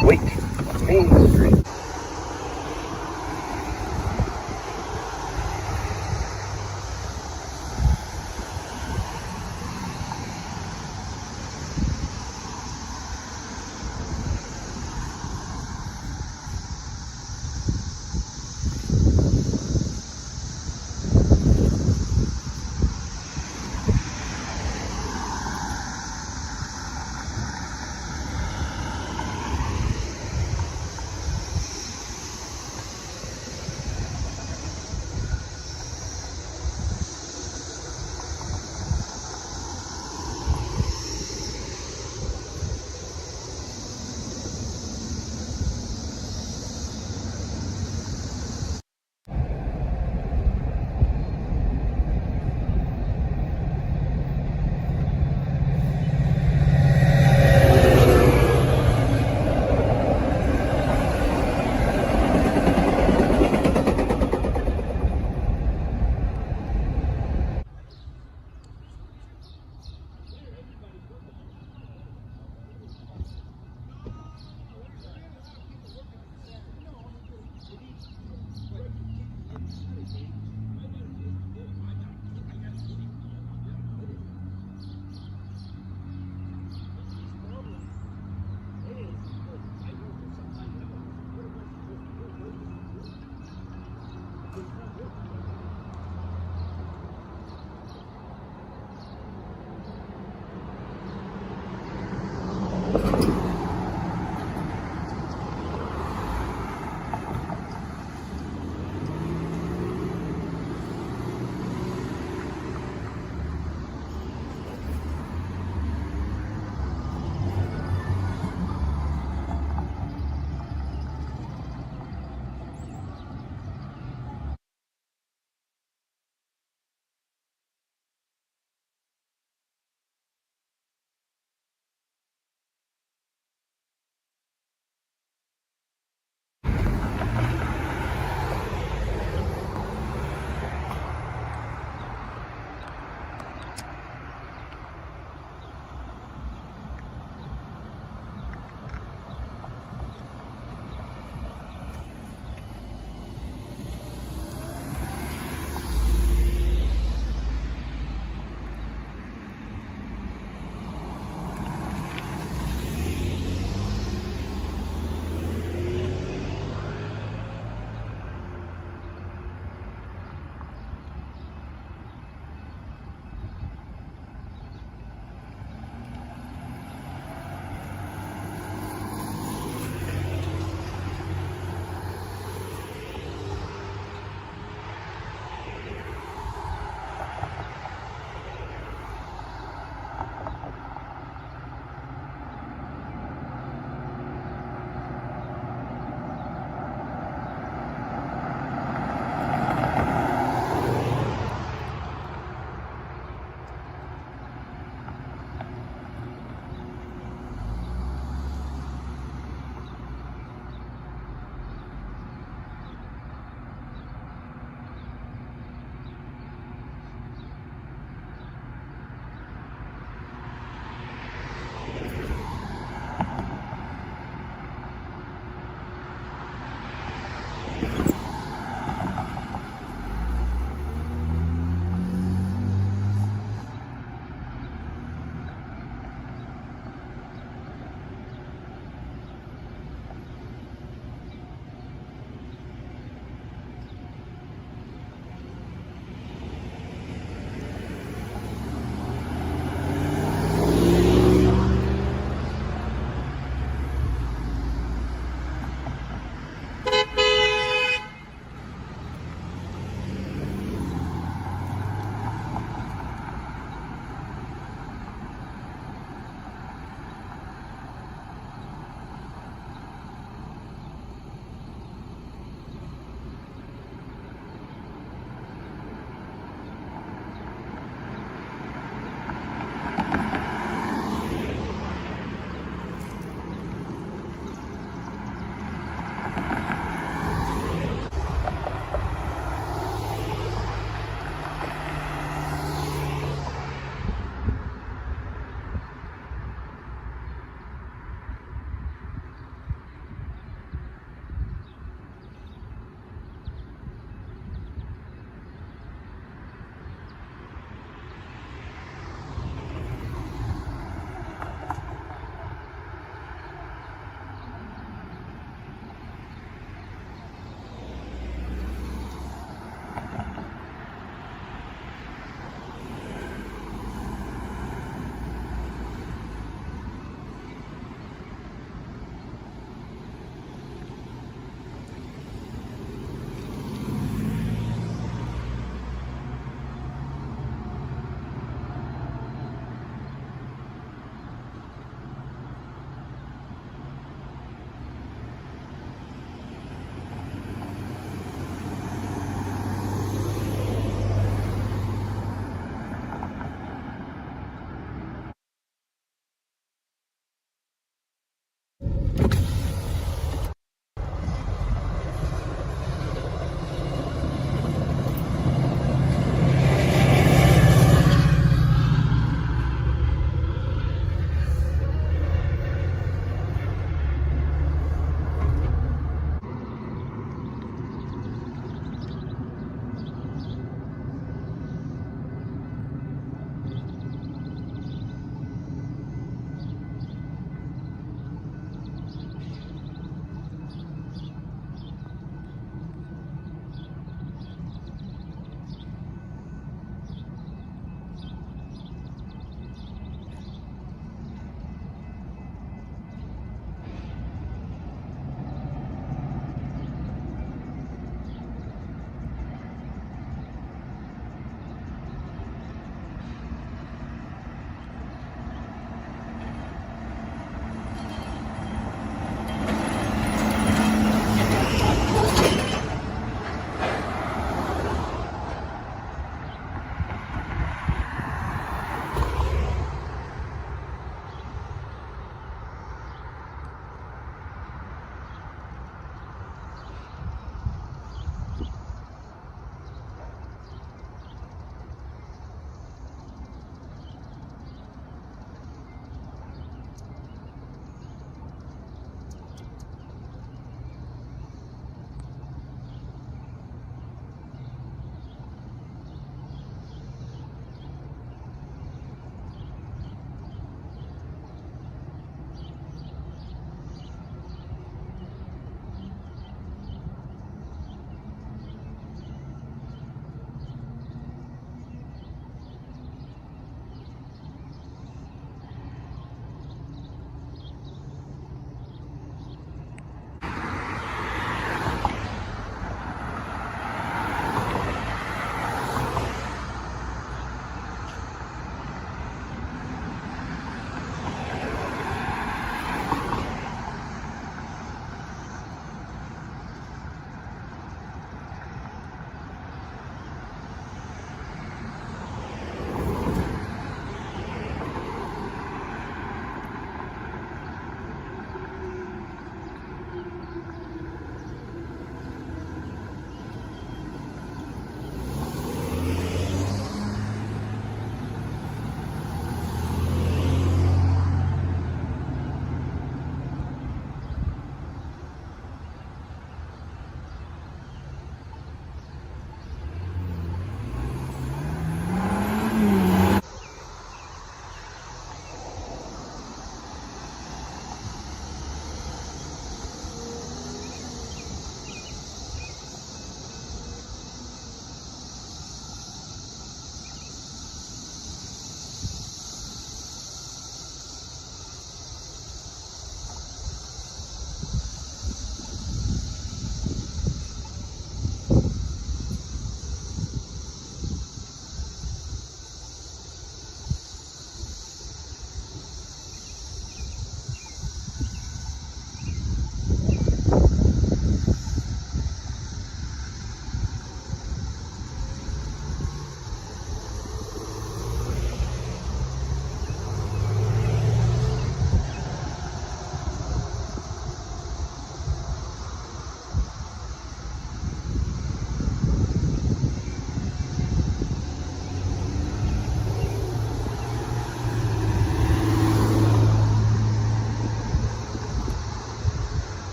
Wait, Main Street.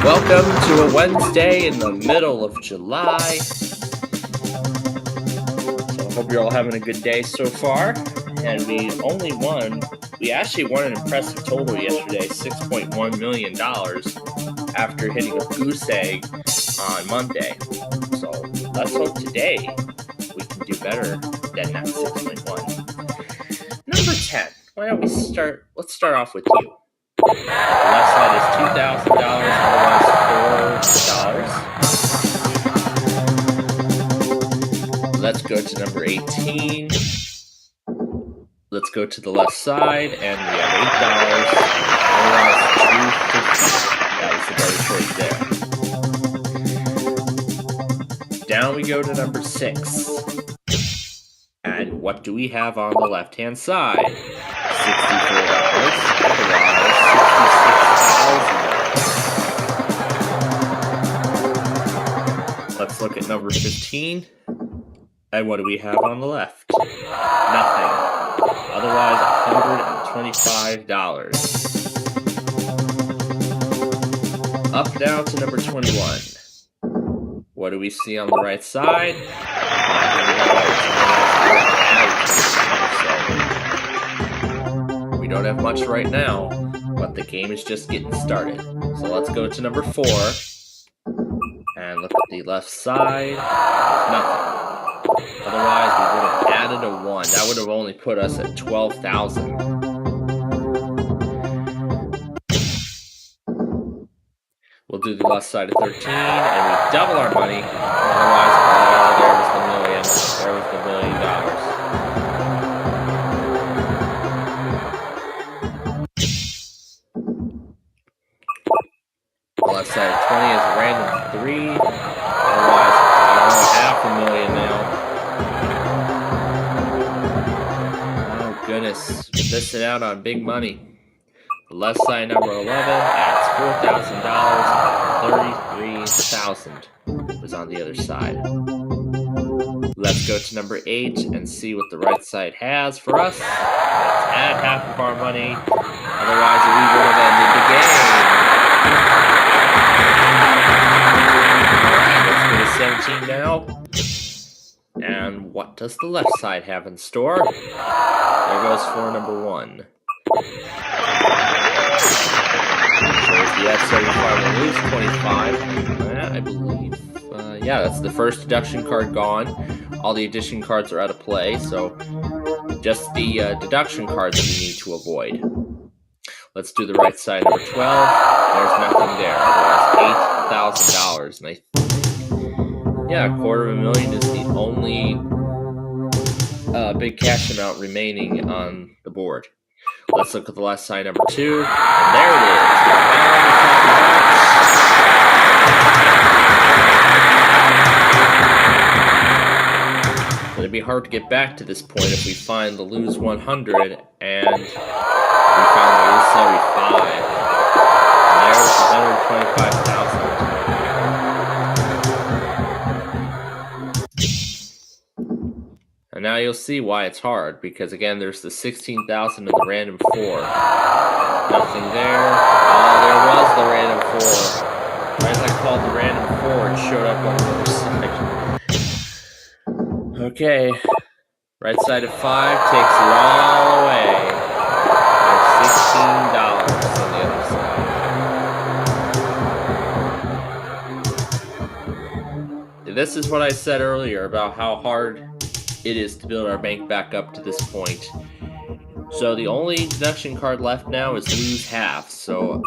Welcome to a Wednesday in the middle of July. So I hope you're all having a good day so far. And we actually won an impressive total yesterday, $6.1 million after hitting a goose egg on Monday. So let's hope today we can do better than that 6.1. Number 10. Why don't we start? Let's start off with you. The left side is $2,000, otherwise $4. Let's go to number 18. Let's go to the left side, and we have $8. Otherwise $2.50. That was the better choice there. Down we go to number 6. And what do we have on the left-hand side? $64. Otherwise $66,000. Let's look at number 15. And what do we have on the left? Nothing. Otherwise $125. Up now to number 21. What do we see on the right side? $500. We don't have much right now, but the game is just getting started. So let's go to number 4 and look at the left side. There's nothing. Otherwise, we would have added a 1. That would have only put us at 12,000. We'll do the left side of 13, and we double our money. Otherwise, there was the million. There was the $1 million. The left side of 20 is a random 3. Otherwise, $500,000 now. Oh goodness, missing out on big money. The left side, number 11, adds $4,000. $33,000 was on the other side. Let's go to number 8 and see what the right side has for us. Let's add half of our money. Otherwise, we would have ended the game. Let's go to 17 now. And what does the left side have in store? There goes for number 1. Shows the F75 will lose 25. I believe. Yeah, that's the first deduction card gone. All the addition cards are out of play, so just the deduction cards that we need to avoid. Let's do the right side, number 12. There's nothing there. Otherwise, $8,000. And yeah, $250,000 is the only big cash amount remaining on the board. Let's look at the left side, number 2, and there it is. It'd be hard to get back to this point if we find the lose 100 and we found the lose 75. And there's $125,000. And now you'll see why it's hard, because again, there's the 16,000 and the random 4. Nothing there. Oh, there was the random 4. Right as I called the random 4, it showed up on the other side. Okay. Right side of 5 takes it all away. There's $16 on the other side. This is what I said earlier about how hard it is to build our bank back up to this point. So the only deduction card left now is lose half. So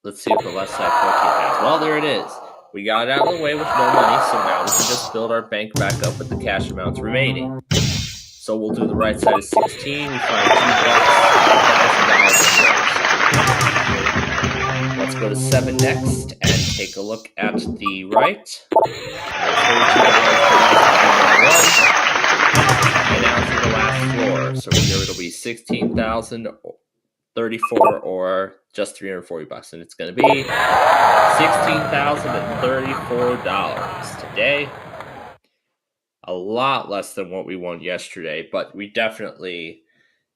let's see what the left side 14 has. Well, there it is. We got it out of the way with no money, so now we can just build our bank back up with the cash amounts remaining. So we'll do the right side of 16. We find $2, $1,000. Let's go to 7 next and take a look at the right. $32. And now to the last floor. So here it'll be $16,034 or just $340, and it's going to be $16,034 today. A lot less than what we won yesterday, but we definitely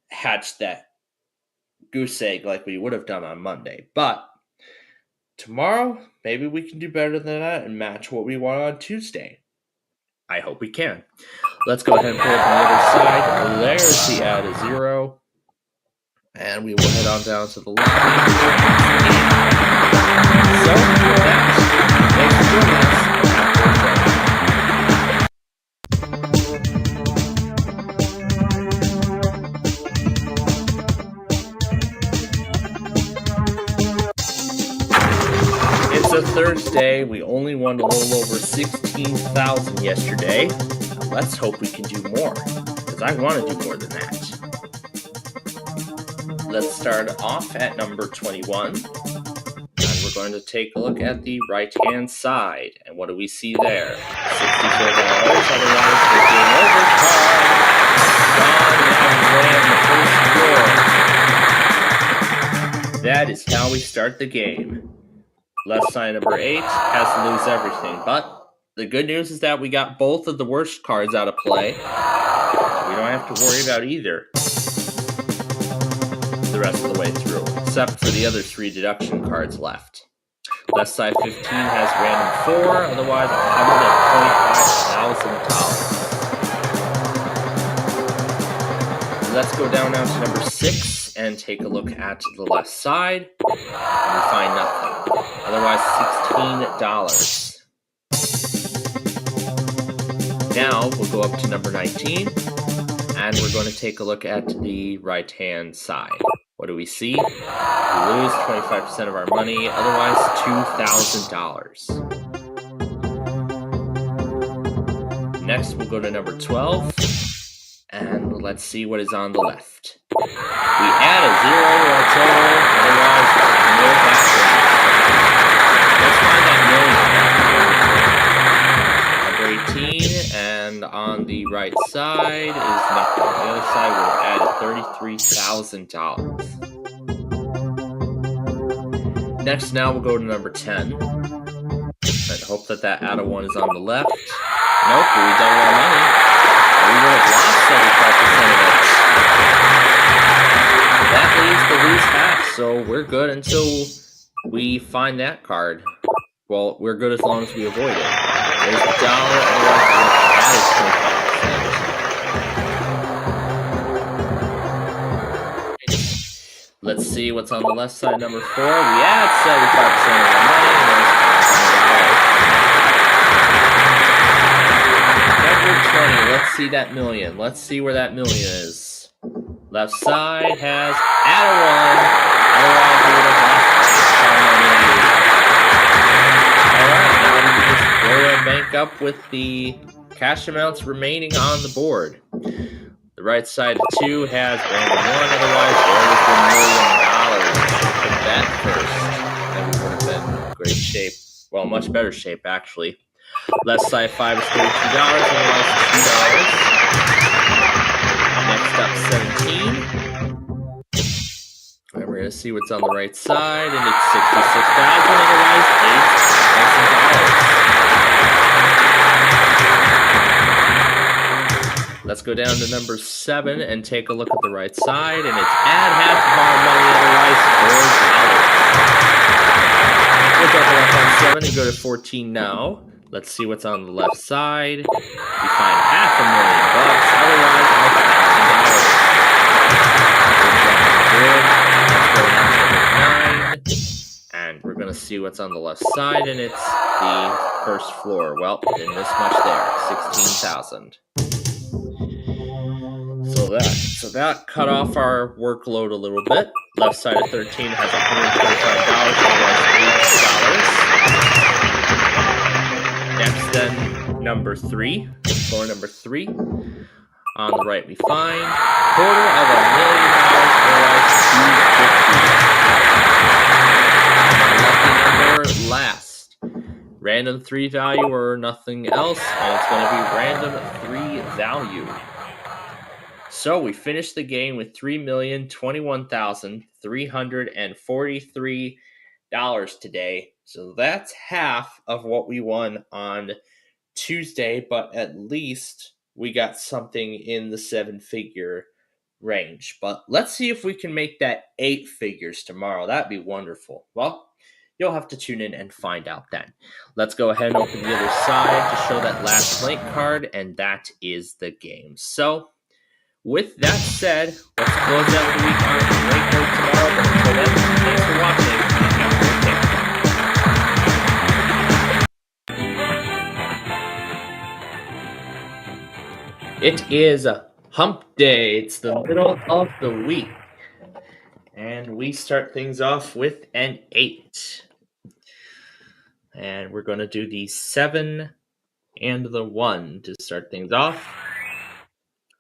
hatched that goose egg like we would have done on Monday. But tomorrow, maybe we can do better than that and match what we won on Tuesday. I hope we can. Let's go ahead and pull up on the other side. There's the add a 0. And we will head on down to the left. So, with that, thanks for joining us. It's a Thursday. We only won a little over 16,000 yesterday. Now let's hope we can do more, because I want to do more than that. Let's start off at number 21. And we're going to take a look at the right-hand side. And what do we see there? $64. Otherwise, we're doing overtime. Gone and ran the first floor. That is how we start the game. Left side number 8 has to lose everything. But the good news is that we got both of the worst cards out of play. So we don't have to worry about either the rest of the way through, except for the other 3 deduction cards left. Left side 15 has random 4, otherwise $125,000. Let's go down now to number 6 and take a look at the left side, and we find nothing. Otherwise, $16. Now we'll go up to number 19, and we're going to take a look at the right-hand side. What do we see? We lose 25% of our money, otherwise $2,000. Next, we'll go to number 12, and let's see what is on the left. We add a 0 to our total, otherwise no background. Let's find that million. Number 18, and on the right side is nothing. The other side would have added $33,000. Next, now we'll go to number 10. And hope that that add a 1 is on the left. Nope, but we double our money. We would have lost 75% of it. That leaves the lose half, so we're good until we find that card. Well, we're good as long as we avoid it. There's the dollar, otherwise that is 25%. Let's see what's on the left side, number 4. We add 75% of our money, and there's $500. Number 20, let's see that million. Let's see where that million is. Left side has add a 1, otherwise we would have lost. Alright, now we can just blow our bank up with the cash amounts remaining on the board. The right side of 2 has random 1, otherwise there was $1 million. Put that first, and we would have been in great shape. Well, much better shape, actually. Left side 5 is $32, otherwise $2. Next up, 17. And we're going to see what's on the right side, and it's $66, otherwise $8,000. Let's go down to number 7 and take a look at the right side, and it's add half of our money, otherwise $4. We'll double up on 7 and go to 14 now. Let's see what's on the left side. We find $500,000, otherwise $1,000. And we're going to see what's on the left side, and it's the first floor. Well, didn't miss much there, $16,000. So that cut off our workload a little bit. Left side of 13 has $125, otherwise $8. Next, then, number 3, floor number 3. On the right, we find $250,000, lucky number last. Random 3 value or nothing else, and it's going to be random 3 value. So we finished the game with $3,021,343 today. So that's half of what we won on Tuesday, but at least we got something in the 7-figure range. But let's see if we can make that 8 figures tomorrow. That'd be wonderful. Well, You'll have to tune in and find out then. Let's go ahead and open the other side to show that last blank card, and that is the game. So, with that said, let's close out the week on a great note tomorrow. But until then, thanks for watching, and have a great day. It is hump day. It's the middle of the week. And we start things off with an 8. And we're going to do the 7 and the 1 to start things off.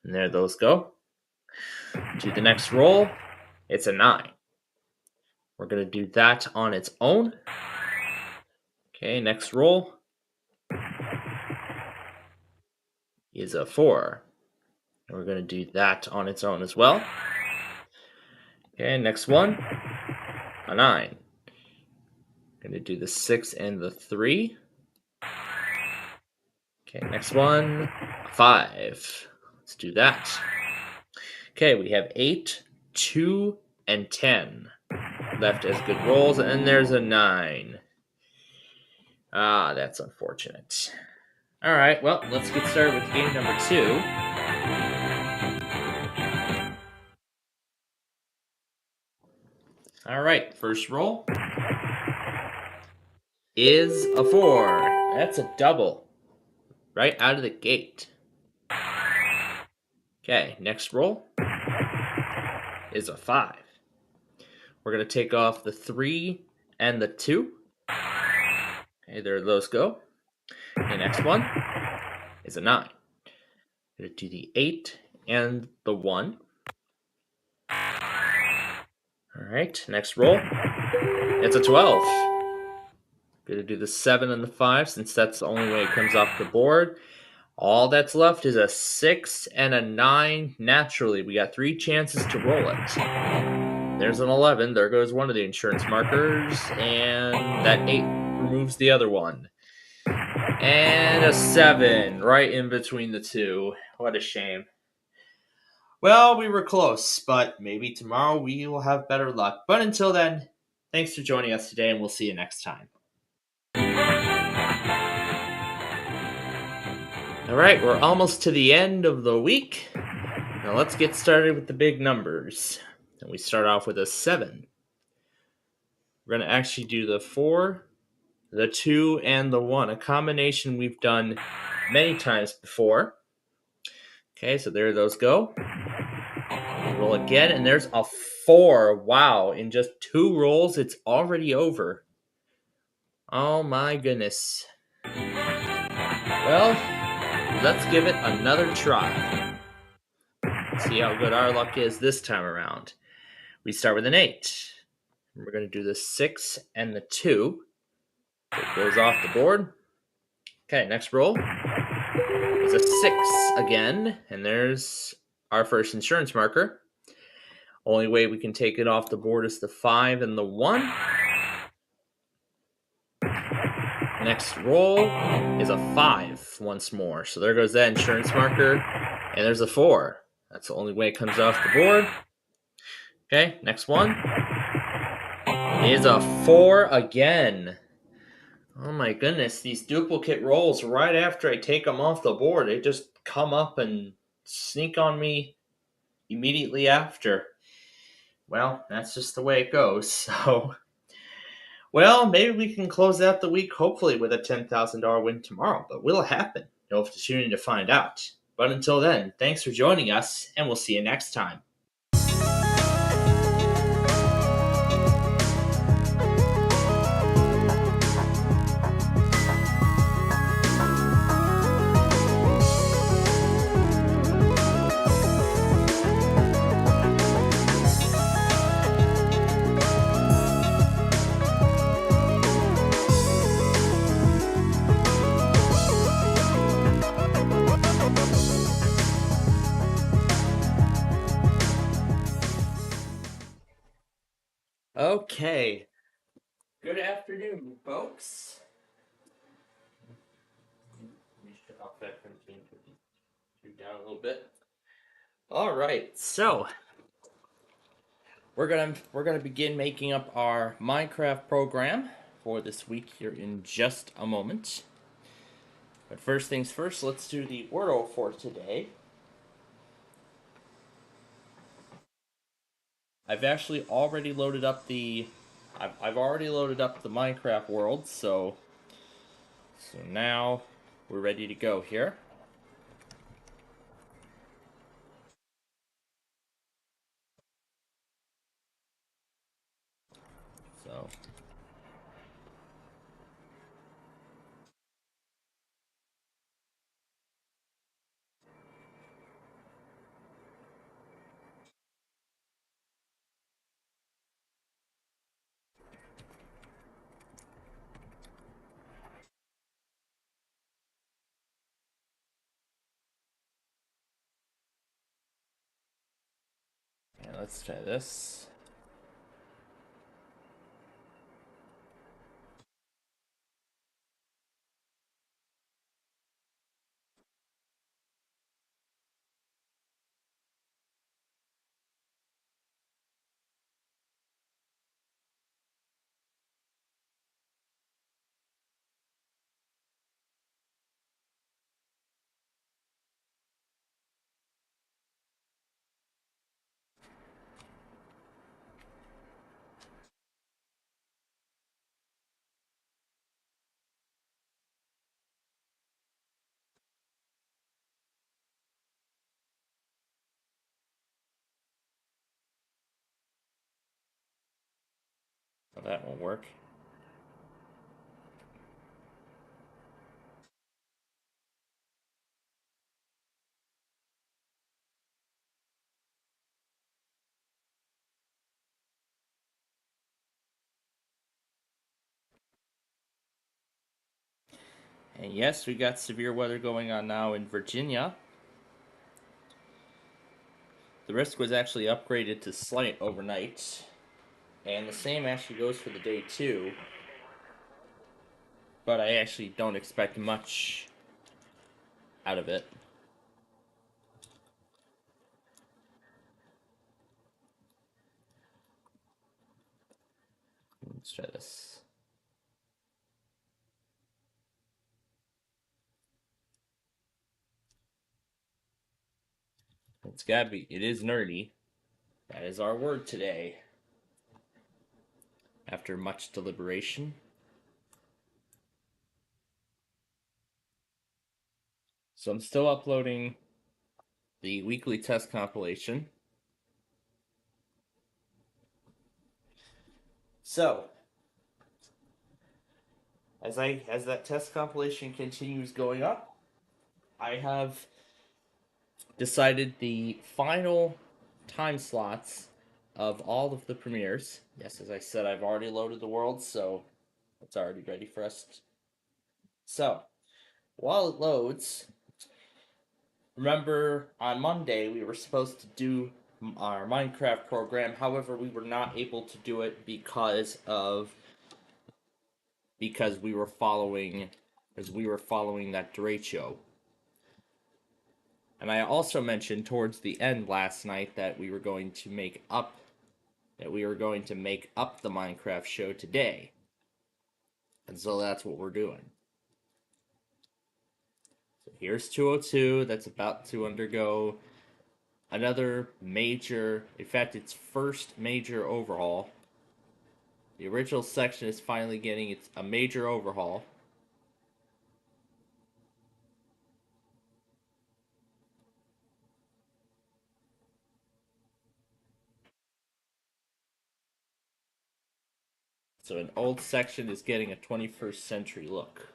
And there those go. To the next roll, it's a 9. We're going to do that on its own. Okay, next roll is a 4. And we're going to do that on its own as well. Okay, next one, a 9. Going to do the 6 and the 3. Okay, next one, a 5. Let's do that. Okay, we have 8, 2, and 10 left as good rolls, and there's a 9. Ah, that's unfortunate. All right, well, let's get started with game number 2. All right, first roll is a 4. That's a double right out of the gate. Okay, next roll is a 5. We're going to take off the 3 and the 2. Okay, there those go. Okay, next one is a 9. Going to do the 8 and the 1. All right, next roll. It's a 12. Going to do the 7 and the 5 since that's the only way it comes off the board. All that's left is a 6 and a 9. Naturally, we got 3 chances to roll it. There's an 11. There goes one of the insurance markers. And that 8 removes the other one. And a 7 right in between the two. What a shame. Well, we were close, but maybe tomorrow we will have better luck. But until then, thanks for joining us today, and we'll see you next time. All right, we're almost to the end of the week. Now let's get started with the big numbers. And we start off with a 7. We're going to actually do the 4, the 2, and the 1, a combination we've done many times before. Okay, so there those go. Roll again, and there's a 4. Wow, in just 2 rolls, it's already over. Oh my goodness. Well, let's give it another try. See how good our luck is this time around. We start with an 8. We're going to do the 6 and the 2. It goes off the board. Okay, next roll is a 6 again, and there's our first insurance marker. Only way we can take it off the board is the 5 and the 1. Next roll is a 5 once more. So there goes that insurance marker, and there's a 4. That's the only way it comes off the board. Okay, next one is a 4 again. Oh my goodness, these duplicate rolls, right after I take them off the board, they just come up and sneak on me immediately after. Well, that's just the way it goes. So, well, maybe we can close out the week hopefully with a $10,000 win tomorrow, but will it happen? You'll have to tune in to find out. But until then, thanks for joining us, and we'll see you next time. Okay. Good afternoon, folks. Let me shut off that 1752 down a little bit. All right, so we're gonna begin making up our Minecraft program for this week here in just a moment. But first things first, let's do the Wordle for today. I've actually already loaded up the I've already loaded up the Minecraft world, so now we're ready to go here. So yeah, let's try this. Well, that won't work. And yes, we got severe weather going on now in Virginia. The risk was actually upgraded to slight overnight. And the same actually goes for the day too. But I actually don't expect much out of it. Let's try this. It's gotta be. It is nerdy. That is our word today. After much deliberation. So I'm still uploading the weekly test compilation. So, as that test compilation continues going up, I have decided the final time slots of all of the premieres. Yes, as I said, I've already loaded the world, so it's already ready for us. So, while it loads, remember on Monday we were supposed to do our Minecraft program. However, we were not able to do it because we were following that derecho. And I also mentioned towards the end last night that we were going to make up the Minecraft show today. And so that's what we're doing. So here's 202 that's about to undergo another major, in fact, its first major overhaul. The original section is finally getting a major overhaul. So an old section is getting a 21st century look.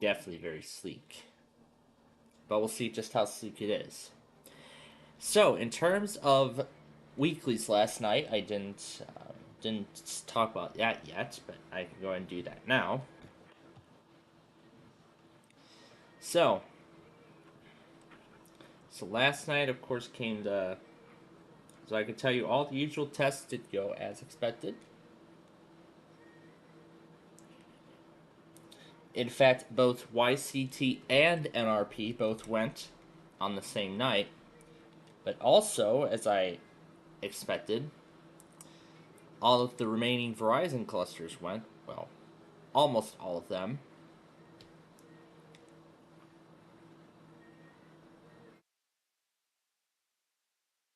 Definitely very sleek. But we'll see just how sleek it is. So, in terms of weeklies last night, I didn't talk about that yet, but I can go ahead and do that now. So last night, of course, came the. So I can tell you all the usual tests did go as expected. In fact, both YCT and NRP both went on the same night. But also, as I expected, all of the remaining Verizon clusters went. well, almost all of them.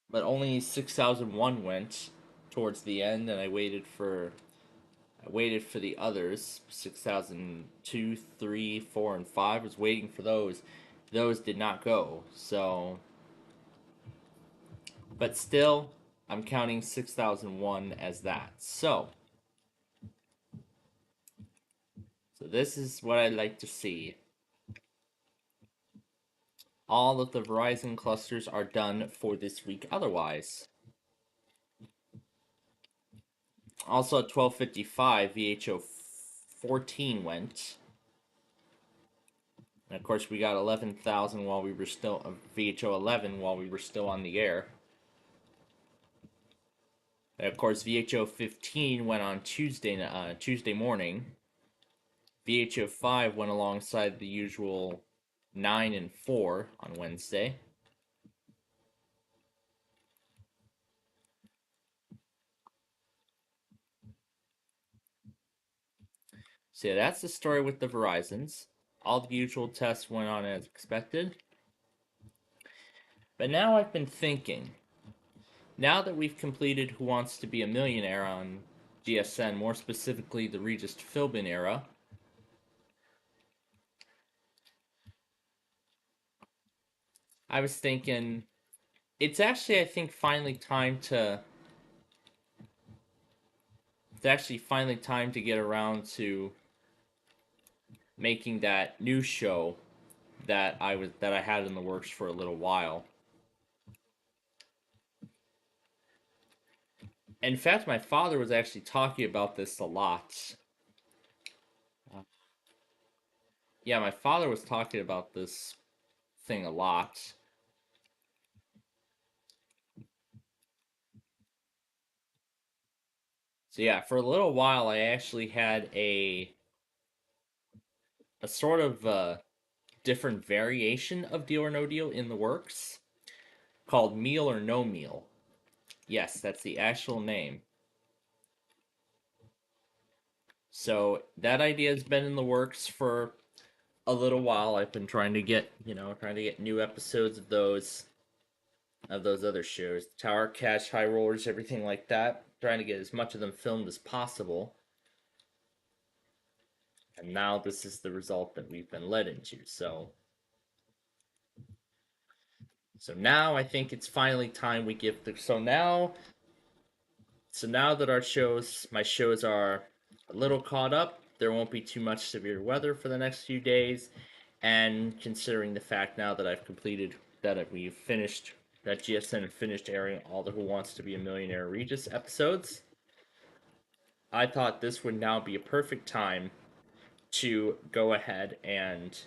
But only 6001 went towards the end, and I waited for the others. 6002, 3, 4, and 5. I was waiting for those. Those did not go. So, but still, I'm counting 6001 as that. So this is what I'd like to see. All of the Verizon clusters are done for this week otherwise. Also at 12:55, VHO 14 went. And of course, we got 11,000 while we were still VHO 11 while we were still on the air. And of course, VHO 15 went on Tuesday morning. VHO 5 went alongside the usual 9 and 4 on Wednesday. So yeah, that's the story with the Verizons. All the usual tests went on as expected. But now I've been thinking, now that we've completed Who Wants to Be a Millionaire on GSN, more specifically the Regis Philbin era, I was thinking it's actually, I think, finally time to get around to making that new show that I had in the works for a little while. In fact, my father was actually talking about this a lot. Yeah, my father was talking about this thing a lot. So yeah, for a little while, I actually had a sort of different variation of Deal or No Deal in the works called Meal or No Meal. Yes, that's the actual name. So that idea has been in the works for a little while. I've been trying to get new episodes of those other shows, Tower Cash, High Rollers, everything like that. Trying to get as much of them filmed as possible. And now this is the result that we've been led into. So now I think it's finally time we give the so now that my shows are a little caught up, there won't be too much severe weather for the next few days, and considering the fact now that I've completed that we've finished that GSN finished airing all the Who Wants to Be a Millionaire Regis episodes, I thought this would now be a perfect time to go ahead and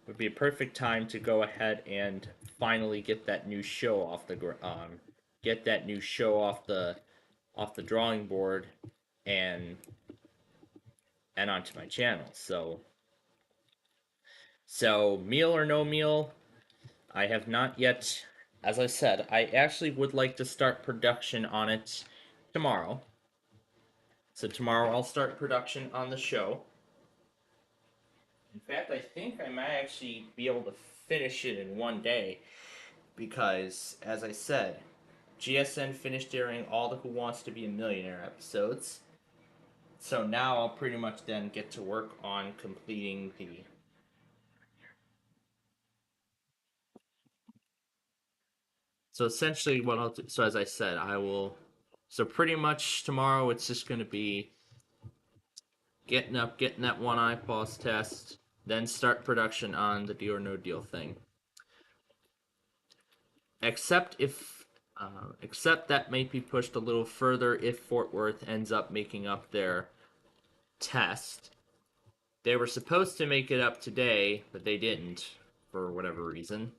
would be a perfect time to go ahead and finally get that new show off the drawing board and onto my channel. So Meal or No Meal, I have not yet. As I said, I actually would like to start production on it tomorrow. So tomorrow I'll start production on the show. In fact, I think I might actually be able to finish it in one day because, as I said, GSN finished airing all the Who Wants to Be a Millionaire episodes. So now I'll pretty much then get to work on completing the. So essentially, what I'll do. So as I said, I will. So pretty much tomorrow, it's just going to be getting up, getting that one iPause test, then start production on the Deal or No Deal thing. Except if, except that may be pushed a little further if Fort Worth ends up making up their test. They were supposed to make it up today, but they didn't for whatever reason.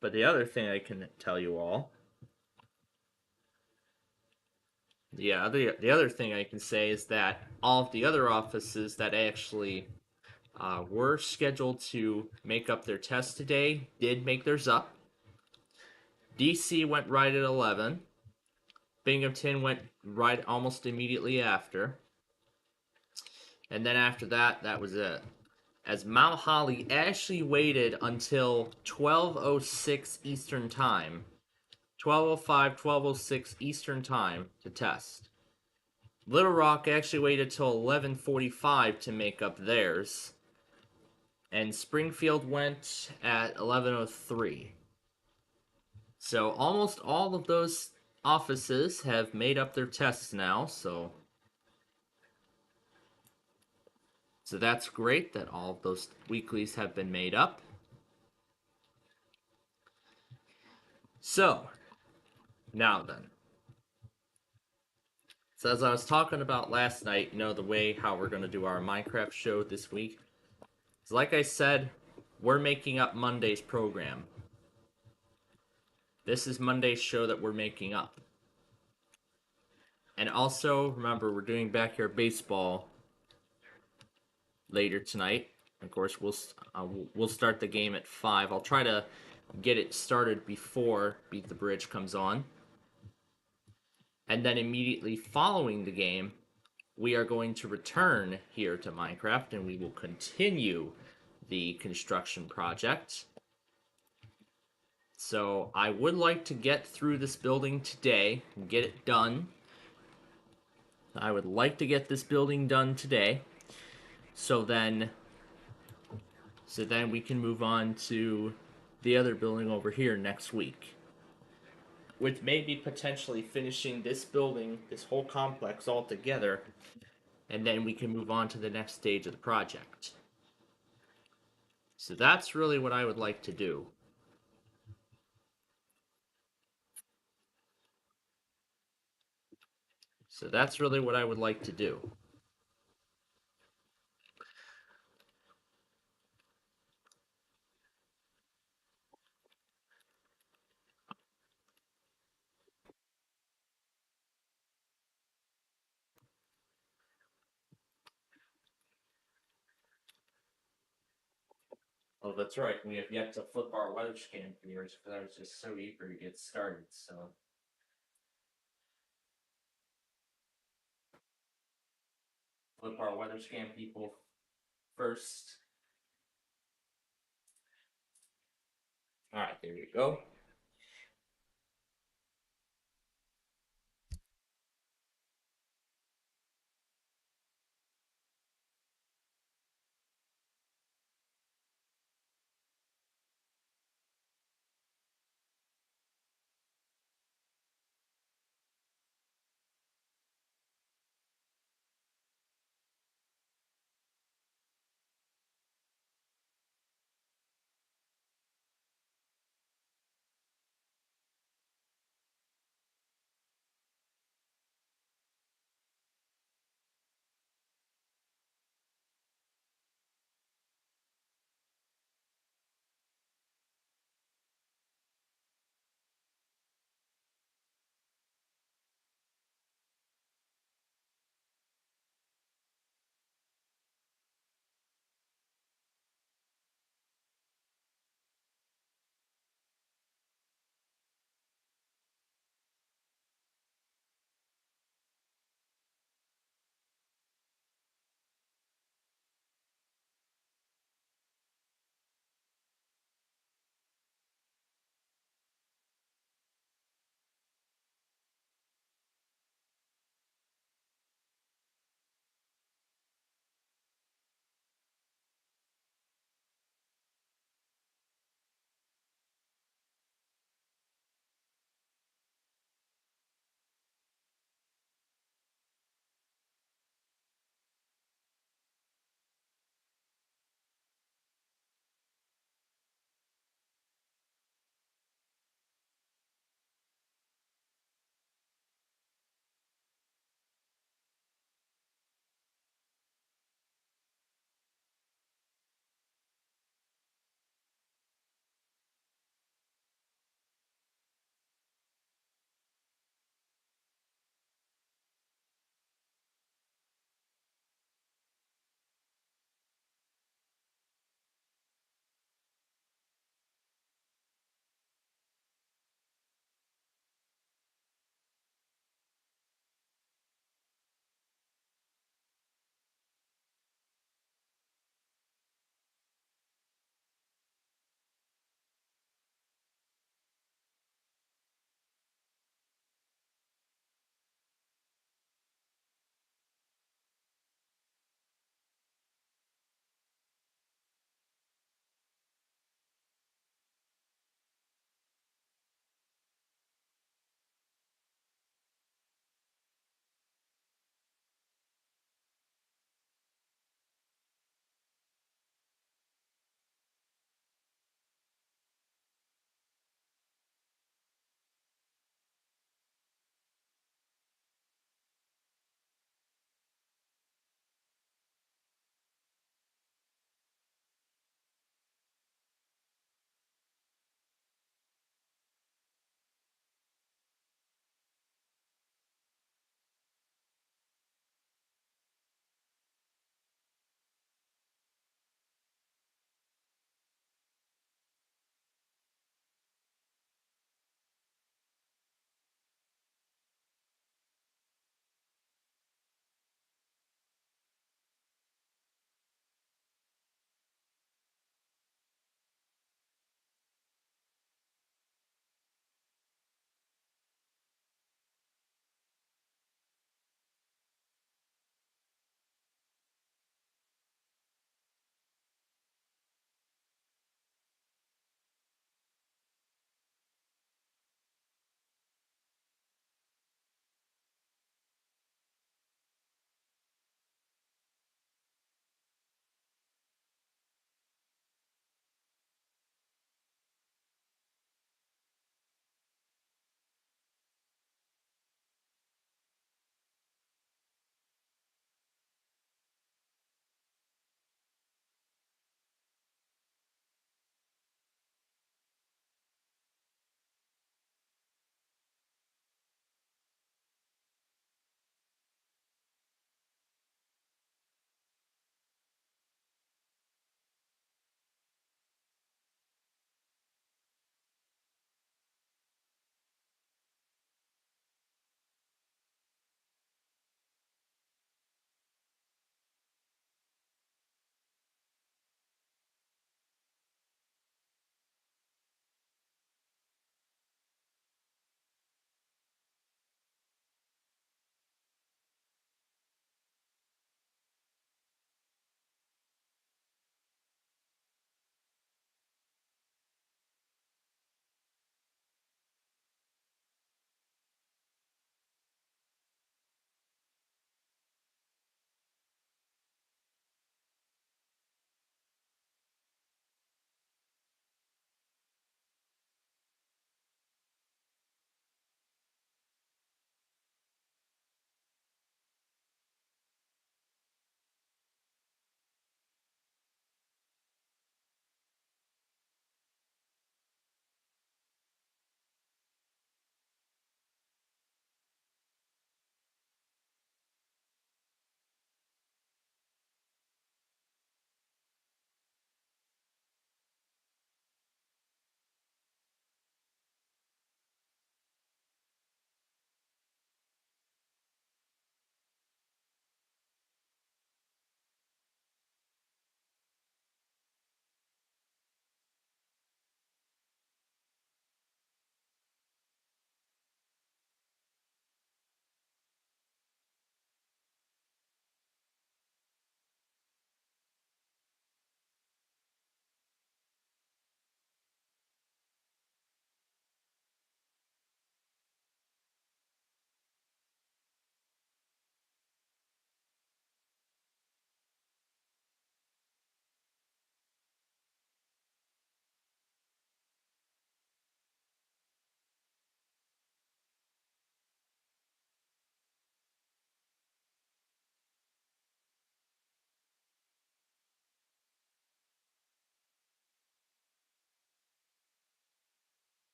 But the other thing I can tell you all, the other thing I can say is that all of the other offices that actually were scheduled to make up their test today did make theirs up. DC went right at 11. Binghamton went right almost immediately after. And then after that, that was it. As Mount Holly actually waited until 12:06 Eastern Time, 12:05, 12:06 Eastern Time to test. Little Rock actually waited till 11:45 to make up theirs, and Springfield went at 11:03. So almost all of those offices have made up their tests now, so that's great that all of those weeklies have been made up. So, now then. So as I was talking about last night, the way how we're going to do our Minecraft show this week. So like I said, we're making up Monday's program. This is Monday's show that we're making up. And also, remember, we're doing backyard baseball later tonight. Of course, we'll start the game at 5. I'll try to get it started before Beat the Bridge comes on. And then immediately following the game, we are going to return here to Minecraft and we will continue the construction project. So I would like to get through this building today and get it done. I would like to get this building done today. So then we can move on to the other building over here next week. With maybe potentially finishing this building, this whole complex all together, and then we can move on to the next stage of the project. So that's really what I would like to do. So that's really what I would like to do. Oh, that's right. We have yet to flip our weather scan viewers because I was just so eager to get started. So flip our weather scan people first. All right, there we go.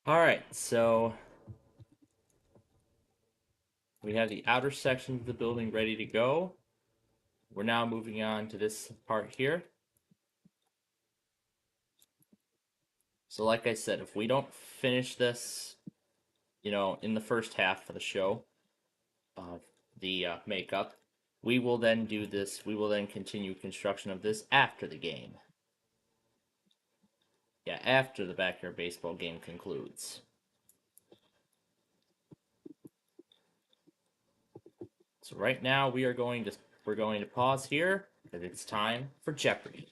All right, so we have the outer section of the building ready to go. We're now moving on to this part here. So like I said, if we don't finish this, in the first half of the show, of the makeup, we will then do this. We will then continue construction of this after the game. Yeah, after the backyard baseball game concludes. So right now we're going to pause here because it's time for Jeopardy.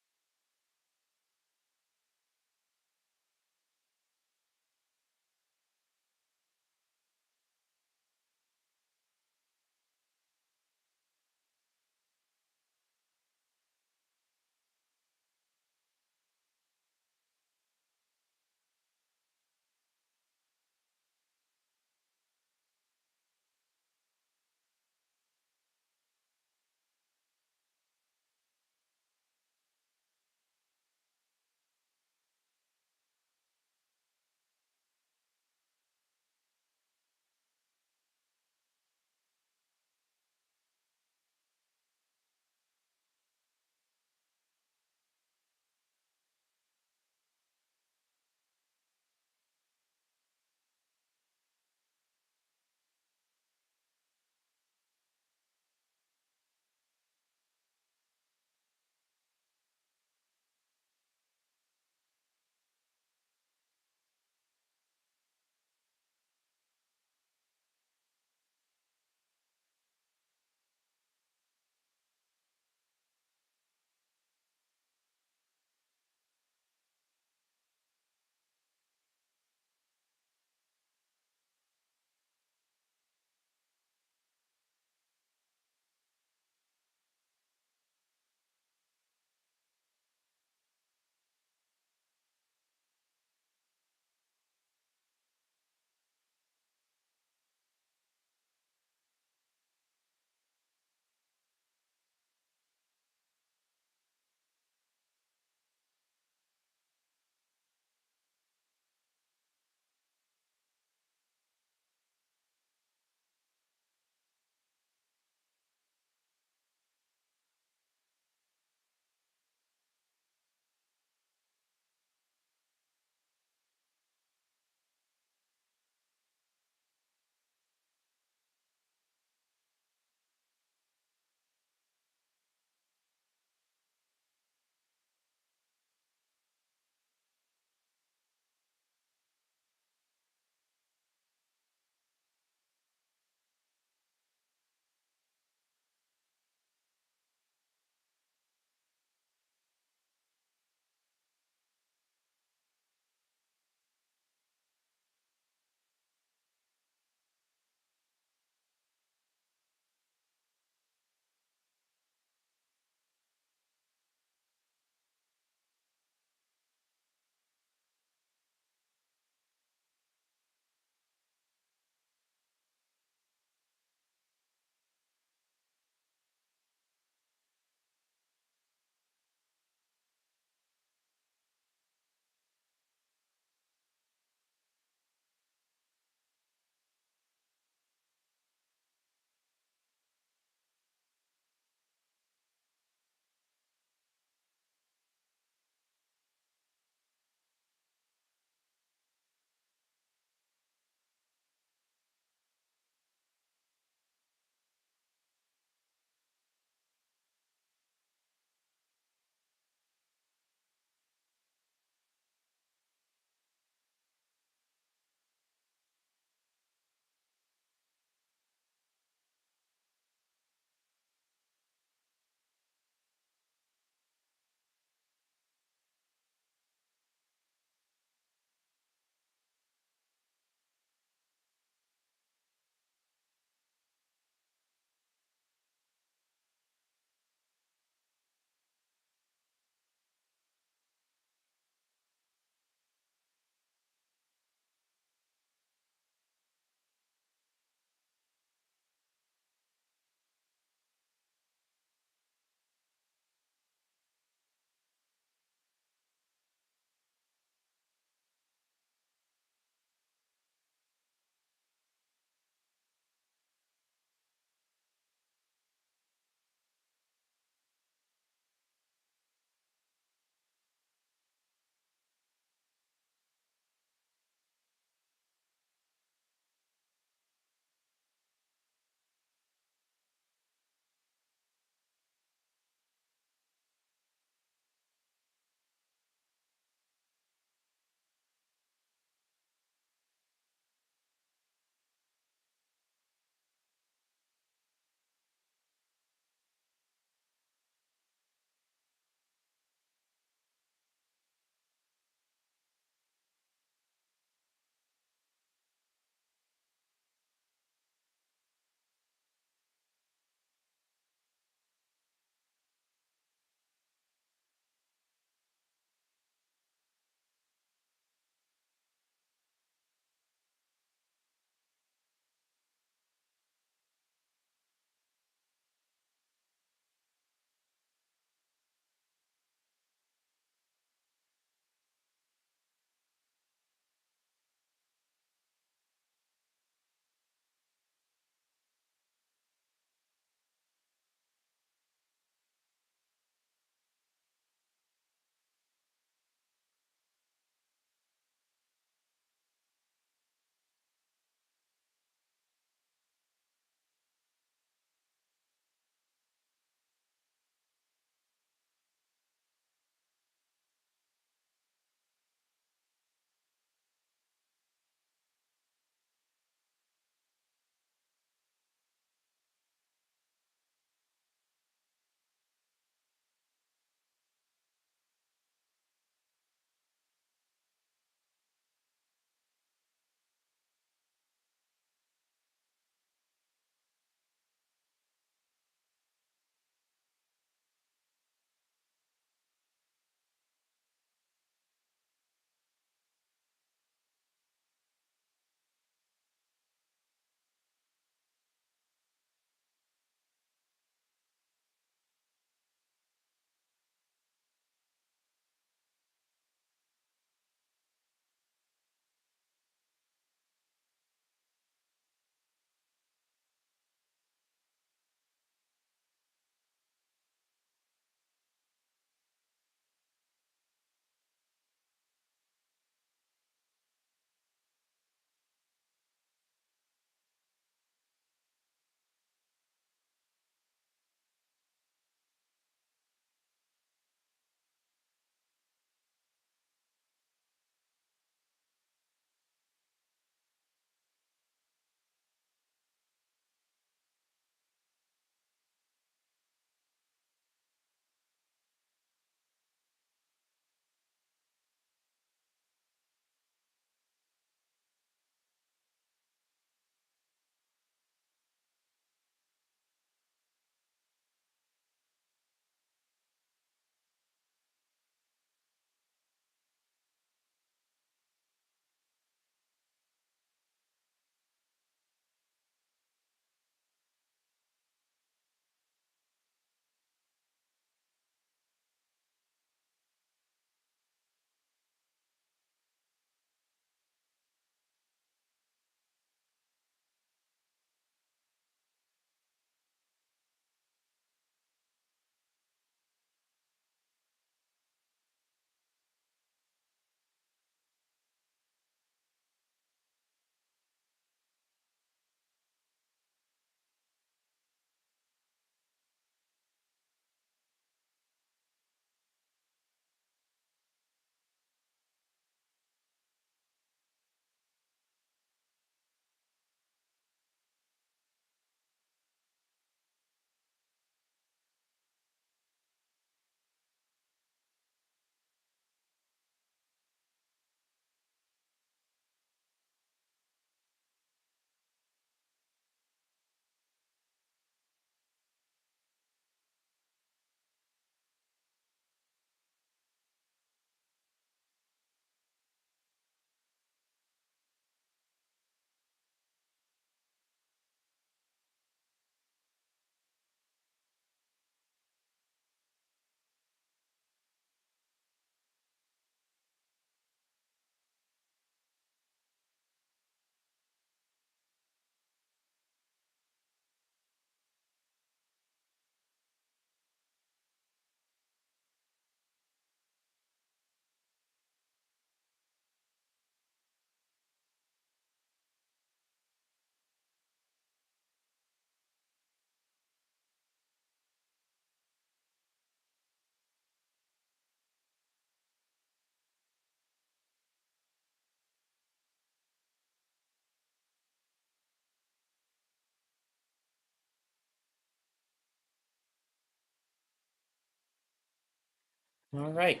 All right.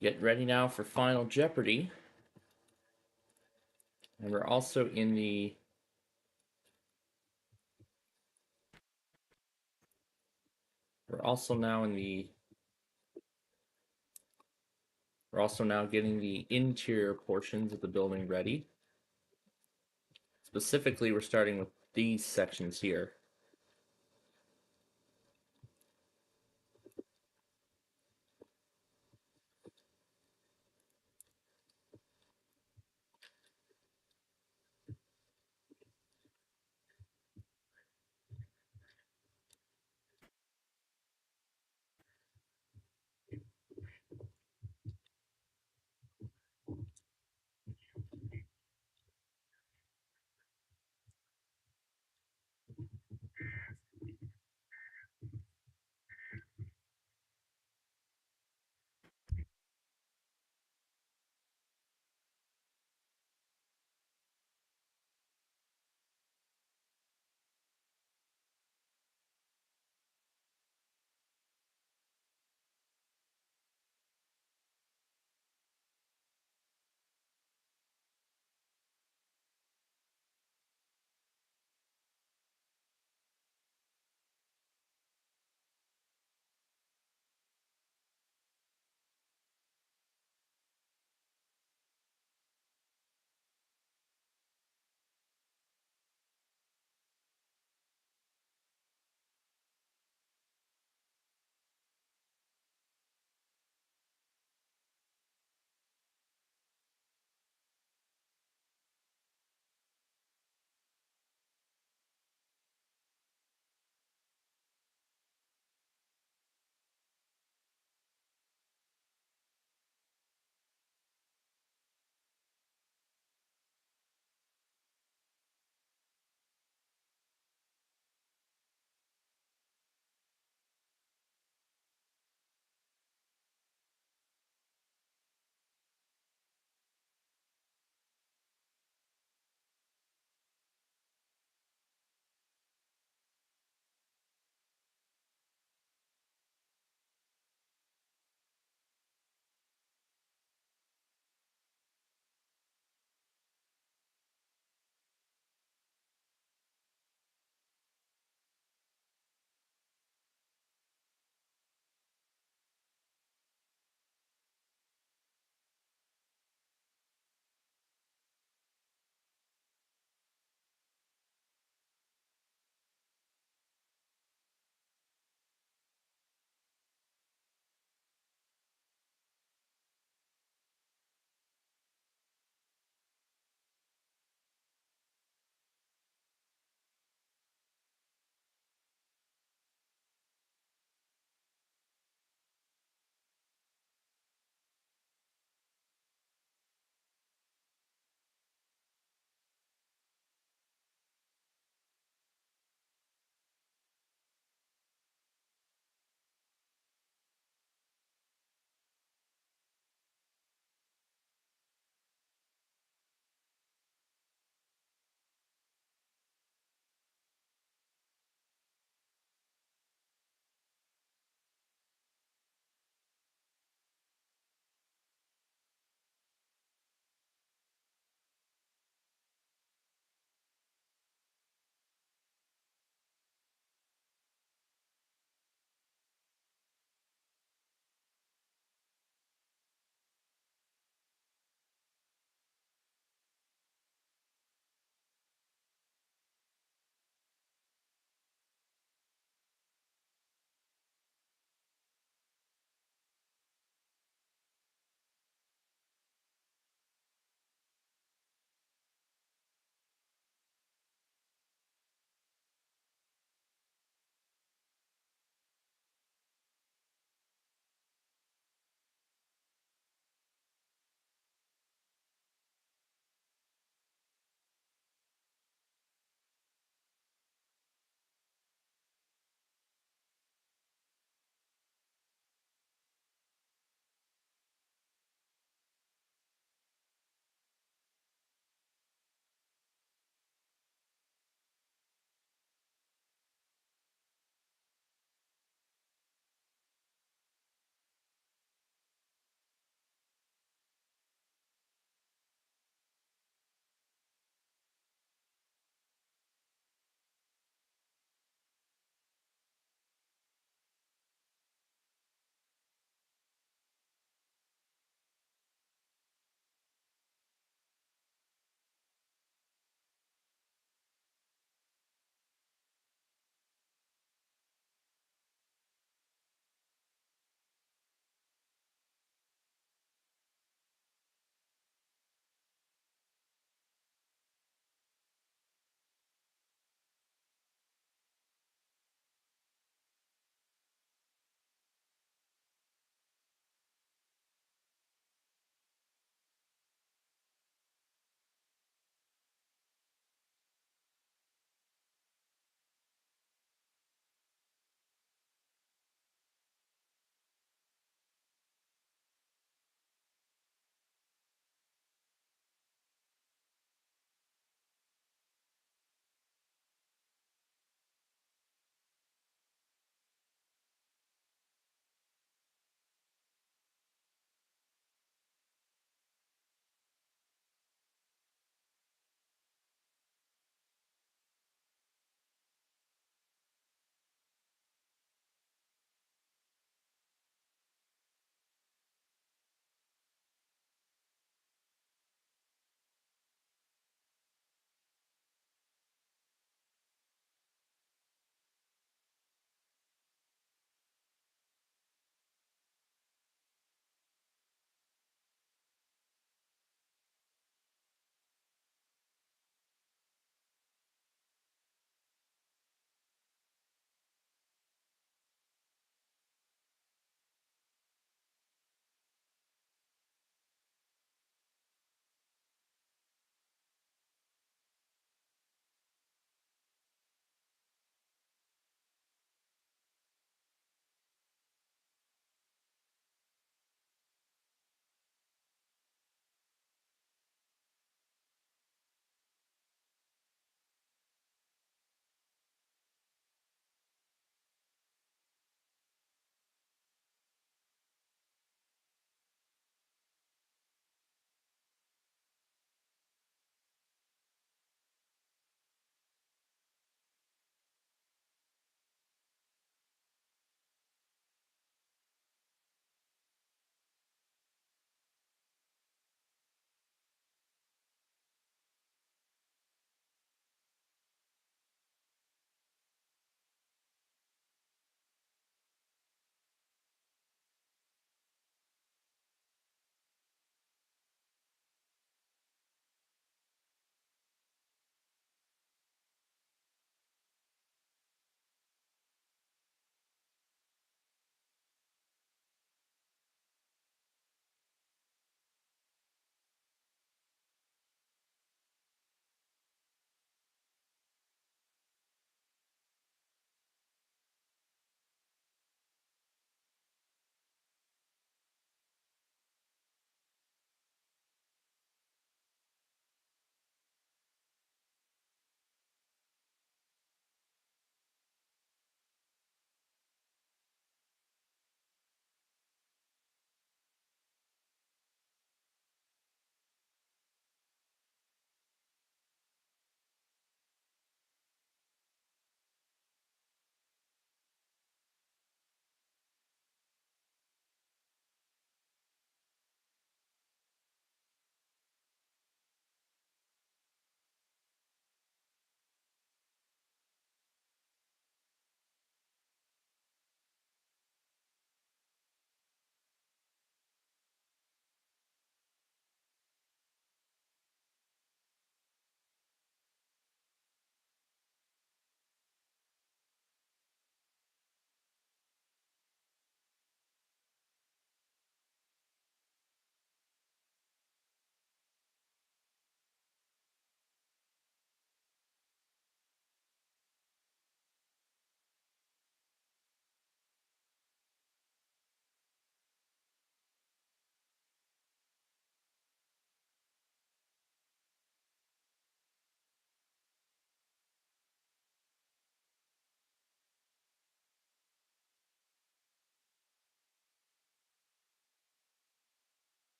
Get ready now for Final Jeopardy. And we're also in the we're also now in the we're also now getting the interior portions of the building ready. Specifically, we're starting with these sections here.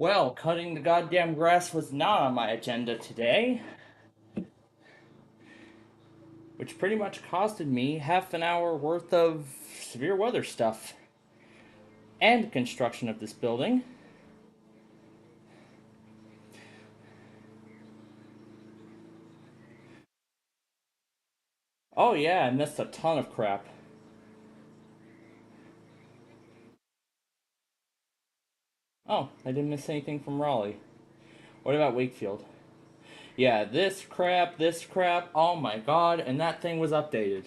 Well, cutting the goddamn grass was not on my agenda today, which pretty much costed me half an hour worth of severe weather stuff and construction of this building. Oh yeah, I missed a ton of crap. Oh, I didn't miss anything from Raleigh. What about Wakefield? Yeah, this crap, oh my god, and that thing was updated.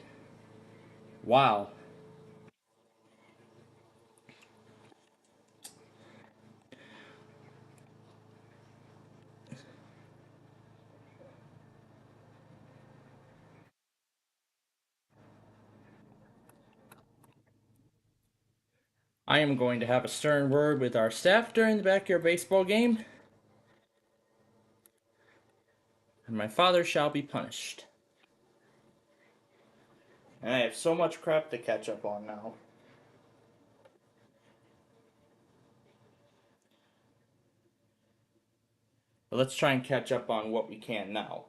Wow. I am going to have a stern word with our staff during the backyard baseball game, and my father shall be punished. And I have so much crap to catch up on now. But let's try and catch up on what we can now.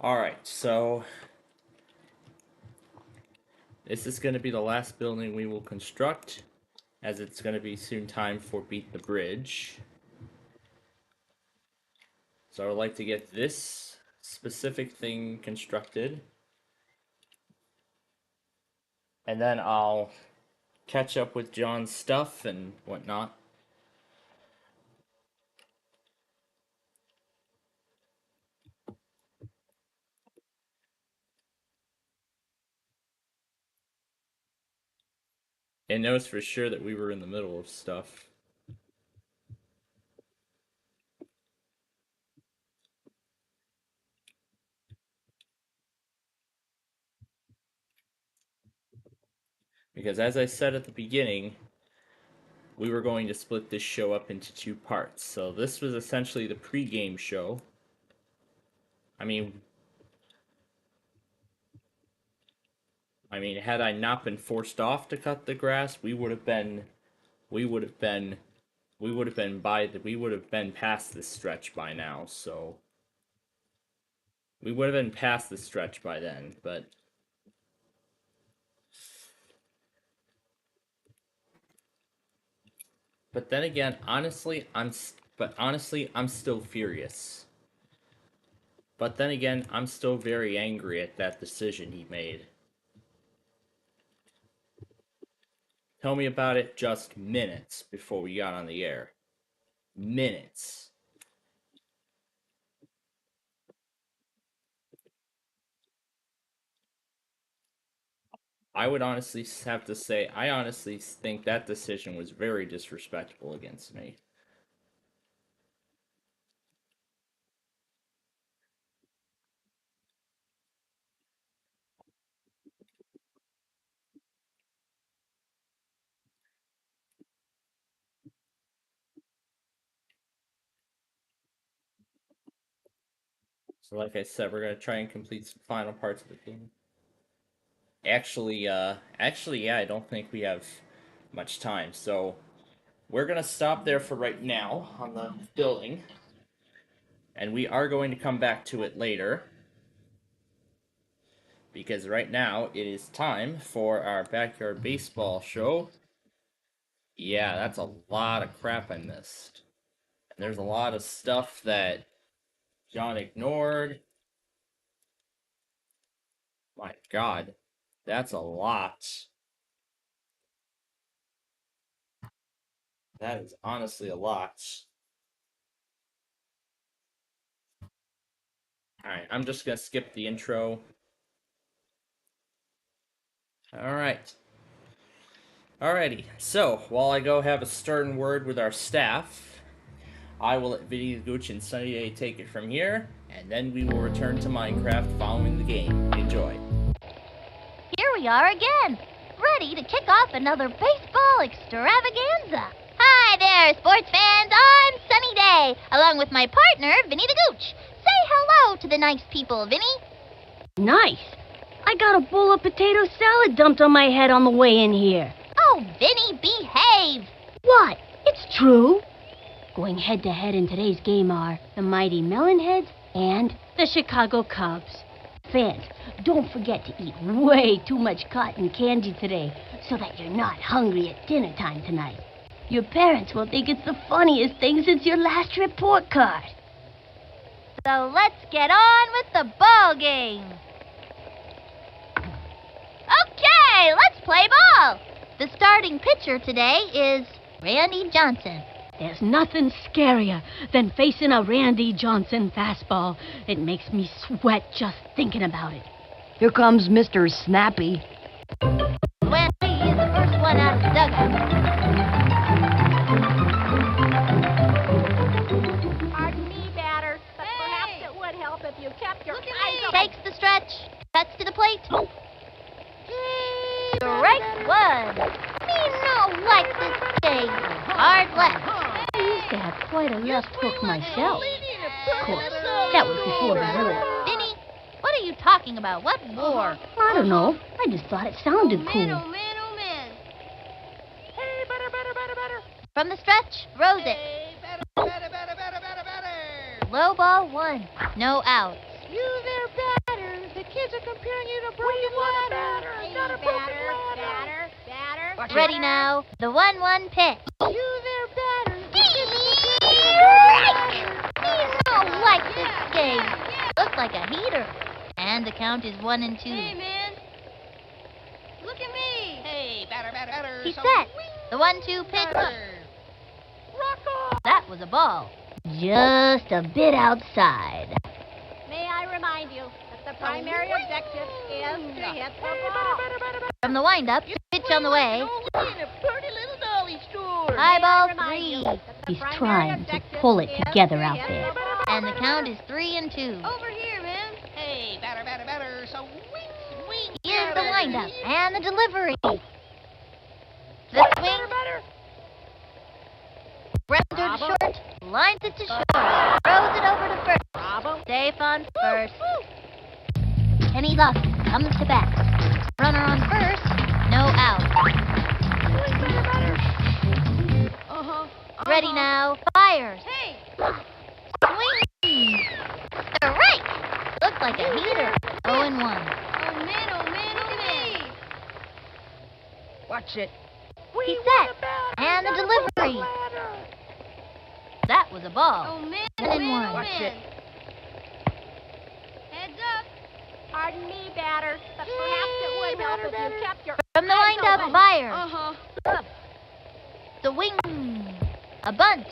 Alright, so this is going to be the last building we will construct, as it's going to be soon time for Beat the Bridge. So I would like to get this specific thing constructed, and then I'll catch up with John's stuff and whatnot. It knows for sure that we were in the middle of stuff. Because as I said at the beginning, we were going to split this show up into 2 parts. So this was essentially the pre-game show. I mean, had I not been forced off to cut the grass, we would have been past this stretch by now. So we would have been past the stretch by then, but then again, honestly, I'm still furious. But then again, I'm still very angry at that decision he made. Tell me about it just minutes before we got on the air. Minutes. I would honestly have to say, I honestly think that decision was very disrespectful against me. So like I said, we're going to try and complete some final parts of the game. Actually, yeah, I don't think we have much time. So we're going to stop there for right now on the building. And we are going to come back to it later. Because right now, it is time for our backyard baseball show. Yeah, that's a lot of crap I missed. And there's a lot of stuff that John ignored. My God, that's a lot. That is honestly a lot. Alright, I'm just gonna skip the intro. Alright. Alrighty, so while I go have a stern word with our staff, I will let Vinny the Gooch and Sunny Day take it from here, and then we will return to Minecraft following the game. Enjoy. Here we are again, ready to kick off another baseball extravaganza. Hi there, sports fans. I'm Sunny Day, along with my partner, Vinny the Gooch. Say hello to the nice people, Vinny. Nice. I got a bowl of potato salad dumped on my head on the way in here. Oh, Vinny, behave. What? It's true. Going head-to-head in today's game are the mighty Melonheads and the Chicago Cubs. Fans, don't forget to eat way too much cotton candy today so that you're not hungry at dinner time tonight. Your parents will think it's the funniest thing since your last report card. So let's get on with the ball game. Okay, let's play ball. The starting pitcher today is Randy Johnson. There's nothing scarier than facing a Randy Johnson fastball. It makes me sweat just thinking about it. Here comes Mr. Snappy. Wendy is the first one out of the dugout. Pardon me, batter, but perhaps it would help if you kept your eyes open. Takes the stretch, cuts to the plate. Strike one. Me no like this thing. Hard left. I used to have quite a left hook myself. Of course, that was before the war. Vinny, what are you talking about? What war? I don't know. I just thought it sounded cool. Oh man. Hey, better. From the stretch, throws it. Low ball one. No outs. You there, batter. are comparing you to broken ladder. Not a broken ladder. Batter. Ready now. The 1-1 pitch. You there, batter. I don't like this game. Looks like a heater. And the count is 1-2. Hey, man. Look at me. Hey, batter. He's set. The 1-2 pitch. Rock on. That was a ball. Just a bit outside. May I remind you that the primary objective is to hit the ball. From the windup, pitch on the way. High May I ball remind you 3. that the He's primary trying to objective pull it is together to out hit there. the ball. And the count is 3-2. Over here, man. Hey, batter. So swing. Here's the windup and the delivery. The swing. Grounded to short. Lines it to short. Throws it over to first. Bravo. Safe on first. Kenny Lawson comes to bat. Runner on first. No out. Ready now. Fires. Hey. Swing. Strike. Looks like a heater. 0-1. Oh, man. Watch it. He's set. And the delivery. That was a ball. Oh, man. 7-1. Watch it. Heads up. Pardon me, batter, but perhaps it would help if you kept your From the eyes windup, open. fires. The wing. A bunt.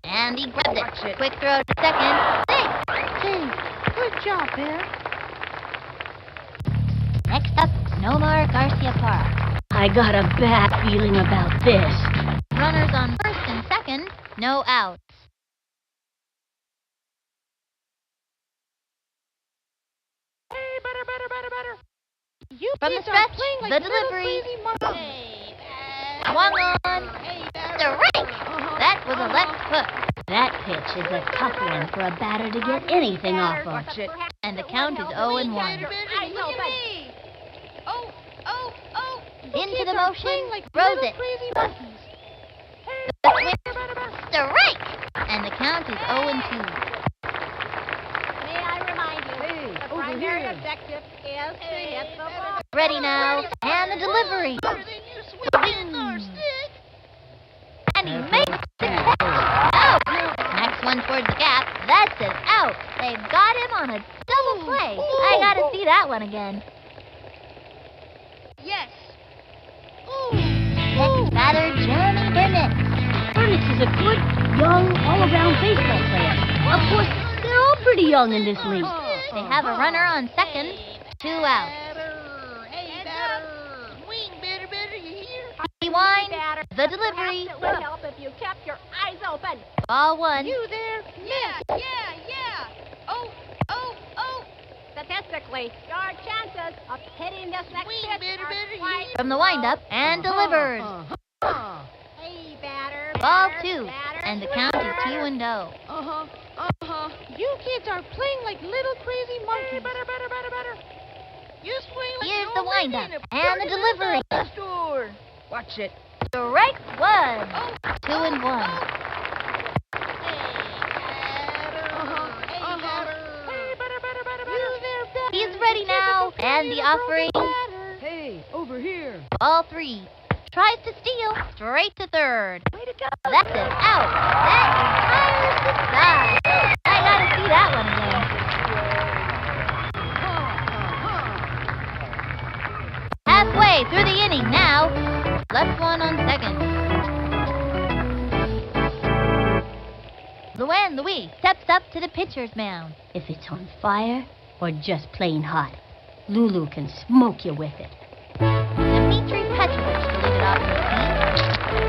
And he grabbed Watch it. it. Quick throw to second. Safe. Good job, Bear. Next up, Nomar Garcia Parra. I got a bad feeling about this. Runners on first and second. No outs. Hey, batter. You From the kids are stretch, playing like the little delivery. crazy monkeys. Hey, Swung on. batter. Strike. That was a left hook. That pitch is a tough one for a batter to get anything off of. Watch it. And the count is 0-1. Eyes open. Into the motion. Like Throws little it. crazy monkeys. The swing. Strike. And the count is 0-2. May I remind you, the primary objective is to hit the ball. Ready now. And the delivery. The wing. And he makes the catch. Out. Next one towards the gap. That's an out. They've got him on a double play. I gotta see that one again. Yes. Next batter, Jeremy Burnett. Ernest is a good, young, all-around baseball player. Of course, they're all pretty young in this league. They have a runner on second. 2 outs. He winds. The delivery. Perhaps it would help if you kept your eyes open. Ball 1. You there? Yeah. Statistically, your chances of hitting this next pitch are quite From the windup and delivered. Hey, batter. Ball batter, 2. batter. And the count is 2-0. You kids are playing like little crazy monkeys. You swing like Here's the windup and the delivery. Watch it. Strike 1. 2-1. He's ready now. And the offering. Hey, over here. Ball 3. Tries to steal. Straight to third. Way to go. That's an out. That is high to side. I gotta see that one again. Halfway through the inning now. Left one on second. Luann Louis steps up to the pitcher's mound. If it's on fire or just plain hot, Lulu can smoke you with it. Dmitry Petrovich to lead it off for the team.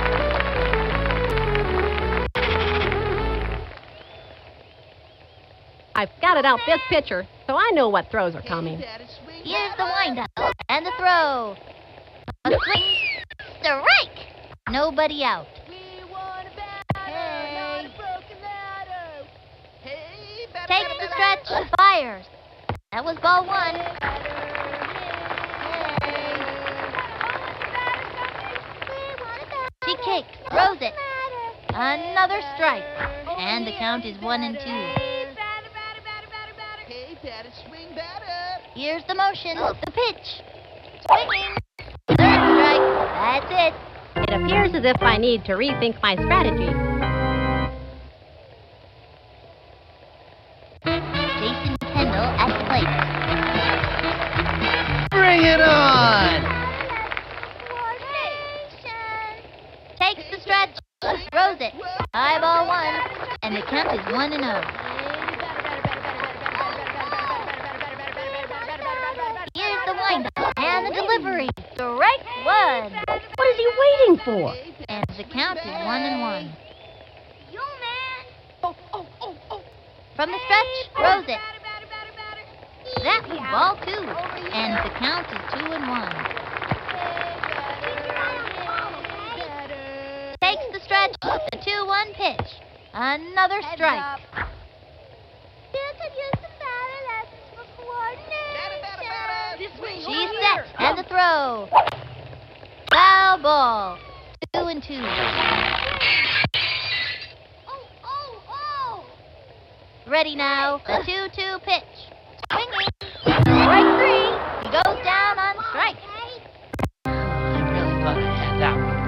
I've scouted out this pitcher, so I know what throws are coming. Here's the windup and the throw. A swing. Strike. Nobody out. Takes the stretch. Fires. That was ball 1. She kicks. Throws it. Another strike. And the count is 1-2. Hey, batter, swing, batter. Here's the motion. The pitch. Swinging. Third strike. That's it. It appears as if I need to rethink my strategy. Jason Kendall at the plate. Bring it on! Takes the stretch. Throws it. High ball 1. And the count is 1-0. Here's the windup and the delivery. Strike 1. What is he waiting for? And the count is 1-1. From the stretch, throws it. That was ball 2. And the count is 2-1. Takes the stretch. The 2-1 pitch. Another strike. She's set. And the throw. Foul ball. 2-2. Ready now. The 2-2 pitch. Swinging. Strike 3. He goes down on strike. I really thought I had that one.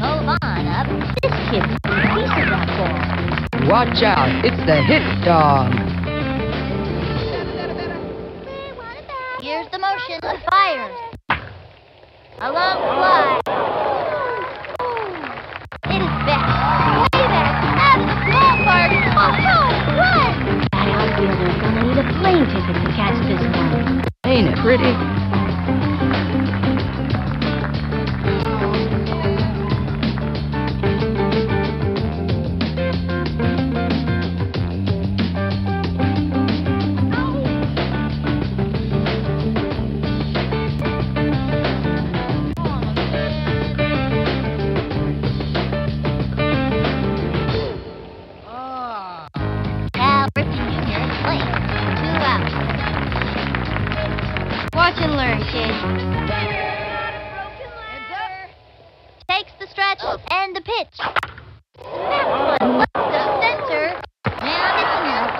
Hold on up. This kid's a piece of that ball. Watch out, it's the hit dog. Here's the motion. Fires. A long fly. It is back. Way back. Out of the ballpark. Oh, no. Run. That outfielder's gonna need a plane ticket to catch this one. Ain't it pretty? Cal Griffin Jr. is playing. 2 outs. Watch and learn, kid. Takes the stretch and the pitch. That one left to center. And it's an out.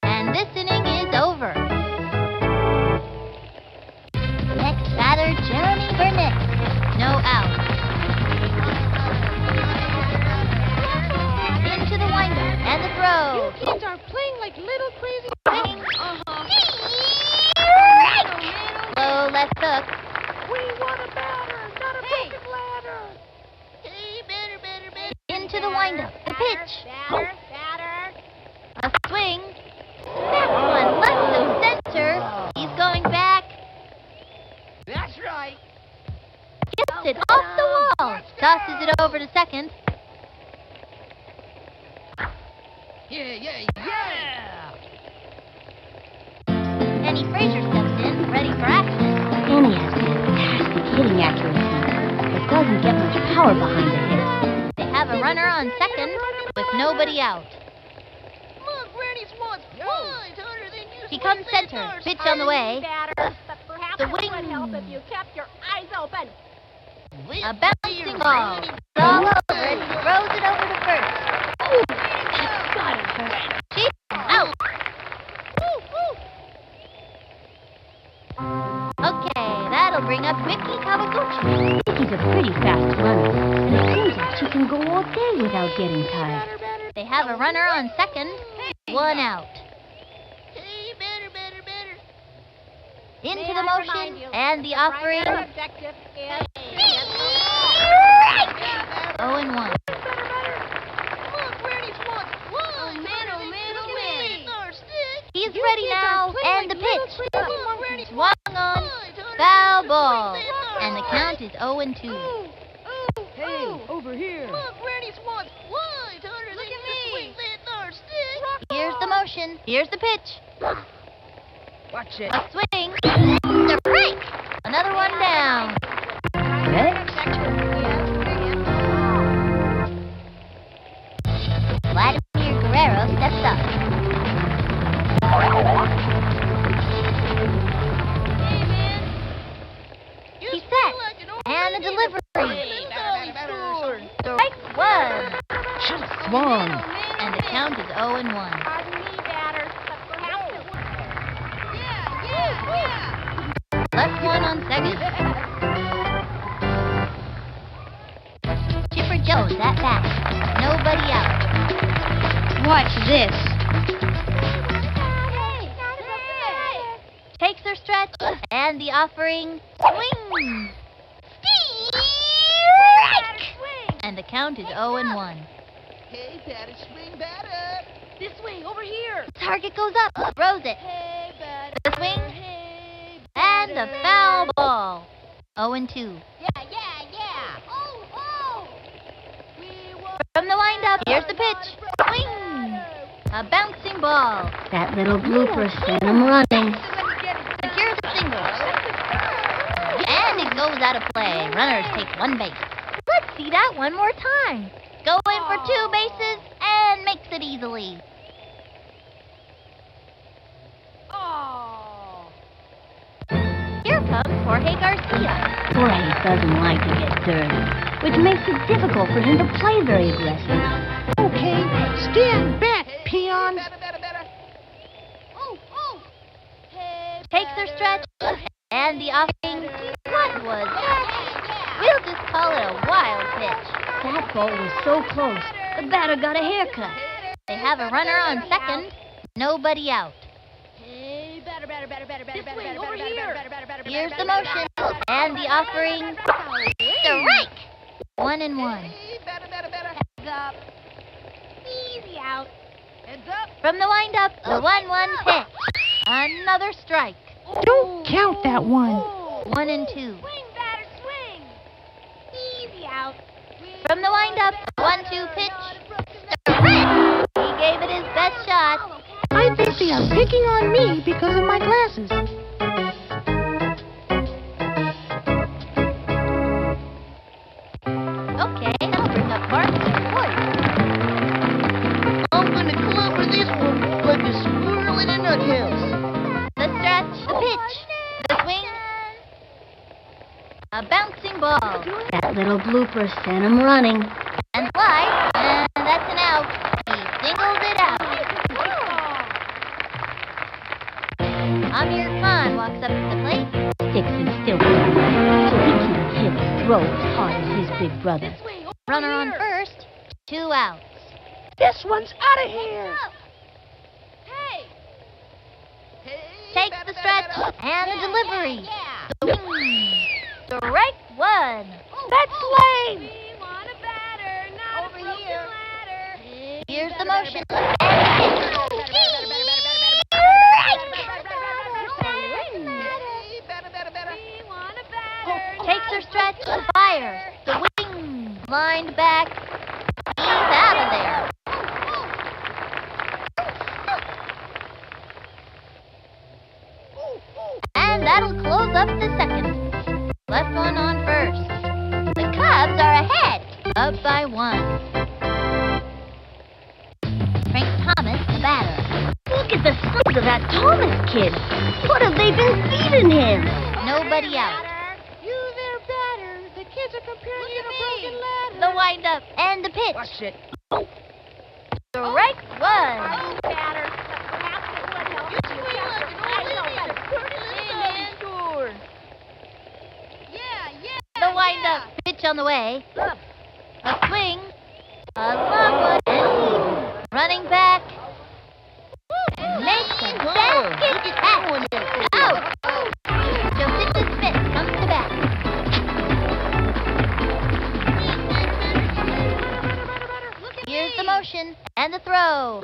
And this inning is over. Next batter, Johnny Burnett. No out. Into the windup and the throw. Kids are playing like little crazy. Low left hook. We want a batter, not a broken ladder. Into the windup. The pitch. A swing. That one left to center. He's going back. That's right. Gets it off the wall. Tosses it over to second. Yeah. Penny Frazier steps in, ready for action. Penny has fantastic hitting accuracy, but doesn't get much power behind the hit. They have a runner on second with nobody out. He comes center. Pitch on the way. The wing. A bouncing ball. It's all over it. He throws it over to first. She's out. Okay, that'll bring up Mickey Kawaguchi. Mickey's a pretty fast runner, and it seems like she can go all day without getting tired. They have a runner on second. 1 out. Into the motion and the offering. 0-1. He's ready now, and the pitch. Swung on. Foul ball. And the count is 0-2. Hey, over here. Here's the motion. Here's the pitch. Watch it. A swing. The break. Another one down. Vladimir Guerrero steps up. and the delivery. Strike one. Should've swung. And the count is 0-1. Left one on second. Chipper Joe's at bat. Nobody out. Watch this. Takes her stretch, and the offering swings. Strike! And the count is 0-1. Hey, batter, swing, batter. This way, over here. Target goes up, throws it. Hey, batter. The swing, Hey, and the foul ball. 0-2. Yeah. Oh. From the windup, here's the pitch. Swing! A bouncing ball. That little blooper sent him running. Secures a single. And it goes out of play. Runners take one base. Let's see that one more time. Go in for 2 bases and makes it easily. Oh. Here comes Jorge Garcia. Jorge doesn't like to get dirty, which makes it difficult for him to play very aggressive. Okay, stand back, peon. Oh. Hey, Takes her stretch and the offering. What was that? We'll just call it a wild pitch. That ball was so close. The batter got a haircut. They have a runner on second. Nobody out. Hey, batter. This way, over here. Here's the motion and the offering. Strike! 1-1. Heads up. Easy out. Heads up. From the windup, the 1-1 pitch. Another strike. Don't count that one. 1-2. Swing, batter, swing. Easy out. From the windup, 1-2 pitch. Strike! He gave it his best shot. I think they are picking on me because of my glasses. Okay, I'll bring up Mark and Hoyt. I'm gonna clobber this one like a squirrel in a nuthouse. The stretch, the pitch, the swing, a bouncing ball, That little blooper sent him running. and fly, and that's an out. He singles it out. Amir Khan walks up to the plate. Sticks him still so he can't hit or throw as hard as his big brother. This way, over Runner on here. first, 2 outs. This one's out of here. Hey. Takes the stretch and the delivery. Yeah. Swing. Strike one. That's lame. We want a batter, not Over a broken here. ladder. Here's the motion. We want a batter. Takes her stretch, fires, the wing, lined back. He's out of there. And that'll close up the second. Left one on first. The Cubs are ahead, up by 1. Frank Thomas, the batter. Look at the size of that Thomas kid. What have they been feeding him? Nobody out. You there, batter. The kids are comparing you to a broken ladder. The windup and the pitch. Watch it. Strike one. Batter. Perhaps it would help. You swing like an old lady at a pretty little doggy store. Yeah. The windup, pitch on the way. A swing, a long one, and deep. Running back. Makes a basket catch. Out. Joseph Smith comes to bat. Here's the motion and the throw.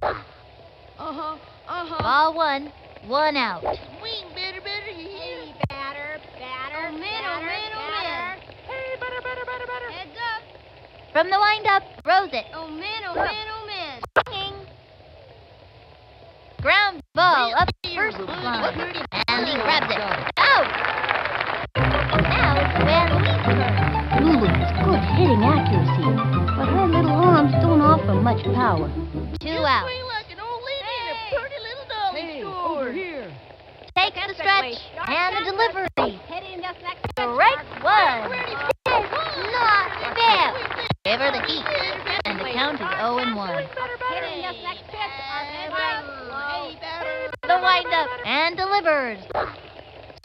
Ball 1, 1 out. Swing, batter. Hey, batter. Oh, man. Hey, batter. Heads up. From the windup, throws it. Oh, man. Swinging. Ground ball up first line. And he grabs it. Out. Now it's Van Lee's turn. Lulu has good hitting accuracy, but her little arms don't offer much power. 2 outs. Like an old lady in a pretty little doggy store. Over here. Takes the stretch and the delivery. Head in just next Strike one. Give her the heat. And the count is 0-1. The windup and delivers.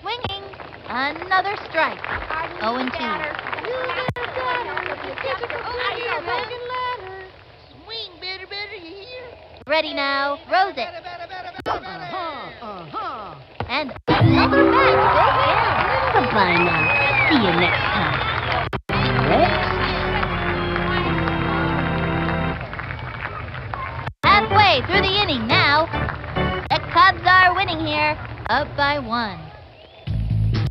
Swinging. Another strike. 0-2. Swing, better, you hear? Ready now. Throws it. And another match goes down. Goodbye now. See you next time. Rex? Halfway through the inning now. The Cubs are winning here. Up by 1.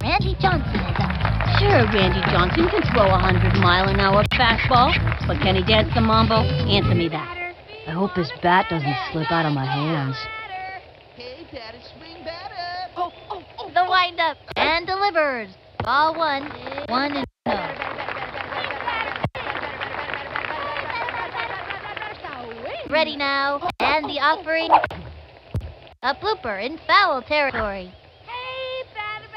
Randy Johnson is up. Sure, Randy Johnson can throw a 100-mile-an-hour fastball, but can he dance the mambo? Answer me that. I hope his bat doesn't slip out of my hands. Hey, batter, swing, batter. The windup and delivers. Ball 1, 1-0. Ready now, and the offering. A blooper in foul territory. Hey, batter,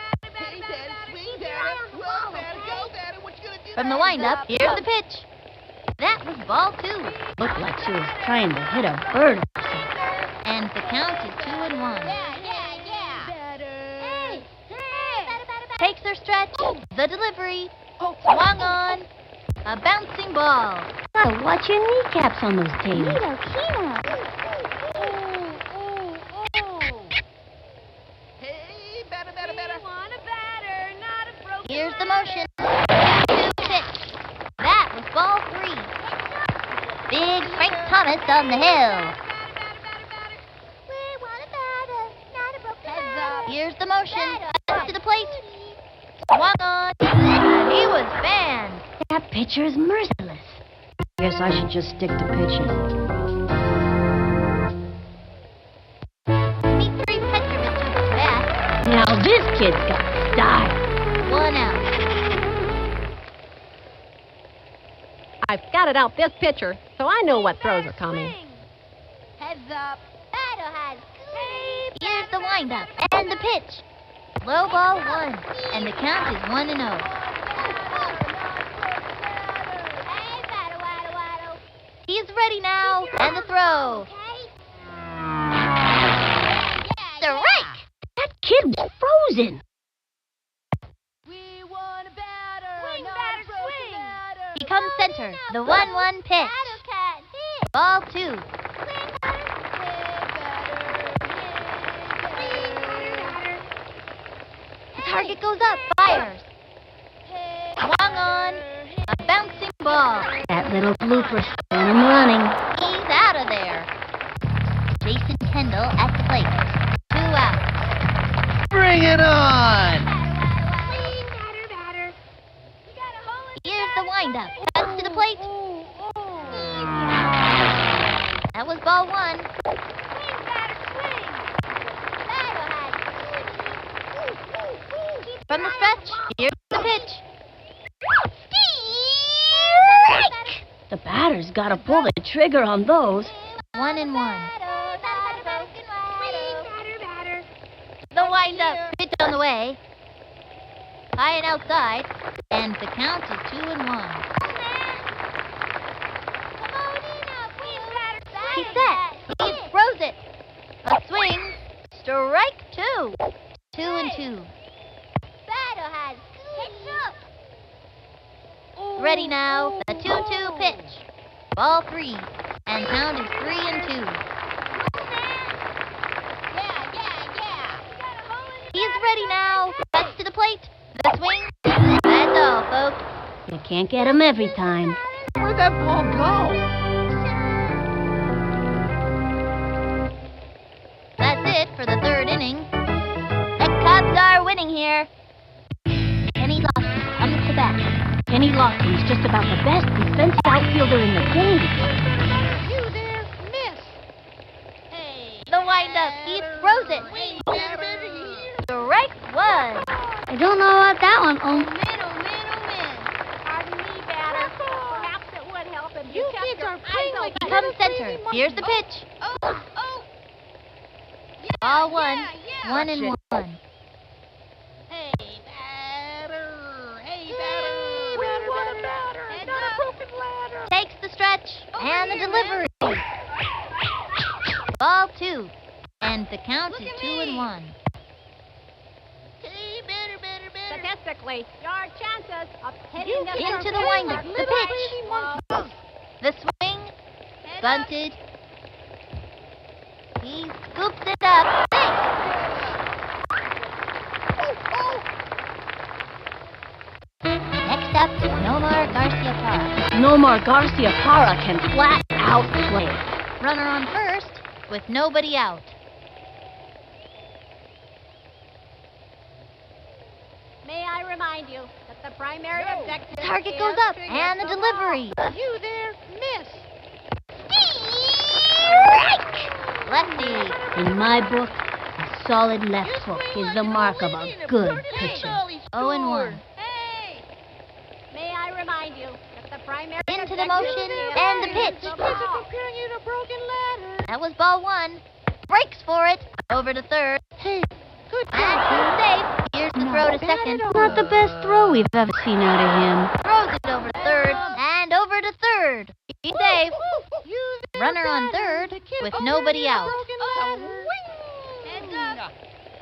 swing, batter. Run, batter, go, batter. What you gonna do? From the windup, here's the pitch. That was ball 2. Looked like she was trying to hit a bird. And the count is 2-1. Takes her stretch. The delivery. Swung on. A bouncing ball. Gotta watch your kneecaps on those tables. Hey, batter. Here's the motion. 2 pitch. That was ball 3. Big Frank Thomas on the hill. Here's the motion. Up to the plate. Swung on. And he was banned. That pitcher is merciless. Guess I should just stick to pitching. Dmitri Petrovich took his bat. Now this kid's got style. 1 out. I've scouted out this pitcher, so I know what throws are coming. Heads up. Here's the windup and the pitch. Low ball 1, and the count is 1-0. He's ready now, and the throw. Strike! That kid was frozen. He comes center. The 1-1 pitch. Ball 2. The target goes up. Fires. Swung on. A bouncing ball. That little blooper sent him running. He's out of there. Jason Kendall at the plate. 2 out. Bring it on! Here's the windup. Cuts to the plate. That was ball 1. From the stretch, here's the pitch. Strike! The batter's gotta pull the trigger on those. 1-1. The windup, pitch on the way. High and outside, and the count is 2-1. He's set. He throws it. A swing. Strike 2. 2-2. Ready now. The 2-2 pitch. Ball 3. And count is 3-2. He's ready now. Cuts to the plate. The swing. That's all, folks. You can't get him every time. Where'd that ball go? That's it for the 3rd inning. The Cubs are winning here. Kenny Lawson comes to bat. Kenny Lawson's just about the best defensive outfielder in the game. You there, miss. The windup. He throws it. Strike 1. I don't know about that one, You kids are playing like He comes center. Here's the pitch. Ball 1. 1-1. pitch, and the delivery. Ball 2, and the count is 2-1. Hey, better. Statistically, your chances of hitting this Into the windup, the pitch. The swing, bunted. He scoops it up. Next up is Nomar Garcia Parra. Nomar Garcia Parra can flat out play. Runner on first with nobody out. May I remind you that the primary objective Target is goes up, to and the get delivery. You there, miss. Lefty. In my book, a solid left hook is the mark of a good pitcher. 0-1. Hey! May I remind you that the primary Into the objective motion, is and the to pitch. get the ball. Comparing you to broken ladder. That was ball 1. Breaks for it. Over to third. Hey, good And he's safe. Here's the throw to second. Not the best throw we've ever seen out of him. Throws it over to third. And over to third. He's safe. You there, Runner on batter. third The kid with over nobody you, out. broken ladder. Heads up.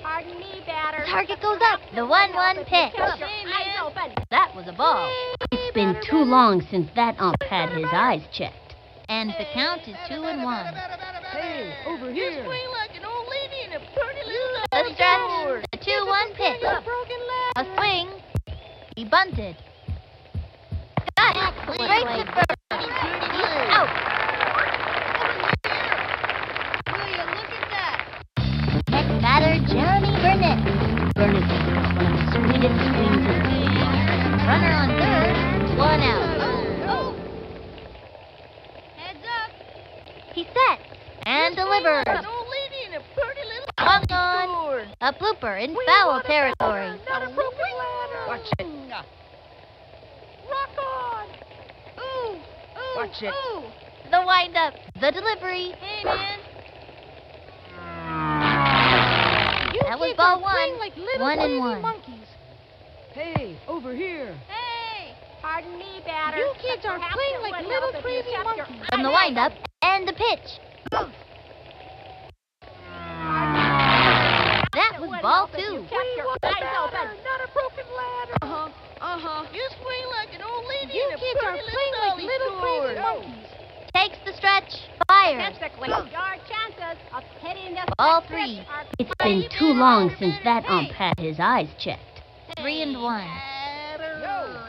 Pardon me, batter. Target goes up. The 1-1 pitch. Keep your eyes open. That was a ball. It's been too long since that ump had his eyes checked. And the count is 2-1. Hey, over here. You swing like an old lady in a pretty little The stretch. The 2-1 pitch. broken ladder. A swing. He bunted. Got it. Breaks it first. He's out. Next batter, Jeremy Burnett. Burnett is one of the sweetest swings in the game. Runner on third. 1 out. Heads up. He sets and delivers. An old lady in a pretty little Swung on. A blooper in foul territory. Not a broken ladder. Watch it. Rock on. Ooh. Watch it. Ooh. The windup. The delivery. Hey, man. That was kids ball are 1. playing like little 1-1. monkeys. Hey, over here. Hey! Pardon me, batter. You kids but are perhaps playing it like would little help if you crazy kept your monkeys. From the eyes windup and the pitch. That was ball 2. Kept your eyes open. Not a broken ladder. You swing like an old lady. You kids are playing like little crazy monkeys. Takes the stretch. Fires. Statistically, your chances of hitting this Ball next 3. pitch are It's been too long since that ump had his eyes checked. 3-1.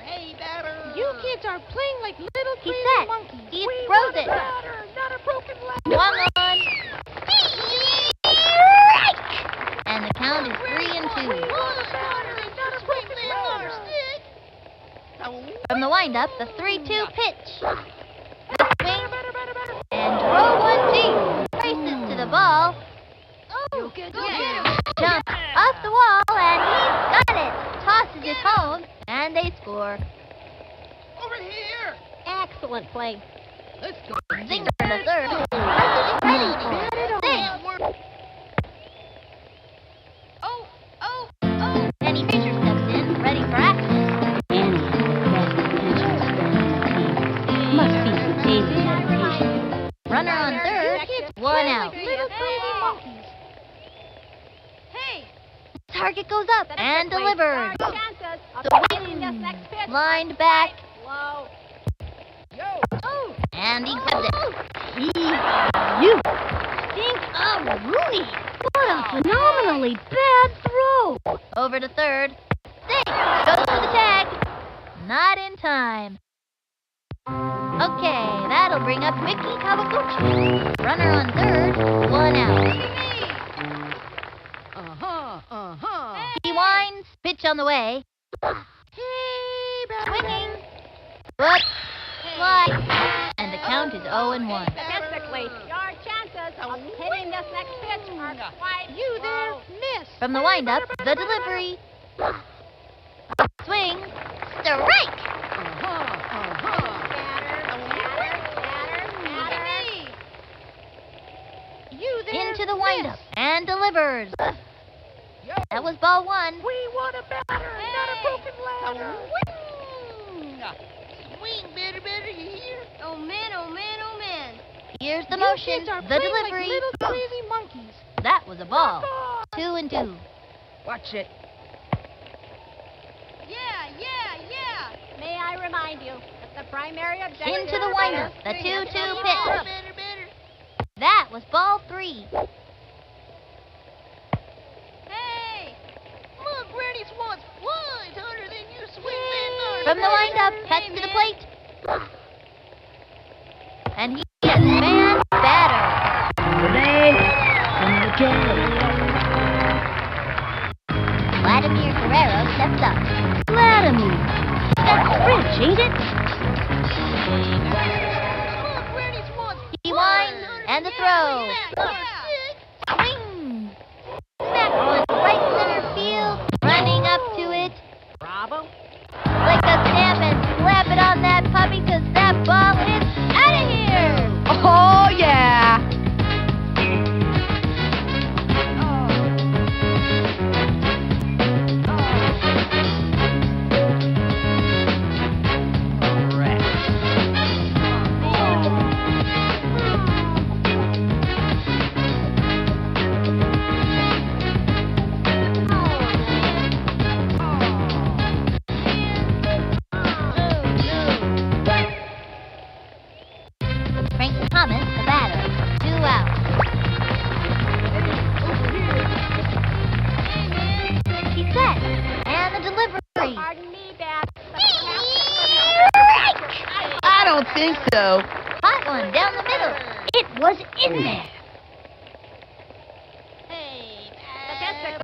Hey, batter. You kids are playing like little He crazy sets. monkeys. He throws it. Not a broken ladder. Swung on. And the count is 3-2. From the windup, the 3-2 pitch. The swing. And throw 1 deep. Races to the ball. Jumps off the wall, and he's got it. Tosses it home, and they score. Over here. excellent play. Let's go. Zinger to third. Ready for it. Sing. Oh. Penny Fisher steps in, ready for action. Danny is the best attention span in the team. Must be some daily meditation. Runner on third, 1 out. Little crazy monkeys. Hey, Target goes up and delivers. our chances of The winning this next pitch. Lined back, Low. and he grabs it. You stink of Rooney. What a phenomenally bad throw. Over to third. Sing. Goes for the tag. Not in time. Okay, that'll bring up Mickey Kawaguchi. Runner on third, 1 out. He winds, pitch on the way. Swinging. Whoop. Fly. And the count is 0-1. Statistically, your chances of hitting this next pitch are quite You there, low. miss. From the windup, the delivery. Swing. Strike. You there, Into the windup and delivers. That was ball 1. We want a batter, not a broken ladder. Swing, better, you hear? oh man, oh man, oh man. Here's the You motion, kids are the playing delivery. like little crazy monkeys. That was a ball. 2 and 2. Watch it. Yeah, yeah, yeah. May I remind you that the primary objective... Into the windup, the 2-2 pitch. Better. That was ball 3. Hey, look, Granny Swan's flies harder than you swing that From the windup, cuts to the plate. And he gets man batter. Vladimir Guerrero steps up. Vladimir. That's French, ain't it? Look, Granny Swan's He winds, and the throw. Swing! That one right center field, running up to it. Bravo. Flick a stamp and slap it on that puppy, 'cause that ball is out of here! Oh, yeah. Frank Thomas, the batter. 2 outs. He's set. And the delivery. Pardon me, Beth. I don't think so. Hot one down the middle. It was in there.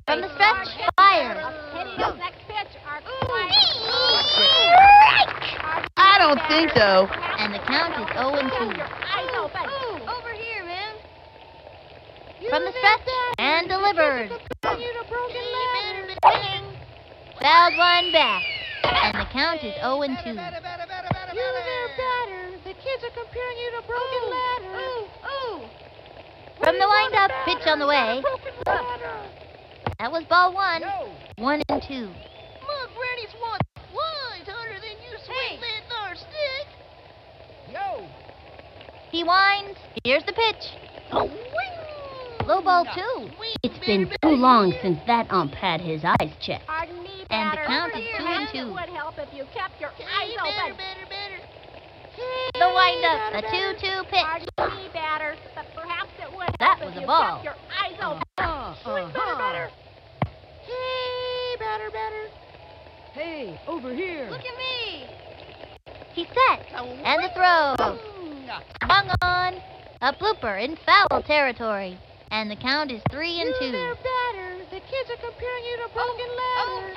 From the stretch, fires. Hitting the next pitch are quite... I don't think so. And the count is 0 and 2. Eyes open. Over here, man. From the stretch, and delivered. Swinging. Fouled one back. And the count is 0 and 2. You there, batter. The kids are comparing you to broken ladder. From the windup, pitch on the way. Broken ladder. That was ball 1. 1 and 2. Look, Granny Swan flies harder than you swing that darn stick. He winds. Here's the pitch. Low ball 2. It's been too long since that ump had his eyes checked. Pardon me, And the batter. count is 2 and 2. It would help if you kept your eyes open. The windup, the 2-2 pitch. Pardon me, batter. But perhaps it would That help was if a you ball. kept your eyes open. Swing better. Hey, batter. Hey, over here. Look at me. He's set. And the throw. Hung on. A blooper in foul territory. And the count is 3 and 2. You there, batter. The kids are comparing you to broken ladder.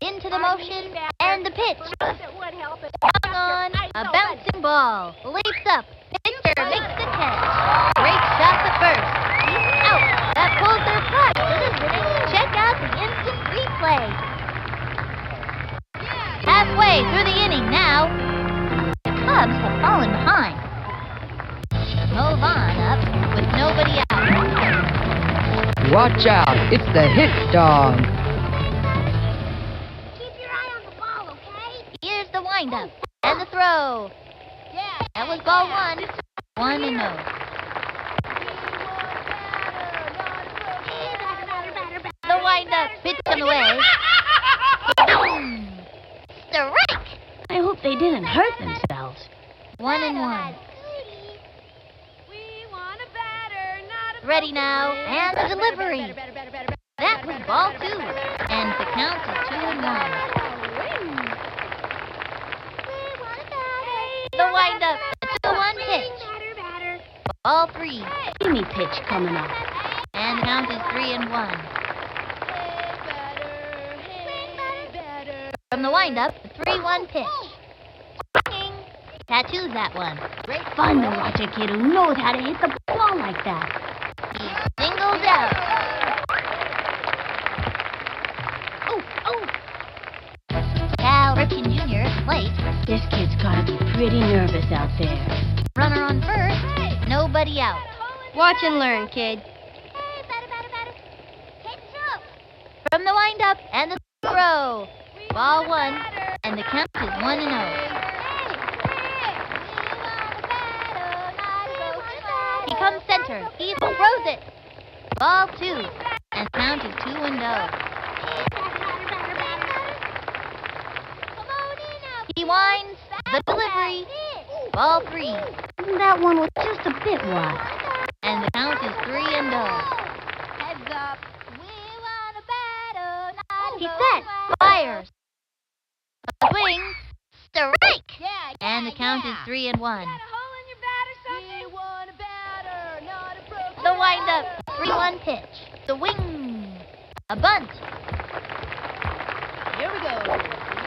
Into the motion. And the pitch. Perhaps it would help if you Hung kept on. your eyes A open. bouncing ball. Leaps up. Pitcher makes the catch. Great shot to first. He's out. That pulls their puck to the sitting. Check out the instant replay. Halfway through the inning now. The Cubs have fallen behind. Move on up with nobody out. Watch out, it's the hit dog. Keep your eye on the ball, okay? Here's the windup and the throw. That was ball 1. 1 and 0. The windup, pitch on the way. Strike! I hope they didn't hurt themselves. 1 and 1. We want a batter, not a Ready now, and the delivery. That was ball 2, and the count is 2 and 1. The windup, the 2-1 pitch. Ball 3, Gimme pitch coming up. and the count is 3 and 1. From the windup, the 3-1 pitch. Swinging. Tattoos that one. Great fun to watch a kid who knows how to hit the ball like that. He singles out. Cal Ripken Jr. at the plate. This kid's gotta be pretty nervous out there. Runner on first. Nobody out. Watch and learn, kid. From the windup and the throw. Ball 1, and the count is 1 and 0. comes center. He throws it. Ball 2. And count is 2-0. He winds the delivery. Ball 3. That one was just a bit wide. And the count is 3-0. Heads up. He set. Fires. Swing. Strike. And the count is 3-1. The wind-up. 3-1 pitch. The wing. A bunt. Here we go. We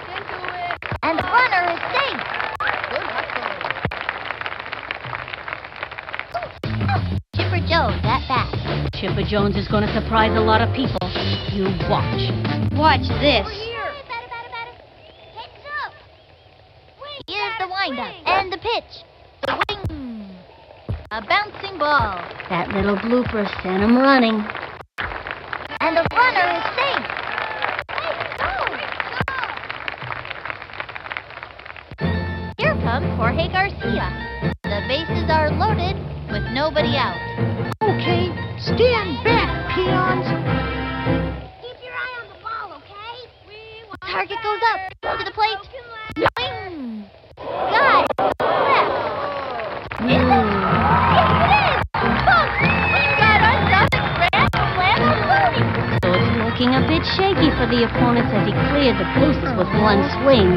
can do it. And the runner is safe. Good hustle. Chipper Jones at bat. Chipper Jones is going to surprise a lot of people. You watch. Watch this. Here's the wind-up and the pitch. The wing. A bouncing ball. That little blooper sent him running. And the runner is safe. Here comes Jorge Garcia. The bases are loaded with nobody out. Okay, stand back, peons. Keep your eye on the ball, okay? Target goes up to the plate. Swing. Guy. Left. Is it? Yes, it is. Bump. We've got ourselves a grand slam of loading. So it's looking a bit shaky for the opponents as he cleared the bases with one swing.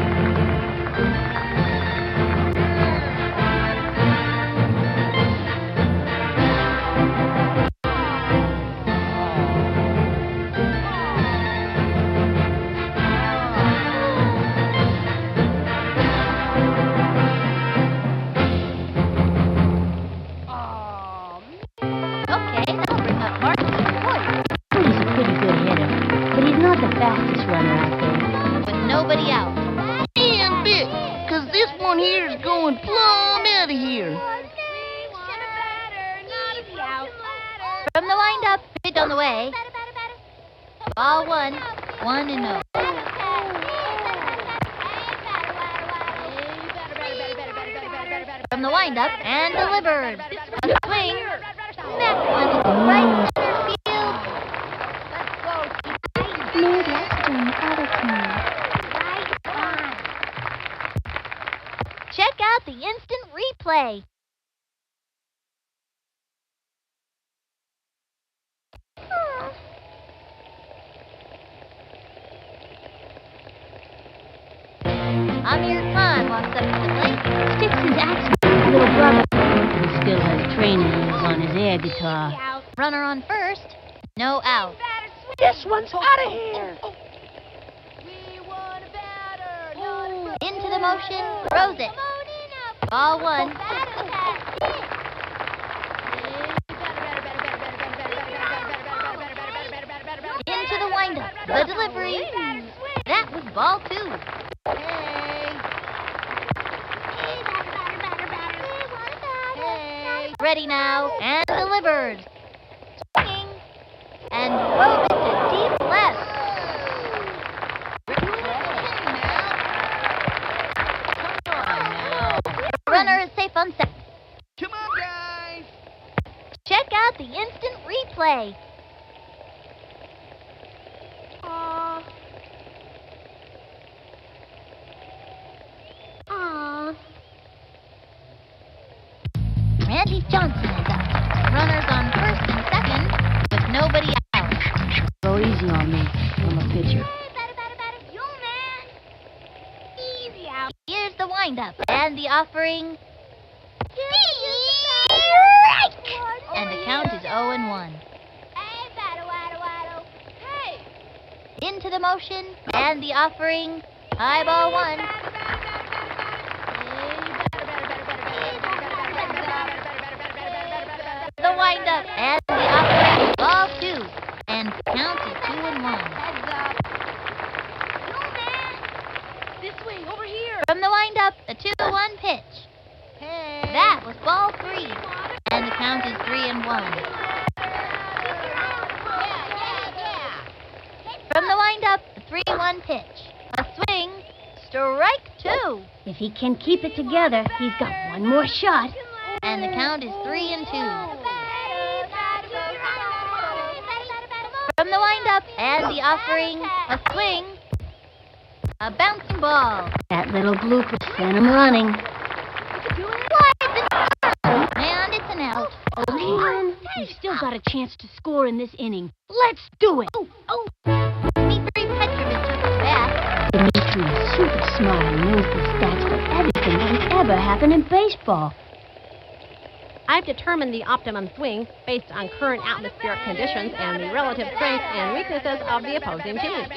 Okay, that'll bring up Martin Wood He's a pretty good hitter, but he's not the fastest runner out there. with nobody out. And bit, cause this one here is going plumb out of here. From the wind-up, pitch on the way. Ball 1, 1-0. From the wind-up and delivered. A swing. That one is right center field. No, that's from the other team. Check out the instant replay. Amir Khan walks up to the plate. Sticks his axe with his little brother. He still has training wheels on his air guitar. Runner on first. No out. This one's out of here. Into the motion. Throws it. Ball 1. Into the windup. The delivery. That was ball 2. Ready now and delivered. Swinging and drove it to deep left. The runner is safe on second. Come on, guys. Check out the instant replay. Randy Johnson is up. Runners on first and second with nobody out. Go easy on me. I'm a pitcher. Here's the windup and the offering. And the count is 0-1. Into the motion and the offering. High ball 1. The windup and the offering. Ball 2. And the count is 2-1. This way, over here. From the windup, the 2-1 pitch. That was ball 3. And the count is 3-1. From the windup, the 3-1 pitch. A swing. Strike 2. If he can keep it together, he's got one more shot. And the count is 3-2. the windup, and the offering, a swing, a bouncing ball. That little blooper sent him running. And it's an out. Oh, man, we've still got a chance to score in this inning. Let's do it. Dimitri Petrovich took his bat. Dimitri is super smart and knows the stats for everything that's ever happened in baseball. I've determined the optimum swing based on current atmospheric conditions and the relative strengths and weaknesses of the opposing team.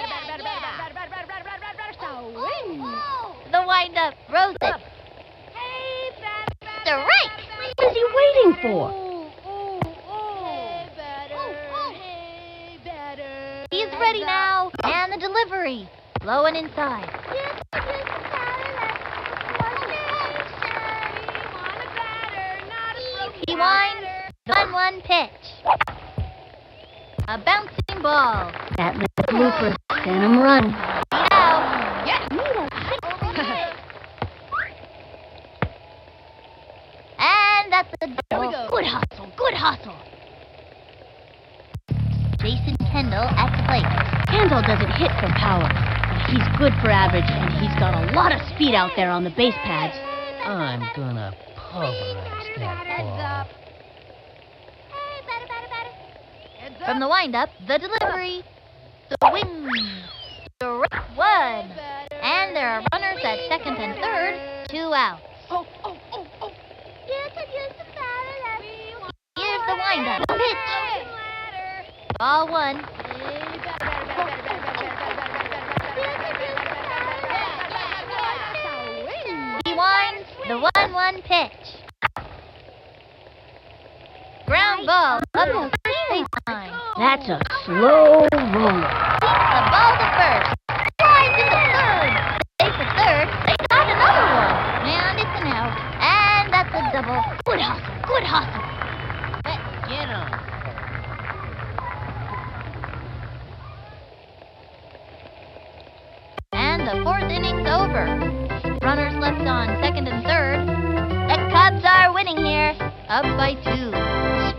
The windup throws it. Strike! What is he waiting for? He's ready now. And the delivery. Low and inside. He winds. 1-1 pitch. A bouncing ball. That little blooper sent him running. And that's a double. Good hustle, good hustle. Jason Kendall at the plate. Kendall doesn't hit for power, but he's good for average, and he's got a lot of speed out there on the base pads. I'm gonna pulverize that ball. From the windup, the delivery. Swing. Strike one. And there are runners at second and third. 2 outs. Here's the windup. Pitch. Ball 1. He winds. The 1-1 pitch. Ground ball up the first baseline. That's a slow roller. The ball to first. Flies into third. Safe at third. They got another one. And it's an out. And that's a double. Good hustle, good hustle. Let's get 'em. And the 4th inning's over. Runners left on second and third. The Cubs are winning here. Up by 2.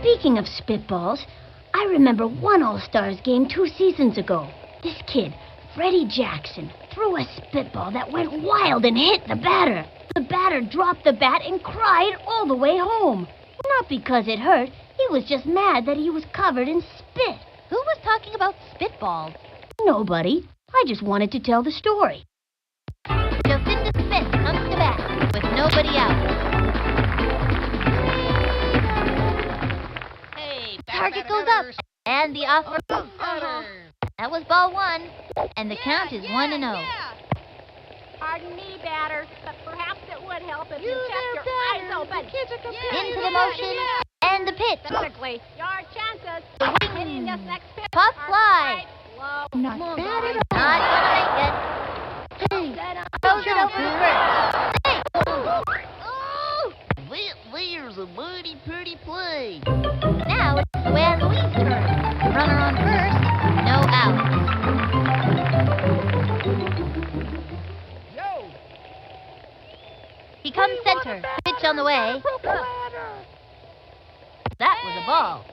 Speaking of spitballs, I remember one All-Stars game 2 seasons ago. This kid, Freddie Jackson, threw a spitball that went wild and hit the batter. The batter dropped the bat and cried all the way home. Not because it hurt, he was just mad that he was covered in spit. Who was talking about spitballs? Nobody. I just wanted to tell the story. Jocinda Smith comes to bat with nobody out. Target goes up, and the offer. That was ball 1, and the count is 1-0. Pardon me, batter, but perhaps it would help if you kept your eyes open. Into the motion, and the pitch. Quickly, your chances. Hitting this next pitch. Puff fly. Not bad at all. Not gonna make it. Throws it over to first. Safe. There's a mighty pretty play. Now it's Luann Louise's turn. Runner on first, no out. He comes center. Pitch on the way. That was a ball.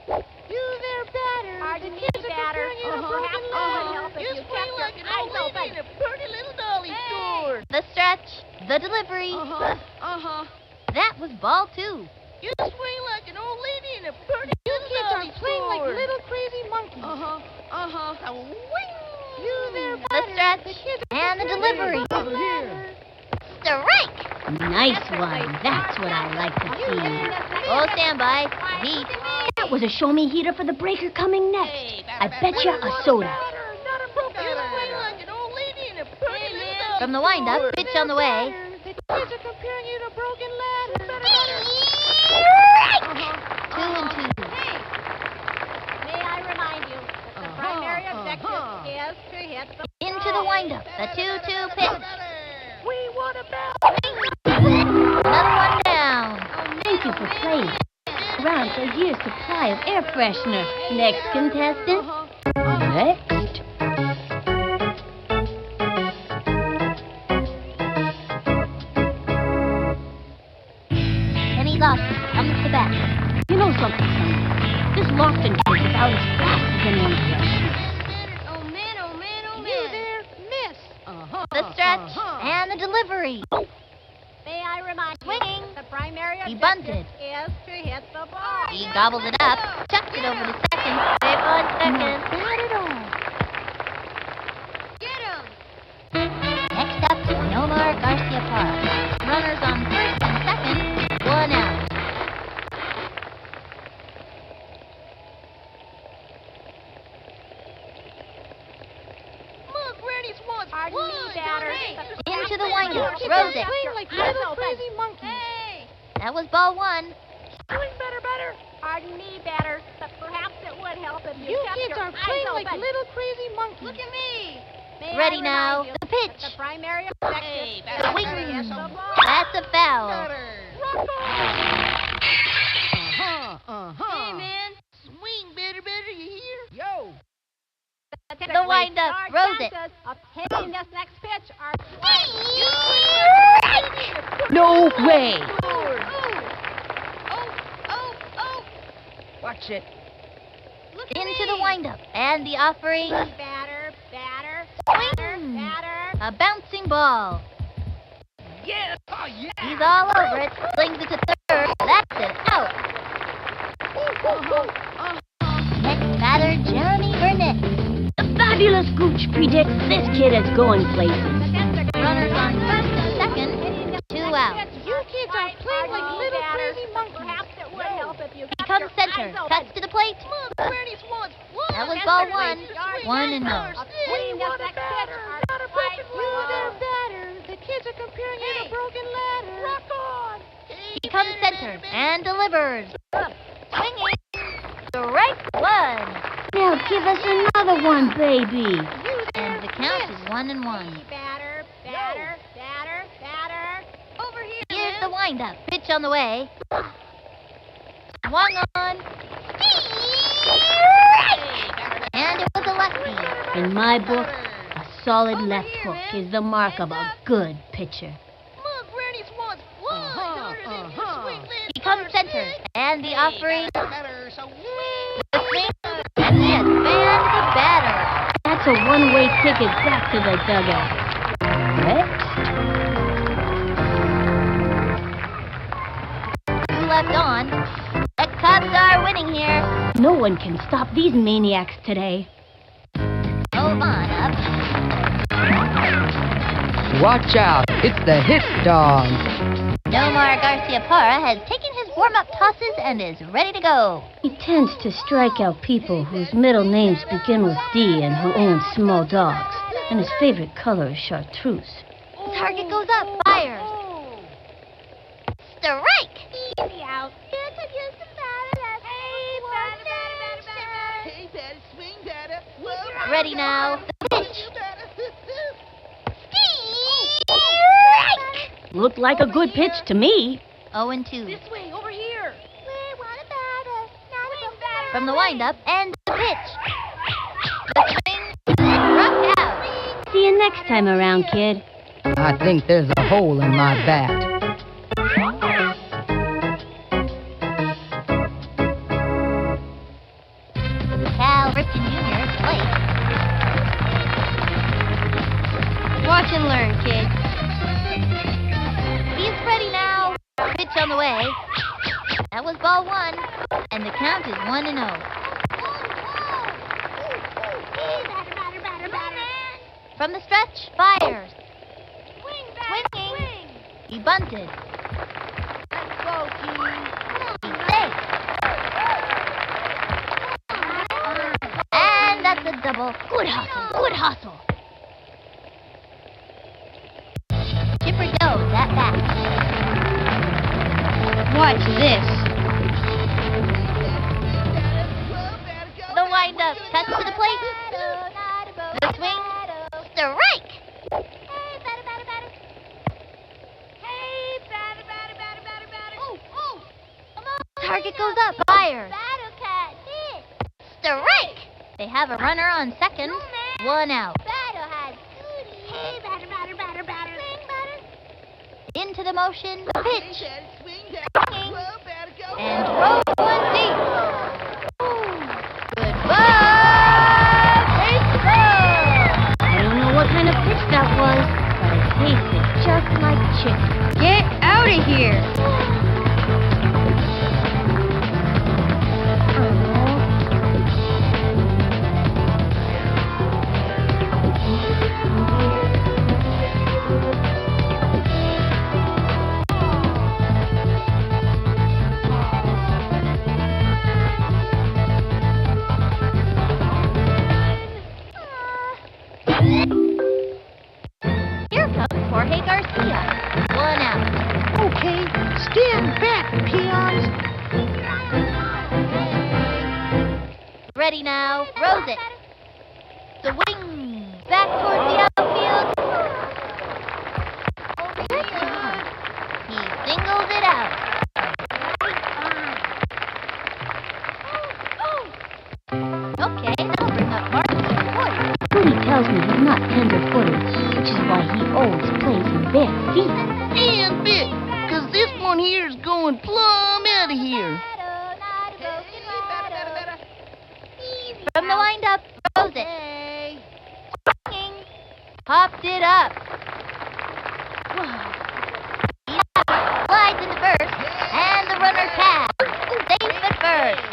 You there, batter. Pardon me, batter. Perhaps it would help if you kept your eyes open. A pretty little dolly score. The stretch, the delivery. That was ball 2. You swing like an old lady in a pretty You little kids dolly are playing like score. little crazy monkeys. You there, The stretch and the delivery. Strike! Nice one. That's what I like to see. Full standby. Heat. That was a show-me heater for the breaker coming next. I bet you a soda. From the windup, pitch on the way. Kids are comparing you to broken ladder. 2 and 2. May I remind you that the primary objective is to hit the Into the windup. The 2-2 pitch. We want a bat. Another one down. Thank you for playing. Around for a year's supply of air freshener. Next contestant. Next. Penny Lawson comes to bat. You know something, son? This Lofton kid's about as fast as anyone else. The stretch and the delivery. May I remind you, Swinging. the primary He objective bunted. is to hit the ball. He gobbled it up, chucked it over to second. Wait 1 second. Not at all. Get him! Next up is Nomar Garcia Parra. Runners on first and second, 1 out. Look, Granny's wants Pardon one. me, batter. Into the windup, You throws can't it. swing like little crazy monkeys. Hey! That was ball 1. Swing better, batter. Pardon me, batter, but perhaps it would help if you You kept kids your are eyes playing like open. little crazy monkeys. Look at me! May I Ready remind now, you the that pitch. The primary objective Hey, is batter, to Swing. hit the ball. That's a foul. Better. Hey, man. Swing better, you hear? Yo. The windup, Our throws it. chances of taking this next pitch are No way. Oh! Watch it. Look at Into me. the windup. And the offering. batter. Swing. A bouncing ball. Yes! Oh, yeah! He's all over it. Slings it to third. That's it. Out. Next batter, Jeremy Burnett. The fabulous Gooch predicts this kid is going places. Runners on first and second, 2 out. You kids are playing like little crazy monkeys. Perhaps it would help if you He kept comes your center. eyes open. Cuts to the plate. Look, Granny's wants one. That was ball 1. 1 and 0. Obtaining this next pitch are quite You there, batter. The kids are comparing you to broken ladder. Rock on! He comes center and delivers. Swinging. Strike 1. Now give us another one, baby. And the count is 1 and 1. batter. Over here, Here's the windup. Pitch on the way. Swung on. And it was a lefty. In my book, a solid left hook is the mark of a good pitcher. Look, Granny's wants one. Harder than you swing this. He comes center. And the offering. Better, so swing. The swing. And the advance the batter. That's a one-way ticket back to the dugout. Next. Two left on. The Cubs are winning here. No one can stop these maniacs today. Move on up. Watch out, it's the hit dog. Nomar Garcia Parra has taken his warm-up tosses and is ready to go. He tends to strike out people whose middle names begin with D and who own small dogs. And his favorite color is chartreuse. The target goes up. Fires. Strike. Easy out. Hey, batter, swing, batter. Ready now. The pitch. Looked like a good pitch to me. 0 and 2. This way, over here. From the windup and the pitch. The swing. Struck out. See you next time around, kid. I think there's a hole in my bat. Cal Ripken Jr. is late. Watch and learn, kid. He's ready now. Pitch on the way. That was ball 1. And the count is 1 and 0. From the stretch, fires. Swinging. He bunted. He's safe. And that's a double. Good hustle. Good hustle. Chipper Doe's at bat. Watch this. The windup. Cuts to the plate. The swing. Strike. Target goes up. Fires. Strike. They have a runner on second. 1 out. Into the motion. Pitch. And throw 1 deep. Goodbye, baseball. I don't know what kind of pitch that was, tasted just like chicken. Get out of here! Here comes Jorge Garcia. 1 out. Okay, stand back, peons. Ready now. Throws it. Swing. Back towards the outfield. He singles it out. Okay, that'll bring up Martin Hoyer. Woody tells me he's not tender-footed, which is why he always plays in bare feet. And bit, 'cause this one here is going plumb out of here. From the windup, throws it. Swinging. Popped it up. He's out. Slides into first, and the runner pass. Safe at first.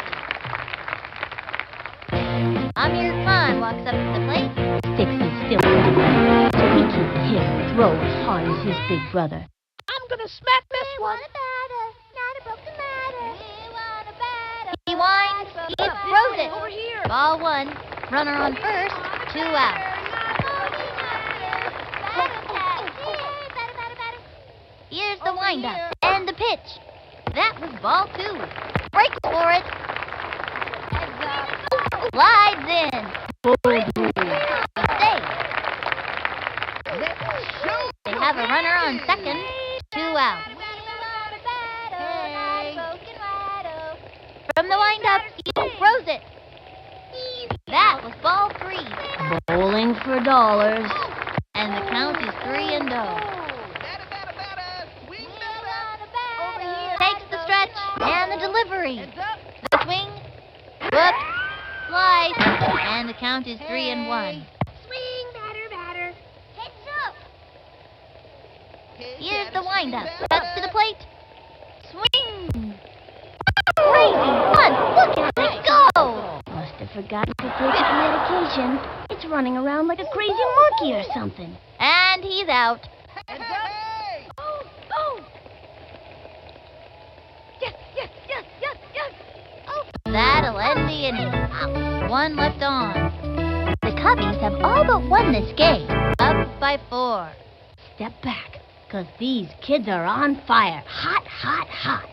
Amir Khan walks up to the plate. Sticks him still running, so he can hit and throw as hard as his big brother. I'm gonna smack this one. He winds, he throws it. Over here. Ball 1, runner on first, 2 out. Here's the windup and the pitch. That was ball 2. Breaks for it. Slides in. Safe. They have a runner on second, 2 out. From the windup, he throws it. That was ball 3. Bowling for dollars. And the count is 3-0. Takes the stretch and the delivery. The swing, hook, slice, and the count is 3-1. Swing, batter. Heads up. Here's the windup. Up to the plate. Swing. Crazy fun. Look at it go. Must have forgotten to take its medication. It's running around like a crazy monkey or something. And he's out. That'll end the inning. 1 left on. The Cubbies have all but won this game. Up by 4. Step back, 'cause these kids are on fire. Hot, hot, hot.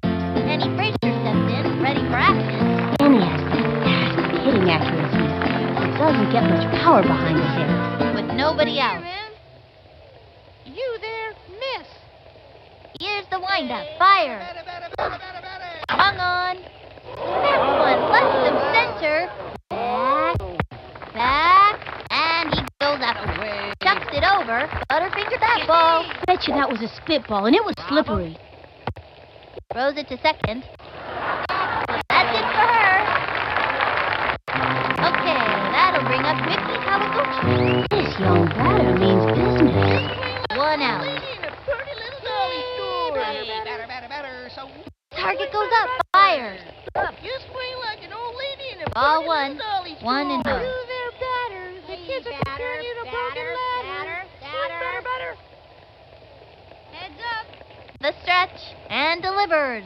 Penny Frazier steps in, ready for action. And he has fantastic hitting accuracy. It doesn't get much power behind the hit. With nobody out. You there, miss. Here's the windup. Fire. Hung on. That one left of center. Back, and he goes up. Chucks it over. Butterfinger that ball. Bet you that was a spitball, and it was slippery. Throws it to second. That's it for her. Okay, that'll bring up Mickey Kawaguchi. This young batter means business. 1 out. Target goes up. Fires. You swing like an old lady in a Ball pretty 1. little dolly 1-0. store. You there, batter. The kids are comparing you to broken ladder. Swing, batter. Heads up. The stretch and delivers.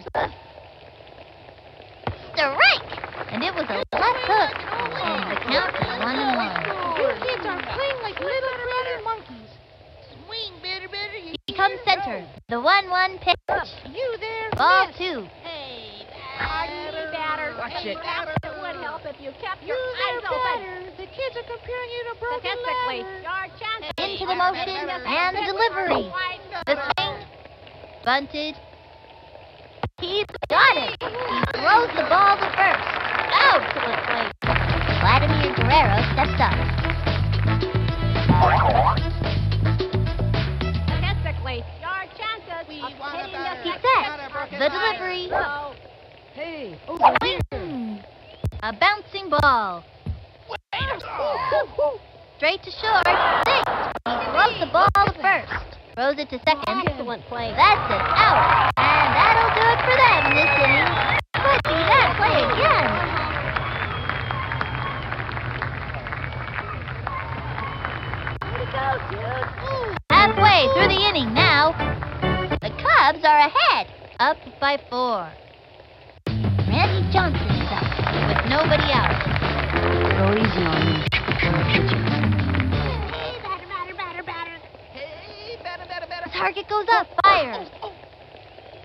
Strike! And it was a left hook. And the count is 1-1. You kids are playing like little crazy monkeys. Swing, batter. He comes center. The 1-1 pitch. You there, Ball miss. 2. Hey, batter. Watch it. It would help if you kept You your there, eyes open. batter. The kids are comparing you to broken Statistically, ladder. your chances. Into the motion and the delivery. The swing. Bunted. He's got it. He throws the ball to first. Out to the plate. Vladimir Guerrero steps up. Statistically, your chances of hitting the He next sets the delivery. low. Hey, Swing. A bouncing ball. Straight to short. Six. He Throws the ball to first. Throws it to second. Excellent play. That's it, out. And that'll do it for them this inning. But see that play again. Halfway through the inning now. The Cubs are ahead, up by 4. Randy Johnson's up with nobody out. Go easy on him. The target goes up, fires.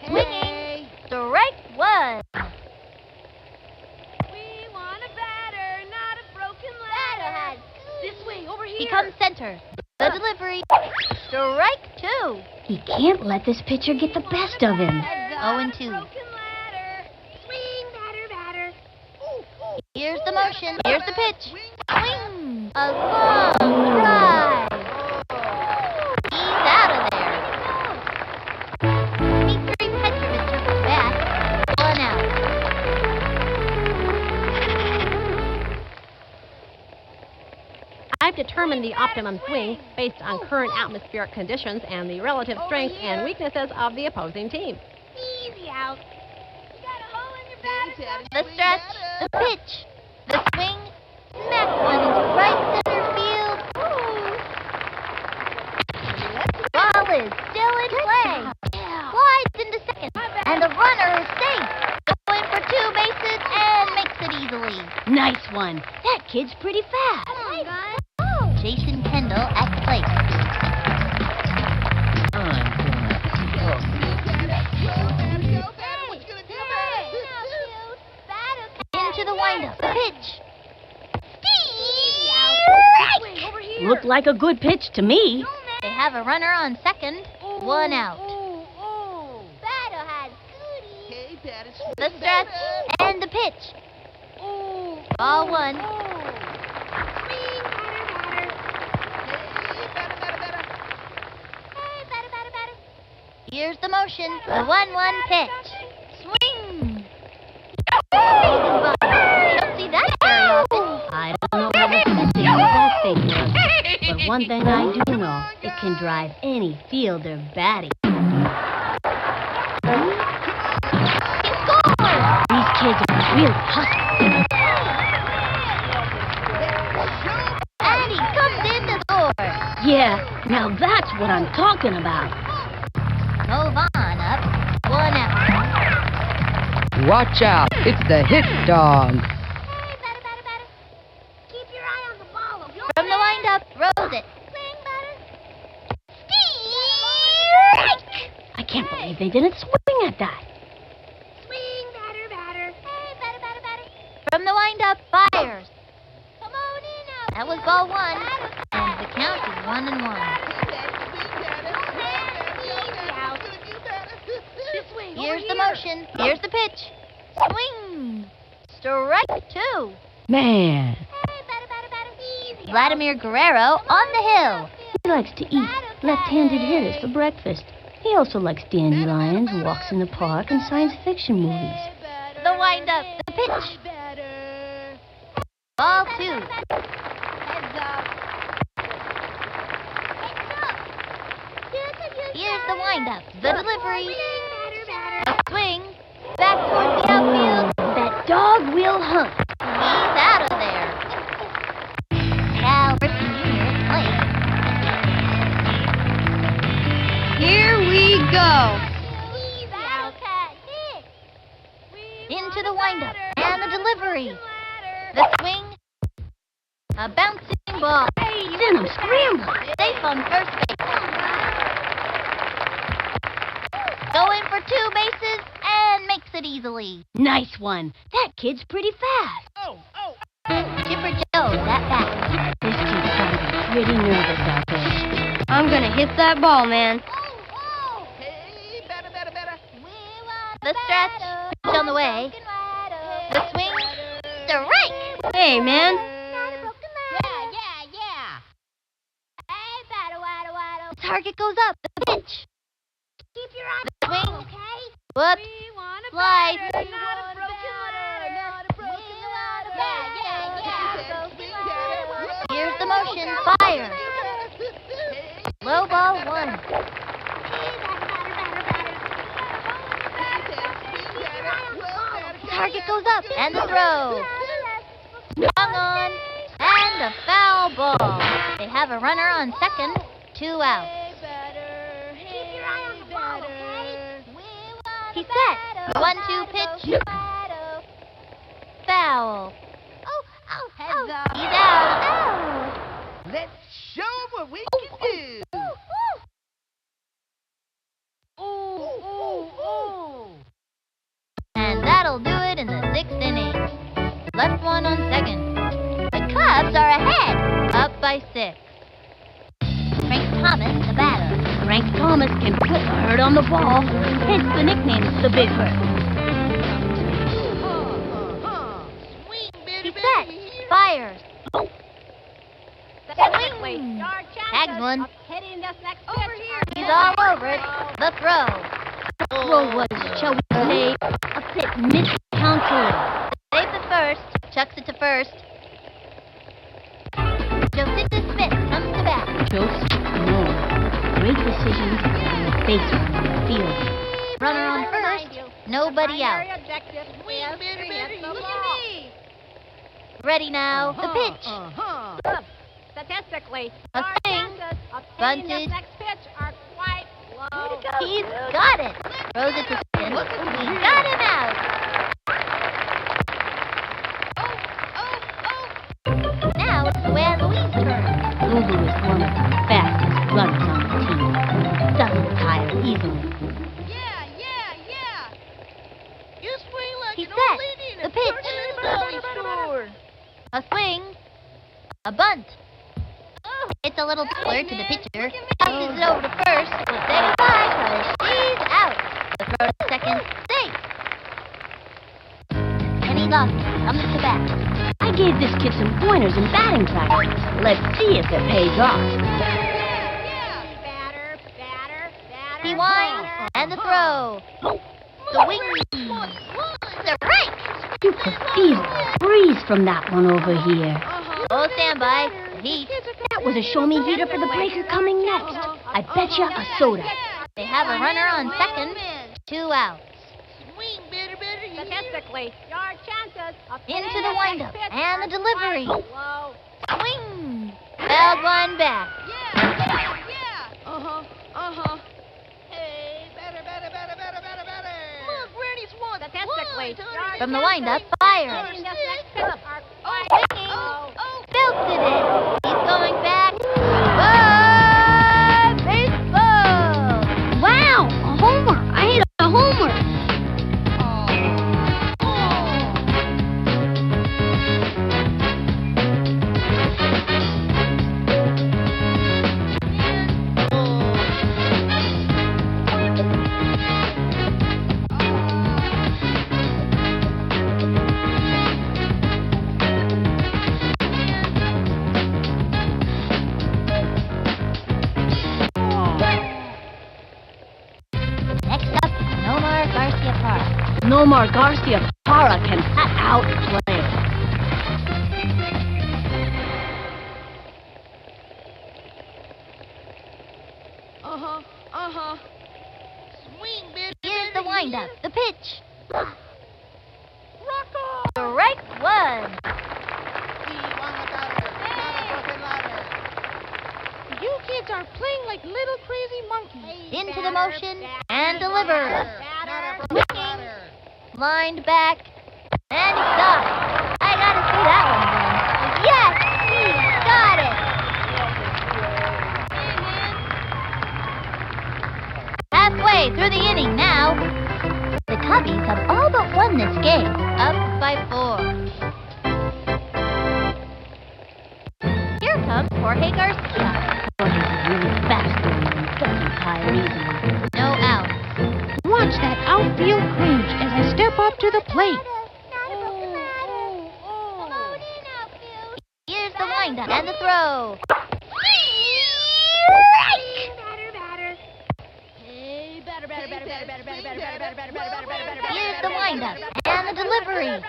Swinging, strike 1. We want a batter, not a broken ladder. This way, over here. He comes center. The delivery, strike 2. He can't let this pitcher get the best of him. 0-2. Broken ladder. Swing, batter, batter. Here's the motion. Here's the pitch. Swing. A long drive. He's out of there. Dmitri Petrovich took his bat. 1 out. I've determined the optimum swing based on current atmospheric conditions and the relative strengths and weaknesses of the opposing team. Easy out. You got a hole in your batter. The stretch. The pitch. The swing. Smack one into right center field. Ball is still in play. Slides into second. And the runner is safe. Going for 2 bases and makes it easily. Nice one. That kid's pretty fast. Jason Kendall at plate. Into the windup. Pitch. Looked like a good pitch to me. They have a runner on second. 1 out. The stretch and the pitch. Ball 1. Here's the motion. The 1-1 pitch. Swing. You don't see that very often. I don't know what the that thing does, but one thing I do know, it can drive any fielder batty. He scores! These kids are really hustling. And he comes in to score. Yeah, now that's what I'm talking about. Move on up. 1 out. Watch out, it's the hit dog. Keep your eye on the ball. From the windup, throws it. Swing, batter. Strike! I can't believe they didn't swing at that. Swing, batter, batter. From the windup, fires. Come on in now. That was ball 1. And the count is 1-1. Here's the motion. Here's the pitch. Swing. Strike 2. Man, Vladimir Guerrero on the hill. He likes to eat left-handed hitters for breakfast. He also likes dandelions, walks in the park, and science fiction movies. The windup. The pitch. Ball 2. Here's the windup. The delivery. A swing. Back towards the outfield. That dog will hunt. He's out of there. Cal Ripken Jr. at plate. Here we go. He's out. Into the windup. And the delivery. The swing. A bouncing ball. Send him scrambling. Safe on first base. Going for 2 bases and makes it easily. Nice one. That kid's pretty fast. Chipper Joe's at bat. This kid's gotta be pretty nervous out there. I'm gonna hit that ball, man. The stretch. Pitch on the way. The swing. Strike. Hey, man. The target goes up. The pitch. Keep your eye The swing. okay? Whoops. We want a Slide. batter, not a broken ladder. Here's the motion. Fire. Low ball 1. Target goes up, and the throw. Swung on, and a foul ball. They have a runner on second, 2 outs. He's set. 1-2 pitch. Foul. Heads up. He's out. Let's show 'em what we can do. And that'll do it in the 6th inning. Left one on second. The Cubs are ahead, up by 6. Frank Thomas, the batter. Frank Thomas can put the hurt on the ball, hence the nickname, the Big Hurt. He's set. Fires. Swing. Tags one. Hitting this next pitch. He's all over it. The throw. The throw was, shall we say, a bit miscalculated. Saves at first. Chucks it to first. Joseph Smith comes to bat. Joseph, no. Great decisions and a base runner field. Runner on first. Nobody out. Ready now. The pitch. Statistically, A our swing. chances of hitting Bunted. this next pitch are quite low. He's got it. Throws it to spin. He got him out. Now it's Luan Louise's turn. Lulu is one of the fastest runners on the team. Doesn't tire easily. Yeah. You swing like He's an set. old lady in The a pitch. grocery store. A swing. A bunt. It's a little flirt to the pitcher. Tosses it over to first. Will say goodbye because she's out. The throw to second. Safe. Kenny Lofton comes to bat. I gave this kid some pointers in batting practice. Let's see if it pays off. Batter. He winds and the throw. The wing. The right. You could feel the breeze from that one over here. Oh, standby. The heat. That was a show-me heater for the breaker coming next. I bet you a soda. They have a runner on second. 2 outs. Swing, better. Statistically, your chances of Into the windup and the delivery. low. Swing. Fouled one back. Yeah. Hey, better. Look, Granny's won. Statistically, your From the chances windup, of fire. hitting this next pitch are quite low. Belted it. He's going back. Goodbye, baseball. Wow, a homer. I hit a homer. Nomar Garcia Parra can outplay. Swing, better. Here's the windup. The pitch. Strike one. You kids are playing like little crazy monkeys. Into the motion and delivers. Swinging. Lined back. And he got it. I gotta see that one again. Yes! He got it! Halfway through the inning now. The Cubbies have all but won this game. Up by 4. Here comes Jorge Garcia. Jorge's really fast and doesn't tire easily. No out. Watch that outfield cringe as I step up to the plate. Here's the windup and the throw. Here's the windup and the delivery.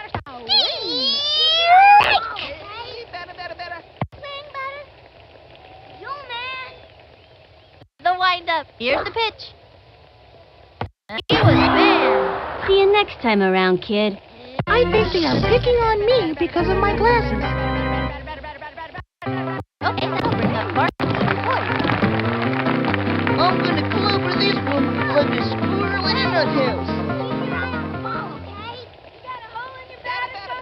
windup. Here's the pitch. He was banned. See you next time around, kid. I think they are picking on me because of my glasses. Okay, that'll bring up Mark. I'm gonna clobber this one like a squirrel in a nuthouse.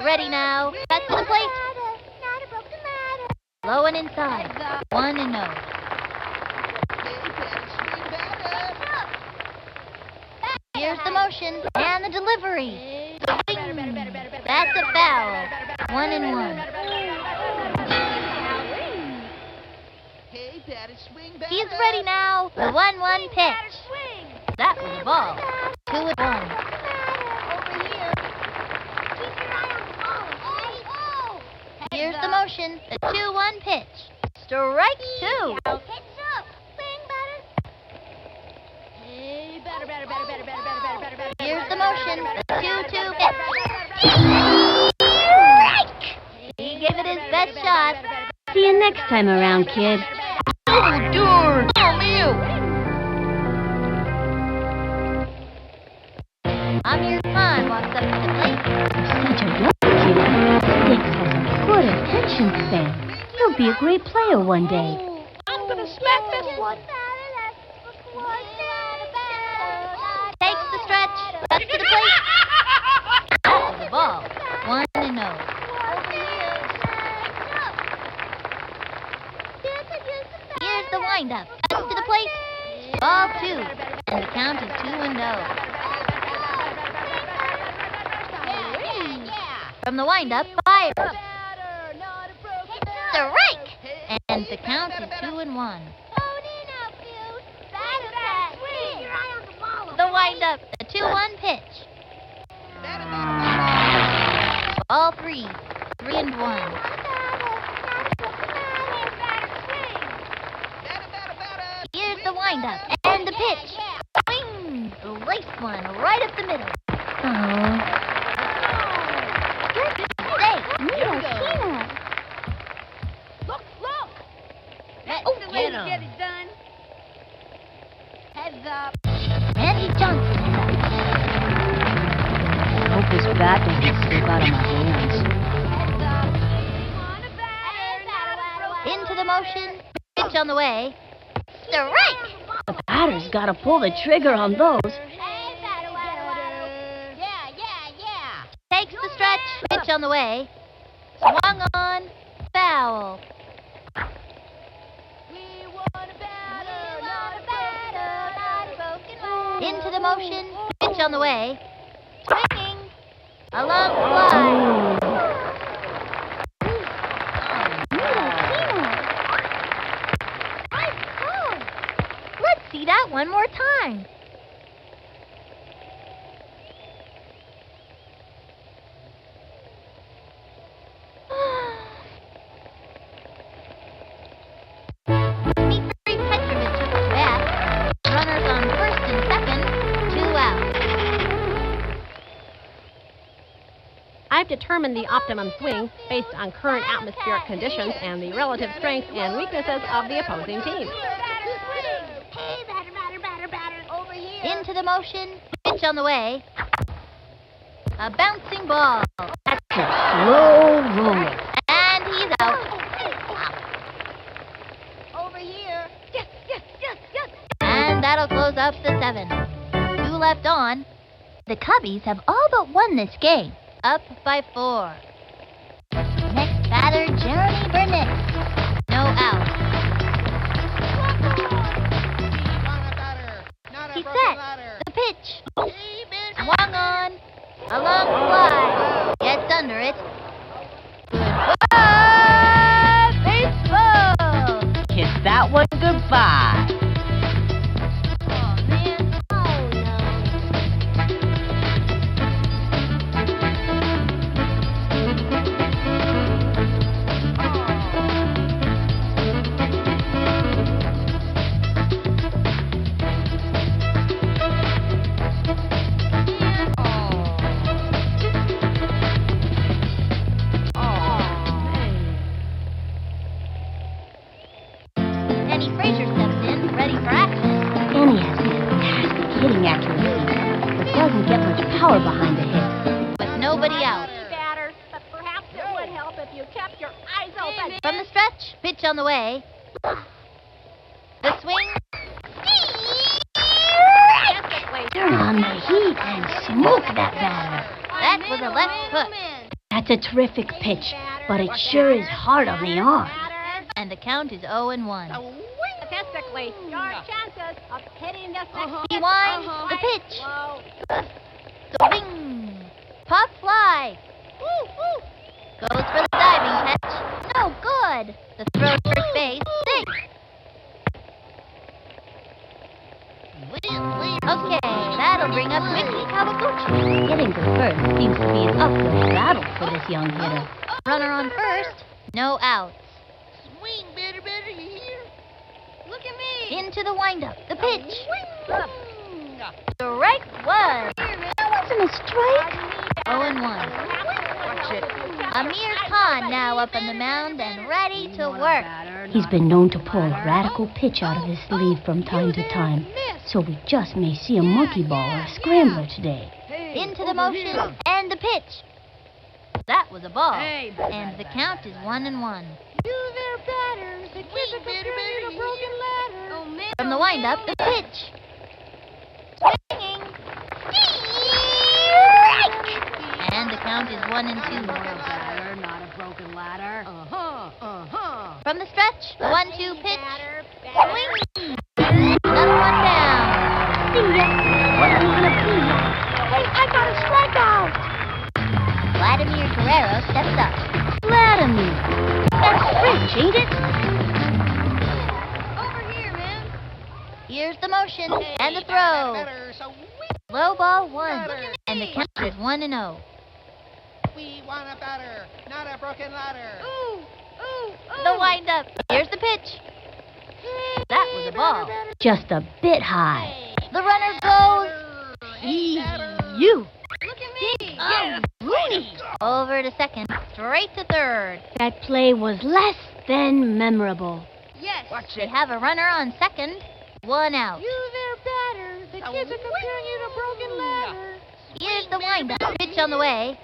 Ready now. Back to the plate. Low and inside. 1-0. Here's the motion and the delivery. Swing. That's a foul. 1-1. Hey, Daddy, swing back. He's ready now. The 1-1 pitch. That was a ball. 2-1. Here's the motion. The 2-1 pitch. Strike 2. Here's the motion. The 2-2 pitch. Strike! He gave it his best shot. See you next time around, kid. Oh, darn. Oh, man. Amir Khan walks up to the plate. Such a young kid. Six has a good attention span. He'll be a great player one day. I'm gonna smack this one. Takes the stretch. Back to the plate. That was a ball. 1-0. Here's the windup. Back to the plate. Ball 2. And the count is 2-0. From the windup, fire. Strike! And the count is 2-1. The windup, the 2-1 pitch. Ball 3. 3-1. Here's the windup and the pitch. Swing! Race one right up the middle. Look! Get it done. Heads up. Randy Johnson is Hope this bat doesn't slip out of my hands. up. Into the motion. Pitch on the way. Strike! The batter's got to pull the trigger on those. Takes the stretch. Pitch on the way. Swung on. Foul. Into the motion. Pitch on the way. Swinging. A long fly. Let's see that one more time. Runners on first and second, 2 out. I've determined the optimum swing based on current atmospheric conditions and the relative strengths and weaknesses of the opposing team. Into the motion, pitch on the way. A bouncing ball. That's a slow roller. And he's out. Over here. And that'll close up the 7. 2 left on. The Cubbies have all but won this game. Up by 4. Next batter, Jeremy Burnett. No out. He's set. The pitch. Swung on. A long fly. Gets under it. Goodbye, baseball. Kiss that one goodbye. Oh, man. Oh, Danny Frazier steps in. hitting accuracy, but doesn't get much power behind the hit. With nobody out. Batter, but perhaps it would help if you kept your eyes open. From the stretch, pitch on the way. The swing. Turn on the heat and smoke that batter. That was a left hook. That's a terrific pitch, but it sure is hard on the arm. And the count is 0-1. Statistically, your chances of hitting this next He winds the pitch. Swing. Pop fly. Goes for the diving catch. No good. The throw to first base. Safe. Okay, that'll bring up Mickey Kawaguchi. Getting to first seems to be an uphill battle for this young hitter. Runner on first. No outs. Swing, better, you hear? Look at me. Into the windup. The pitch. Strike one. That wasn't a strike. 0-1. Amir Khan now up on the mound and ready to work. He's been known to pull a radical pitch out of his sleeve from time to time, so we just may see a monkey ball or a scrambler today. Into the motion and the pitch. That was a ball, and the count is 1-1. You there, batters. The kids are comparing you to broken ladder. Oh, man. From the windup, the pitch. Swinging. Strike! And the count is 1-2. Not a broken ladder. From the stretch, the 1-2 pitch. Swing. Another one down. See ya. What are we gonna be? Hey, I got a strikeout. Vladimir Guerrero steps up. Vladimir. That's French, ain't it? Over here, man. Here's the motion and the throw. Low ball 1, and the count is 1-0. We want a batter, not a broken ladder. The windup. Here's the pitch. That was a ball. Just a bit high. The runner goes. You. Look at me. Oh, Rooney. Over to second, straight to third. That play was less than memorable. Yes. They have a runner on second, 1 out. You there, batters. The kids are comparing you to broken ladder. Here's the windup. Pitch on the way.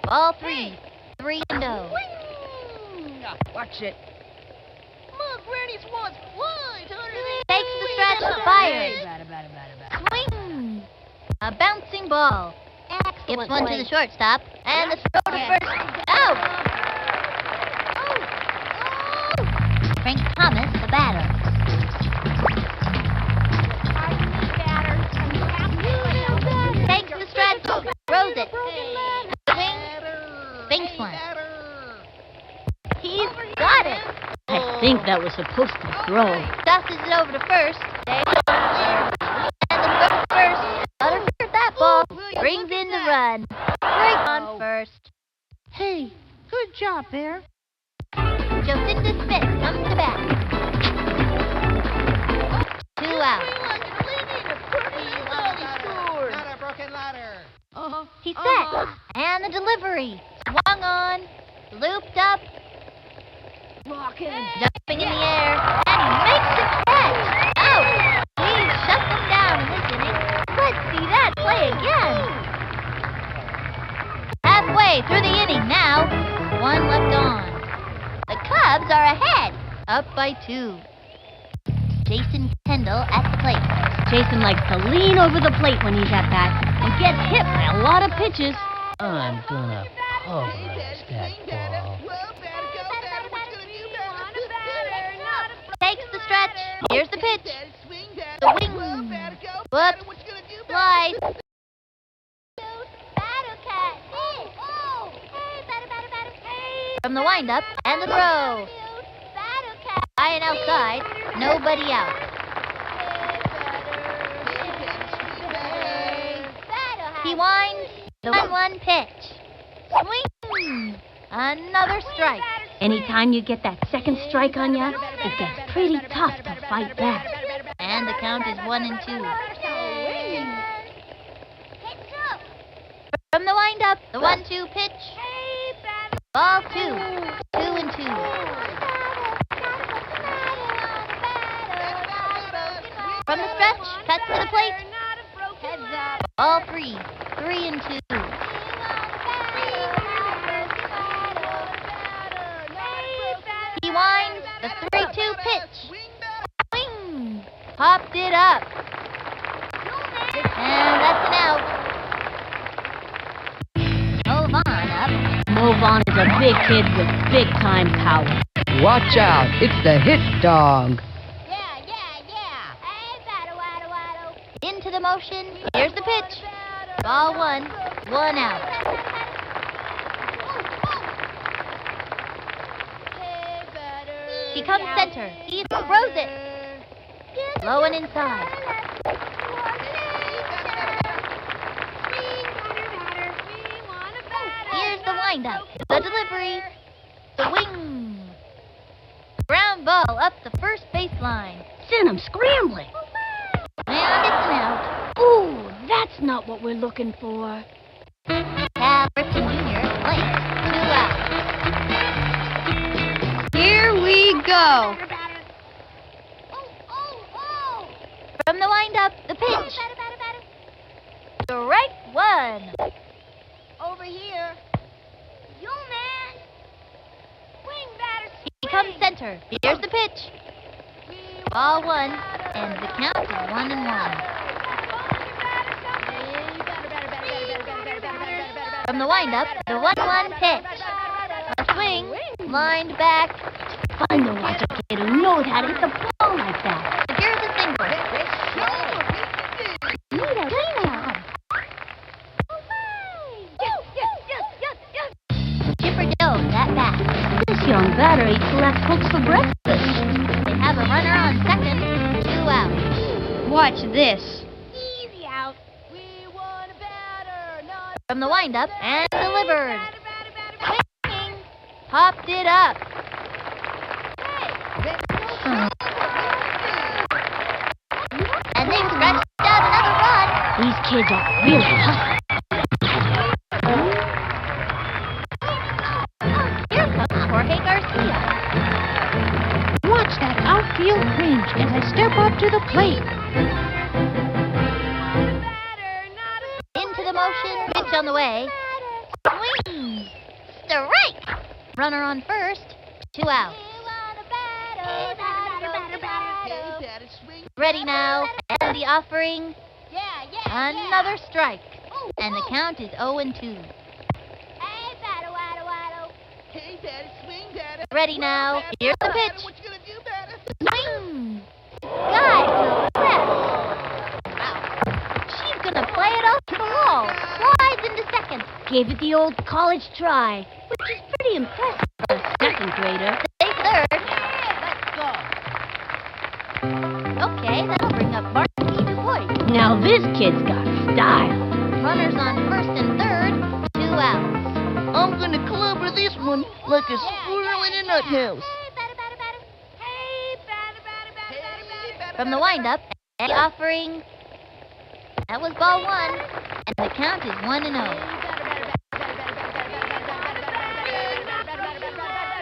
Ball 3, 3-0. Watch it. Look, Granny's wants flies. Takes the stretch, fires. Swing. A bouncing ball. Gives one to the shortstop, and the throw to first. Out. Frank Thomas, the batter. Takes the stretch, throws it. Swing. Banks one. He's got it. I think that was supposed to throw. Tosses it over to first. And the throw to first. Underthird that ball. Brings in the run. Strike on first. Hey, good job, Bear. Jocinda Smith comes to bat. 2 out. Not a broken ladder. He's set. And the delivery. Swung on. Looped up. Jumping in the air. And he makes the catch. Out. He shut them down in this inning. Let's see that play again. Halfway through the inning now. 1 left on. The Cubs are ahead. Up by 2. Jason Kendall at the plate. Jason likes to lean over the plate when he's at bat and gets hit by a lot of pitches. I'm gonna pulverize that ball. Takes the stretch. Here's the pitch. The wing. Whoops. Slide. From the windup and the throw. High and outside. Nobody out. He winds. The 1-1 pitch. Swing. Another strike. Anytime you get that second strike on ya, it gets pretty tough to fight back. And the count is 1-2. From the windup, the 1-2 pitch. Ball 2. 2-2. From the stretch, cuts to the plate. Ball 3, 3-2. He winds the 3-2 pitch. Swing! Popped it up. And that's an out. Move on up. Move on is a big kid with big-time power. Watch out, it's the hit dog. Into the motion. Here's the pitch. Ball 1, 1 out. He comes center. He throws it. Low and inside. Here's the windup. The delivery. Swing. Ground ball up the first baseline. Send him scrambling. And it's an out. Ooh, that's not what we're looking for. Cal Ripken Jr. blanks. 2 out. Here we go. From the windup, the pitch. Strike 1. Over here. You man. Swing batter. He comes center. Here's the pitch. Ball 1, and the count is 1-1. From the windup, the 1-1 pitch. A swing, lined back. Fun to watch a kid who knows how to hit the ball like that. Here's a single. Chipper Jones at bat. This young batter eats left hooks for breakfast. They have a runner on second. 2 out. Watch this. Easy out. We want a batter, not From the windup, and delivered. Swing, popped it up. And they scratched out another run. These kids are really hustling. Here comes Jorge Garcia. Watch that outfield range as I step up to the plate. Into the motion, pitch on the way. Swing! Strike! Runner on first, 2 out. Ready now, and the offering. Another strike. And the count is 0-2. Ready now, here's the pitch. Swing! Guy to the left. Wow. She's gonna play it off to the wall. Slides into second. Gave it the old college try, which is pretty impressive for a second grader. Stay third. Okay, that'll bring up Martin DuBois. Now this kid's got style. Runners on first and third, 2 outs. I'm gonna clobber this one like a squirrel in a nuthouse. From the windup, and the offering. That was ball 1, and the count is 1-0.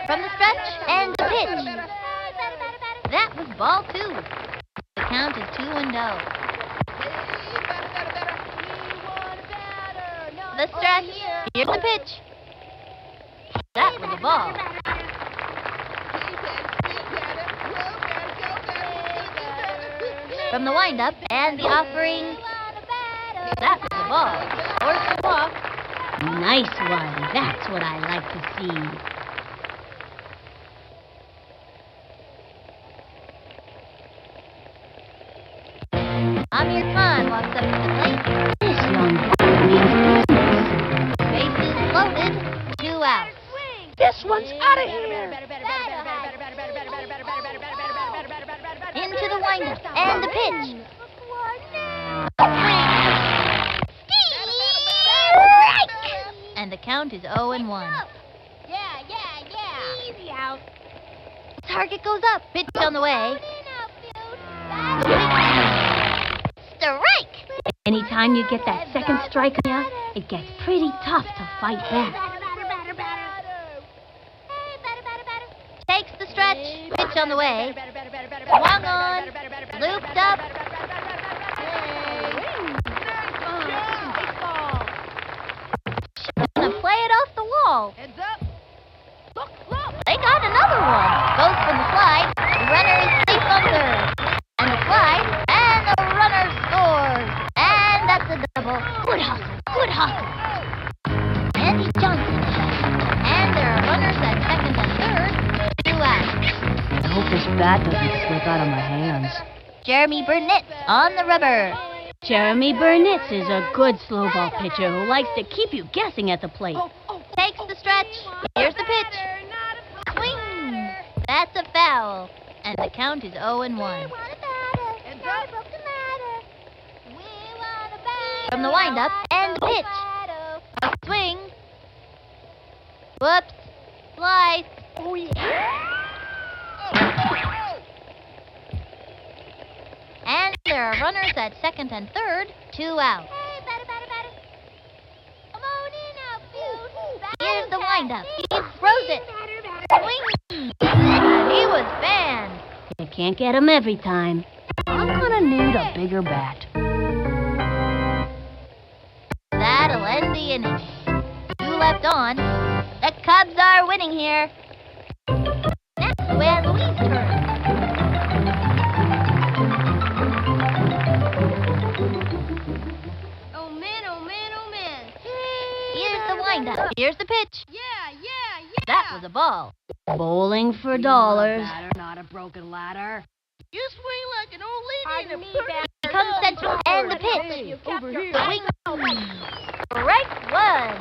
From the stretch, and the pitch. That was ball 2. The count is 2-0. The stretch, here's the pitch. That was a ball. From the windup, and the offering. That was a ball. Forced to walk. Nice one. That's what I like to see. Amir Khan walks up to the plate. This young batter means business. Bases loaded. 2 outs. This one's out of here. Into the windup, and the pitch. Strike! And the count is 0-1. Easy out. Target goes up. Pitch on the way. Strike! Anytime you get that second strike on ya, it gets pretty tough to fight back. Takes the stretch. Pitch on the way. Swung on. Looped up. ball. Good hustle. Good hustle. Andy Johnson checks. And there are runners at second and third. 2 outs. I hope this bat doesn't slip out of my hands. Jeremy Burnett's on the rubber. Jeremy Burnitz is a good slow ball pitcher who likes to keep you guessing at the plate. Takes the stretch. Here's the pitch. Swing. That's a foul. And the count is 0-1. From the windup and the pitch. A swing. Whoops. Slice. Oh, yeah. And there are runners at second and third. 2 outs. Hey, batter. Come on in, outfield. Here's the windup. He throws it. Swing. He was banned. You can't get him every time. I'm gonna need a bigger bat. That'll end the inning. 2 left on. The Cubs are winning here. Next, we have Louise's turn. Oh man. Here's the windup. Here's the pitch. Yeah. That was a ball. Bowling for dollars. Batter, not a broken ladder. You swing like an old lady in a Becomes central and the pitch. Over here. Swing. Strike 1.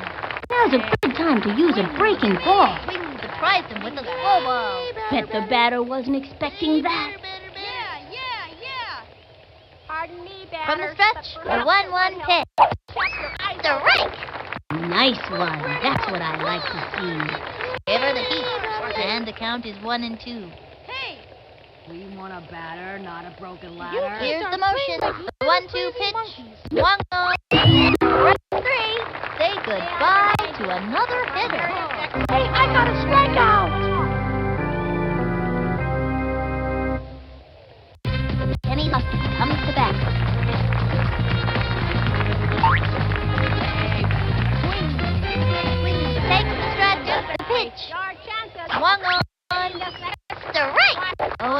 Now's a good time to use a breaking ball. Swing surprised him with a slow ball. Bet the batter wasn't expecting that. Yeah. Pardon me, batter. From the stretch, the 1-1 pitch. Strike. Nice one. That's what I like to see. Give her the heat. And the count is 1-2. Hey. We want a batter, not a broken Here's the motion. The 1-2 pitch. Swung on. Strike 3. Say goodbye to another hitter. Hey, I got a strikeout. Kenny Huston comes to bat. Swing. Takes the stretch. The pitch. Swung on. Strike. 0-1.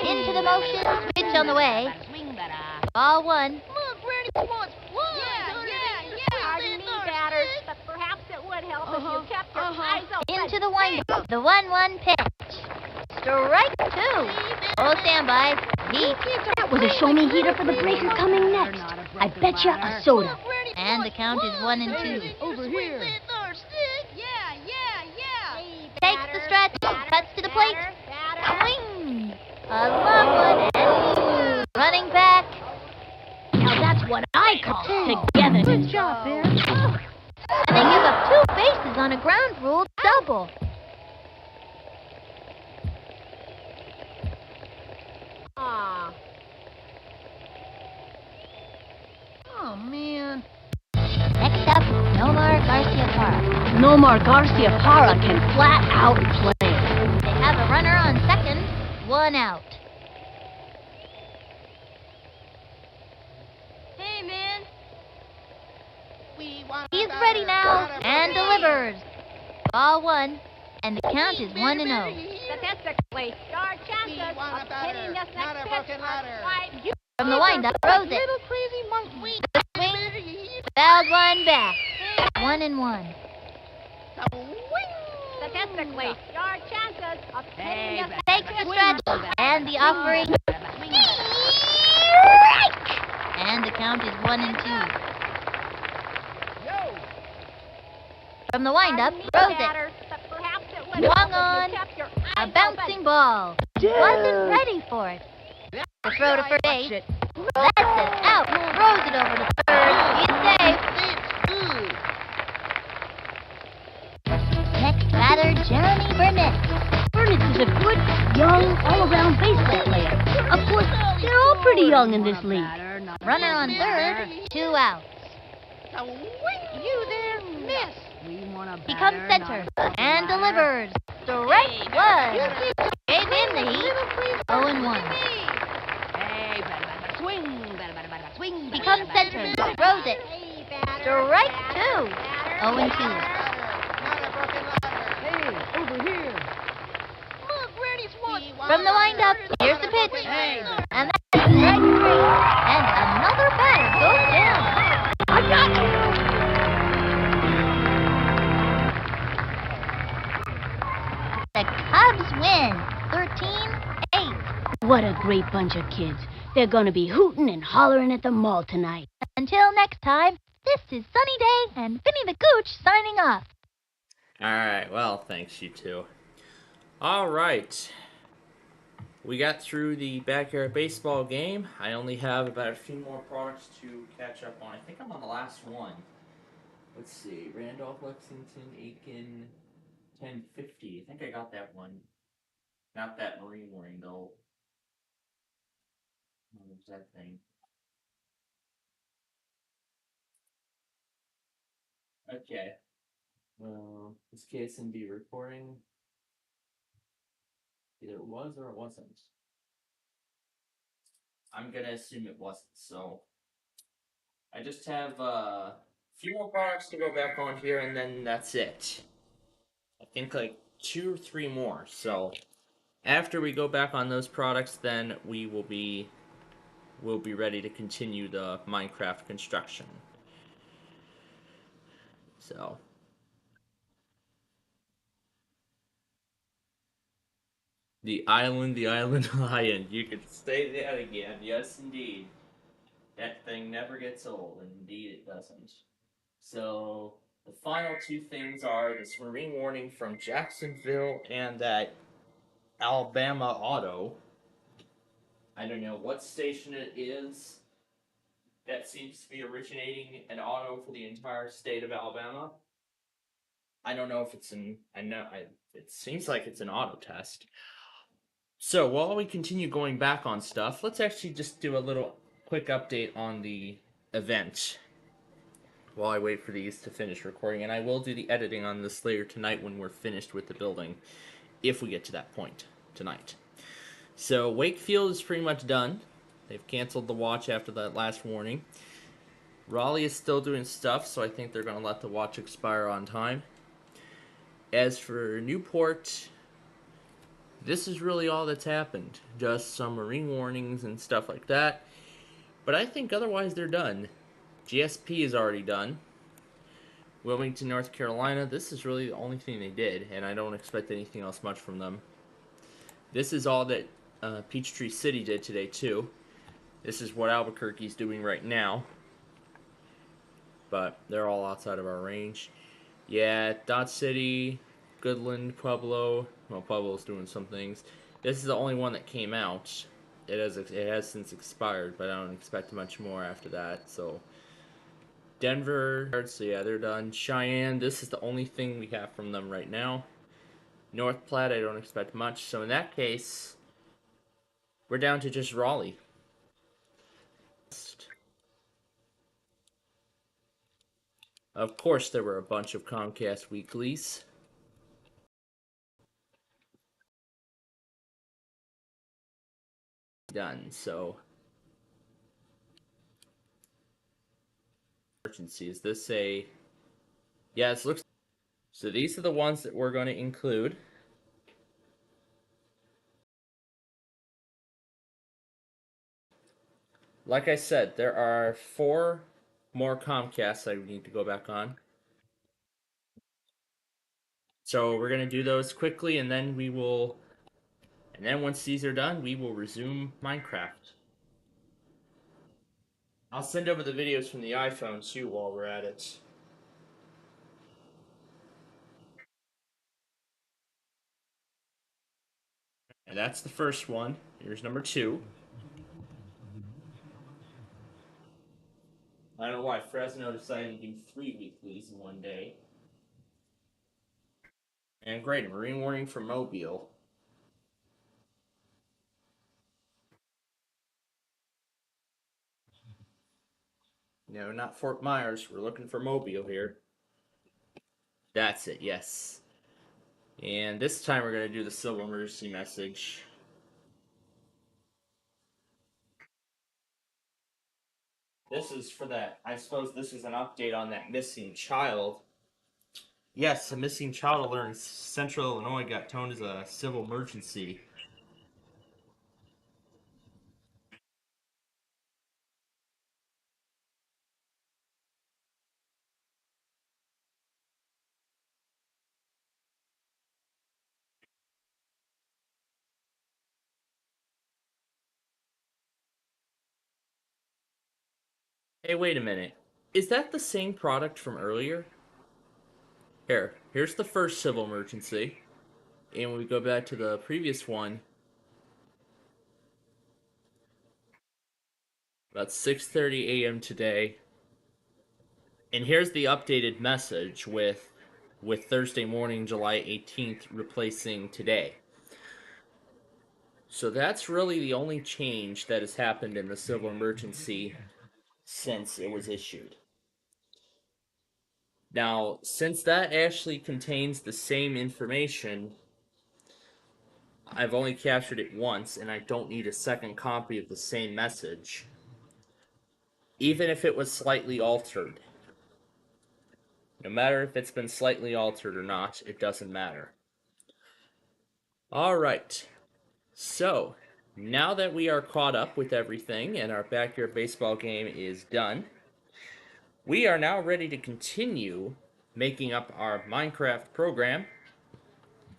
Into the motion. Pitch on the way. Ball 1. Look, Granny wants blood. Yeah. Pardon me, batter, but perhaps it would help if you kept your eyes open. Into the windup. The 1-1 pitch. Strike 2. Oh, standby. Heat. That was a show-me heater for the breaker coming next. I bet you a soda. And the count is 1-2. Over here. Yeah. Takes the stretch. Cuts to the plate. Swing. A long one. And running back. Now that's what I call together. Good job, Bear. And they give up 2 bases on a ground rule double. Oh, man. Next up, Nomar Garcia-Parra. Nomar Garcia-Parra can flat out play. They have a runner on second, 1 out. Hey, man. He's ready now and delivers. Ball 1, and the count is 1-0. Statistically, your chances of hitting this next pitch are quite huge. From the windup, throws it. Little crazy monkey. The swing, fouled one back. 1-1. Statistically, your chances of hitting this Takes the stretch and the offering. And the count is 1-2. From the windup, throws it. Swung on. A bouncing ball. Wasn't ready for it. The throw to first base. That's it. Out. Throws it over to third. He's safe. Next batter, Jeremy Burnett. Burnett is a good, young, all-around baseball player. Of course, they're all pretty young in this league. Runner on third, 2 outs. You there, miss. Becomes center and delivers. Strike 1. Gave him the heat. 0-1. Becomes center. Throws it. Strike 2. 0-2. Over here. Look, Granny's wants From the windup, here's the pitch. What a great bunch of kids. They're gonna be hooting and hollering at the mall tonight. Until next time, this is Sunny Day and Vinny the Gooch signing off. Alright, well, thanks, you two. Alright. We got through the backyard baseball game. I only have about a few more products to catch up on. I think I'm on the last one. Let's see. Randolph, Lexington, Aiken, 1050. I think I got that one. Not that marine warning, though. What was that thing? Okay. Well, is KSNB recording? Either it was or it wasn't. I'm gonna assume it wasn't, so I just have a few more products to go back on here, and then that's it. I think like 2 or 3 more. So after we go back on those products, then we'll be ready to continue the Minecraft construction. So the island lion. You could say that again. Yes, indeed. That thing never gets old. Indeed, it doesn't. So the final 2 things are this marine warning from Jacksonville and that Alabama auto. I don't know what station it is. That seems to be originating an auto for the entire state of Alabama. I don't know if it's an. It seems like it's an auto test. So while we continue going back on stuff, let's actually just do a little quick update on the event while I wait for these to finish recording. And I will do the editing on this later tonight when we're finished with the building, if we get to that point tonight. So Wakefield is pretty much done. They've canceled the watch after that last warning. Raleigh is still doing stuff, so I think they're going to let the watch expire on time. As for Newport, this is really all that's happened. Just some marine warnings and stuff like that. But I think otherwise they're done. GSP is already done. Wilmington, North Carolina, this is really the only thing they did, and I don't expect anything else much from them. This is all that Peachtree City did today, too. This is what Albuquerque's doing right now. But they're all outside of our range. Yeah, Dot City, Goodland, Pueblo. Well, Pueblo's doing some things. This is the only one that came out. It has since expired, but I don't expect much more after that. So Denver, so yeah, they're done. Cheyenne, this is the only thing we have from them right now. North Platte, I don't expect much. So in that case, we're down to just Raleigh. Of course, there were a bunch of Comcast weeklies. Done, so emergency. Is this a... Yeah, it looks... So these are the ones that we're going to include. Like I said, there are 4 more Comcasts I need to go back on. So we're going to do those quickly, and then we will... And then once these are done, we will resume Minecraft. I'll send over the videos from the iPhone, too, while we're at it. And that's the first one. Here's number 2. I don't know why Fresno decided to do 3 weeklies in one day. And great, a marine warning for Mobile. No, not Fort Myers. We're looking for Mobile here. That's it, yes. And this time we're going to do the civil emergency message. This is for that. I suppose this is an update on that missing child. Yes, a missing child alert in Central Illinois got toned as a civil emergency. Hey, wait a minute. Is that the same product from earlier? Here's the first civil emergency. And when we go back to the previous one, about 6:30 a.m. today. And here's the updated message with Thursday morning, July 18th, replacing today. So that's really the only change that has happened in the civil emergency since it was issued. Now, since that actually contains the same information, I've only captured it once, and I don't need a second copy of the same message, even if it was slightly altered. No matter if it's been slightly altered or not, it doesn't matter. Alright, so now that we are caught up with everything and our backyard baseball game is done, we are now ready to continue making up our Minecraft program.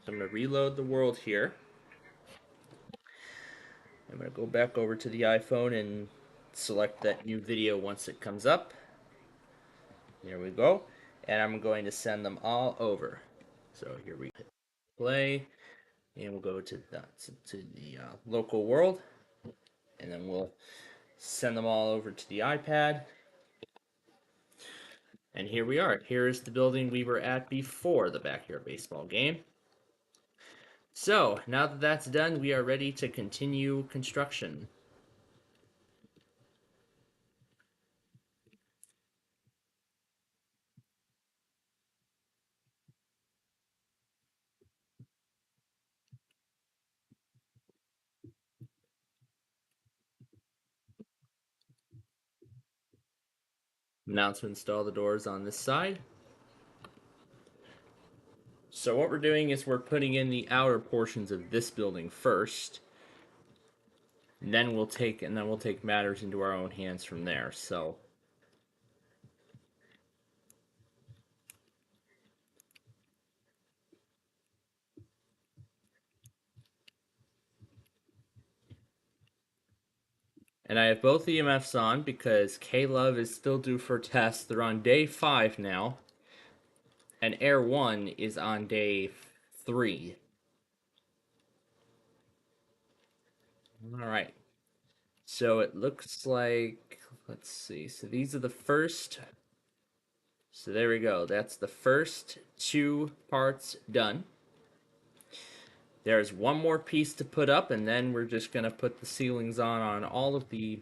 So I'm going to reload the world here. I'm going to go back over to the iPhone and select that new video once it comes up. There we go. And I'm going to send them all over. So here we hit play. And we'll go to the local world. And then we'll send them all over to the iPad. And here we are. Here is the building we were at before the backyard baseball game. So, now that that's done, we are ready to continue construction. Now to install the doors on this side. So what we're doing is we're putting in the outer portions of this building first. And then we'll take matters into our own hands from there. So and I have both EMFs on because K-Love is still due for tests. They're on day 5 now. And Air 1 is on day 3. Alright. So it looks like, let's see. So these are the first. So there we go. That's the first 2 parts done. There's one more piece to put up, and then we're just going to put the ceilings on all of the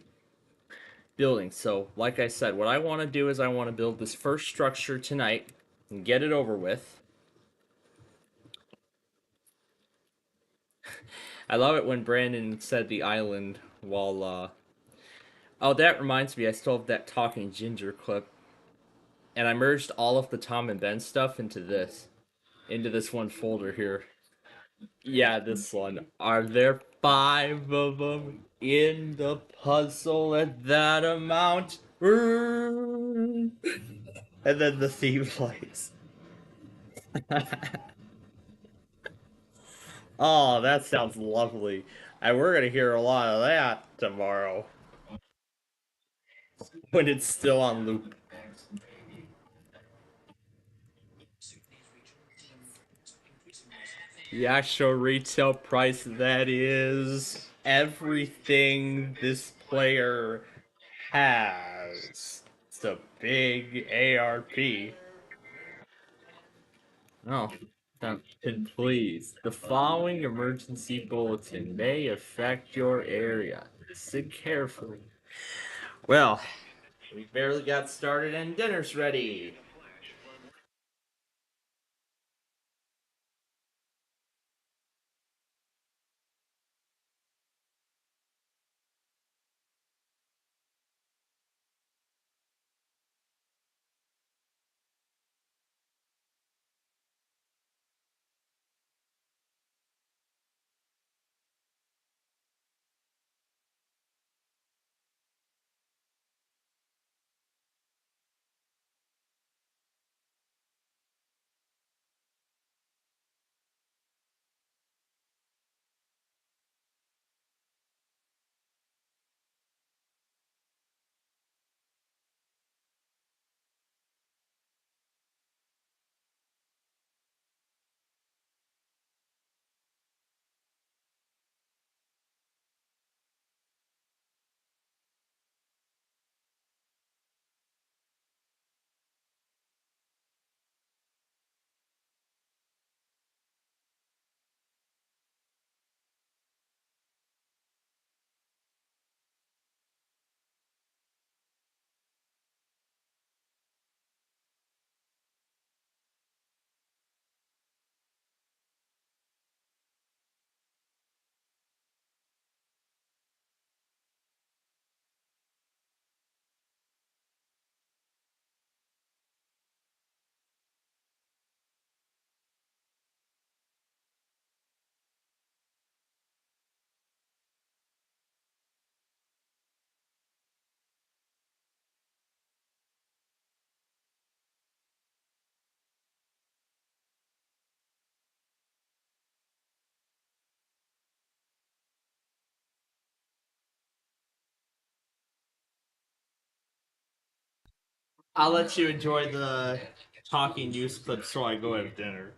buildings. So, like I said, what I want to do is I want to build this first structure tonight and get it over with. I love it when Brandon said the island while, Oh, that reminds me, I still have that Talking Ginger clip. And I merged all of the Tom and Ben stuff into this one folder here. Yeah, this one. Are there 5 of them in the puzzle at that amount? And then the theme plays. Oh, that sounds lovely. And we're gonna hear a lot of that tomorrow. When it's still on loop. The actual retail price, that is everything this player has. It's a big ARP. Oh, please. The following emergency bulletin may affect your area. Listen carefully. Well, we barely got started and dinner's ready. I'll let you enjoy the talking news clips so I go have dinner.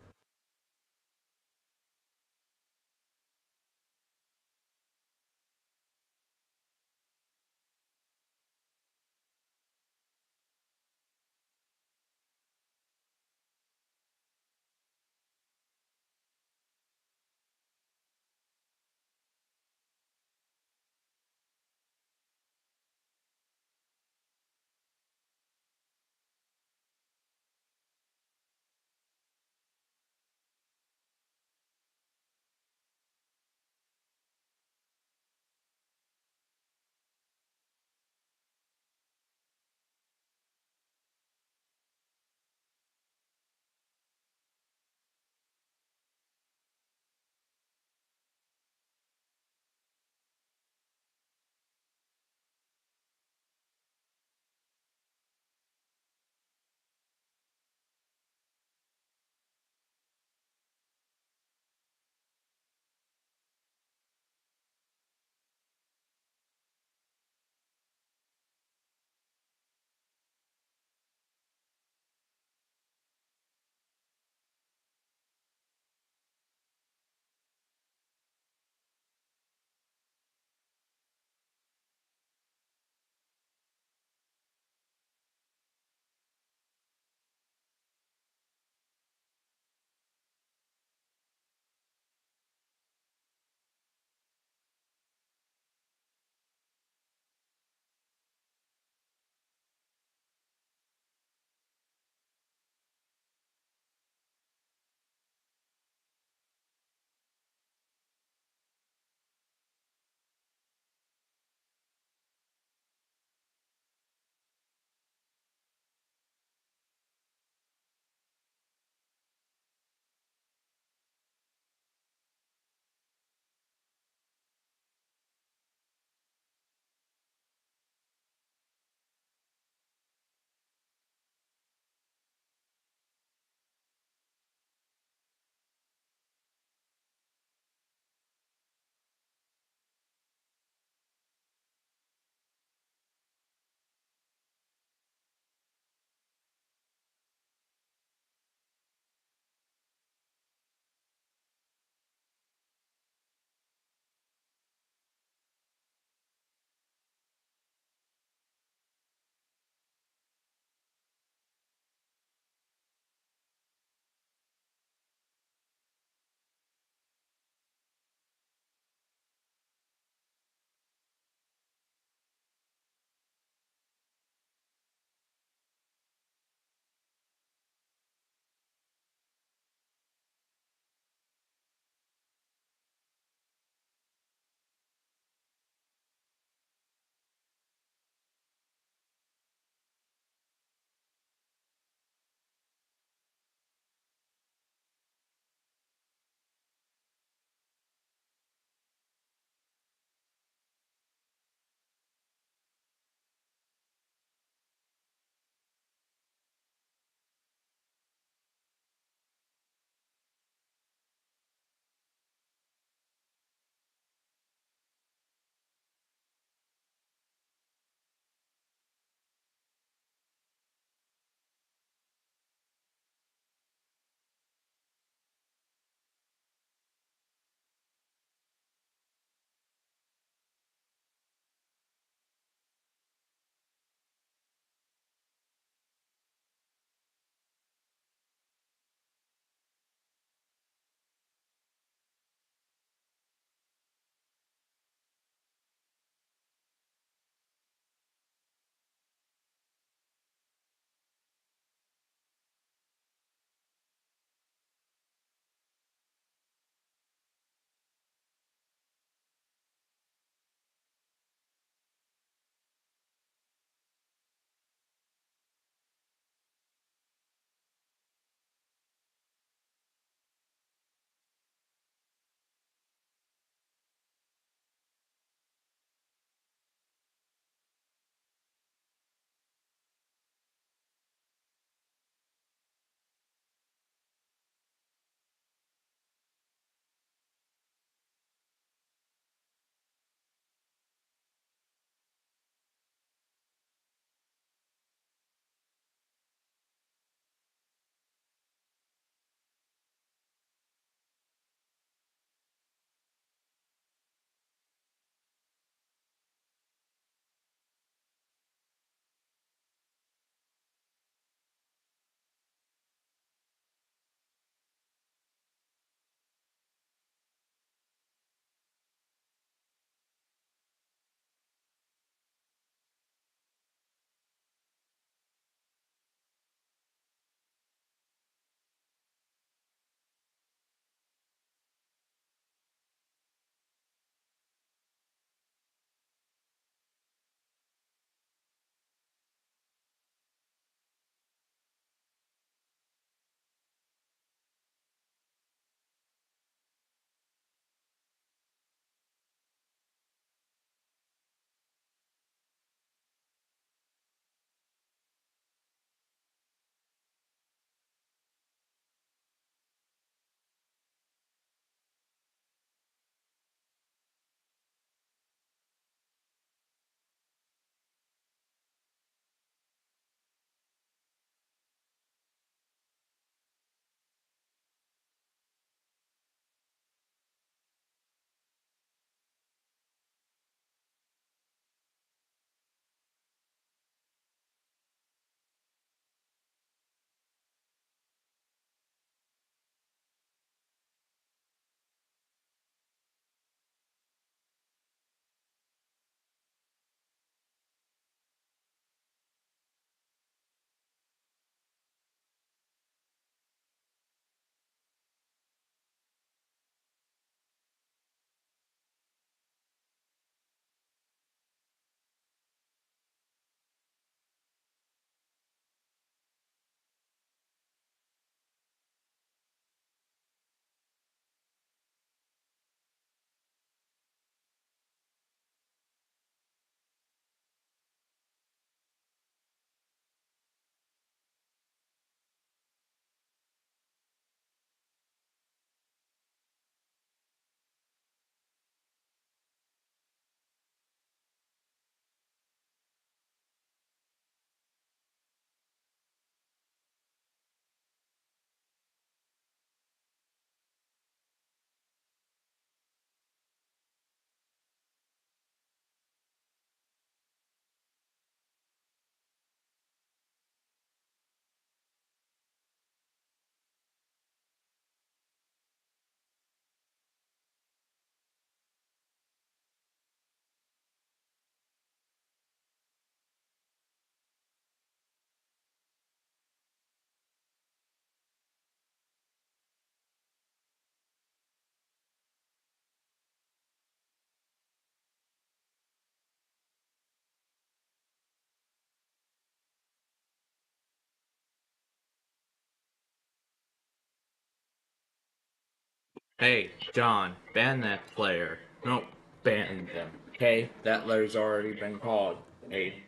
Hey, John, ban that player. No, ban them. Okay, that letter's already been called. Hey,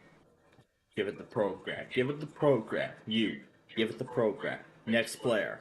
give it the program. Give it the program. You, give it the program. Next player.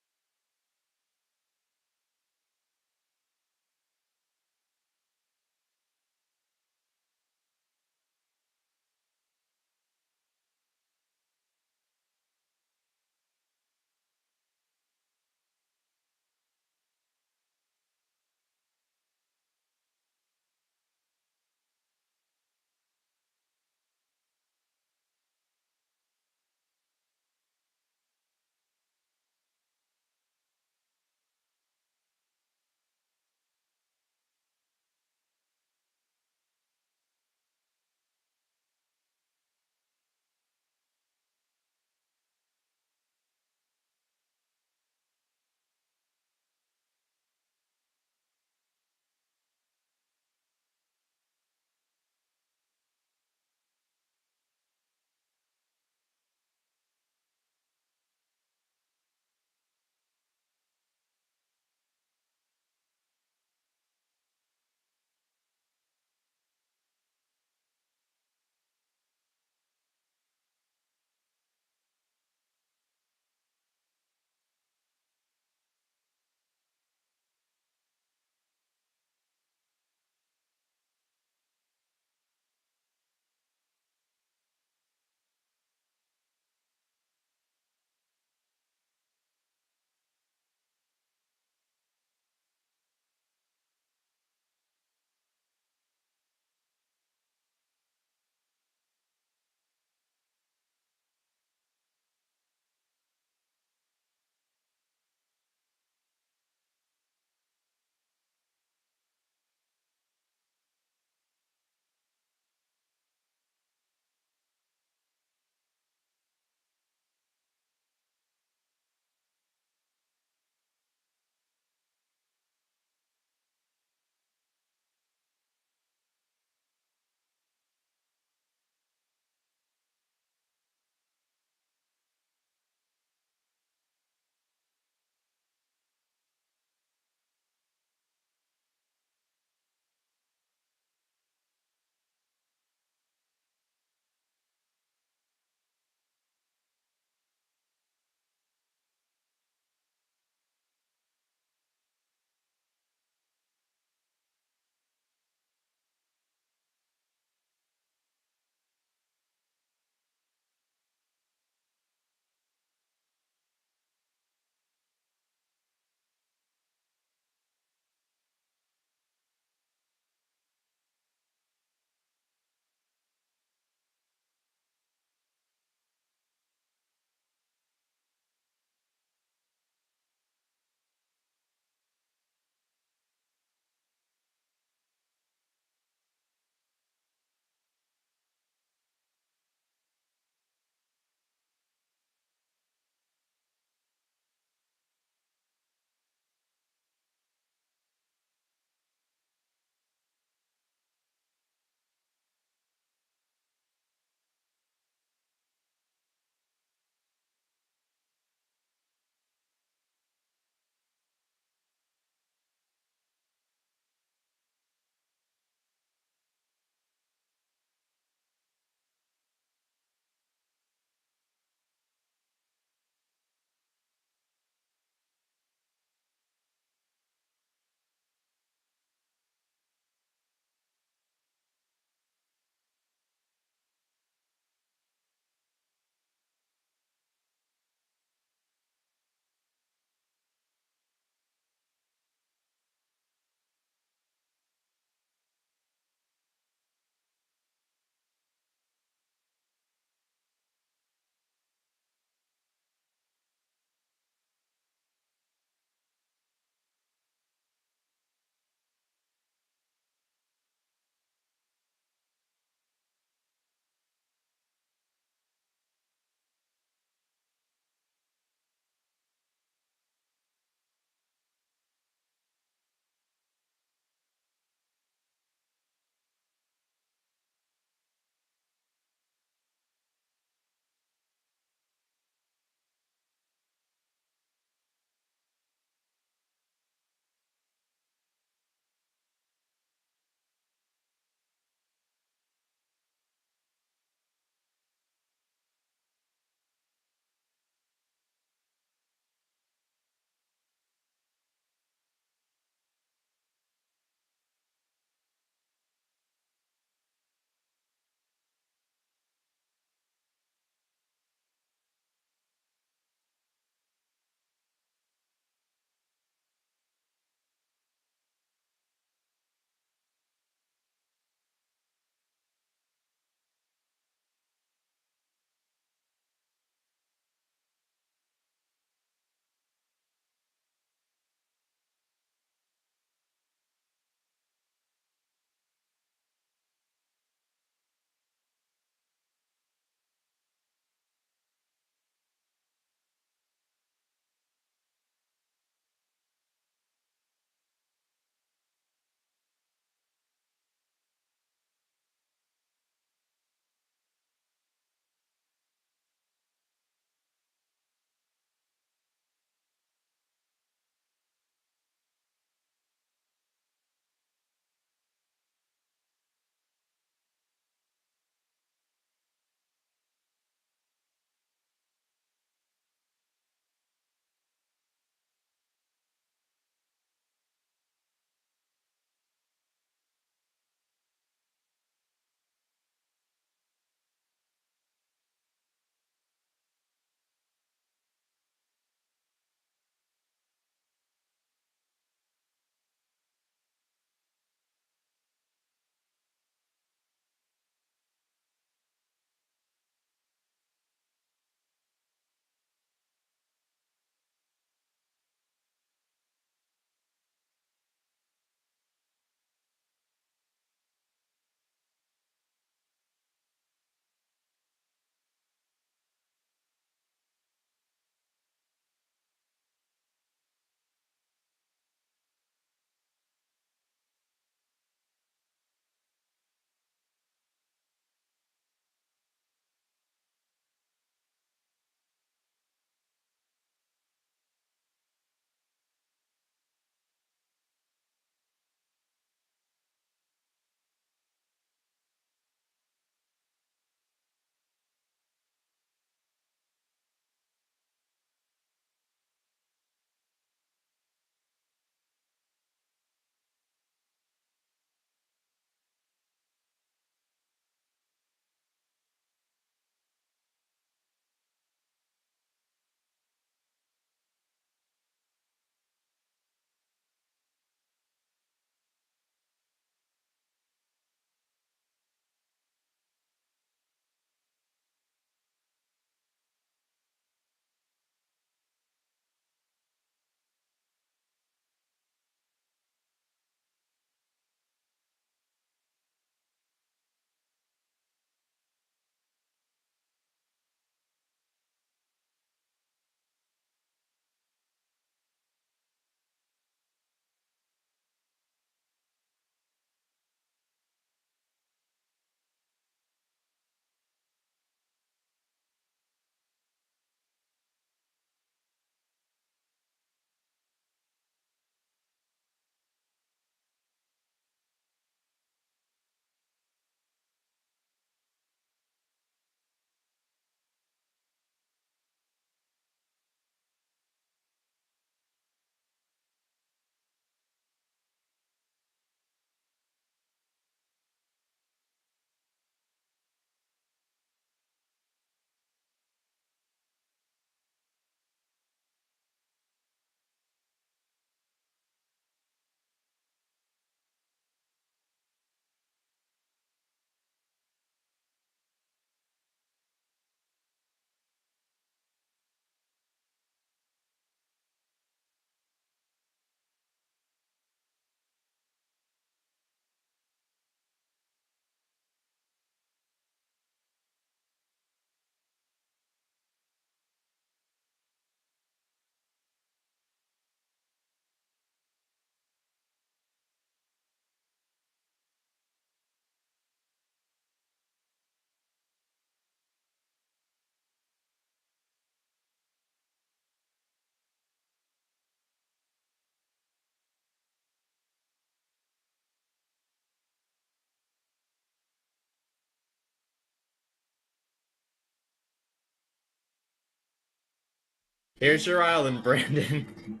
Here's your island, Brandon.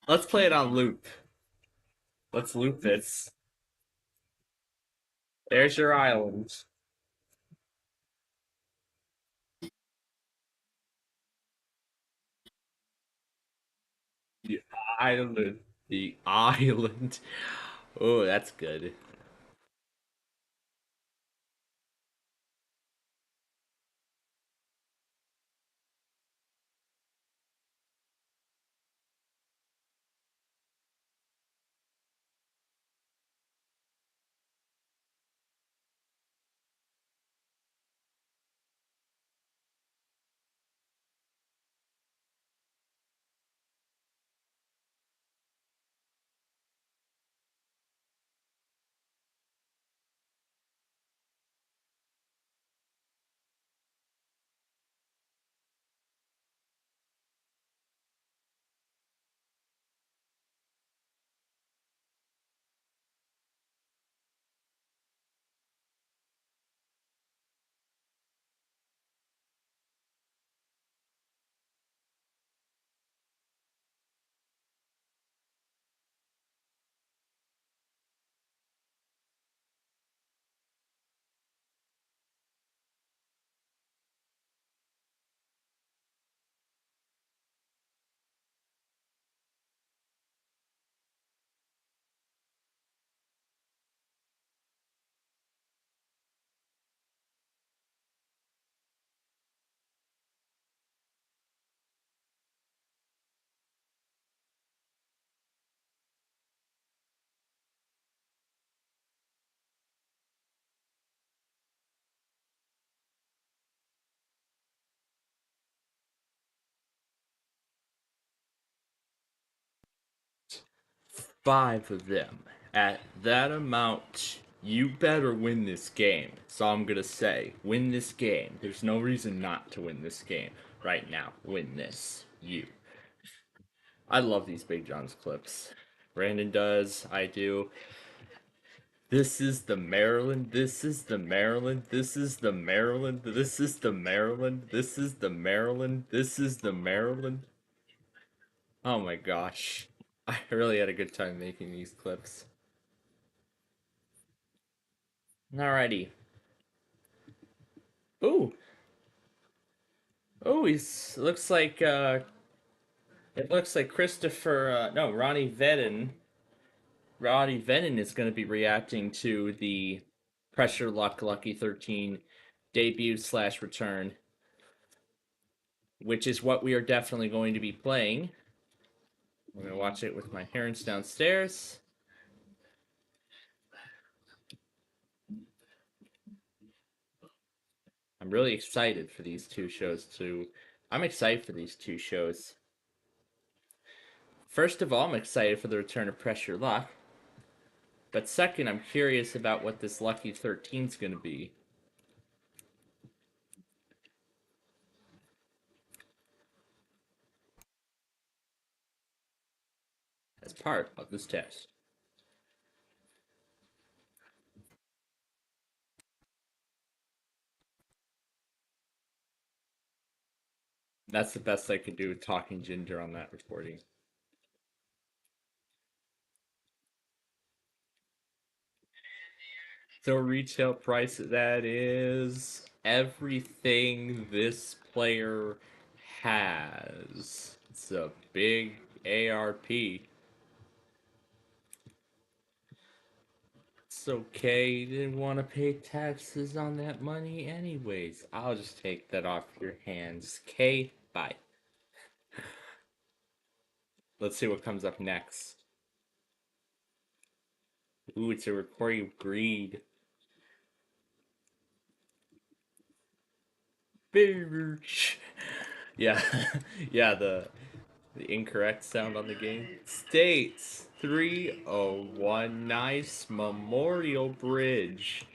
Let's play it on loop. Let's loop this. There's your island. The island. The island. Oh, that's good. 5 of them. At that amount, you better win this game. So I'm gonna say, win this game. There's no reason not to win this game right now. Win this. You. I love these Big John's clips. Brandon does. I do. This is the Maryland. This is the Maryland. This is the Maryland. This is the Maryland. This is the Maryland. This is the Maryland. Oh my gosh. I really had a good time making these clips. Alrighty. Ooh. Oh, he's looks like it looks like Christopher no, Ronnie Venin. Ronnie Venin is going to be reacting to the Pressure Luck Lucky 13 debut / return, which is what we are definitely going to be playing. I'm going to watch it with my parents downstairs. I'm really excited for these two shows too. I'm excited for these two shows. First of all, I'm excited for the return of Pressure Luck. But second, I'm curious about what this Lucky 13 is going to be. As part of this test. That's the best I could do with talking ginger on that recording. So retail price, that is everything this player has. It's a big ARP. It's okay, you didn't want to pay taxes on that money anyways. I'll just take that off your hands. Okay, bye. Let's see what comes up next. Ooh, it's a recording of greed. Yeah, yeah, the incorrect sound on the game. States 301. Nice Memorial Bridge.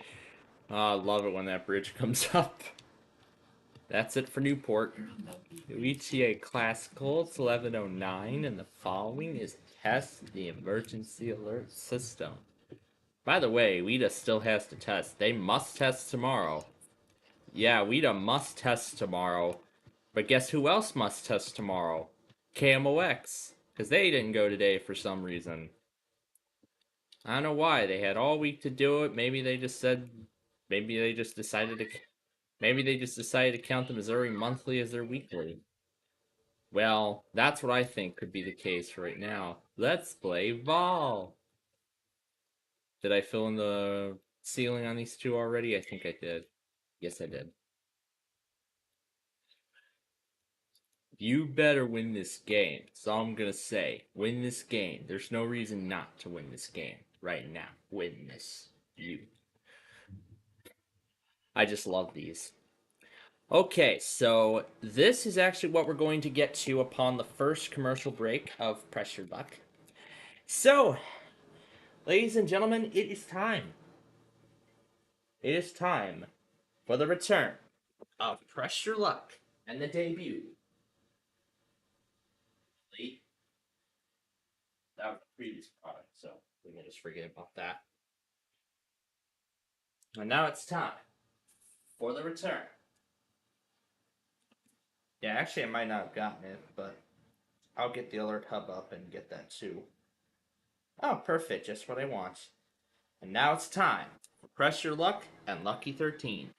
I love it when that bridge comes up. That's it for Newport. ETA Classical, it's 11:09, and the following is test the emergency alert system. By the way, WITA still has to test. They must test tomorrow. Yeah, Weta must test tomorrow. But guess who else must test tomorrow? KMOX. Because they didn't go today for some reason. I don't know why. They had all week to do it. Maybe they just said... Maybe they just decided to... Maybe they just decided to count the Missouri Monthly as their weekly. Well, that's what I think could be the case right now. Let's play ball! Did I fill in the ceiling on these two already? I think I did. Yes, I did. You better win this game. That's all I'm gonna say. Win this game. There's no reason not to win this game right now. Win this. You. I just love these. Okay, so this is actually what we're going to get to upon the first commercial break of Pressure Luck. So, ladies and gentlemen, it is time. It is time for the return of Pressure Luck and the debut. That was the previous product, so we can just forget about that. And now it's time for the return. Yeah, actually, I might not have gotten it, but I'll get the alert hub up and get that too. Oh, perfect, just what I want. And now it's time for Press Your Luck and Lucky 13.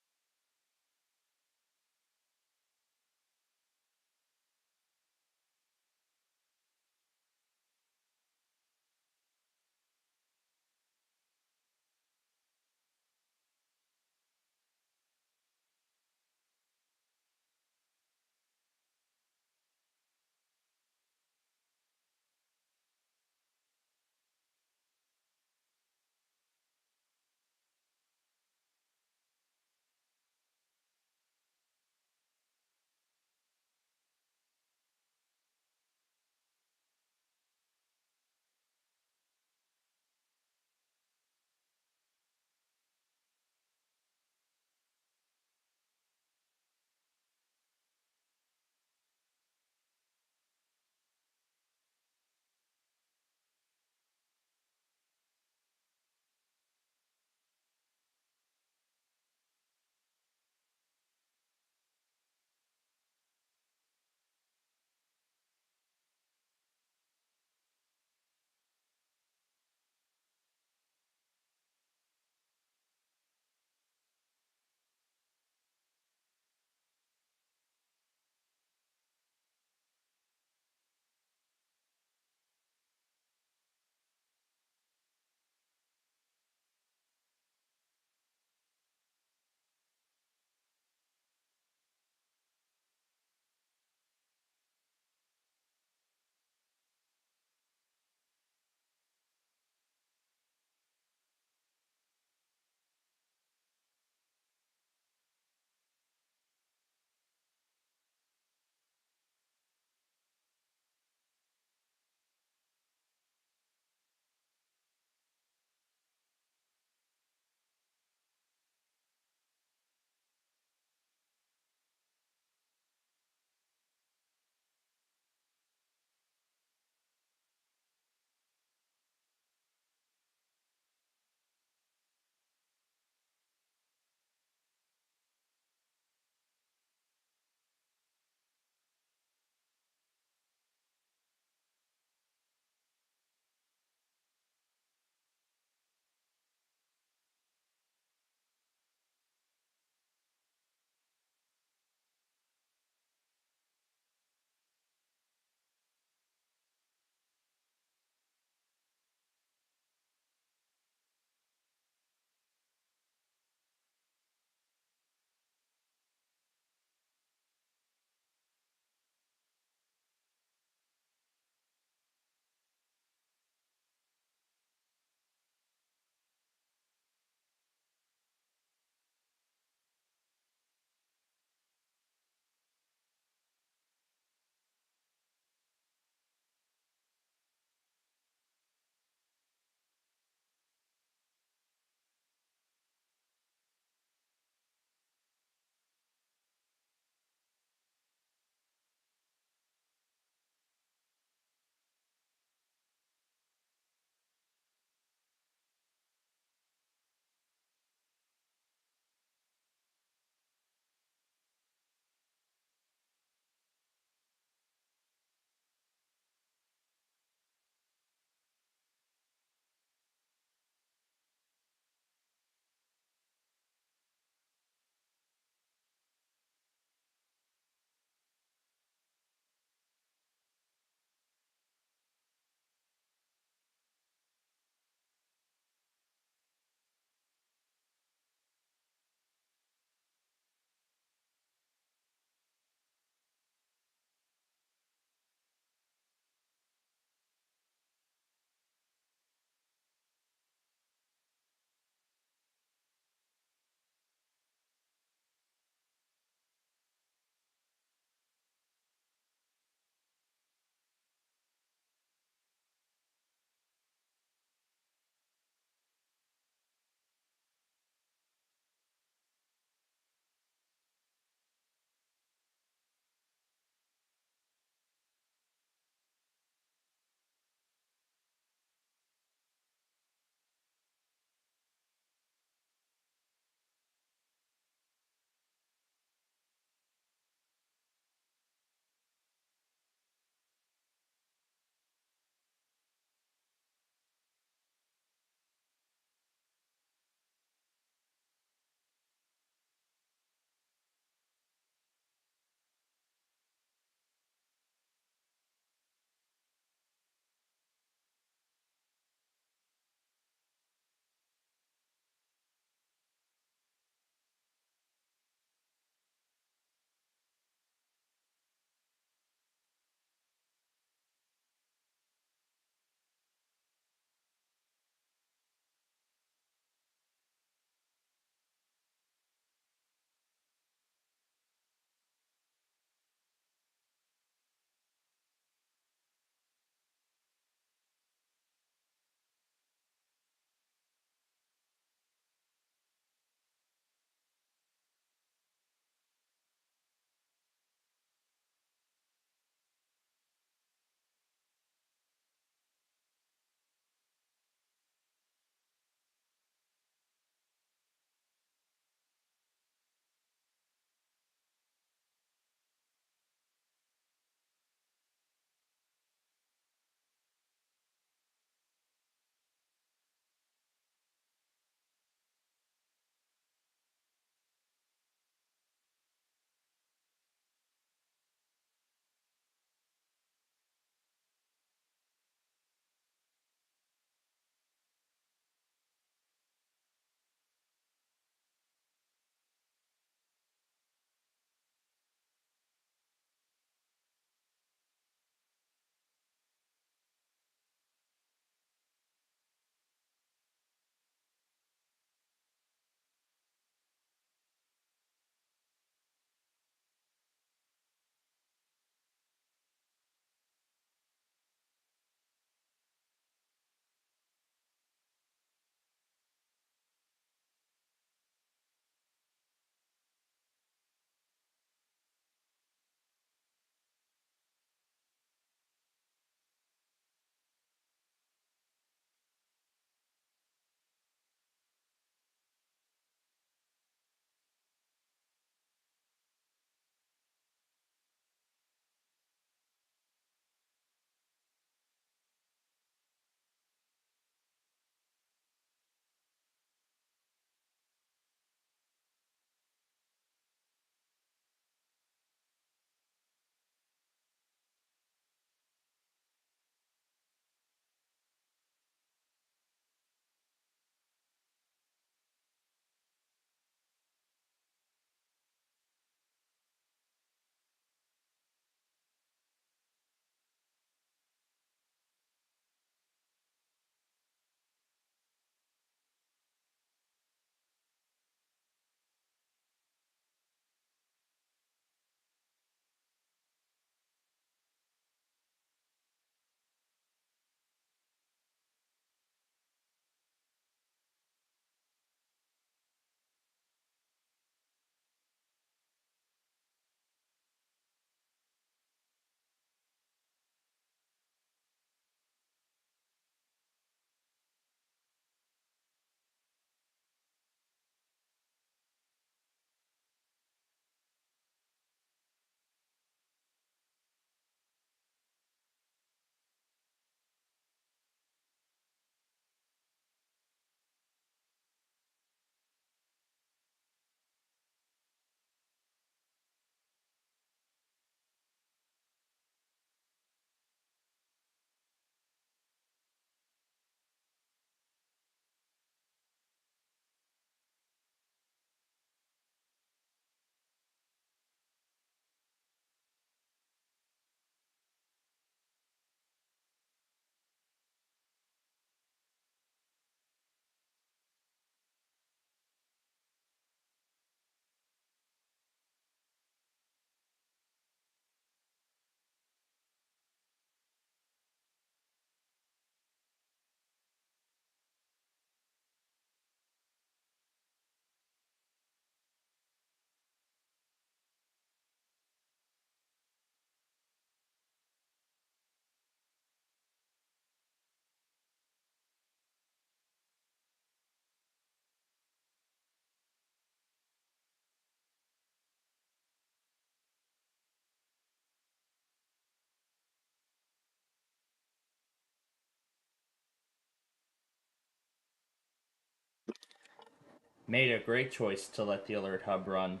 Made a great choice to let the alert hub run.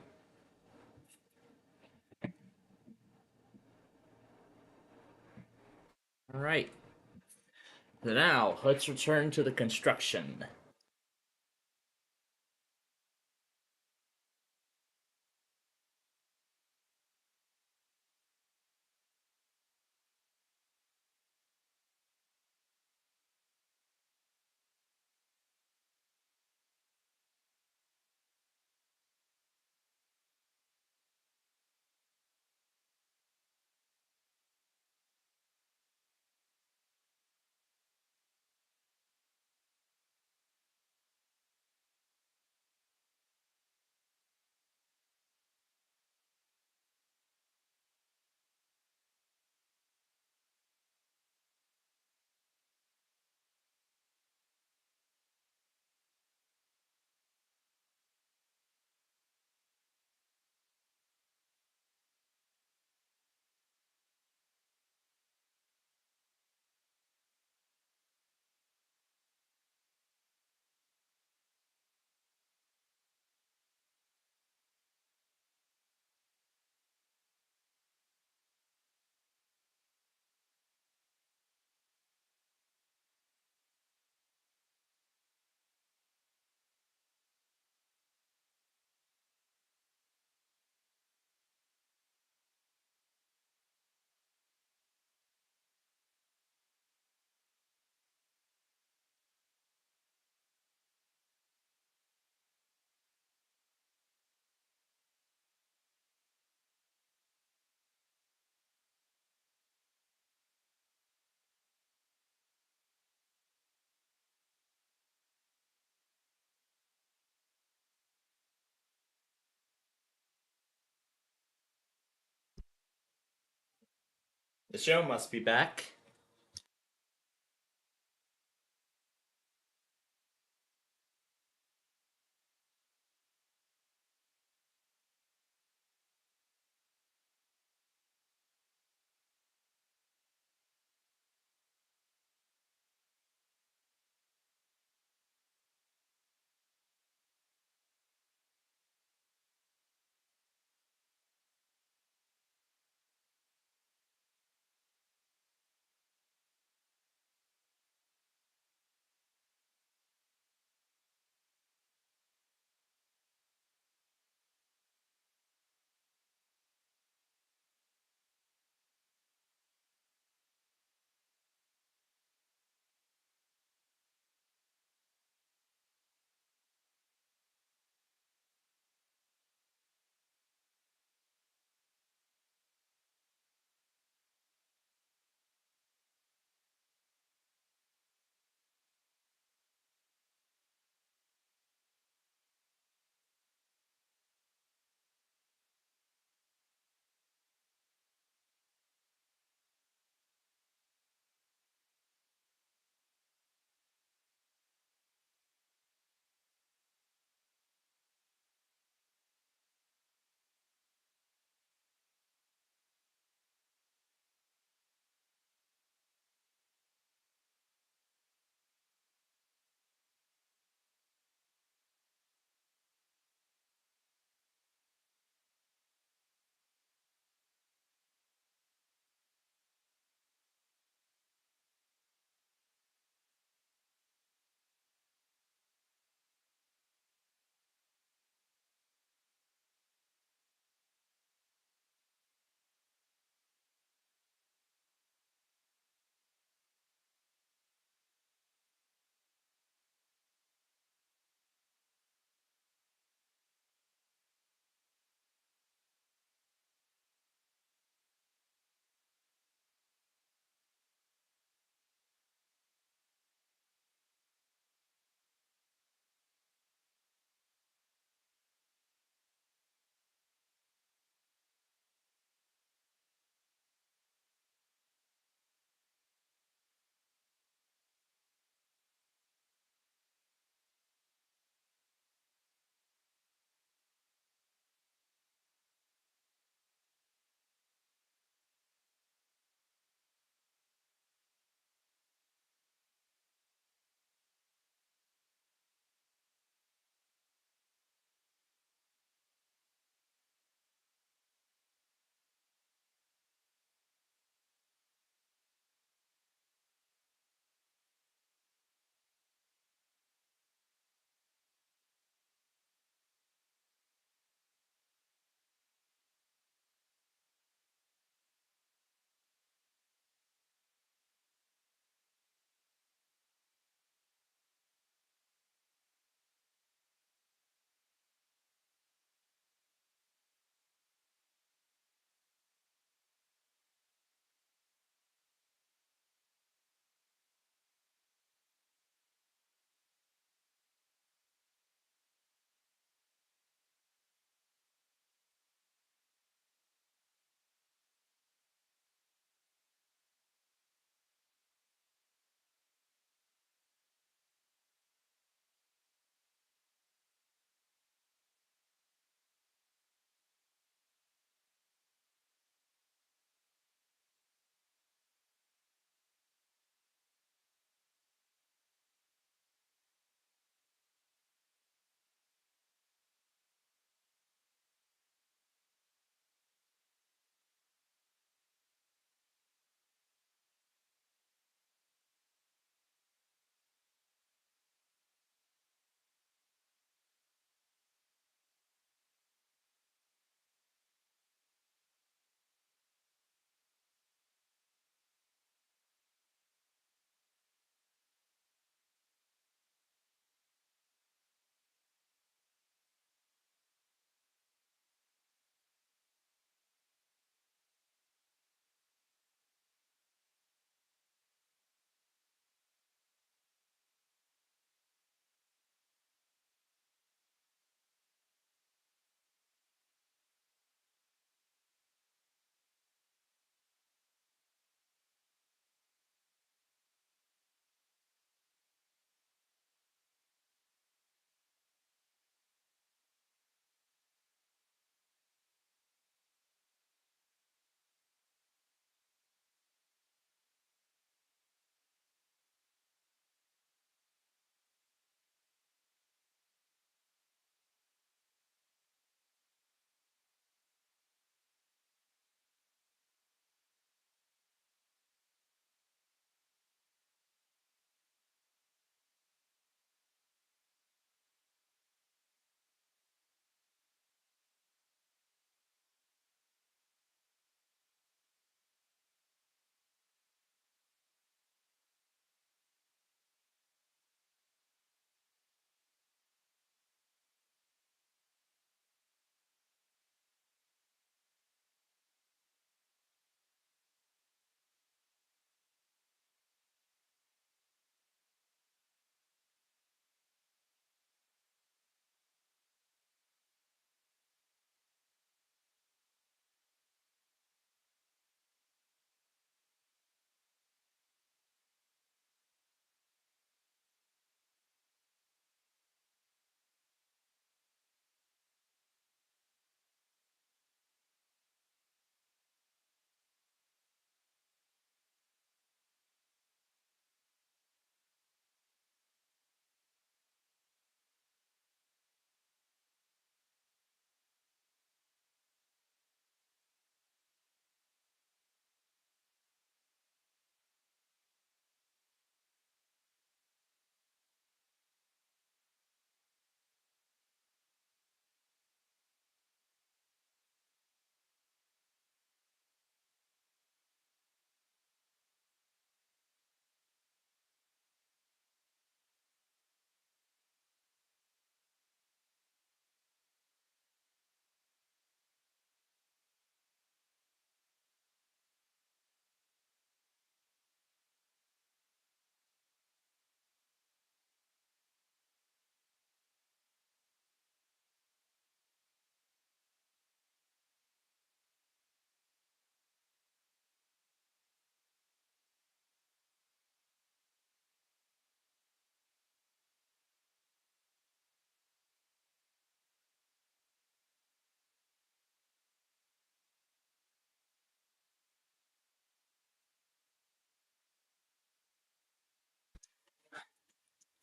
Alright. So now, let's return to the construction. The show must be back.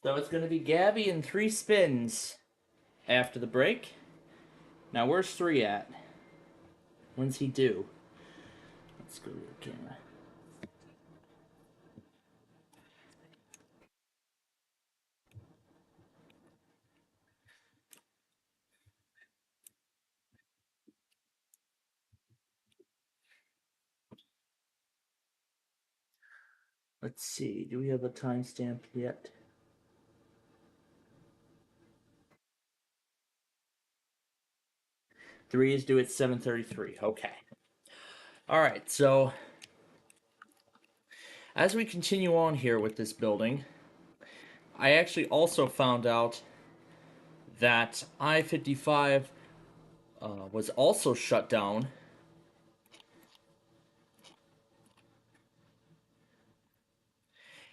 So it's going to be Gabby in 3 spins after the break. Now, where's 3 at? When's he due? Let's go to the camera. Let's see. Do we have a timestamp yet? Three is due at 7:33. Okay. All right. So as we continue on here with this building, I actually also found out that I-55 was also shut down.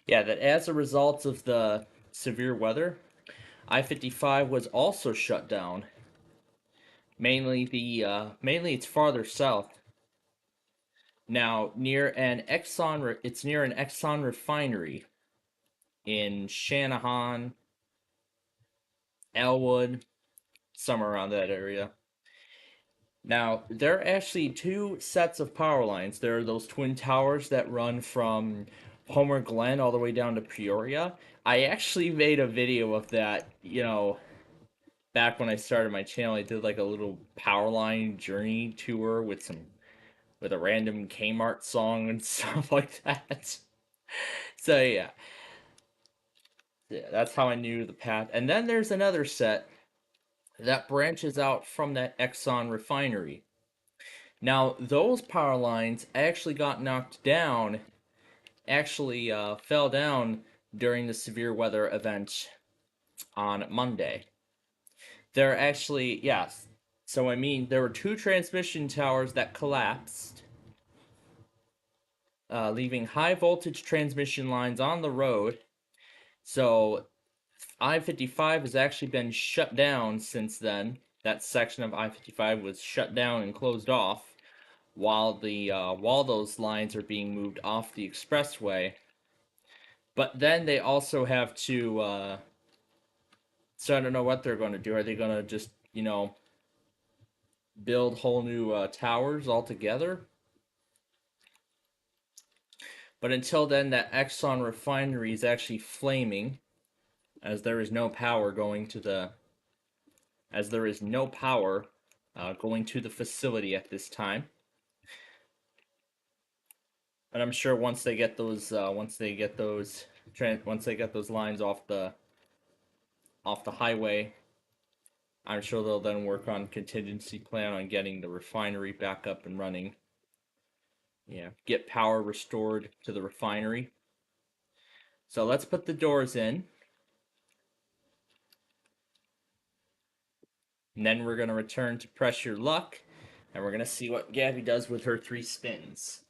Yeah, that as a result of the severe weather, I-55 was also shut down. Mainly it's farther south. Now it's near an Exxon refinery in Shanahan, Elwood, somewhere around that area. Now, there are actually 2 sets of power lines. There are those twin towers that run from Homer Glen all the way down to Peoria. I actually made a video of that, back when I started my channel. I did like a little power line journey tour with a random Kmart song and stuff like that. So yeah, that's how I knew the path. And then there's another set that branches out from that Exxon refinery. Now, those power lines actually got knocked down, fell down during the severe weather event on Monday. There actually, yes. So, I mean, there were 2 transmission towers that collapsed, leaving high voltage transmission lines on the road. So, I-55 has actually been shut down since then. That section of I-55 was shut down and closed off while those lines are being moved off the expressway. But then they also have to. So I don't know what they're going to do. Are they going to just build whole new towers altogether? But until then, that Exxon refinery is actually flaming, as there is no power going to the facility at this time. But I'm sure once they get those lines off the highway, I'm sure they'll then work on contingency plan on getting the refinery back up and running. Yeah, get power restored to the refinery. So let's put the doors in. And then we're going to return to Press Your Luck, and we're going to see what Gabby does with her 3 spins.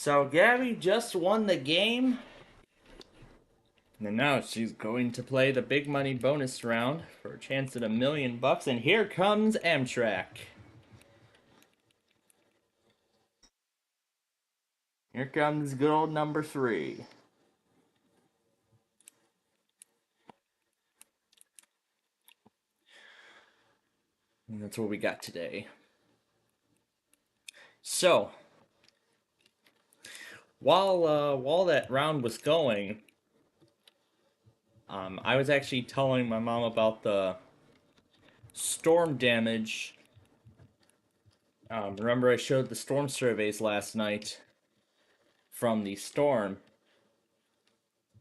So Gabby just won the game. And now she's going to play the big money bonus round for a chance at $1 million. And here comes Amtrak. Here comes good old number 3. And that's what we got today. So, while that round was going, I was actually telling my mom about the storm damage. Remember I showed the storm surveys last night from the storm.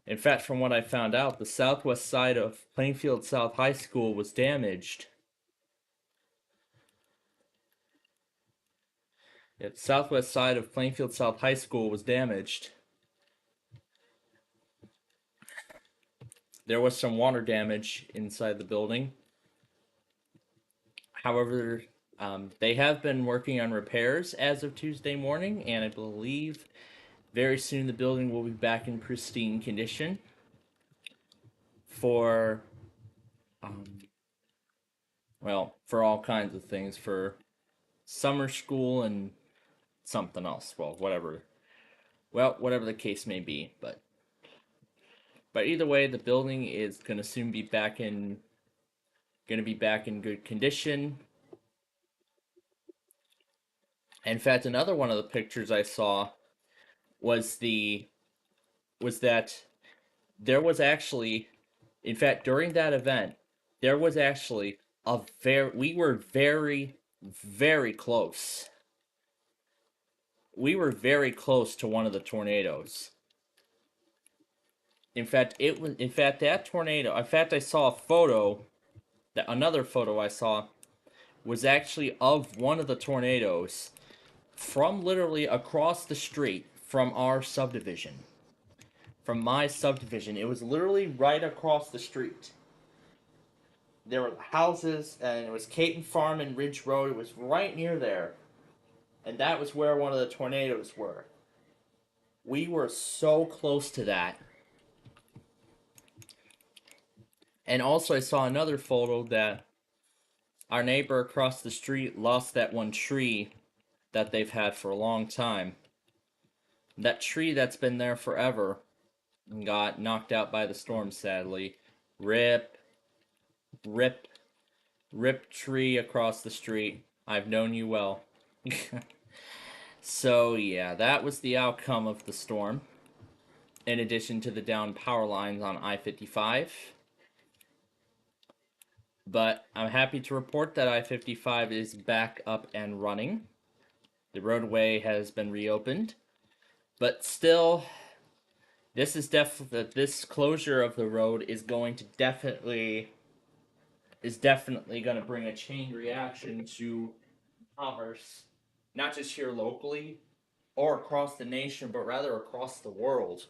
In fact, from what I found out, the southwest side of Plainfield South High School was damaged. Yeah, the southwest side of Plainfield South High School was damaged. There was some water damage inside the building. However, they have been working on repairs as of Tuesday morning, and I believe very soon the building will be back in pristine condition for, for all kinds of things, for summer school and something else. Whatever the case may be, but either way, the building is going to soon be back in good condition. In fact, another one of the pictures I saw was that there was actually, in fact, during that event, there was actually we were very, very close. We were very close to one of the tornadoes. In fact, that tornado, I saw a photo, another photo I saw was actually of one of the tornadoes from literally across the street from our subdivision. From my subdivision. It was literally right across the street. There were houses, and it was Caton Farm and Ridge Road. It was right near there. And that was where one of the tornadoes were. We were so close to that. And also I saw another photo that our neighbor across the street lost that one tree that they've had for a long time. That tree that's been there forever got knocked out by the storm, sadly. Rip tree across the street. I've known you well. So yeah, that was the outcome of the storm. In addition to the downed power lines on I-55. But I'm happy to report that I-55 is back up and running. The roadway has been reopened. But still, this closure of the road is going to definitely going to bring a chain reaction to commerce, not just here locally or across the nation, but rather across the world,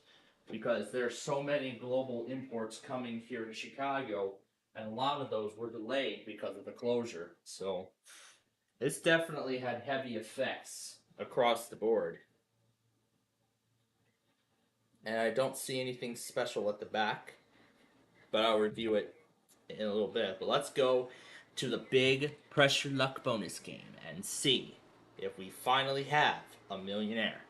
because there's so many global imports coming here to Chicago, and a lot of those were delayed because of the closure. So this definitely had heavy effects across the board. And I don't see anything special at the back, but I'll review it in a little bit. But let's go to the big pressure luck bonus game and see if we finally have a millionaire.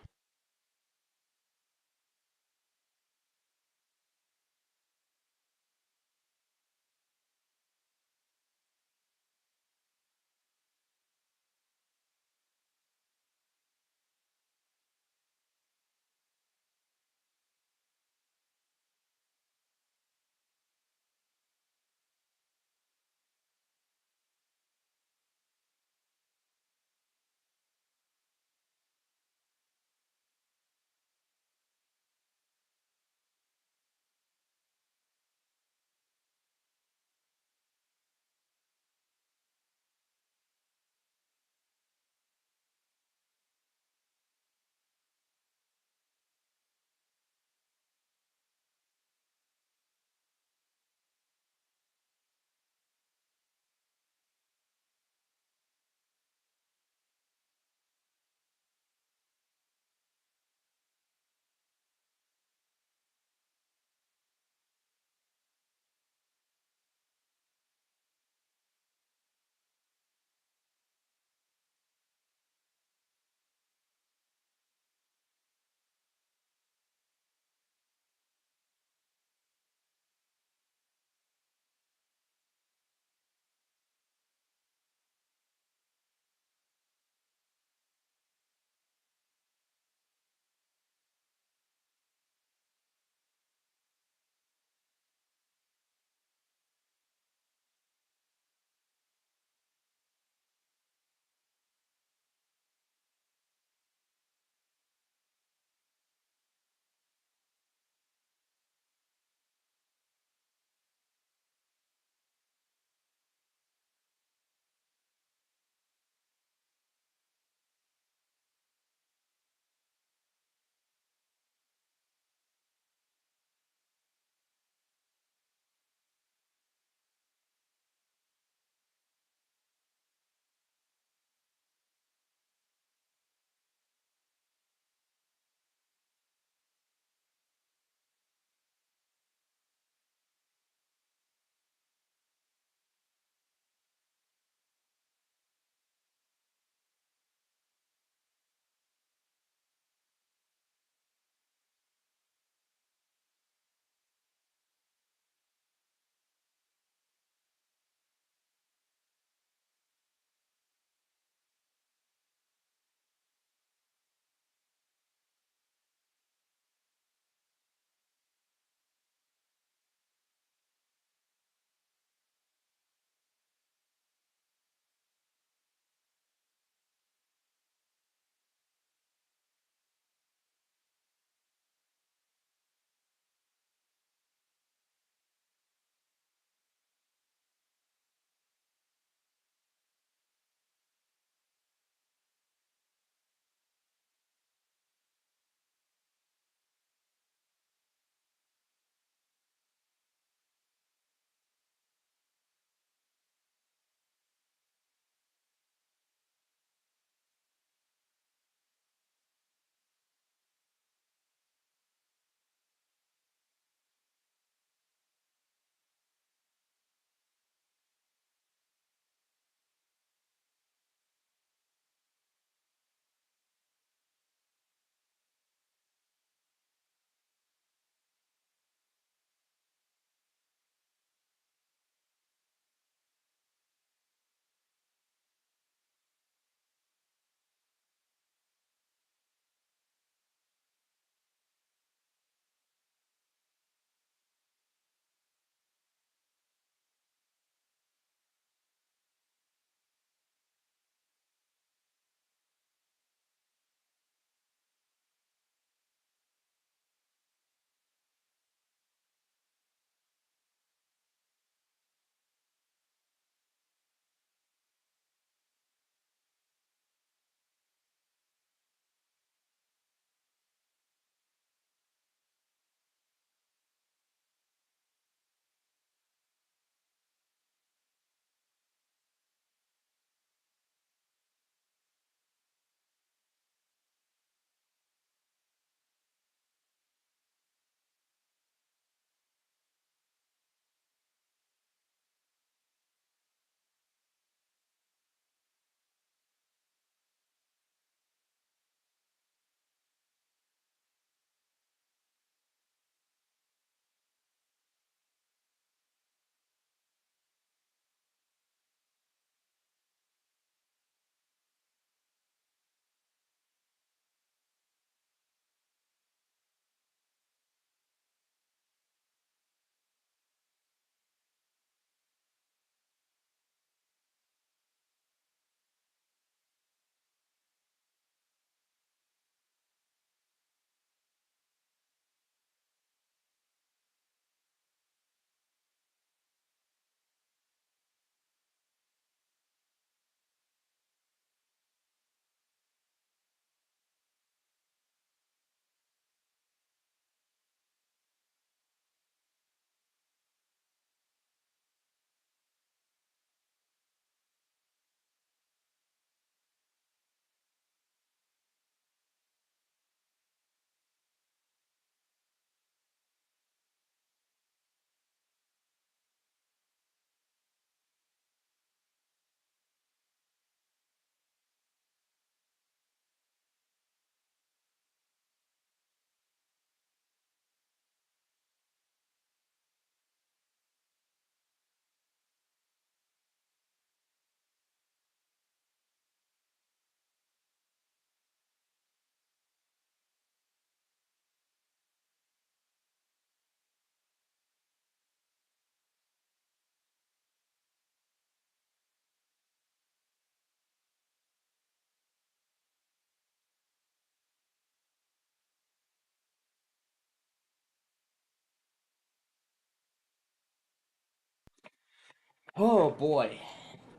Oh boy,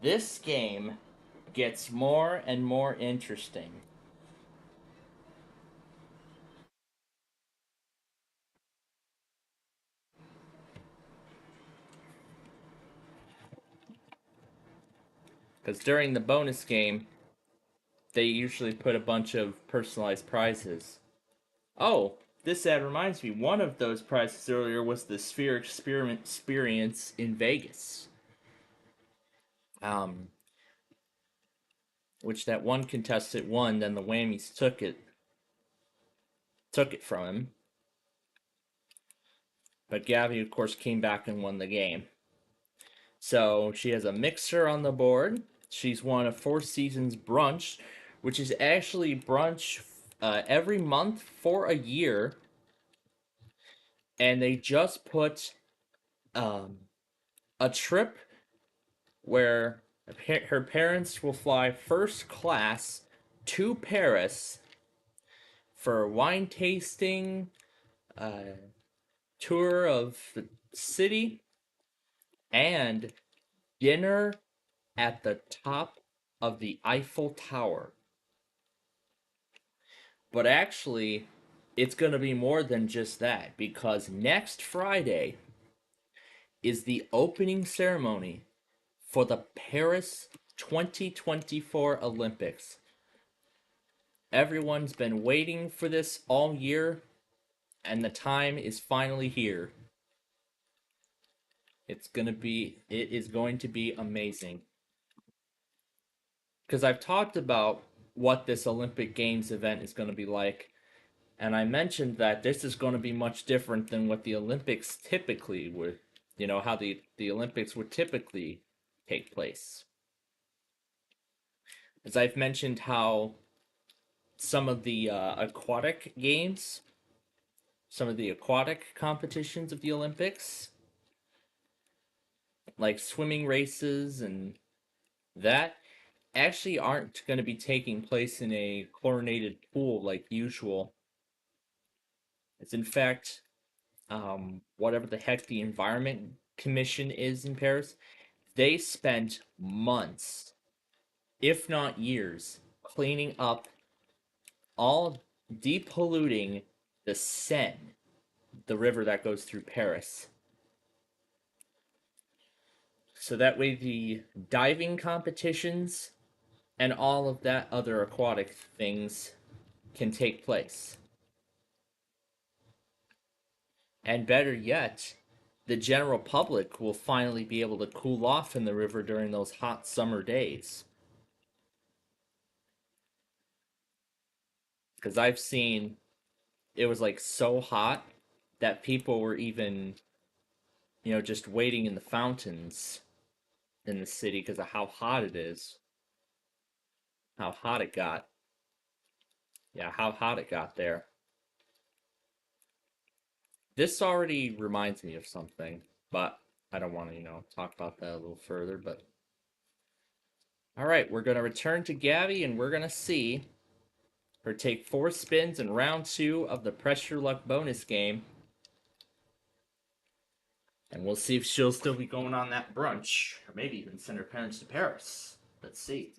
this game gets more and more interesting. Because during the bonus game, they usually put a bunch of personalized prizes. Oh, this ad reminds me, one of those prizes earlier was the Sphere Experiment Experience in Vegas. Which that one contestant won, then the Whammies took it from him. But Gabby, of course, came back and won the game. So she has a mixer on the board. She's won a Four Seasons brunch, which is actually brunch every month for a year. And they just put a trip where her parents will fly first class to Paris for wine tasting, tour of the city, and dinner at the top of the Eiffel Tower. But actually, it's going to be more than just that, because next Friday is the opening ceremony for the Paris 2024 Olympics. Everyone's been waiting for this all year, and the time is finally here. It is going to be amazing. Because I've talked about what this Olympic Games event is going to be like, and I mentioned that this is going to be much different than what the Olympics typically would, how the Olympics would typically take place. As I've mentioned how some of the aquatic games, some of the aquatic competitions of the Olympics, like swimming races and that, actually aren't going to be taking place in a chlorinated pool like usual. It's in fact, whatever the heck the Environment Commission is in Paris, they spent months, if not years, cleaning up all depolluting the Seine, the river that goes through Paris. So that way the diving competitions and all of that other aquatic things can take place. And better yet, the general public will finally be able to cool off in the river during those hot summer days. Because I've seen it was like so hot that people were even, just waiting in the fountains in the city because of how hot it is. How hot it got. Yeah, how hot it got there. This already reminds me of something, but I don't want to, talk about that a little further, but all right, we're going to return to Gabby and we're going to see her take 4 spins in round 2 of the Pressure Luck bonus game. And we'll see if she'll still be going on that brunch, or maybe even send her parents to Paris. Let's see.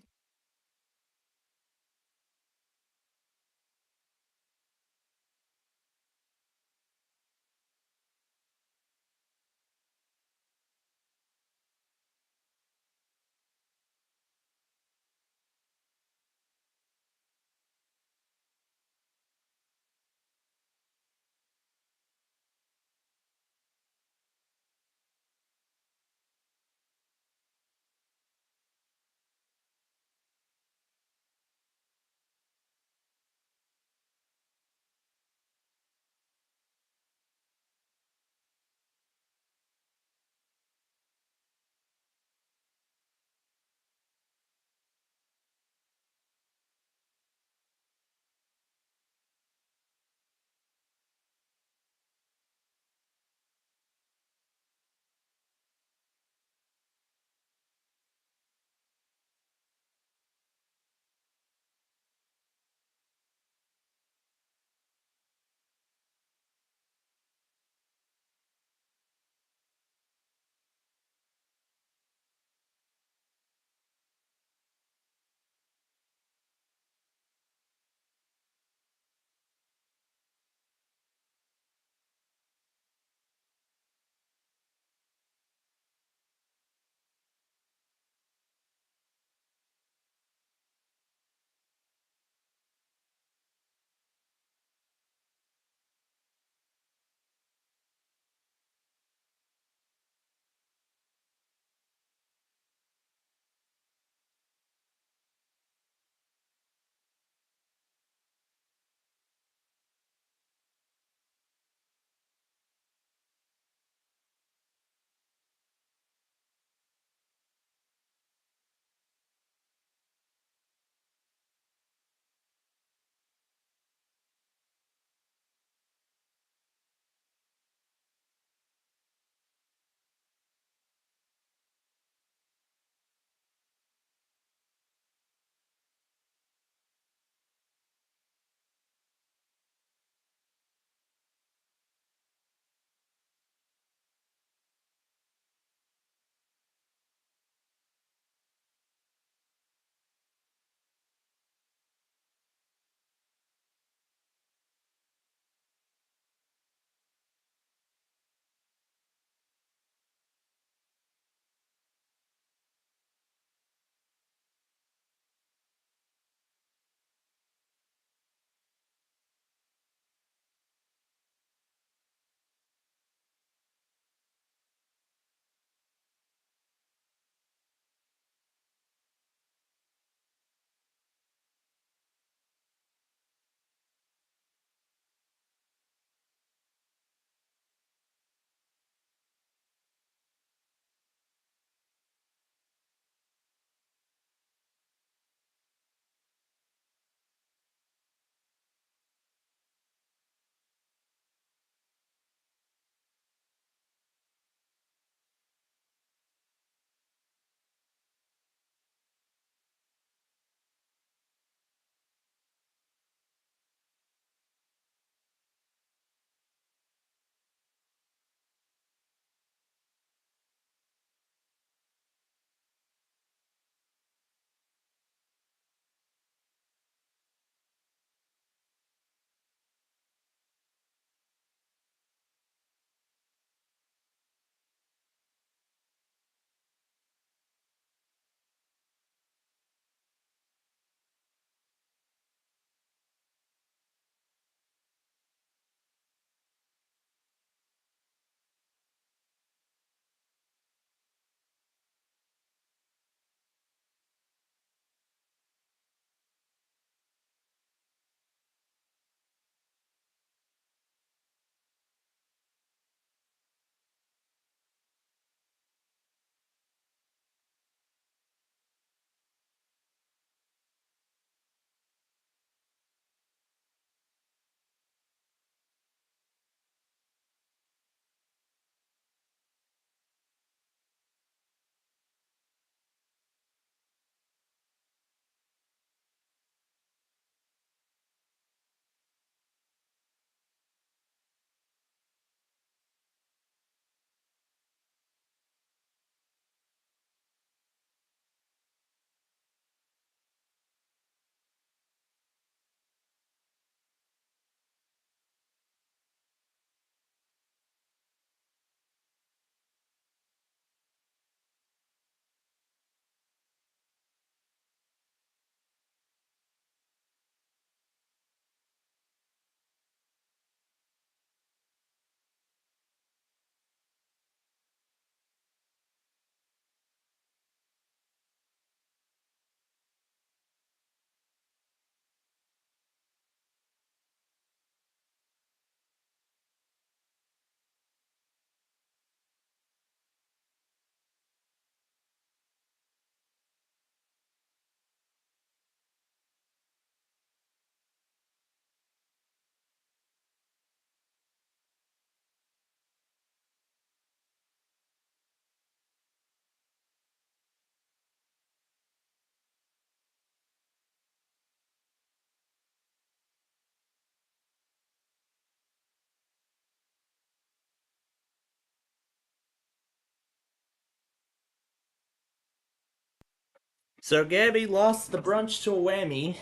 So Gabby lost the brunch to a whammy.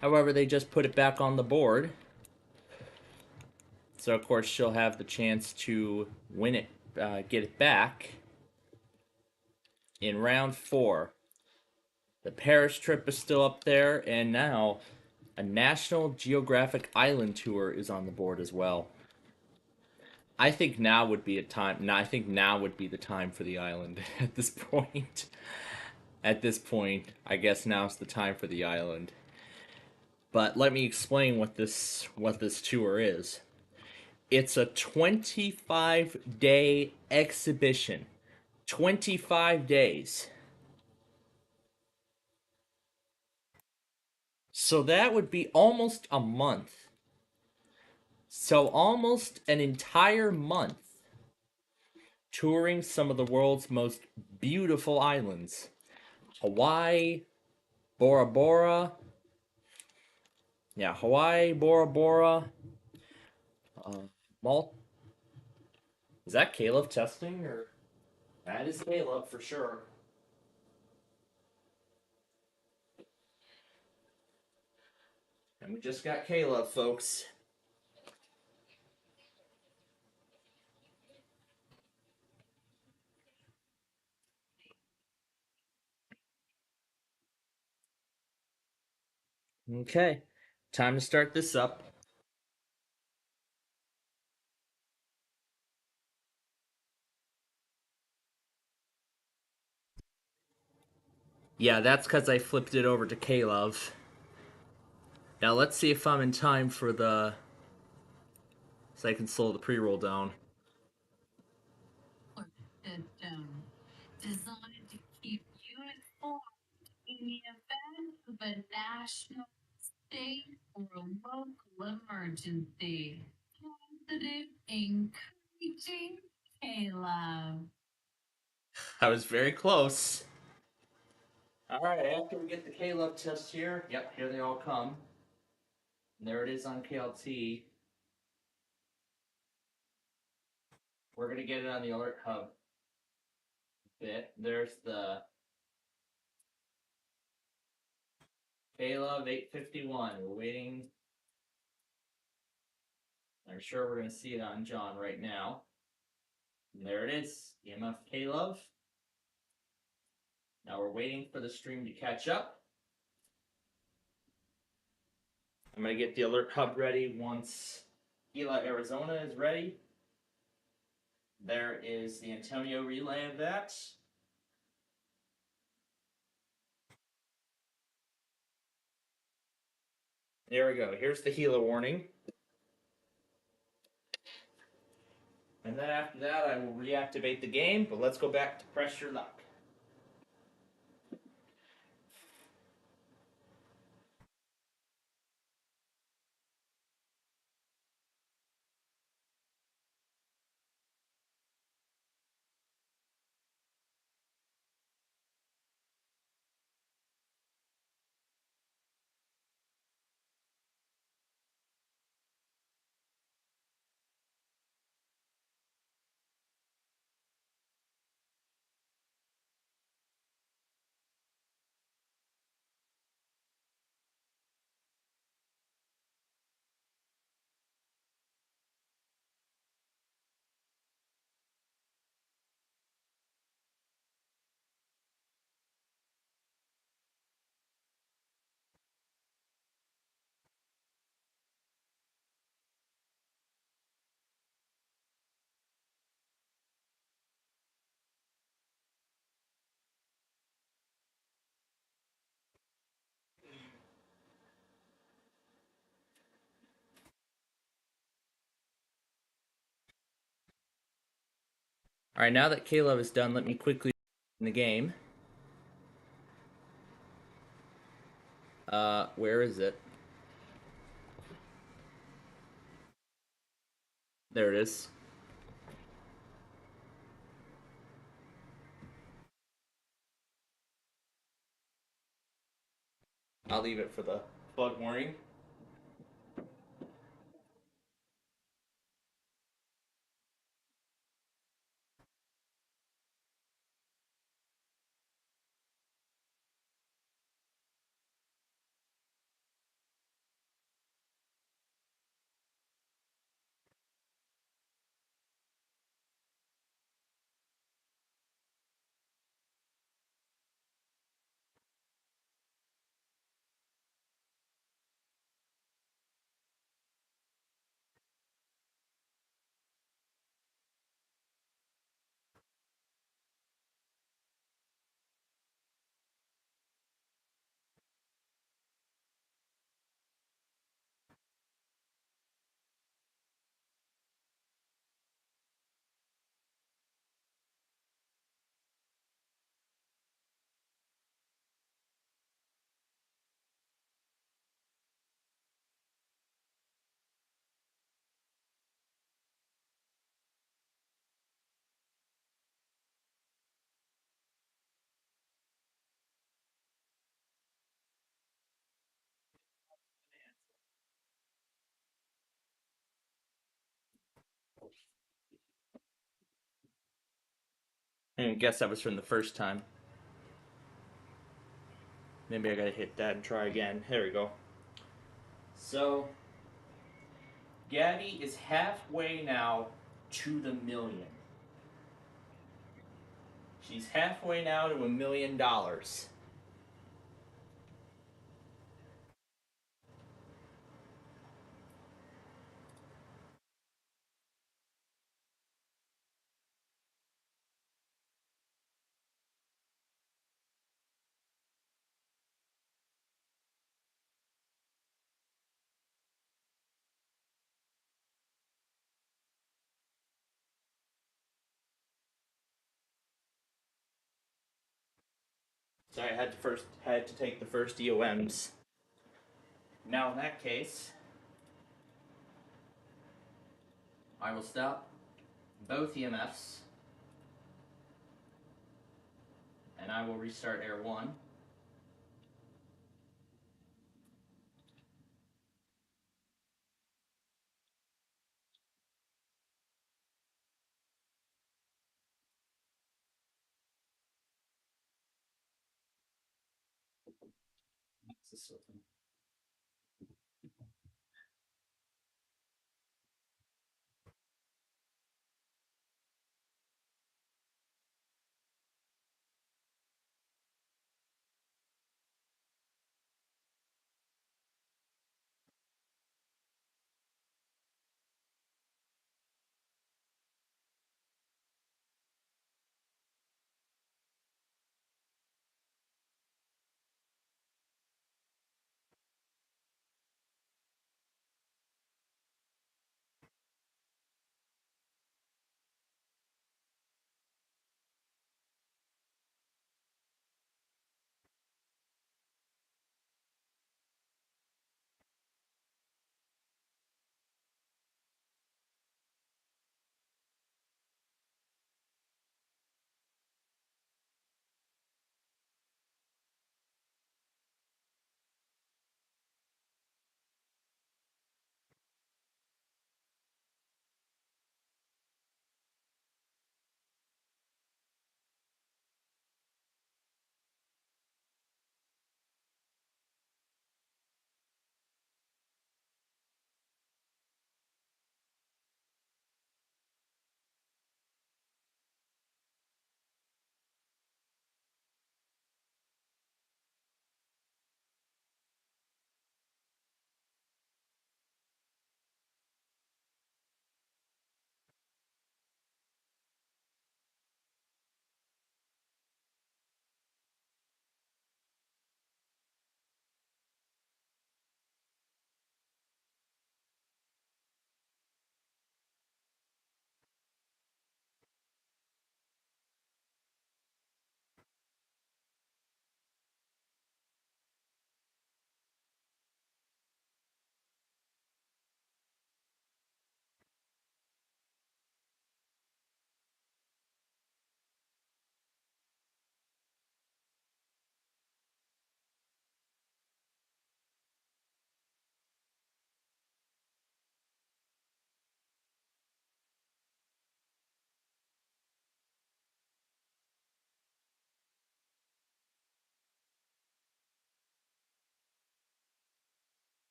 However, they just put it back on the board. So of course she'll have the chance to win it, get it back in round 4. The Paris trip is still up there, and now a National Geographic Island tour is on the board as well. I think now would be a time. No, I think now would be the time for the island at this point. At this point, I guess now's the time for the island. But let me explain what this tour is. It's a 25-day exhibition. 25 days. So that would be almost a month. So almost an entire month touring some of the world's most beautiful islands. Hawaii, Bora Bora. Yeah, Hawaii, Bora Bora. Mal. Is that Caleb testing, or? That is Caleb for sure. And we just got Caleb, folks. Okay, time to start this up. Yeah, that's because I flipped it over to Caleb. Now let's see if I'm in time for the... so I can slow the pre-roll down. Designed to keep you informed in the event of a national, state, or local emergency. Positive, encouraging Caleb. I was very close. Alright, after we get the Caleb test here, yep, here they all come. And there it is on KLT. We're going to get it on the alert hub bit. There's the Caleb 851. We're waiting. I'm sure we're going to see it on John right now. And there it is, EMF Caleb. Now we're waiting for the stream to catch up. I'm going to get the alert hub ready once Gila, Arizona is ready. There is the Antonio relay of that. There we go. Here's the Gila warning. And then after that, I will reactivate the game, but let's go back to Press Your Luck. All right, now that Caleb is done, let me quickly in the game. Where is it? There it is. I'll leave it for the bug warning. I guess that was from the first time. Maybe I gotta hit that and try again. There we go. So, Gabby is halfway now to the million. She's halfway now to $1 million. So I had to take the first EOMs. Now in that case, I will stop both EMFs, and I will restart Air 1.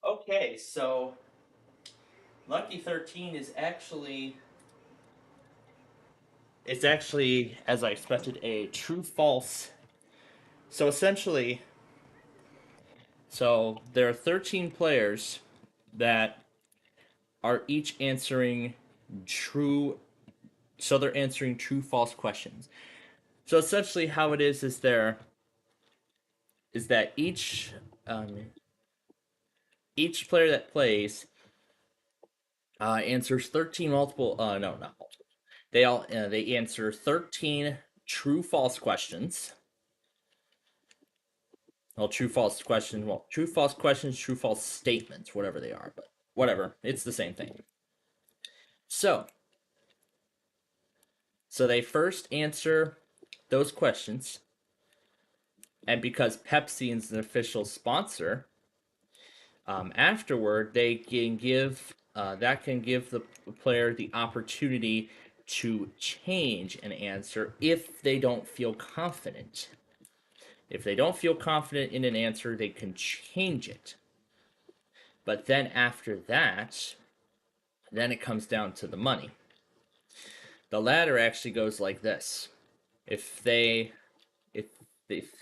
Okay, so Lucky 13 is actually, it's actually, as I expected, a true false. So essentially, so there are 13 players that are each answering true, so they're answering true false questions. So essentially how it is there is that each player that plays answers 13 multiple no, not multiple. They answer 13 true false questions. Well, true false questions, true false statements, whatever they are, but whatever, it's the same thing. So they first answer those questions, and because Pepsi is an official sponsor, afterward they can give the player the opportunity to change an answer if they don't feel confident. If they don't feel confident in an answer, they can change it. But then after that, then it comes down to the money. The ladder actually goes like this. If the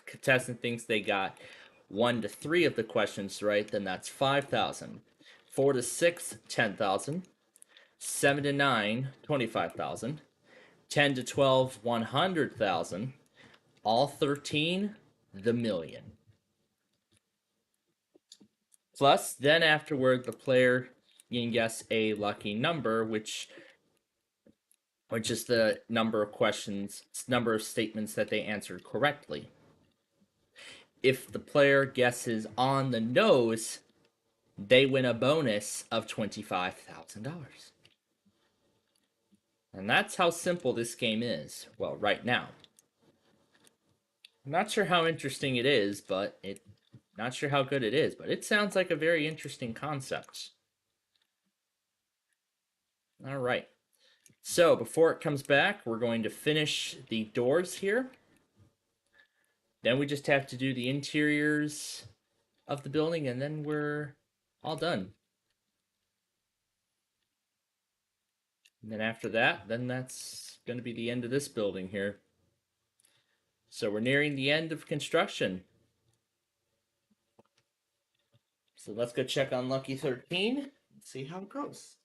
contestant thinks they got 1 to 3 of the questions right, then that's 5,000. 4 to 6, 10,000. 7 to 9, 25,000. 10 to 12, 100,000. All 13, the million. Plus, then afterward, the player can guess a lucky number, which is the number of statements that they answered correctly. If the player guesses on the nose, they win a bonus of $25,000. And that's how simple this game is. Well, right now. I'm not sure how interesting it is, but not sure how good it is, but it sounds like a very interesting concept. All right. So before it comes back, we're going to finish the doors here. Then we just have to do the interiors of the building, and then we're all done. And then after that, then that's going to be the end of this building here. So we're nearing the end of construction. So let's go check on Lucky 13 and see how it goes.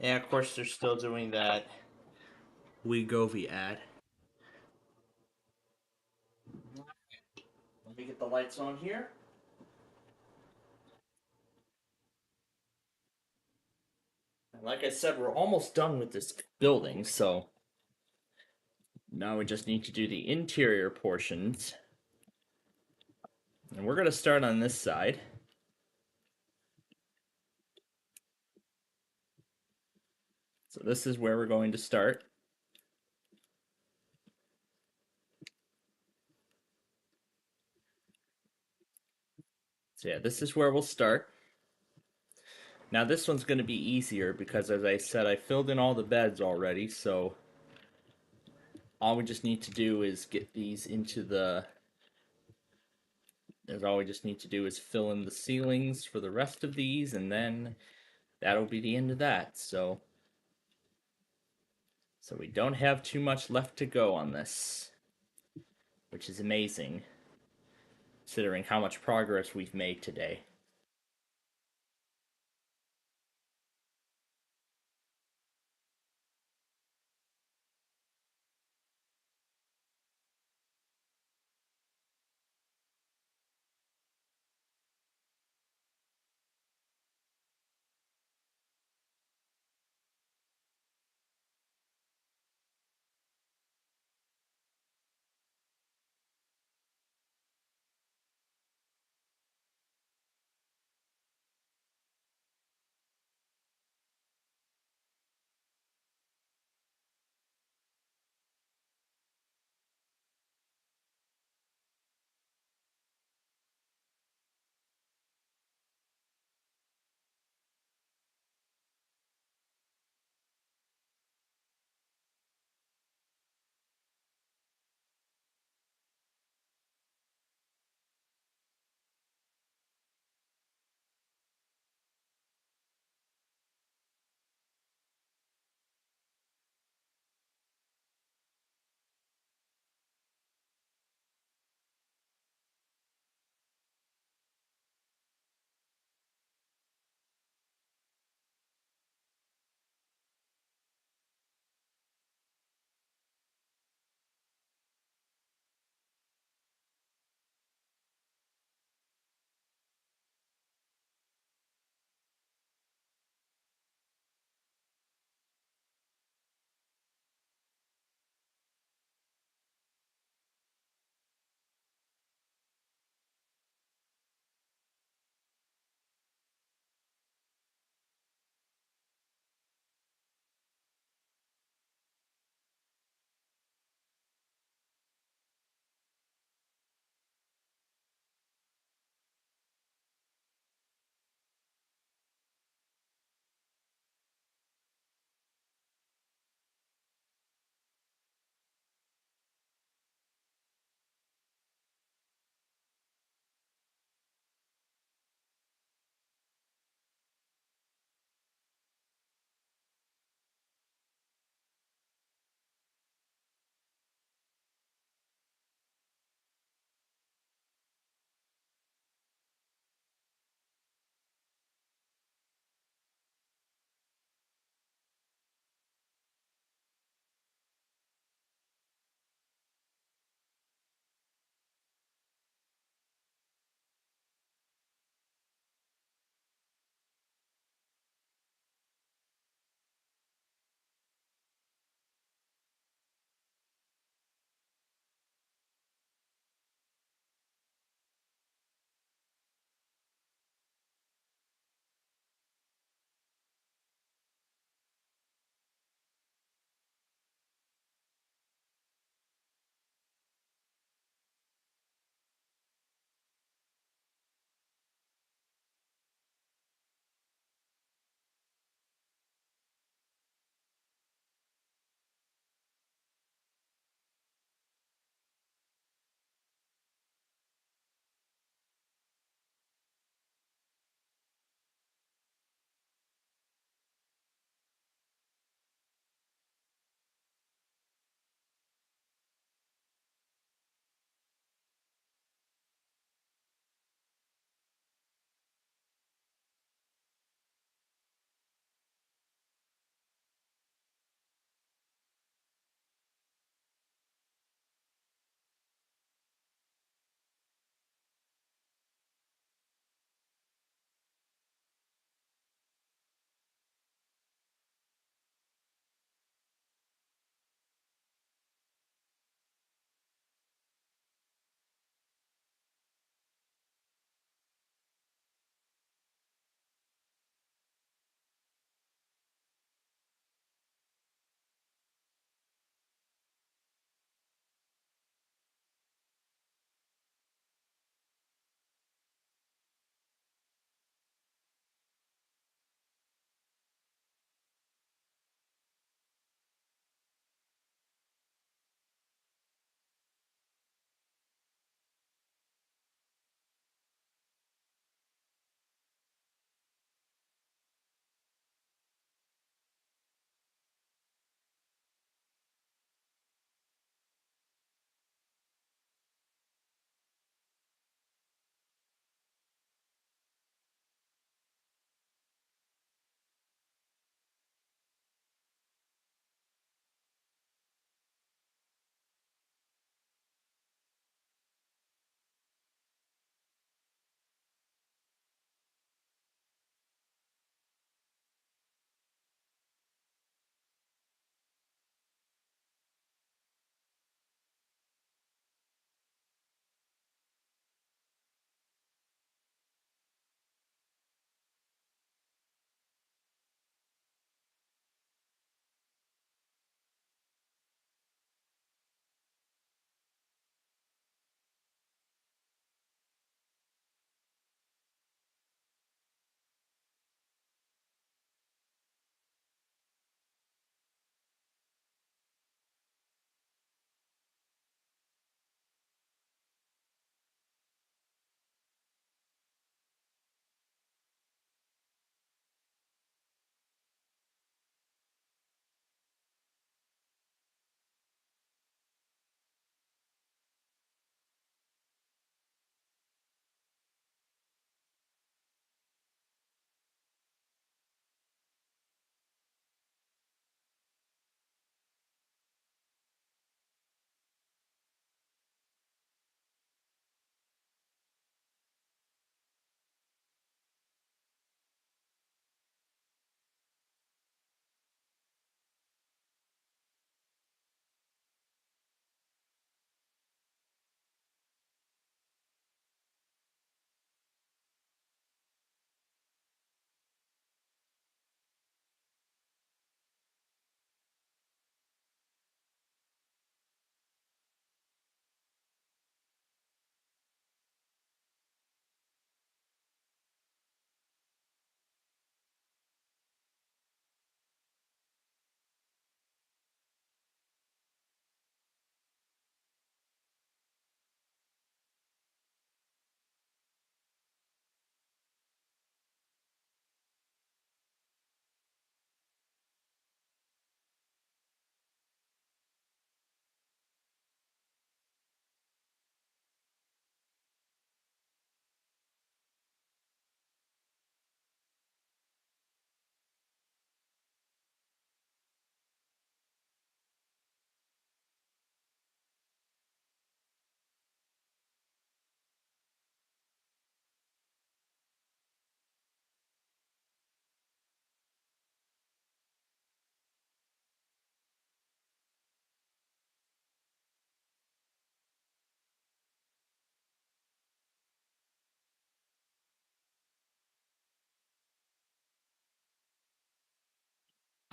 And of course, they're still doing that Wegovy ad. Let me get the lights on here. And like I said, we're almost done with this building, so now we just need to do the interior portions. And we're going to start on this side. So this is where we're going to start. So yeah, this is where we'll start. Now this one's going to be easier because, as I said, I filled in all the beds already, so all we just need to do is get these into the... all we just need to do is fill in the ceilings for the rest of these, and then that'll be the end of that. So we don't have too much left to go on this, which is amazing, considering how much progress we've made today.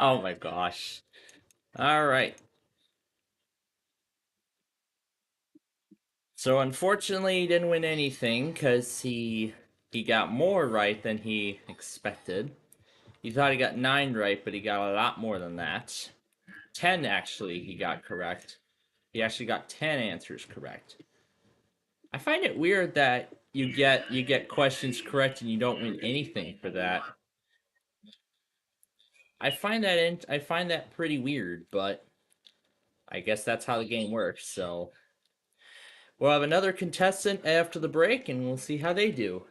Oh my gosh. All right. So unfortunately, he didn't win anything because he got more right than he expected. He thought he got 9 right, but he got a lot more than that. 10 actually he got correct. He actually got 10 answers correct. I find it weird that you get questions correct and you don't win anything for that. I find that pretty weird, but I guess that's how the game works. So we'll have another contestant after the break, and we'll see how they do.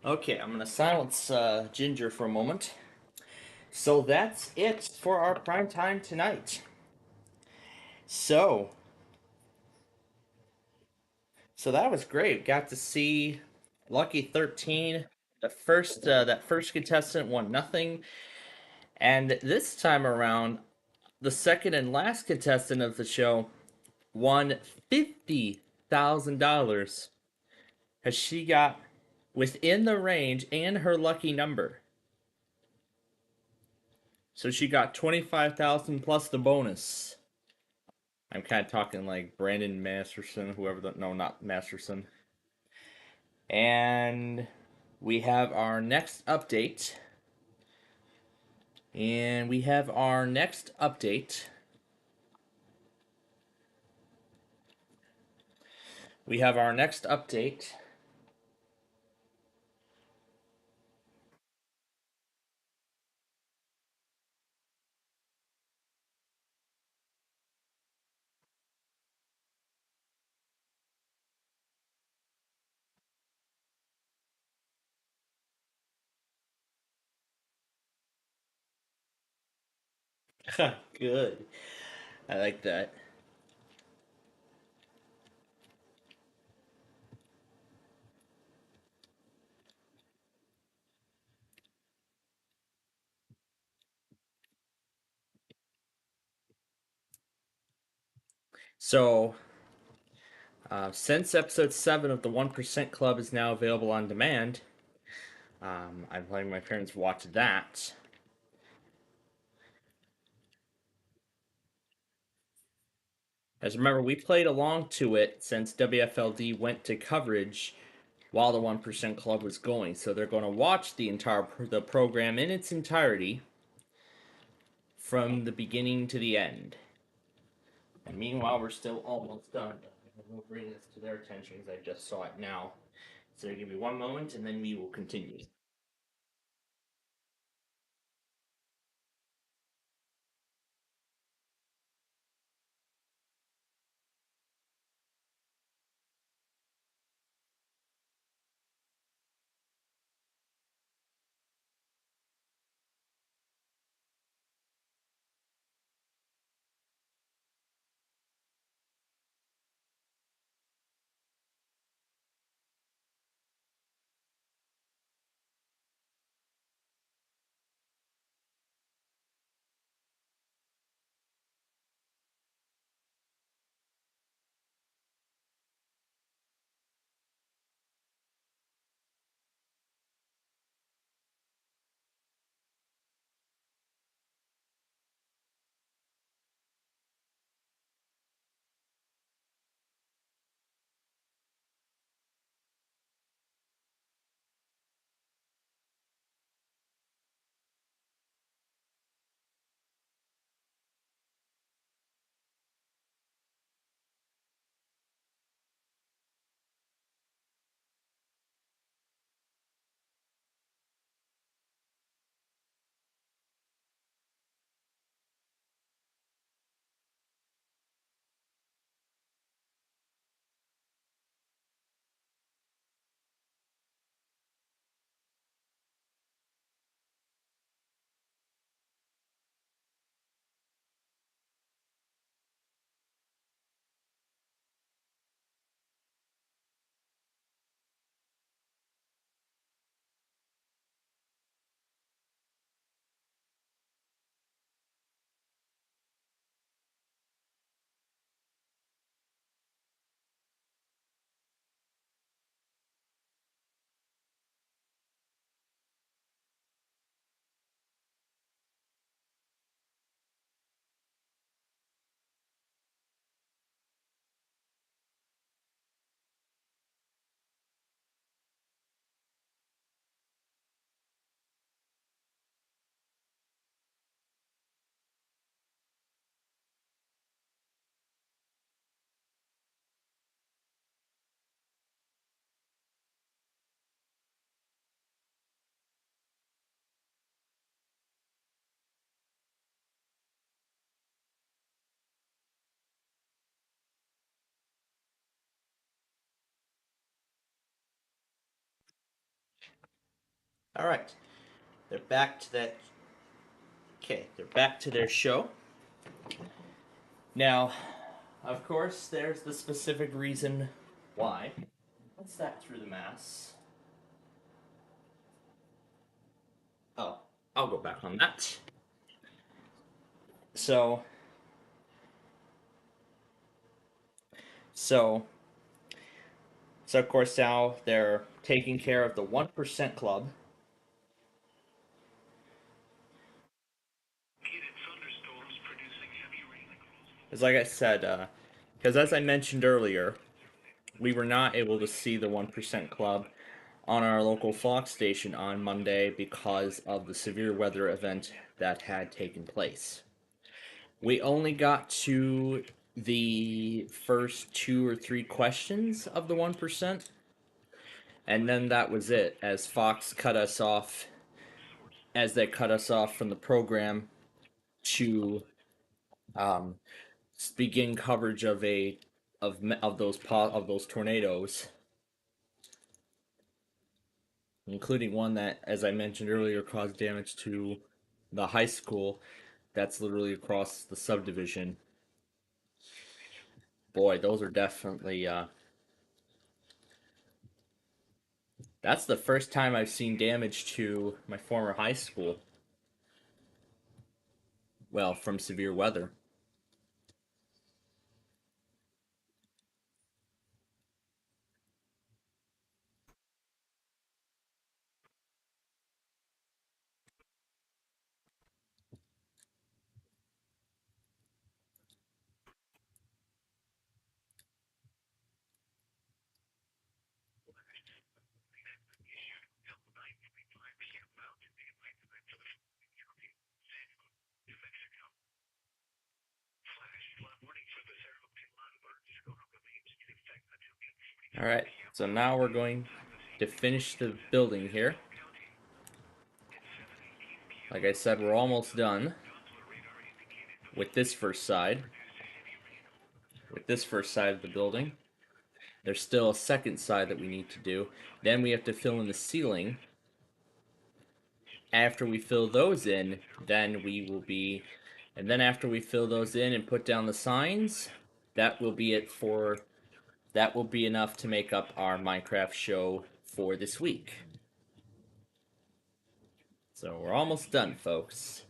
Okay, I'm gonna silence Ginger for a moment. So that's it for our prime time tonight. So, so that was great. Got to see Lucky 13. The first that first contestant won nothing, and this time around, the second and last contestant of the show won $50,000 as she got within the range and her lucky number. So she got 25,000 plus the bonus. I'm kind of talking like Brandon Masterson, whoever the no, not Masterson. And we have our next update. And we have our next update. We have our next update. Good. I like that. So, since episode 7 of the 1% Club is now available on demand, I'm letting my parents watch that. As remember, we played along to it since WFLD went to coverage while the 1% Club was going. So they're going to watch the program in its entirety from the beginning to the end. And meanwhile, we're still almost done. We'll bring this to their attention because I just saw it now. So give me one moment and then we will continue. All right. They're back to that. Okay, they're back to their show. Now, of course, there's the specific reason why. What's that through the mass? Oh, I'll go back on that. So, so, of course now they're taking care of the 1% club. Because like I said, because as I mentioned earlier, we were not able to see the 1% club on our local Fox station on Monday because of the severe weather event that had taken place. We only got to the first 2 or 3 questions of the 1%, and then that was it, as Fox cut us off, as they cut us off from the program to um, begin coverage of those tornadoes, including one that, as I mentioned earlier, caused damage to the high school that's literally across the subdivision. Boy, those are definitely that's the first time I've seen damage to my former high school. Well, from severe weather. Alright, so now we're going to finish the building here. Like I said, we're almost done with this first side. With this first side of the building. There's still a second side that we need to do. Then we have to fill in the ceiling. After we fill those in, then we will be... And then after we fill those in and put down the signs, that will be it for... That will be enough to make up our Minecraft show for this week. So we're almost done, folks.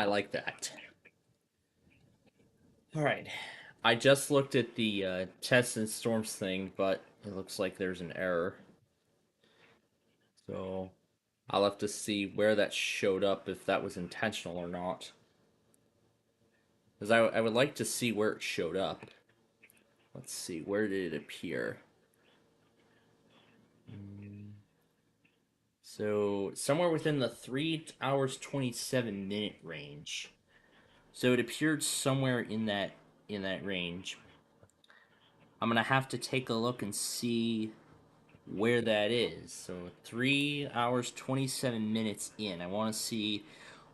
I like that. Alright. I just looked at the tests and storms thing, but it looks like there's an error. So I'll have to see where that showed up, if that was intentional or not. Because I would like to see where it showed up. Let's see, where did it appear? So somewhere within the 3 hours 27 minute range. So it appeared somewhere in that range. I'm gonna have to take a look and see where that is. So 3 hours 27 minutes in. I want to see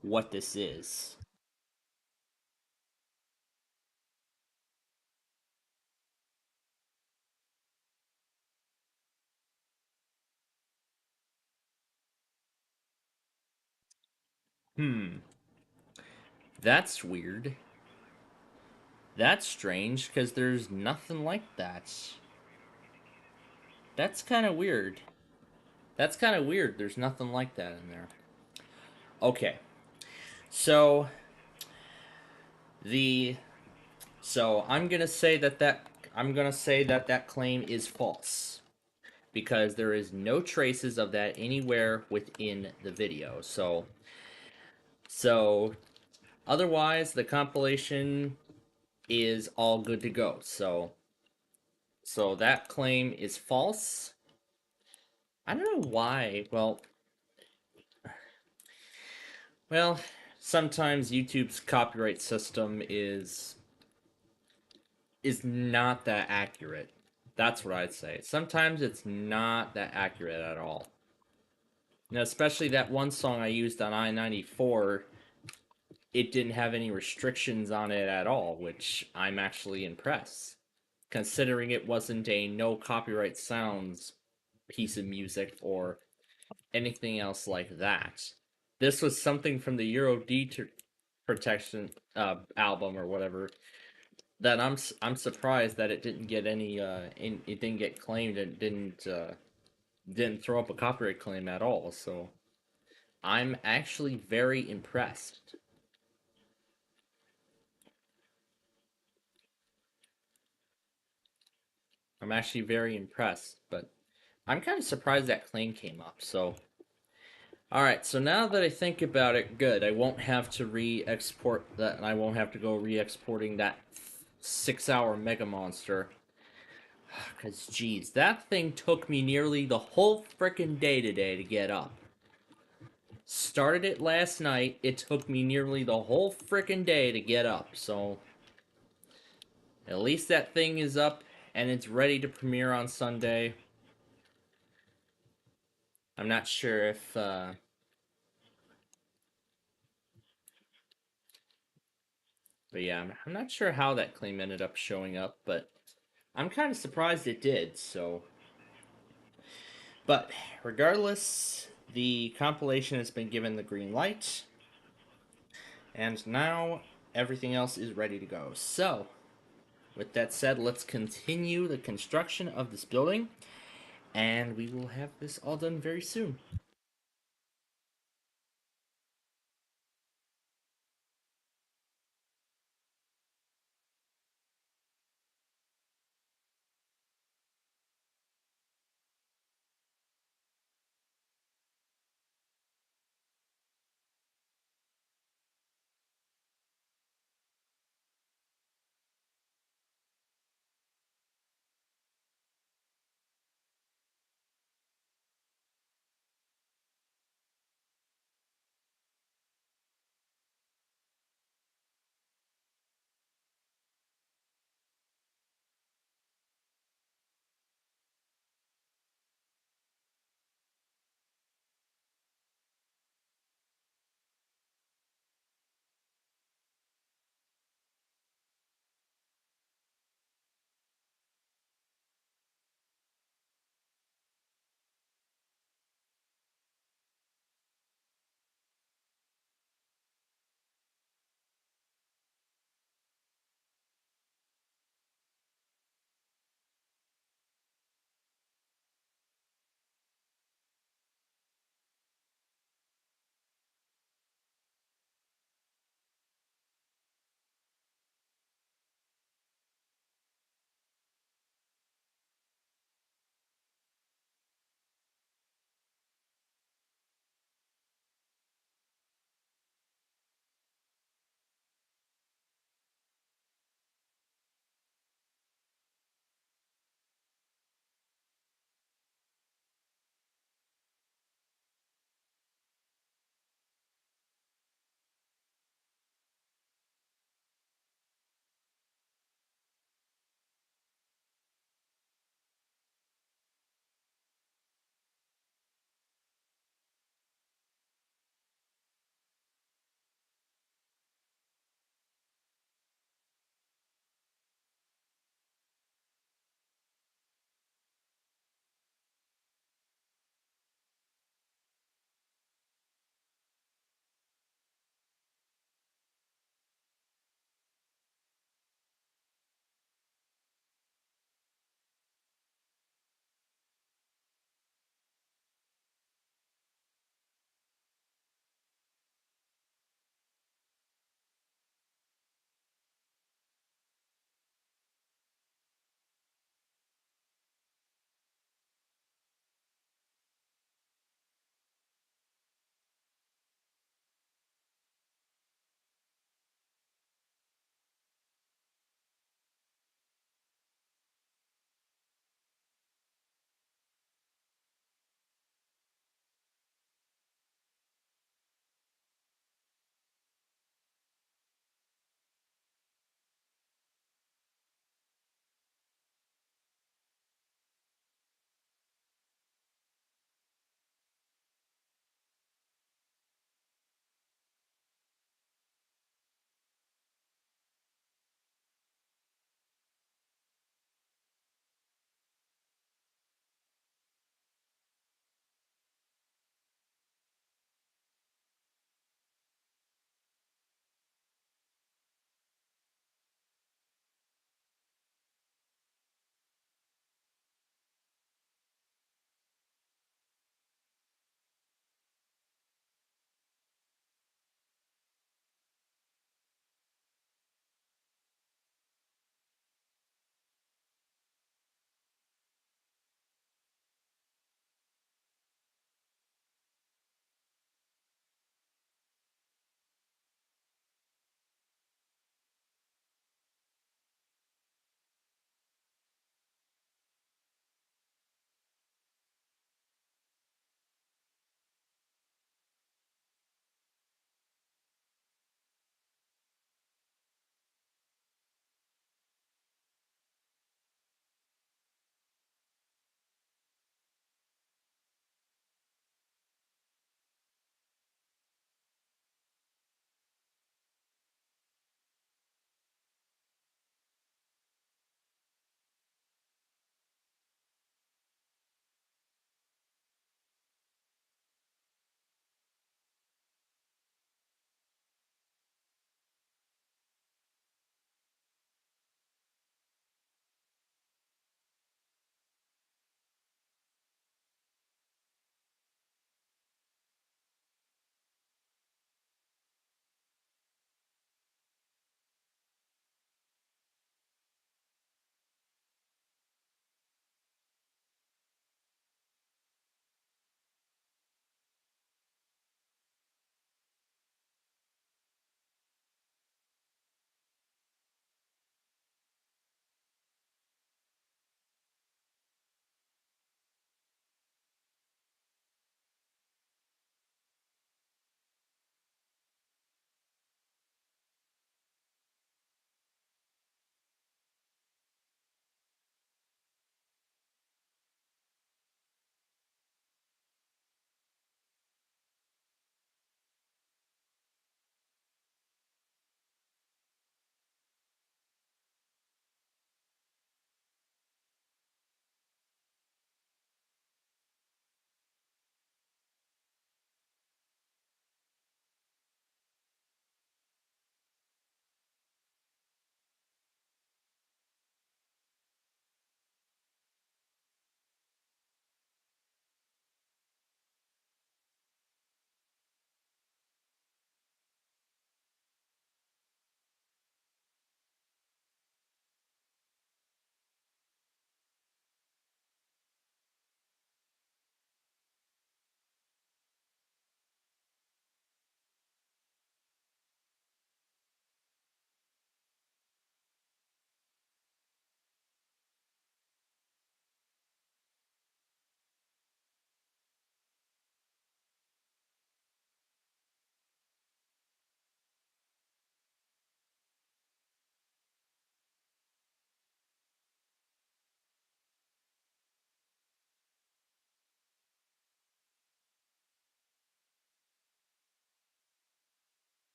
what this is. That's weird. That's strange, because there's nothing like that. That's kind of weird. That's kind of weird. There's nothing like that in there. Okay. So I'm going to say that claim is false, because there is no traces of that anywhere within the video. So otherwise the compilation is all good to go. So that claim is false. I don't know why. Well, sometimes YouTube's copyright system is not that accurate. That's what I'd say. Sometimes it's not that accurate at all. Now, especially that one song I used on I-94, it didn't have any restrictions on it at all, which I'm actually impressed, considering it wasn't a no copyright sounds piece of music or anything else like that. This was something from the Euro D Protection album or whatever, that I'm surprised that it didn't get any it didn't get claimed, and didn't throw up a copyright claim at all. So I'm actually very impressed. I'm actually very impressed, but I'm kind of surprised that claim came up. So alright, so now that I think about it, good. I won't have to re-export that, and I won't have to go re-exporting that 6-hour Mega Monster. Because, geez, that thing took me nearly the whole frickin' day today to get up. Started it last night, it took me nearly the whole frickin' day to get up, so... At least that thing is up, and it's ready to premiere on Sunday. I'm not sure if, But yeah, I'm not sure how that claim ended up showing up, but I'm kind of surprised it did, so... But, regardless, the compilation has been given the green light, and now everything else is ready to go. So, with that said, let's continue the construction of this building, and we will have this all done very soon.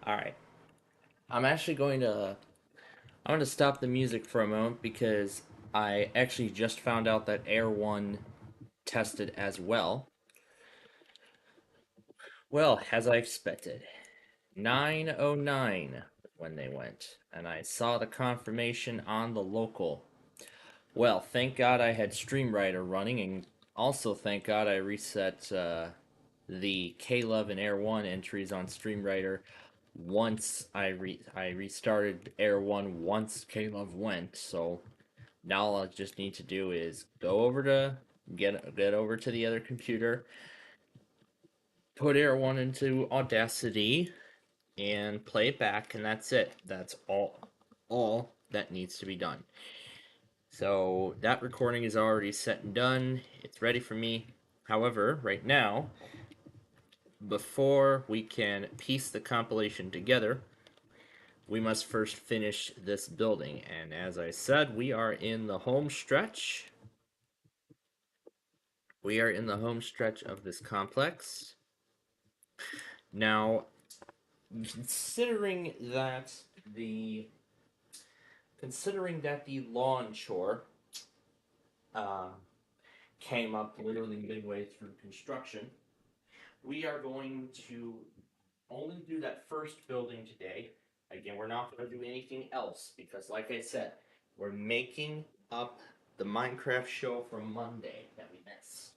Alright. I'm actually going to... I'm going to stop the music for a moment because I actually just found out that Air 1 tested as well. Well, as I expected. 9:09 when they went, and I saw the confirmation on the local. Well, thank God I had StreamWriter running, and also thank God I reset the K-Love and Air 1 entries on StreamWriter once I restarted Air 1 once K-Love went, so now all I just need to do is go over to get over to the other computer, put Air 1 into Audacity, and play it back, and that's it. That's all that needs to be done. So that recording is already set and done. It's ready for me. However, right now, before we can piece the compilation together, we must first finish this building. And as I said, we are in the home stretch. We are in the home stretch of this complex. Now, considering that the lawn chore came up literally midway through construction, we are going to only do that first building today. Again, we're not going to do anything else because, like I said, we're making up the Minecraft show from Monday that we missed.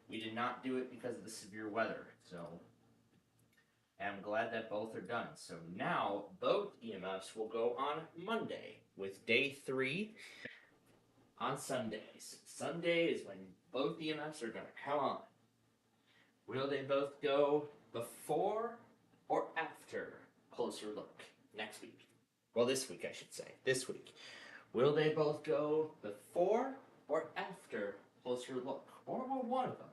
We did not do it because of the severe weather, so I'm glad that both are done. So now both EMFs will go on Monday with day 3 on Sundays. Sunday is when both EMFs are going to come on. Will they both go before or after Closer Look next week? Well, this week, I should say. This week. Will they both go before or after Closer Look? Or will one of them?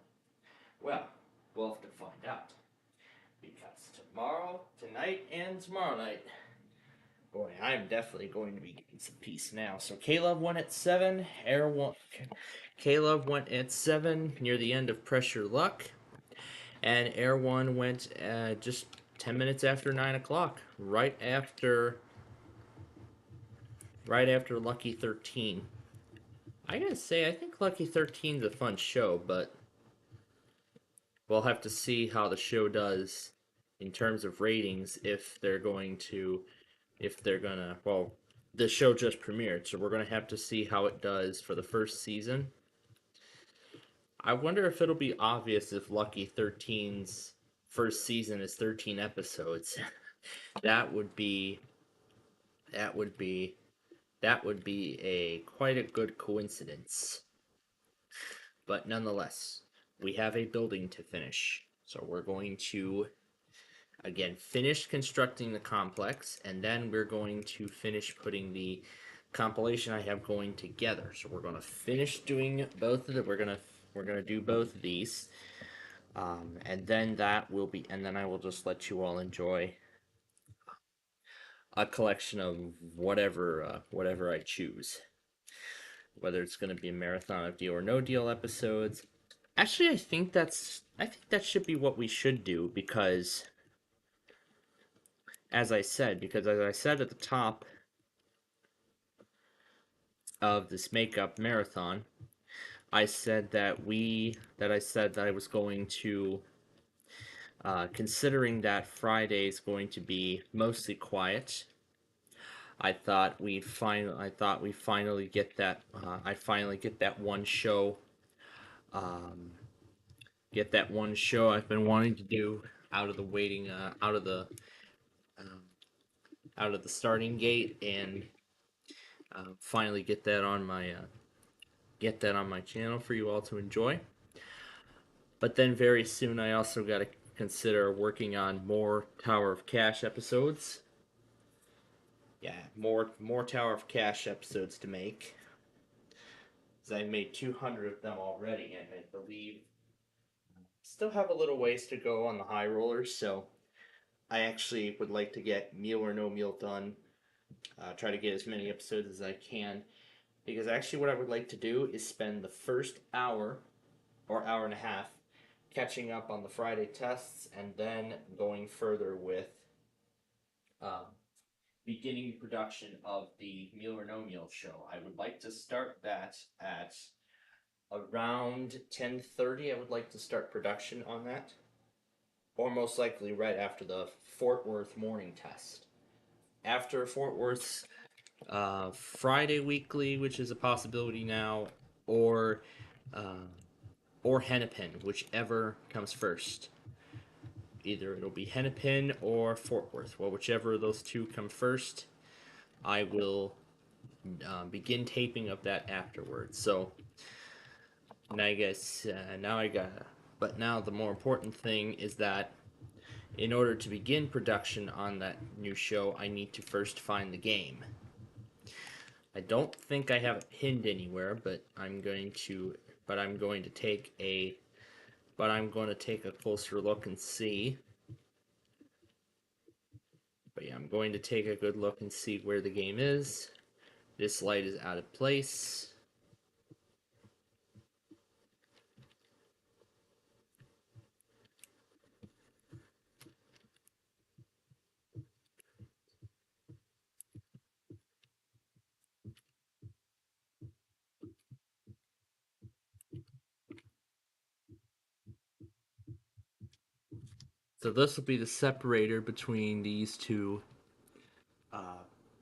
Well, we'll have to find out. Because tonight, and tomorrow night, boy, I'm definitely going to be getting some peace now. So K-Love went at 7. K-Love went at 7 near the end of Pressure Luck. And Air 1 went just 10 minutes after 9 o'clock, right after Lucky 13. I gotta say, I think Lucky 13 is a fun show, but we'll have to see how the show does in terms of ratings well, the show just premiered, so we're gonna have to see how it does for the first season. I wonder if it'll be obvious if Lucky 13's first season is 13 episodes. That would be a quite a good coincidence. But nonetheless, we have a building to finish. So we're going to again finish constructing the complex, and then we're going to finish putting the compilation I have going together. So we're going to finish doing both of them. We're gonna do both of these, and then I will just let you all enjoy a collection of whatever I choose. Whether it's going to be a marathon of Deal or No Deal episodes. Actually, I think that should be what we should do because, as I said at the top of this makeup marathon, I said that I was going to, considering that Friday is going to be mostly quiet. I thought we finally get that. I finally get that one show. Get that one show I've been wanting to do out of the starting gate, and finally get that on my channel for you all to enjoy. But then very soon I also got to consider working on more Tower of Cash episodes. Yeah, more Tower of Cash episodes to make. Because I made 200 of them already, and I believe still have a little ways to go on the high rollers, so I actually would like to get Meal or No Meal done. Try to get as many episodes as I can. Because actually what I would like to do is spend the first hour or hour and a half catching up on the Friday tests, and then going further with beginning production of the Meal or No Meal show. I would like to start that at around 10:30. I would like to start production on that, or most likely right after the Fort Worth morning test. After Fort Worth's Friday weekly, which is a possibility now, or uh, or Hennepin, whichever comes first. Either it'll be Hennepin or Fort Worth. Well, whichever of those two come first, I will begin taping of that afterwards. So now I guess now I got. But now the more important thing is that in order to begin production on that new show, I need to first find the game. I don't think I have it pinned anywhere, but I'm going to. But I'm going to take a. But I'm going to take a closer look and see. But yeah, I'm going to take a good look and see where the game is. This light is out of place. So this will be the separator between these two,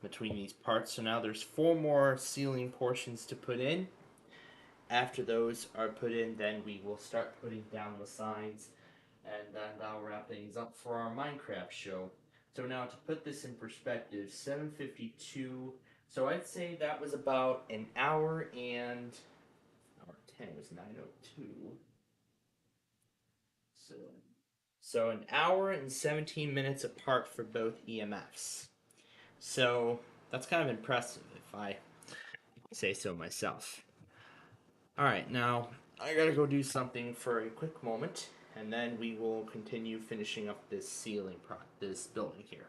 between these parts. So now there's 4 more ceiling portions to put in. After those are put in, then we will start putting down the signs, and then that'll wrap things up for our Minecraft show. So now to put this in perspective, 7:52. So I'd say that was about an hour and hour 10 was 9:02. So an hour and 17 minutes apart for both EMFs. So that's kind of impressive if I say so myself. Alright, now I gotta go do something for a quick moment, and then we will continue finishing up this this building here.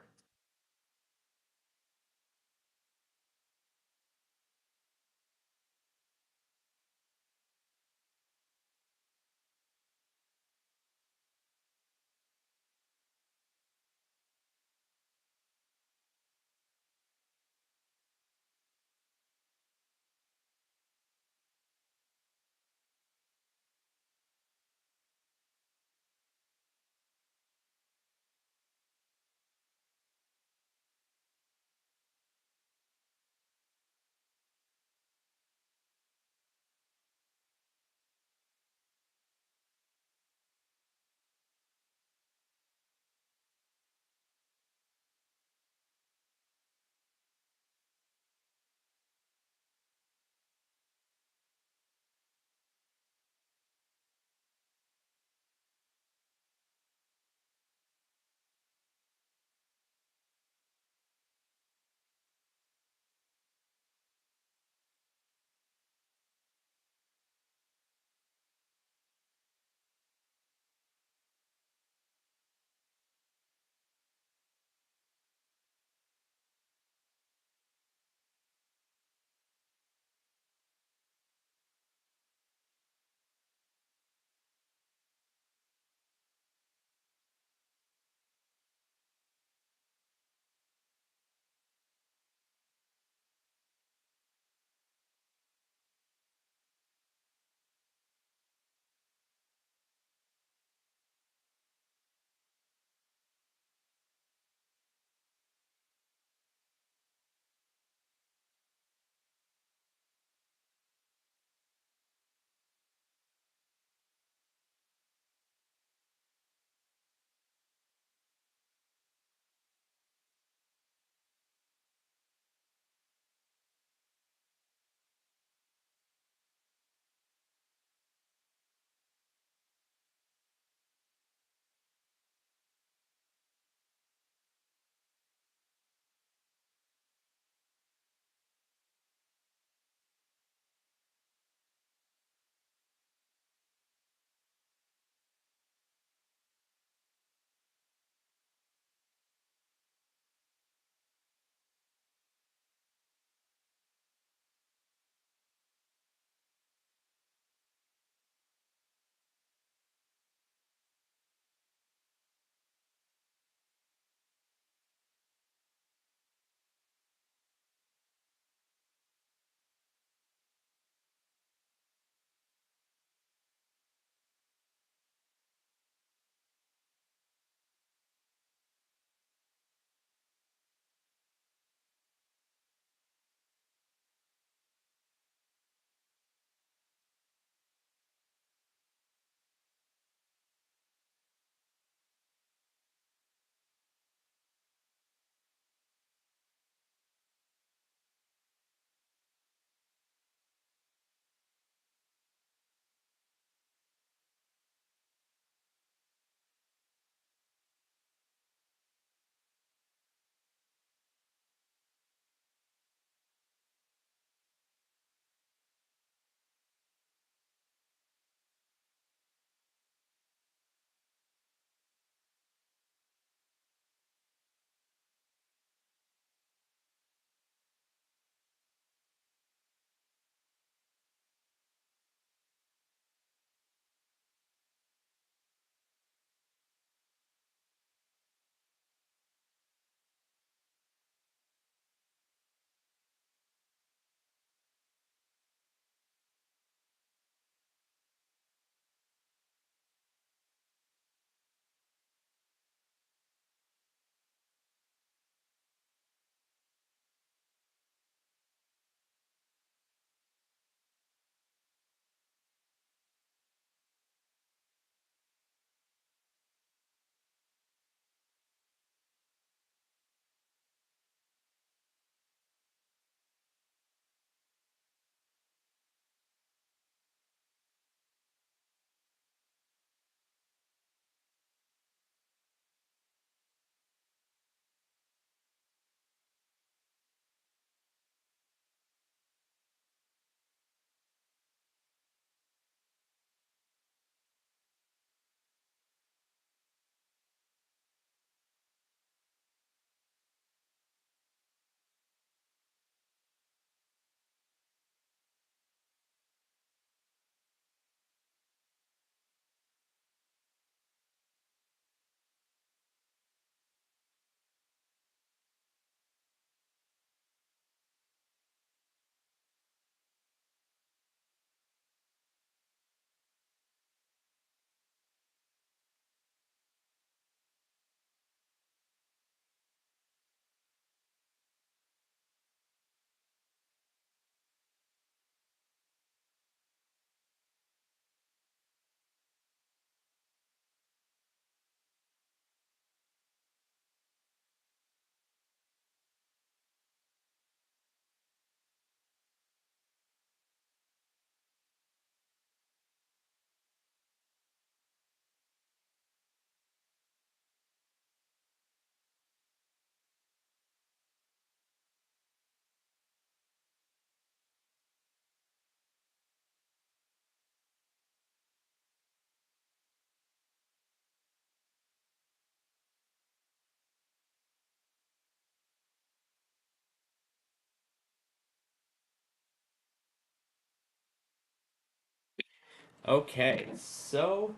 Okay, so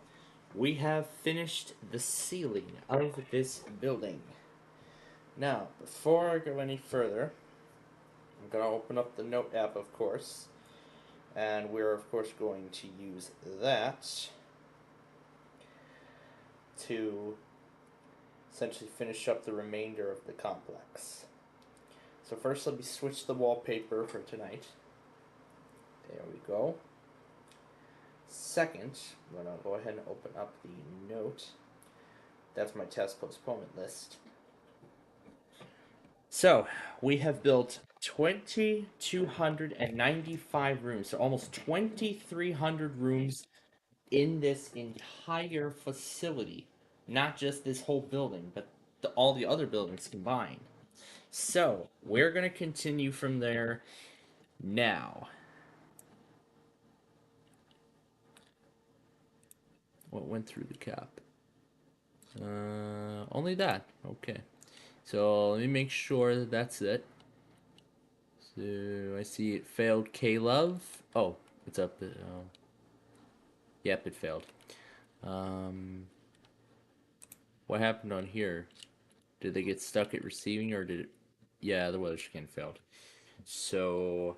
we have finished the ceiling of this building. Now, before I go any further, I'm going to open up the Note app, of course, and we're, of course, going to use that to essentially finish up the remainder of the complex. So first, let me switch the wallpaper for tonight. There we go. Second, I'm going to go ahead and open up the Note. That's my test postponement list. So, we have built 2,295 rooms, so almost 2,300 rooms in this entire facility. Not just this whole building, but all the other buildings combined. So, we're going to continue from there now. What went through the cap? Only that. Okay. So, let me make sure that that's it. So, I see it failed K-Love. Oh, it's up. Yep, it failed. What happened on here? Did they get stuck at receiving, or did it... Yeah, the weather scan failed. So,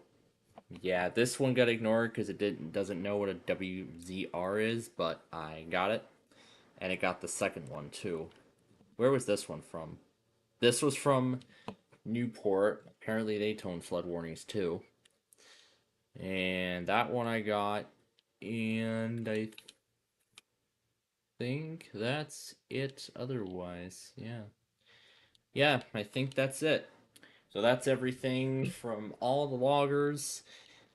yeah, this one got ignored because it doesn't know what a WZR is, but I got it. And it got the second one, too. Where was this one from? This was from Newport. Apparently they toned flood warnings, too. And that one I got. And I think that's it otherwise. Yeah, I think that's it. So that's everything from all the loggers.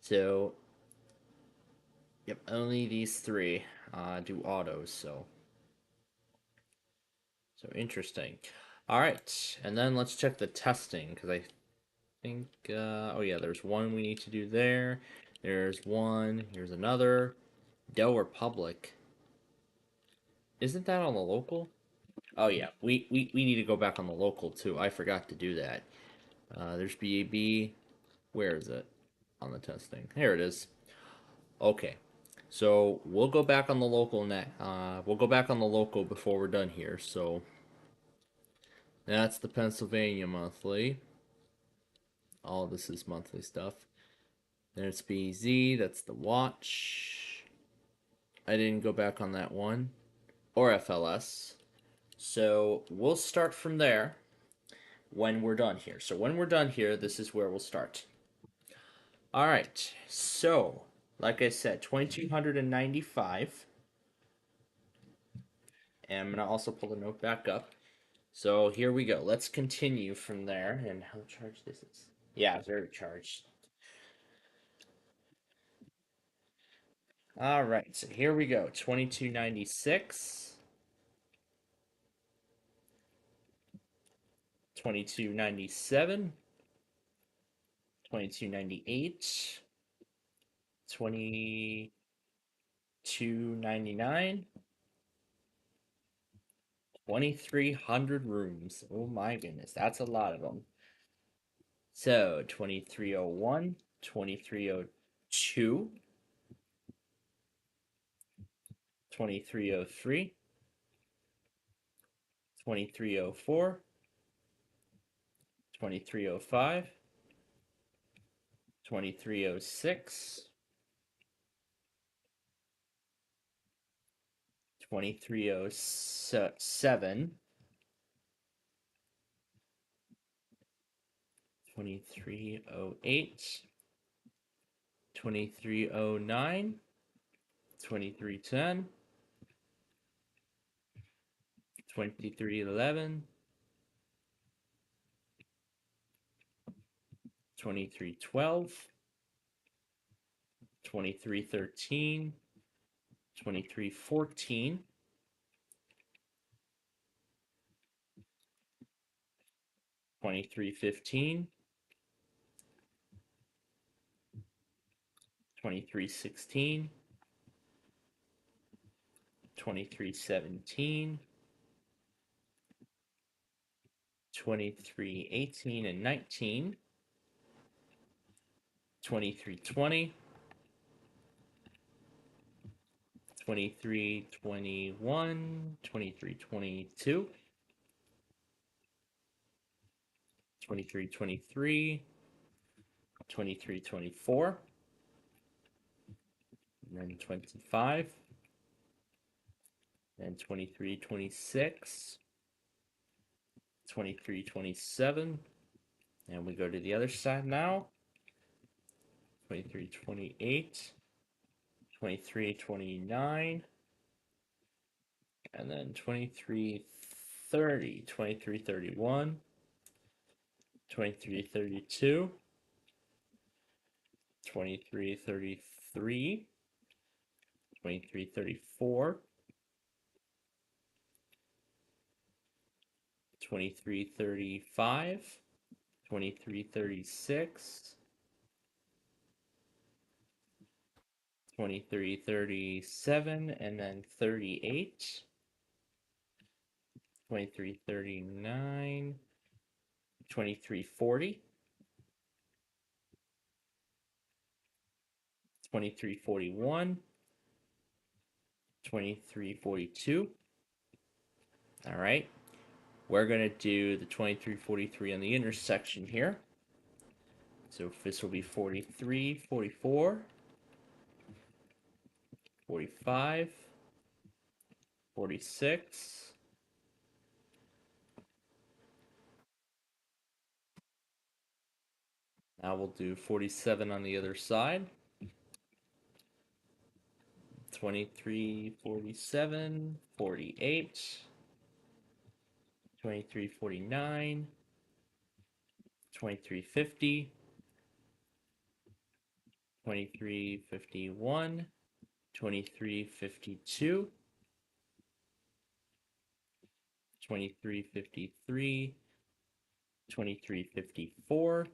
So, yep, only these three do autos, so interesting. All right, and then let's check the testing, because I think, oh yeah, there's one we need to do there. There's one, here's another. Del Republic. Isn't that on the local? Oh yeah, we need to go back on the local too. I forgot to do that. There's BAB. Where is it on the testing? Here it is. Okay, so we'll go back on the local we'll go back on the local before we're done here. So that's the Pennsylvania monthly. All this is monthly stuff. There's BZ. That's the watch. I didn't go back on that one, or FLS. So we'll start from there when we're done here. So when we're done here, this is where we'll start. All right. So, like I said, 2,295. And I'm going to also pull the Note back up. So here we go. Let's continue from there. And how charged this is? Yeah, very charged. All right. So here we go. 2,296. 2,297. 2,298. 2,299. 2,300 rooms. Oh my goodness, that's a lot of them. So 2,301, 2,302, 2,303, 2,304, 2,305, 2,306, 2,307, 2,308, 2,309, 2,310, 2,311, 2,312, 2,313, 2,314, 2,315, 2,316, 2,317, 2,318 and 19, 2,320, 2321, 2322, 2323, 2324, and then 25, and 2326, 2327, and we go to the other side now. 2328, 2329, and then 2330, 2331, 2332, 2333, 2334, 2335, 2336, 2337, and then 38, 2339, 2340, 2341, 2342. All right, we're going to do the 2343 on the intersection here. So this will be 43, 44, 45, 46, now we'll do 47 on the other side. 23, 47, 48, 23, 49, 23, 50, 23, 51, 23, 52, 23, 53, 23, 54,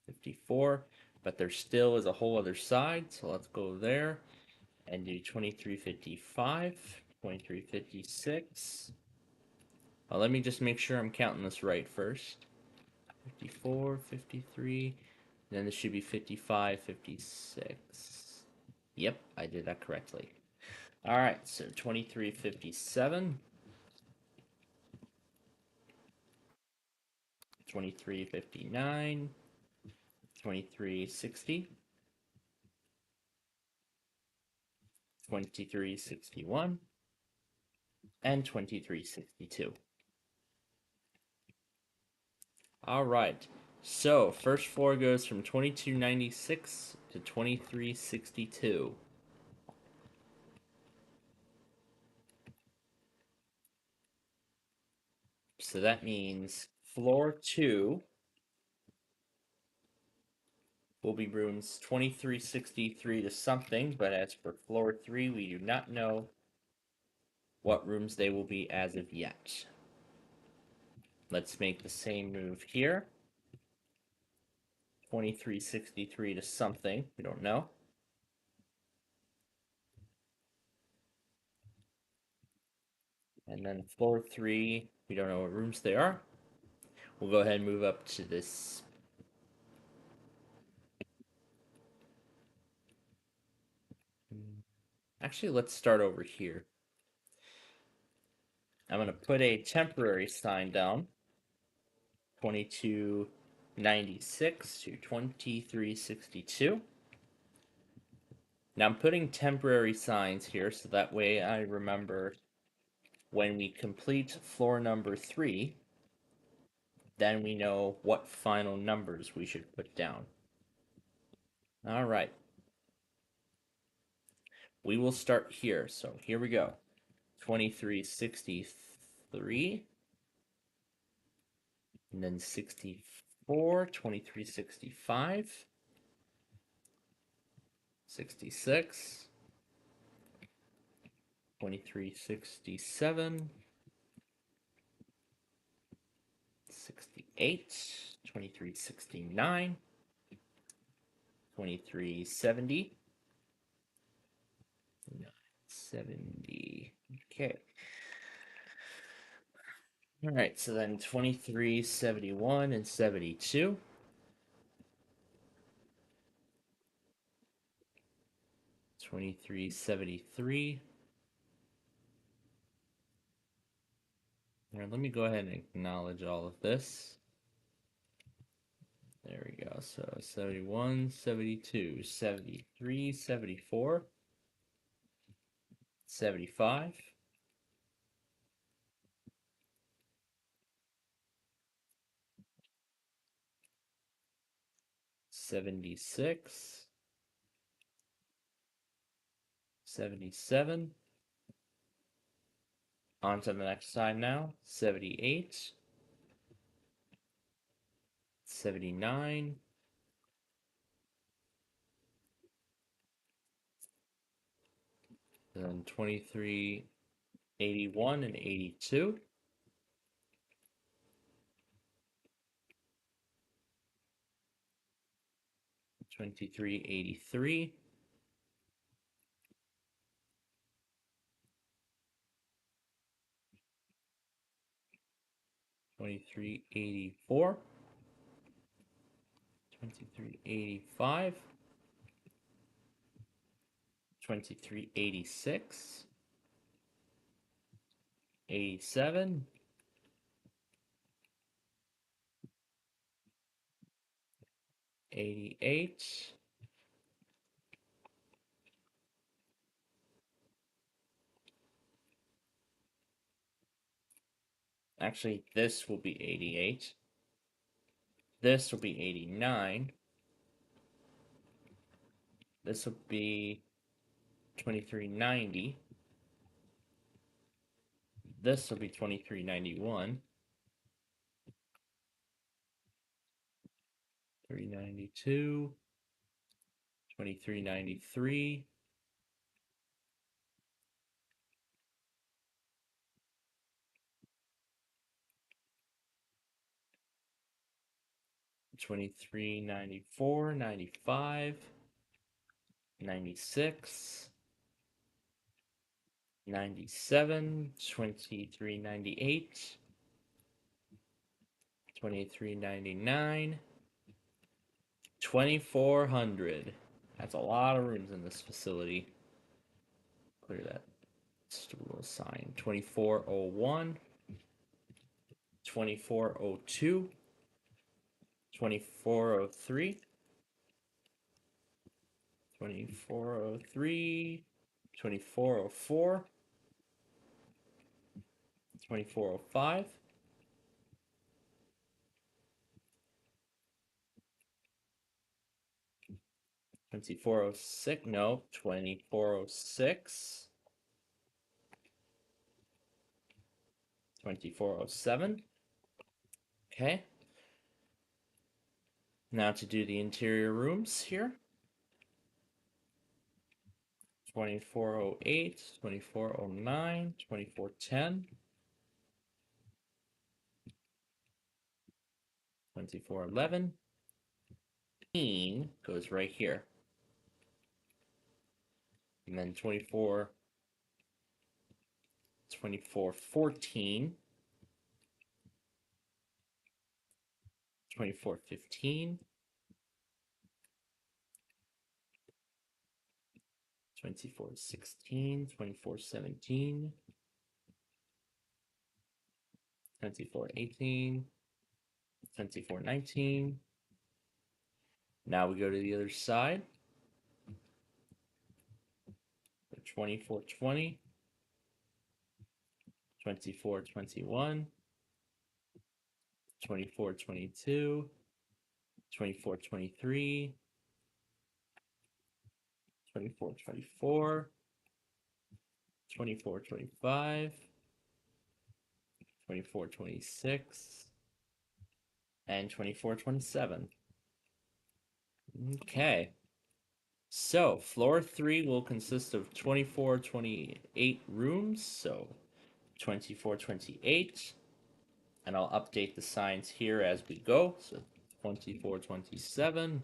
54, but there still is a whole other side, so let's go there and do 2355, 2356. Well, let me just make sure I'm counting this right first. 54, 53, then this should be 55, 56. Yep, I did that correctly. All right, so 2357, 2359, 2360, 2361, and 2362. All right, so first floor goes from 2296 to 2362. So that means floor 2 will be rooms 2363 to something, but as for floor 3, we do not know what rooms they will be as of yet. Let's make the same move here. 2363 to something, we don't know. And then floor 3, we don't know what rooms they are. We'll go ahead and move up to this. Actually, let's start over here. I'm going to put a temporary sign down. 2296 to 2362. Now I'm putting temporary signs here so that way I remember when we complete floor number 3, then we know what final numbers we should put down. All right. We will start here. So here we go. 2363, and then 64, 2365, 66, 2367, 68, 2369, 2370, 70. Okay. All right, so then 2371 and 72. 2373. Here, let me go ahead and acknowledge all of this. There we go. So 71, 72, 73, 74, 75, 76, 77. On to the next side now. 78, 79, then 23, 81, and 82. 2383, 2384, 2385, 2386, 87, 88, 'Actually, this will be 88. This will be 89. This will be 2390. This will be 2391. 392. 2393. 2394, 95, 96, 97, 2398, 2399, 2400. That's a lot of rooms in this facility. Clear that stool sign. 2401, 2402, 2403, 2403, 2404, 2405, 2406, no, 2406, 2407. Okay. Now to do the interior rooms here. 2408, 2409, 2410, 2411. Goes right here. And then 2414, 2415, 2416, 2417, 2418, 2419. Now we go to the other side. 2420, 2421, 2422, 2423, 2424, 2425, 2426, and 2427. Okay. So, floor 3 will consist of 2428 rooms, so 2428. And I'll update the signs here as we go. So 2427.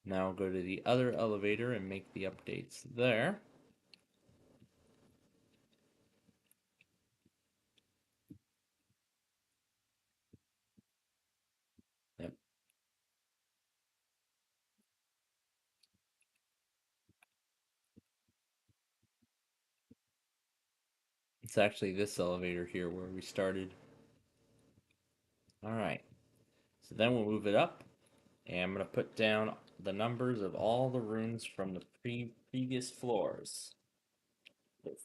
Now I'll go to the other elevator and make the updates there. Yep. It's actually this elevator here where we started. Alright. So then we'll move it up. And I'm going to put down the numbers of all the rooms from the previous floors.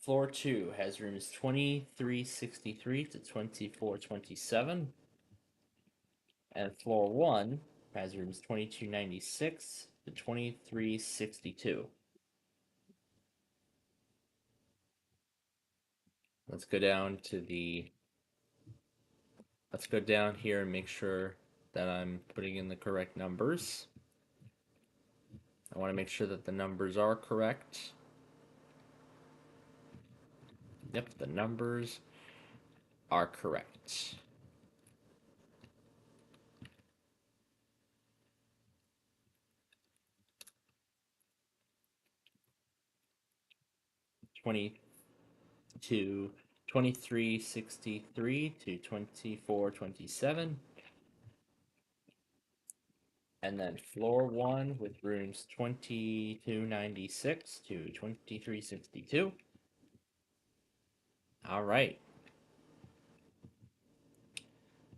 Floor 2 has rooms 2363 to 2427. And floor 1 has rooms 2296 to 2362. Let's go down here and make sure that I'm putting in the correct numbers. I want to make sure that the numbers are correct. Yep, the numbers are correct. To 2363 to 2427. And then floor 1 with rooms 2296 to 2362. All right.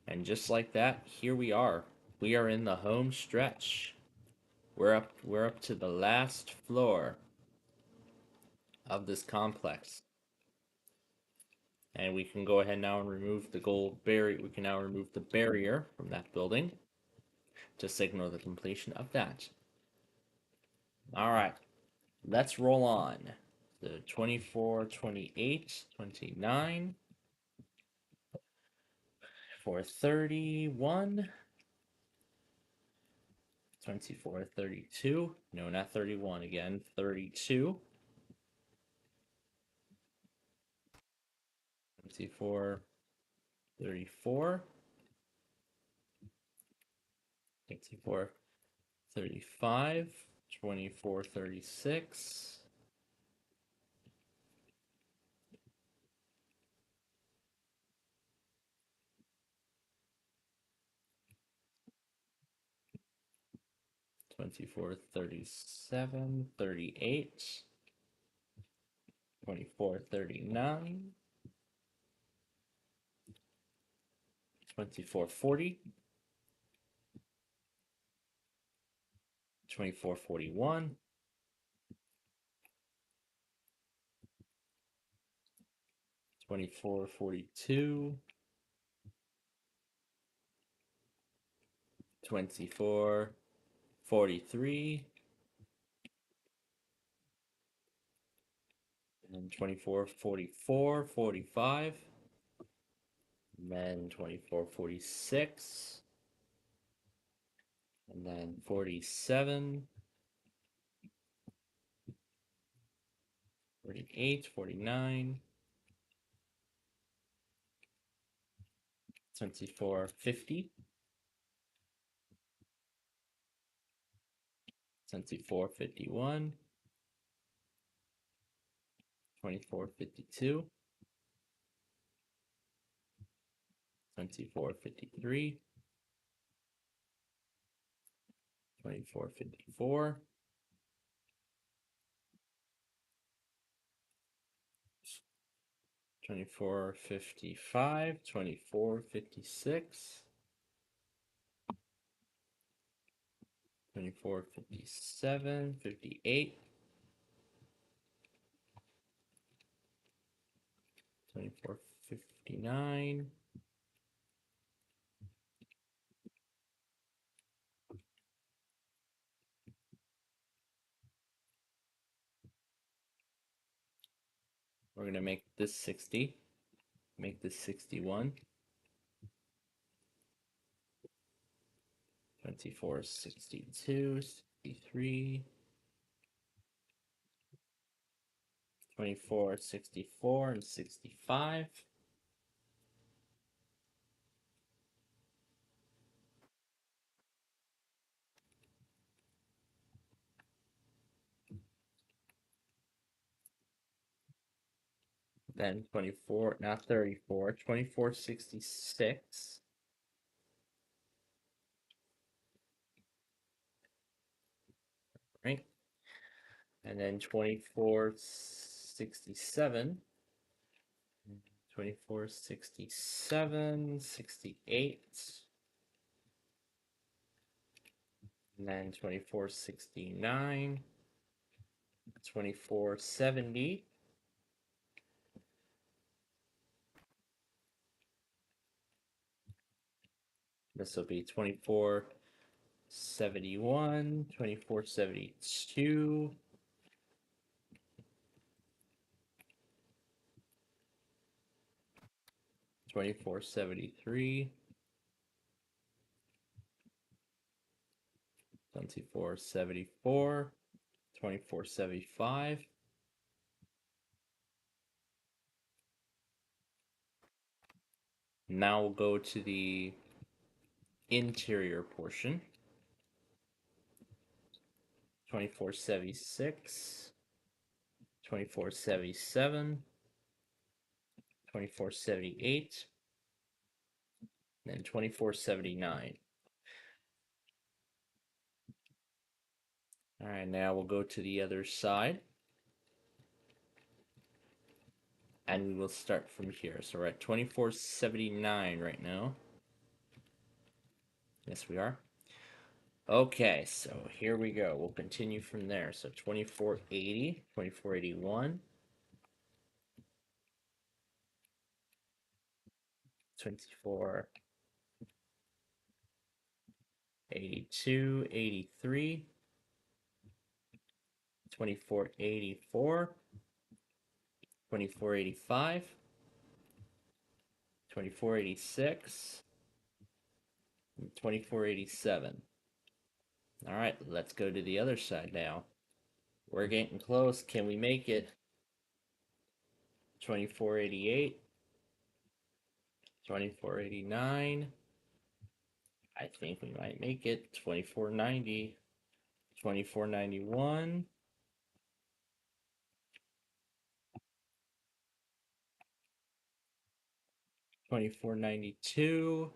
And just like that, here we are. We are in the home stretch. We're up to the last floor of this complex. And we can go ahead now and remove the gold barrier. We can now remove the barrier from that building to signal the completion of that. All right. Let's roll on. The 24, 28, 29, 431, 24, 32. No, not 31 again. 32. 24, 34. 24, 35. 24, 36. 24, 37, 38, 24, 39, 24, 40, 24, 41, 24, 42, 24, 43, and 24, 44, 45, and then 24, 46, and then 47, 48, 49, 24, 50, 24, 51, 24, 52, 24, 53, 24, 54, 24, 55, 24, 56, 24, 57, 58, 24, 59, we're going to make this 60, make this 61, 24, 62, 63, 24, 64, and 65. Then 24, not 34, 24, 66. Right? And then 24, 67. 24, 67, 68. And then 24, 69. 24, 70. This will be 24, 71, 24, 72. 24, 73. 24, 74. 24, 75. Now we'll go to the interior portion. 24, 76. 24, 77. 24, 78. And 24, 79. All right, now we'll go to the other side. And we will start from here. So we're at 2479 right now. Yes, we are. Okay, so here we go. We'll continue from there. So 2480, 2481, 2482, 83, 2484, 2485, 2486, 2487. All right, let's go to the other side now. We're getting close. Can we make it? 2488, 2489. I think we might make it. 2490, 2491, 2492.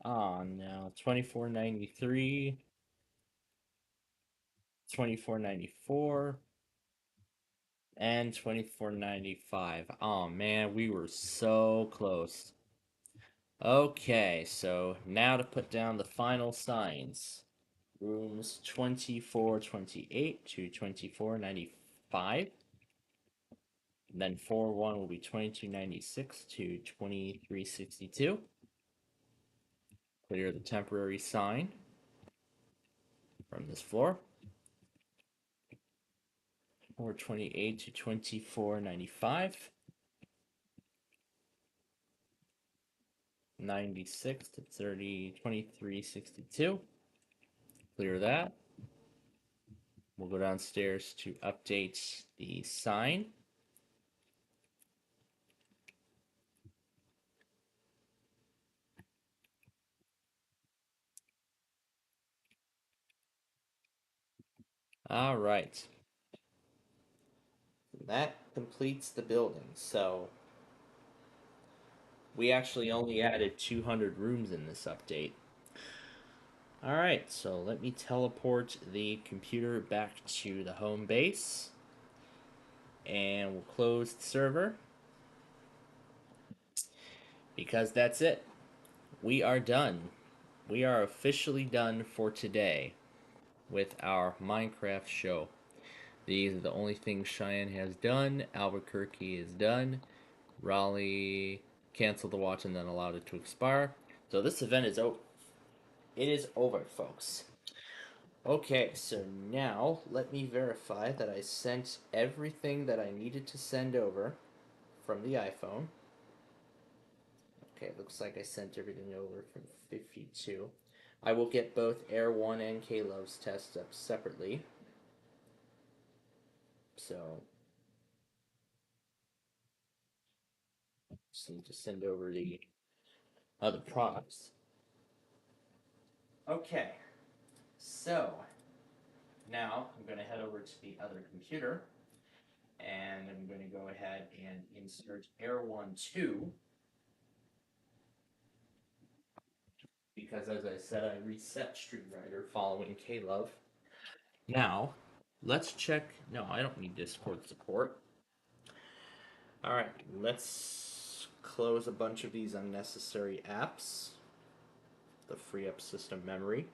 Oh no, 2493, 2494, and 2495. Oh man, we were so close. Okay, so now to put down the final signs. Rooms 2428 to 2495. And then 4-1 will be 2296 to 2362. Clear the temporary sign from this floor. 428 to 2495. 96 to 2362. Clear that. We'll go downstairs to update the sign. All right. That completes the building. So we actually only added 200 rooms in this update. All right, so let me teleport the computer back to the home base. And we'll close the server. Because that's it. We are done. We are officially done for today with our Minecraft show. These are the only things Cheyenne has done. Albuquerque is done. Raleigh canceled the watch and then allowed it to expire. So this event is over. It is over, folks. Okay, so now let me verify that I sent everything that I needed to send over from the iPhone. Okay, looks like I sent everything over from 52. I will get both Air 1 and K-Love's tests up separately. So, just need to send over the other products. Okay, so now I'm going to head over to the other computer and I'm going to go ahead and insert Air 1 2 because, as I said, I reset StreamWriter following K-Love. Now, let's check. No, I don't need Discord support. All right, let's close a bunch of these unnecessary apps to free up system memory.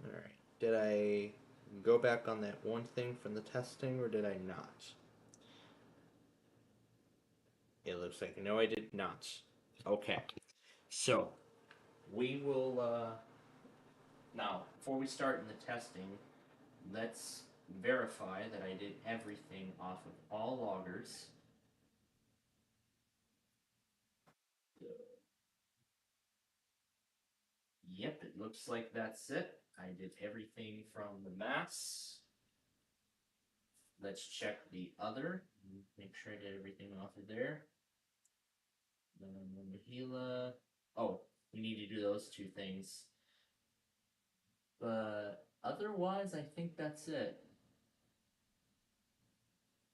Alright, did I go back on that one thing from the testing, or did I not? It looks like no, I did not. Okay, so we will, now, before we start in the testing, let's verify that I did everything off of all loggers. Yep, it looks like that's it. I did everything from the mass. Let's check the other. Make sure I did everything off of there. Then the Gila. Oh, we need to do those two things. But otherwise, I think that's it.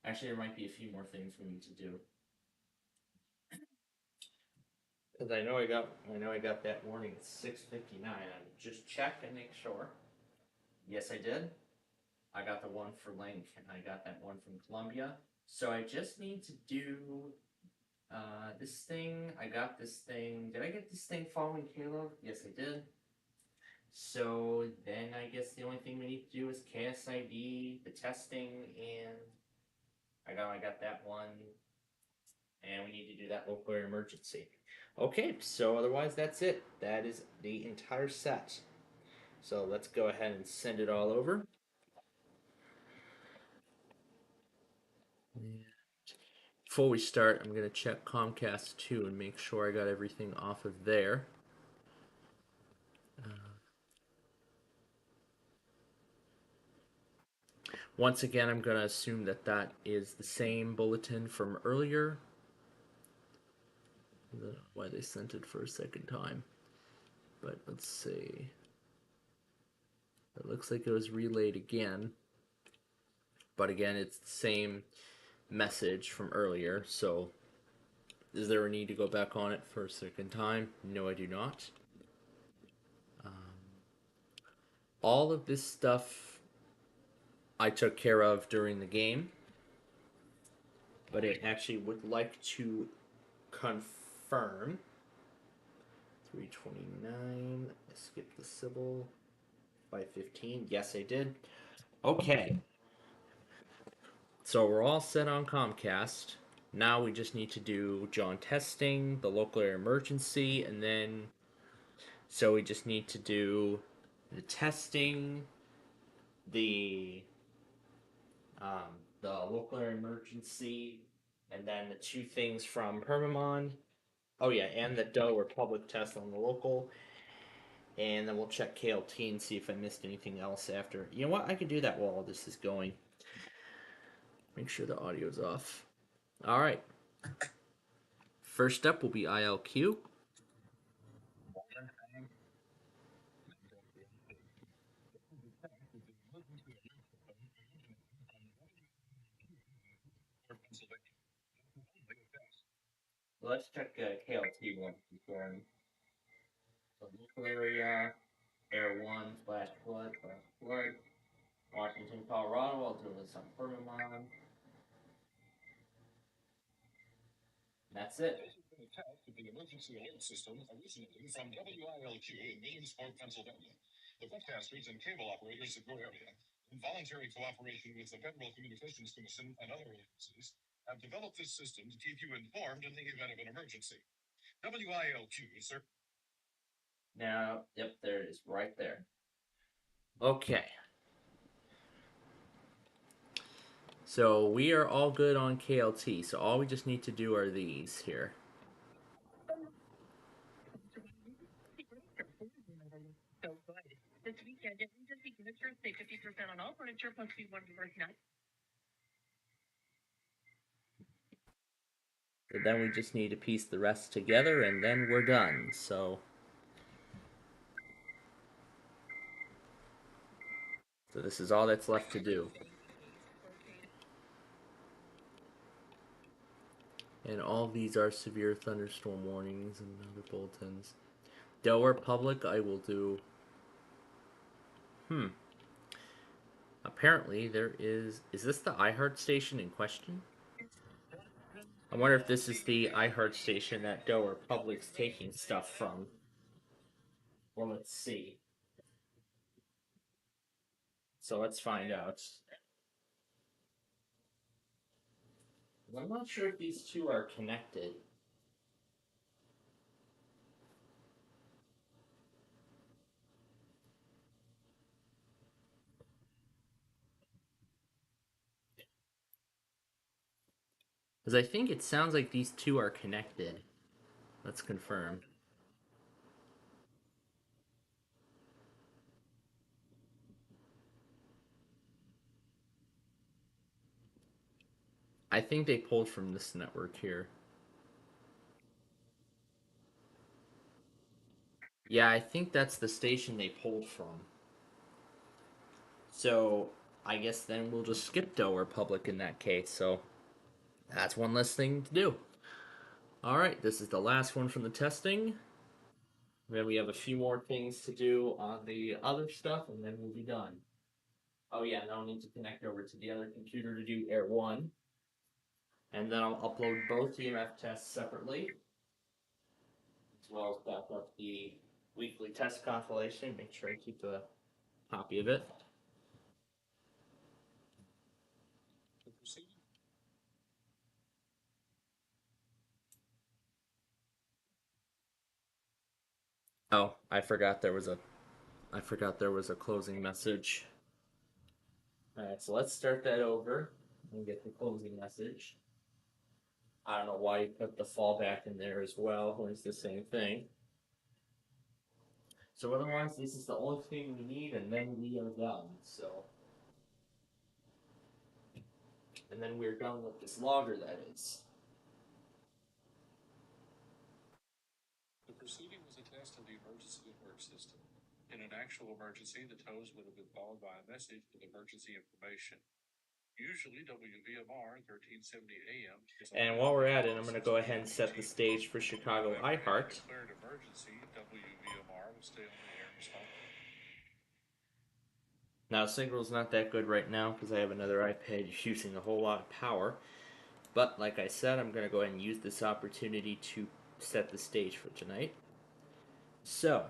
Actually, there might be a few more things we need to do. Because I know I got that warning at 6:59. Just check and make sure. Yes, I did. I got the one for Link, and I got that one from Columbia. So I just need to do this thing. I got this thing. Did I get this thing following Caleb? Yes, I did. So then I guess the only thing we need to do is KSID, the testing, and I got that one. And we need to do that local emergency. Okay, so otherwise that's it. That is the entire set. So let's go ahead and send it all over. Before we start, I'm going to check Comcast 2 and make sure I got everything off of there. Once again, I'm going to assume that that is the same bulletin from earlier. I don't know why they sent it for a second time. But let's see. It looks like it was relayed again. But again, it's the same message from earlier. So is there a need to go back on it for a second time? No, I do not. All of this stuff I took care of during the game. But I actually would like to confirm. 329. I skipped the civil. 515. Yes, I did. Okay. So we're all set on Comcast. Now we just need to do John testing, the local air emergency, and then so we just need to do the testing, the local air emergency, and then the two things from Hermamon. Oh yeah, and the Delaware public test on the local. And then we'll check KLT and see if I missed anything else after. You know what? I can do that while all this is going. Make sure the audio's off. Alright. First up will be ILQ. Let's check KLT one before. So local area, Air 1, flash flood, Washington, Colorado. I'll do this on Hermamon. That's it. Of the emergency alert system originating from WILQ in Williamsport, Pennsylvania. The broadcasters and cable operators of your area, in voluntary cooperation with the Federal Communications Commission and other agencies, have developed this system to keep you informed in the event of an emergency. WILQ, sir. Now, yep, there it is, right there. Okay. So we are all good on KLT. So all we just need to do are these here. This weekend, emergency furniture save 50% on all furniture plus be one reverse night. So then we just need to piece the rest together and then we're done. So this is all that's left to do. And all of these are severe thunderstorm warnings and other bulletins. Delaware Public, I will do. Apparently, there is. Is this the iHeart station in question? I wonder if this is the iHeart station that Doe Republic's taking stuff from. Well, let's see. So let's find out. I'm not sure if these two are connected. Because I think it sounds like these two are connected. Let's confirm. I think they pulled from this network here. Yeah, I think that's the station they pulled from. So I guess then we'll just skip Doe Republic in that case. So that's one less thing to do. Alright, this is the last one from the testing. Then we have a few more things to do on the other stuff, and then we'll be done. Oh yeah, now I'll need to connect over to the other computer to do Air 1. And then I'll upload both EMF tests separately, as well as back up the weekly test compilation. Make sure I keep a copy of it. Oh, I forgot there was a closing message. Alright, so let's start that over and get the closing message. I don't know why you put the fallback in there as well when it's the same thing. So otherwise, this is the only thing we need, and then we are done. So, and then we're done with this logger, that is. The proceeding was a test of the emergency alert system. In an actual emergency, the tows would have been followed by a message with emergency information. Usually, WVMR 1370 AM is a And while we're at it, I'm going to go ahead and set the stage for Chicago iHeart. declared emergency. WVMR will stay on the air response. Now, signal's not that good right now because I have another iPad using a whole lot of power. But like I said, I'm going to go ahead and use this opportunity to set the stage for tonight. So,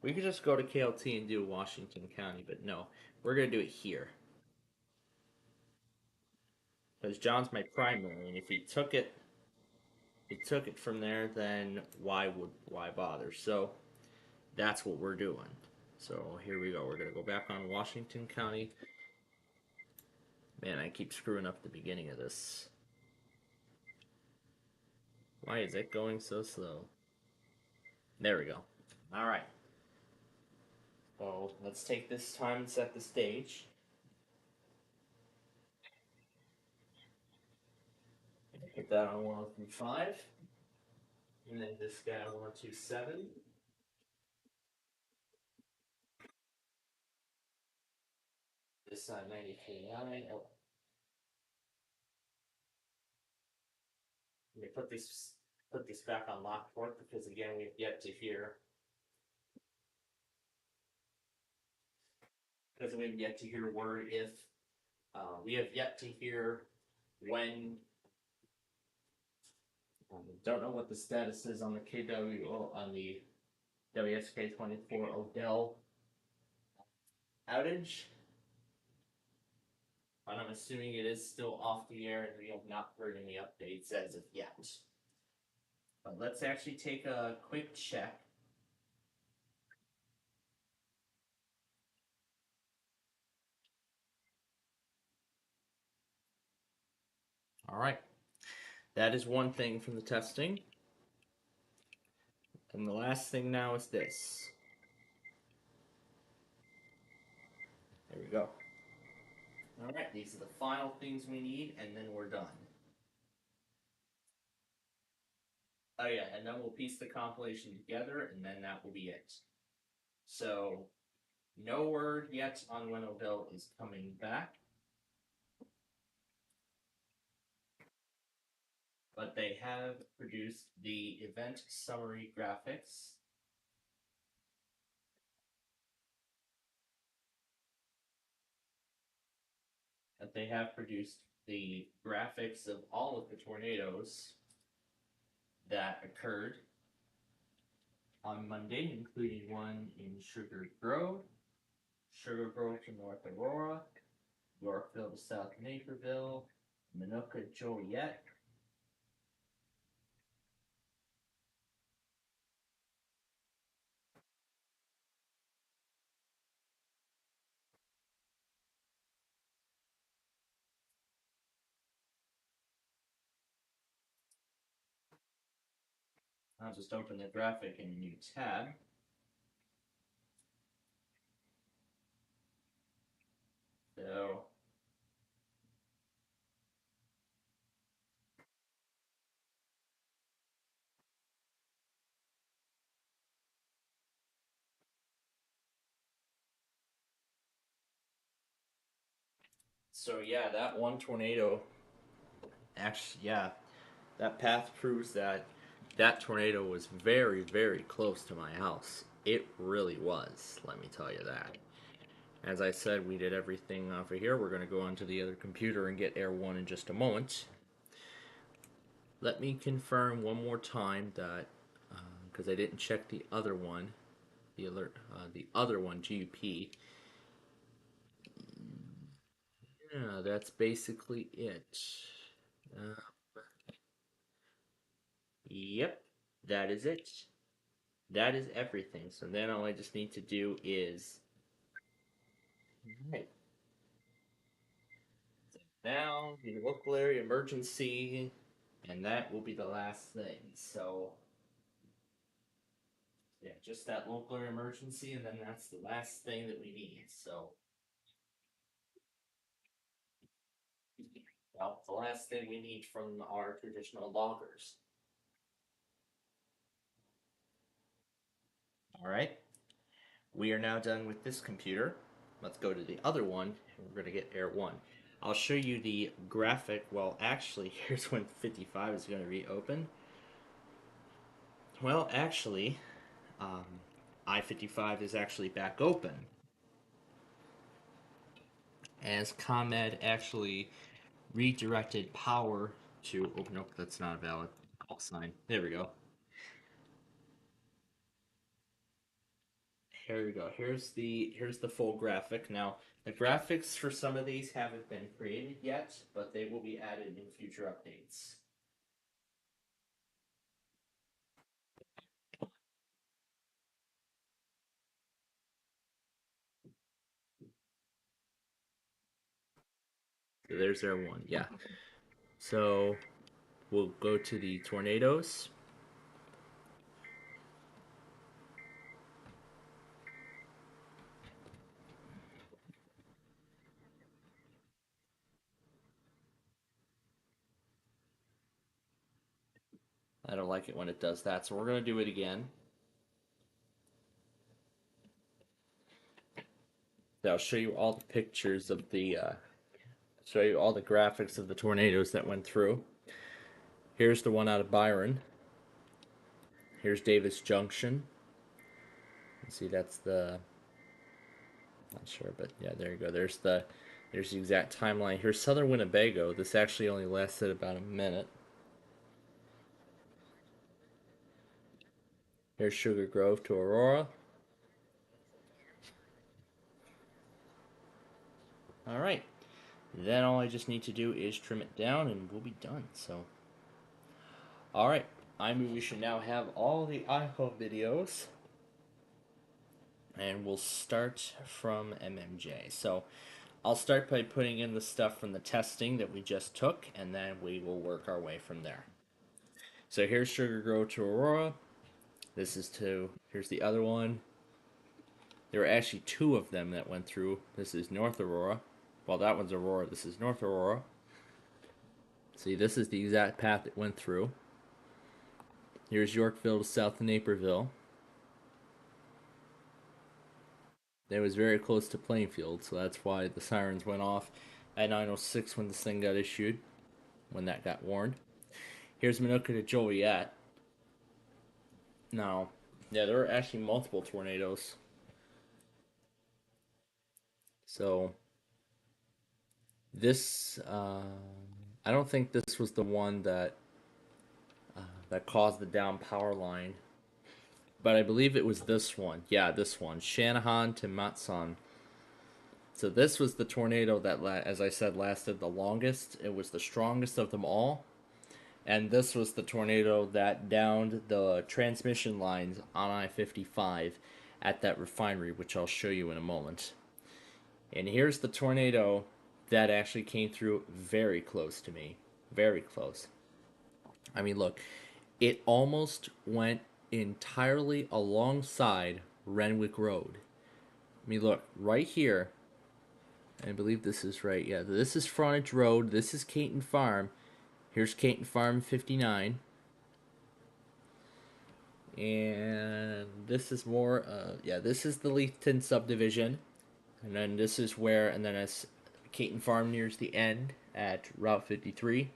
we could just go to KLT and do Washington County, but no, we're going to do it here. Because John's my primary, and if he took it from there, then why bother? So, that's what we're doing. So, here we go. We're going to go back on Washington County. Man, I keep screwing up the beginning of this. Why is it going so slow? There we go. Alright. So let's take this time and set the stage. Put that on 1035. And then this guy on 127. This side 93.9. Oh. Let me put this back on lock port because again we've yet to hear word if we have yet to hear when. Don't know what the status is on the on the WSK24 Odell outage, but I'm assuming it is still off the air and we have not heard any updates as of yet. But let's actually take a quick check. All right. That is one thing from the testing. And the last thing now is this. There we go. All right, these are the final things we need, and then we're done. Oh yeah, and then we'll piece the compilation together, and then that will be it. So, no word yet on when Odell is coming back. But they have produced the event summary graphics. but they have produced the graphics of all of the tornadoes that occurred on Monday, including one in Sugar Grove to North Aurora, Yorkville to South Naperville, Minooka, Joliet. I'll just open the graphic in a new tab. So yeah, that one tornado, actually, yeah, that path proves that that tornado was very, very close to my house. It really was, let me tell you that. As I said, we did everything over here. We're going to go onto the other computer and get Air 1 in just a moment. Let me confirm one more time that, because I didn't check the other one, the other one, GUP. Yeah, that's basically it. Yep, that is it. That is everything. So then all I just need to do is... Right. Now, the local area emergency, and that will be the last thing. So, yeah, just that local area emergency, and then that's the last thing that we need. So, well, the last thing we need from our traditional loggers. All right. We are now done with this computer. Let's go to the other one, and we're going to get Air 1. I'll show you the graphic. Well, actually, here's when 55 is going to reopen. Well, actually, I-55 is actually back open, as ComEd actually redirected power to... Oh, nope, that's not a valid call sign. There we go. Here we go. Here's the full graphic. Now, the graphics for some of these haven't been created yet, but they will be added in future updates. So there's their one, yeah. So we'll go to the tornadoes. I don't like it when it does that, so we're going to do it again. I'll show you all the pictures of the, show you all the graphics of the tornadoes that went through. Here's the one out of Byron. Here's Davis Junction. You see, that's the... Not sure, but yeah, there you go. There's the exact timeline. Here's Southern Winnebago. This actually only lasted about a minute. Here's Sugar Grove to Aurora. Alright. Then all I just need to do is trim it down and we'll be done. So, alright. We should now have all the iPhone videos. And we'll start from MMJ. So, I'll start by putting in the stuff from the testing that we just took, and then we will work our way from there. So here's Sugar Grove to Aurora. Here's the other one. There were actually two of them that went through. This is North Aurora. Well, that one's Aurora. This is North Aurora. See, this is the exact path it went through. Here's Yorkville to South Naperville. It was very close to Plainfield, so that's why the sirens went off at 9:06 when this thing got issued, when that got warned. Here's Minooka to Joliet. Now, yeah, there were actually multiple tornadoes. So, This, I don't think this was the one that caused the down power line, but I believe it was this one. Yeah, this one, Shanahan to Matson. So this was the tornado that, as I said, lasted the longest. It was the strongest of them all. And this was the tornado that downed the transmission lines on I-55 at that refinery, which I'll show you in a moment. And here's the tornado that actually came through very close to me. Very close. I mean, look, it almost went entirely alongside Renwick Road. I mean, look, right here, I believe this is right. Yeah, this is Frontage Road. This is Caton Farm. Here's Caton Farm 59. And this is more, yeah, this is the Leithton subdivision. And then this is where, and then as Caton Farm nears the end at Route 53.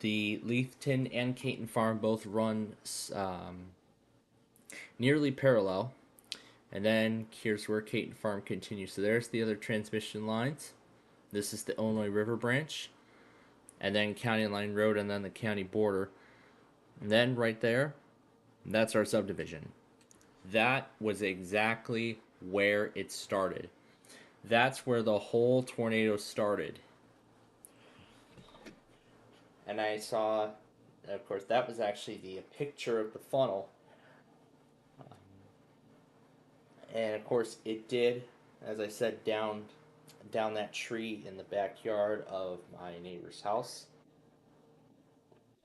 The Leithton and Caton Farm both run nearly parallel. And then here's where Caton Farm continues. So there's the other transmission lines. This is the Illinois River branch. And then County Line Road, and then the county border. And then right there, that's our subdivision. That was exactly where it started. That's where the whole tornado started. And I saw, of course, that was actually the picture of the funnel. And of course, it did, as I said, down that tree in the backyard of my neighbor's house.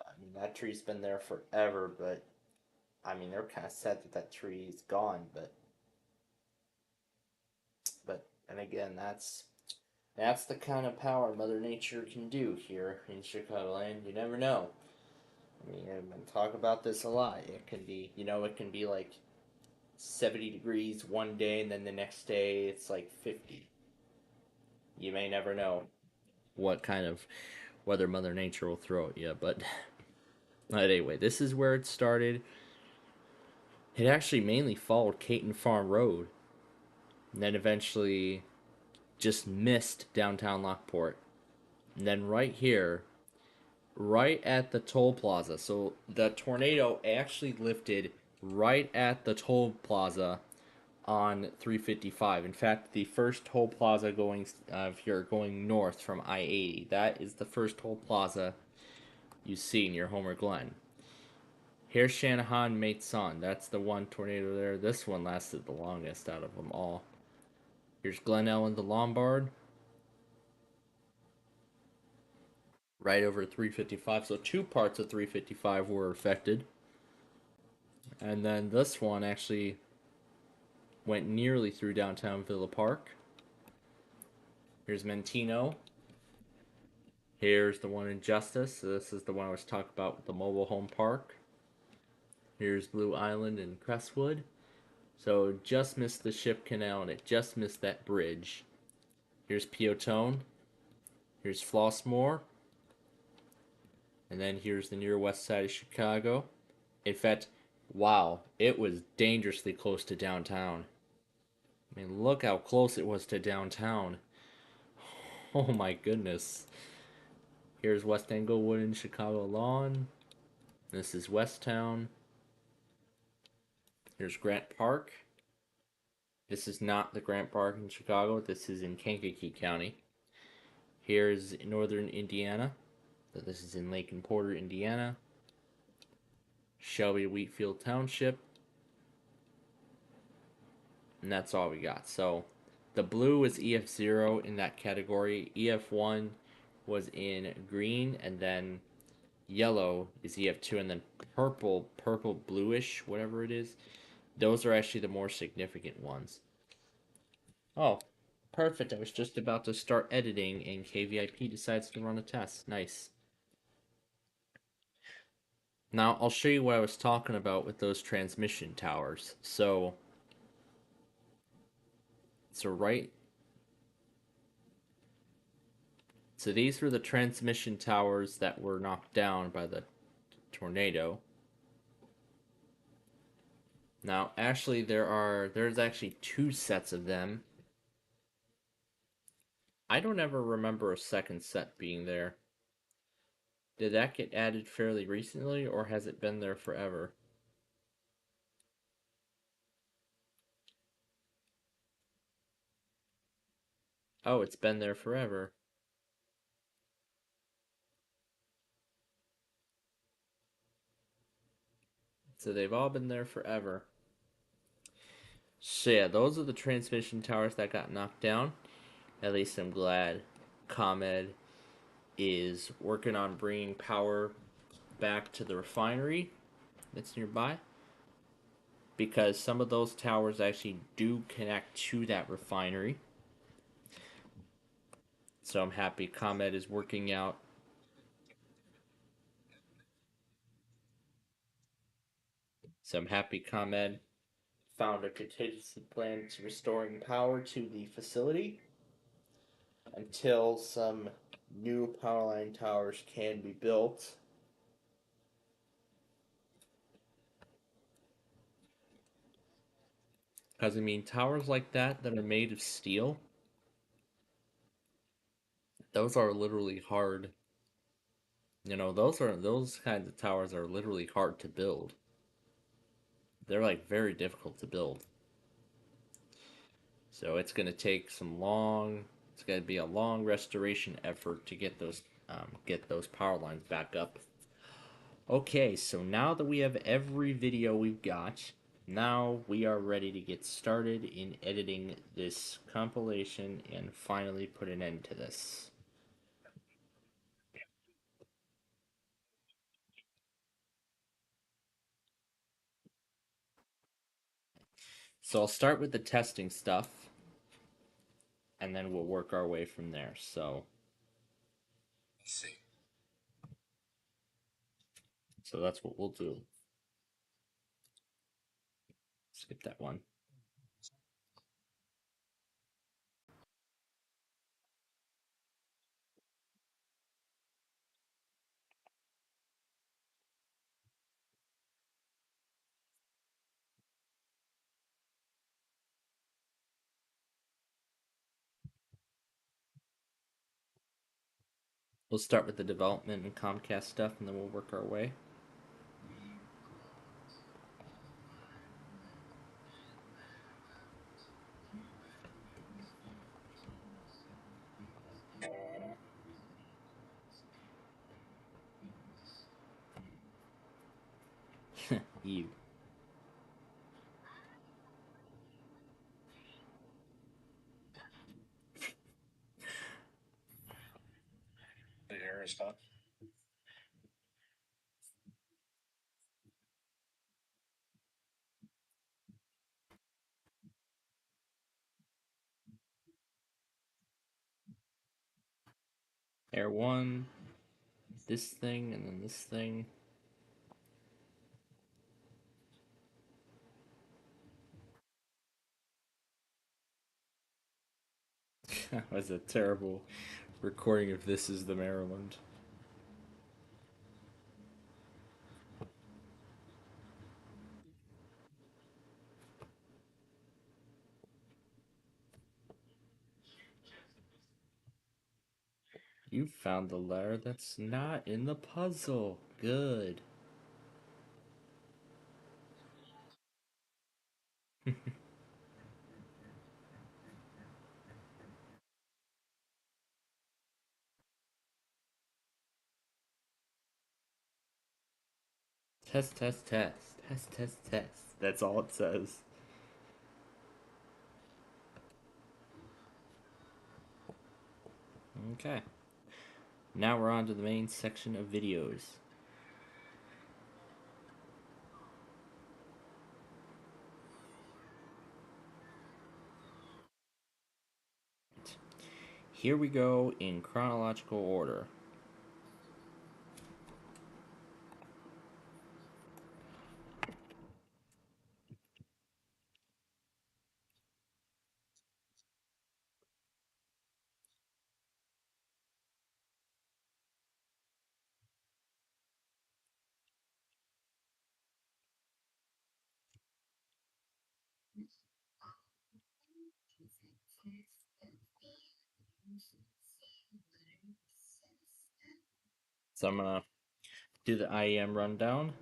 I mean, that tree's been there forever, but I mean, they're kind of sad that tree is gone, but and again, that's the kind of power Mother Nature can do here in Chicagoland. You never know. I mean, I talk about this a lot. It can be, it can be like 70 degrees one day, and then the next day it's like 50. You may never know what kind of weather Mother Nature will throw at you, but anyway, this is where it started. It actually mainly followed Caton Farm Road, and then eventually just missed downtown Lockport. And then right here, right at the toll plaza, so the tornado actually lifted right at the toll plaza on 355. In fact, the first toll plaza going, if you're going north from I-80, that is the first toll plaza you see near Homer Glen. Here's Shanahan Matson. That's the one tornado there. This one lasted the longest out of them all. Here's Glen Ellen the Lombard. Right over 355. So two parts of 355 were affected. And then this one actually went nearly through downtown Villa Park. Here's Mentino. Here's the one in Justice. So this is the one I was talking about with the mobile home park. Here's Blue Island and Crestwood. So it just missed the ship canal, and it just missed that bridge. Here's Piotone. Here's Flossmoor. And then here's the near west side of Chicago. In fact, wow, it was dangerously close to downtown. I mean, look how close it was to downtown. Oh my goodness. Here's West Englewood and Chicago Lawn. This is Westtown. Here's Grant Park. This is not the Grant Park in Chicago. This is in Kankakee County. Here's Northern Indiana. So this is in Lake and Porter, Indiana. Shelby Wheatfield Township. And that's all we got. So the blue is EF0 in that category. EF1 was in green, and then yellow is EF2, and then purple bluish, whatever it is. Those are actually the more significant ones. Oh, perfect. I was just about to start editing, and KVIP decides to run a test. Nice. Now, I'll show you what I was talking about with those transmission towers. So these were the transmission towers that were knocked down by the tornado. Now, actually, there's actually two sets of them. I don't ever remember a second set being there. Did that get added fairly recently, or has it been there forever? Oh, it's been there forever. So they've all been there forever. So yeah, those are the transmission towers that got knocked down. At least I'm glad ComEd is working on bringing power back to the refinery that's nearby, because some of those towers actually do connect to that refinery. So I'm happy ComEd is working out. So I'm happy ComEd found a contingency plan to restoring power to the facility until some new power line towers can be built. Because, I mean, towers like that are made of steel, those are literally hard. You know, those kinds of towers are literally hard to build. They're like very difficult to build. So it's going to take it's going to be a long restoration effort to get those power lines back up. Okay, so now that we have every video we've got, now we are ready to get started in editing this compilation and finally put an end to this. So I'll start with the testing stuff, and then we'll work our way from there. So that's what we'll do. Skip that one. We'll start with the development and Comcast stuff, and then we'll work our way. You. The air is hot. Air 1, this thing, and then this thing. That was a terrible recording of This Is the Maryland. You found the letter that's not in the puzzle. Good. Test, test, test. Test, test, test. That's all it says. Okay. Now we're on to the main section of videos. Here we go in chronological order. So I'm gonna do the IEM rundown.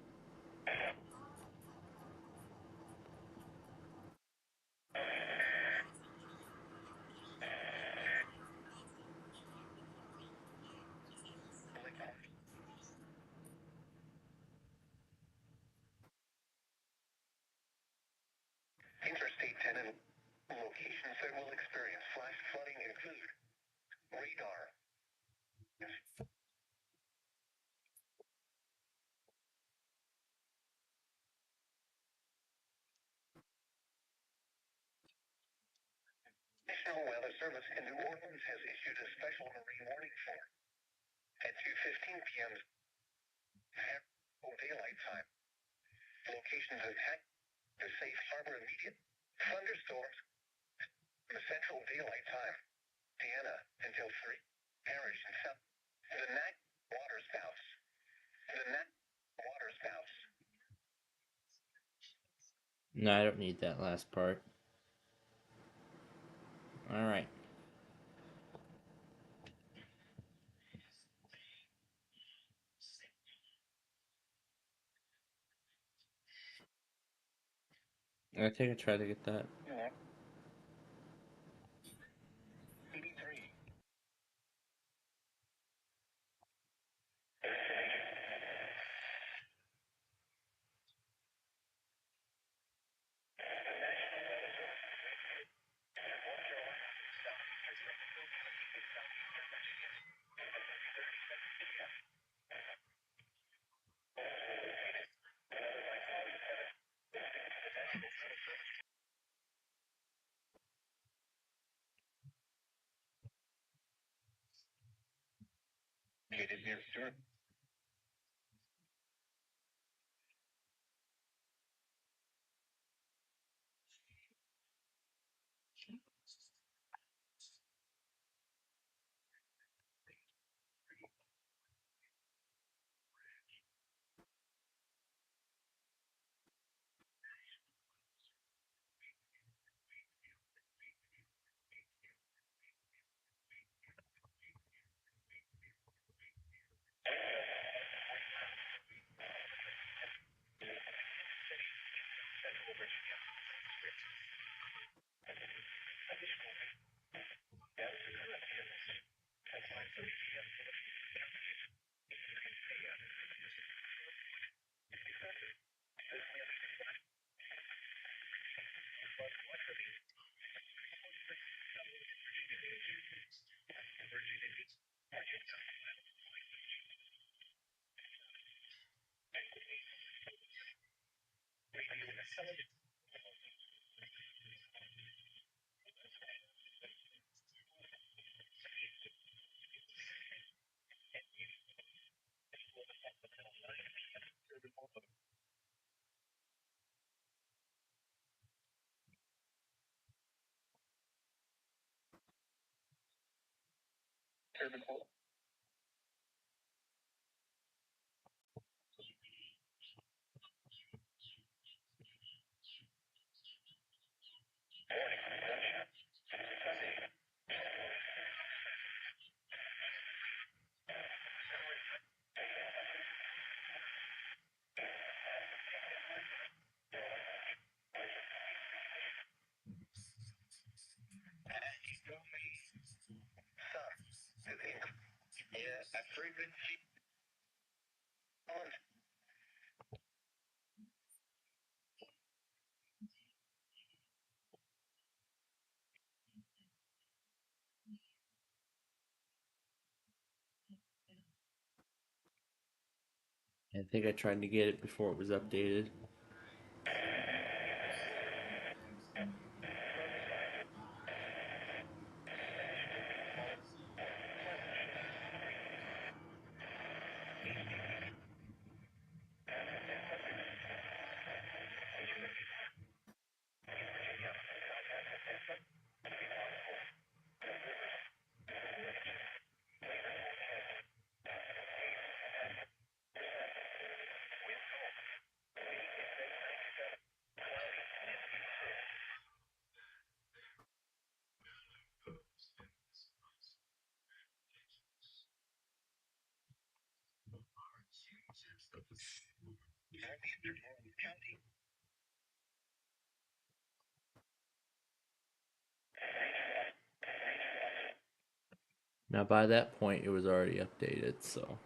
Interstate 10 and locations that will experience flash flooding include radar, National Weather Service in New Orleans has issued a special marine warning for at 2:15 p.m. daylight time. Locations attacked the safe harbor immediate thunderstorms in the central daylight time. Sienna until 3. Parish and South. The Nac water spouts. The Nac water spouts. No, I don't need that last part. Alright. I think I tried to get that. Located near Stewart. Yeah, after a good I think I tried to get it before it was updated. Now, by that point, it was already updated, so.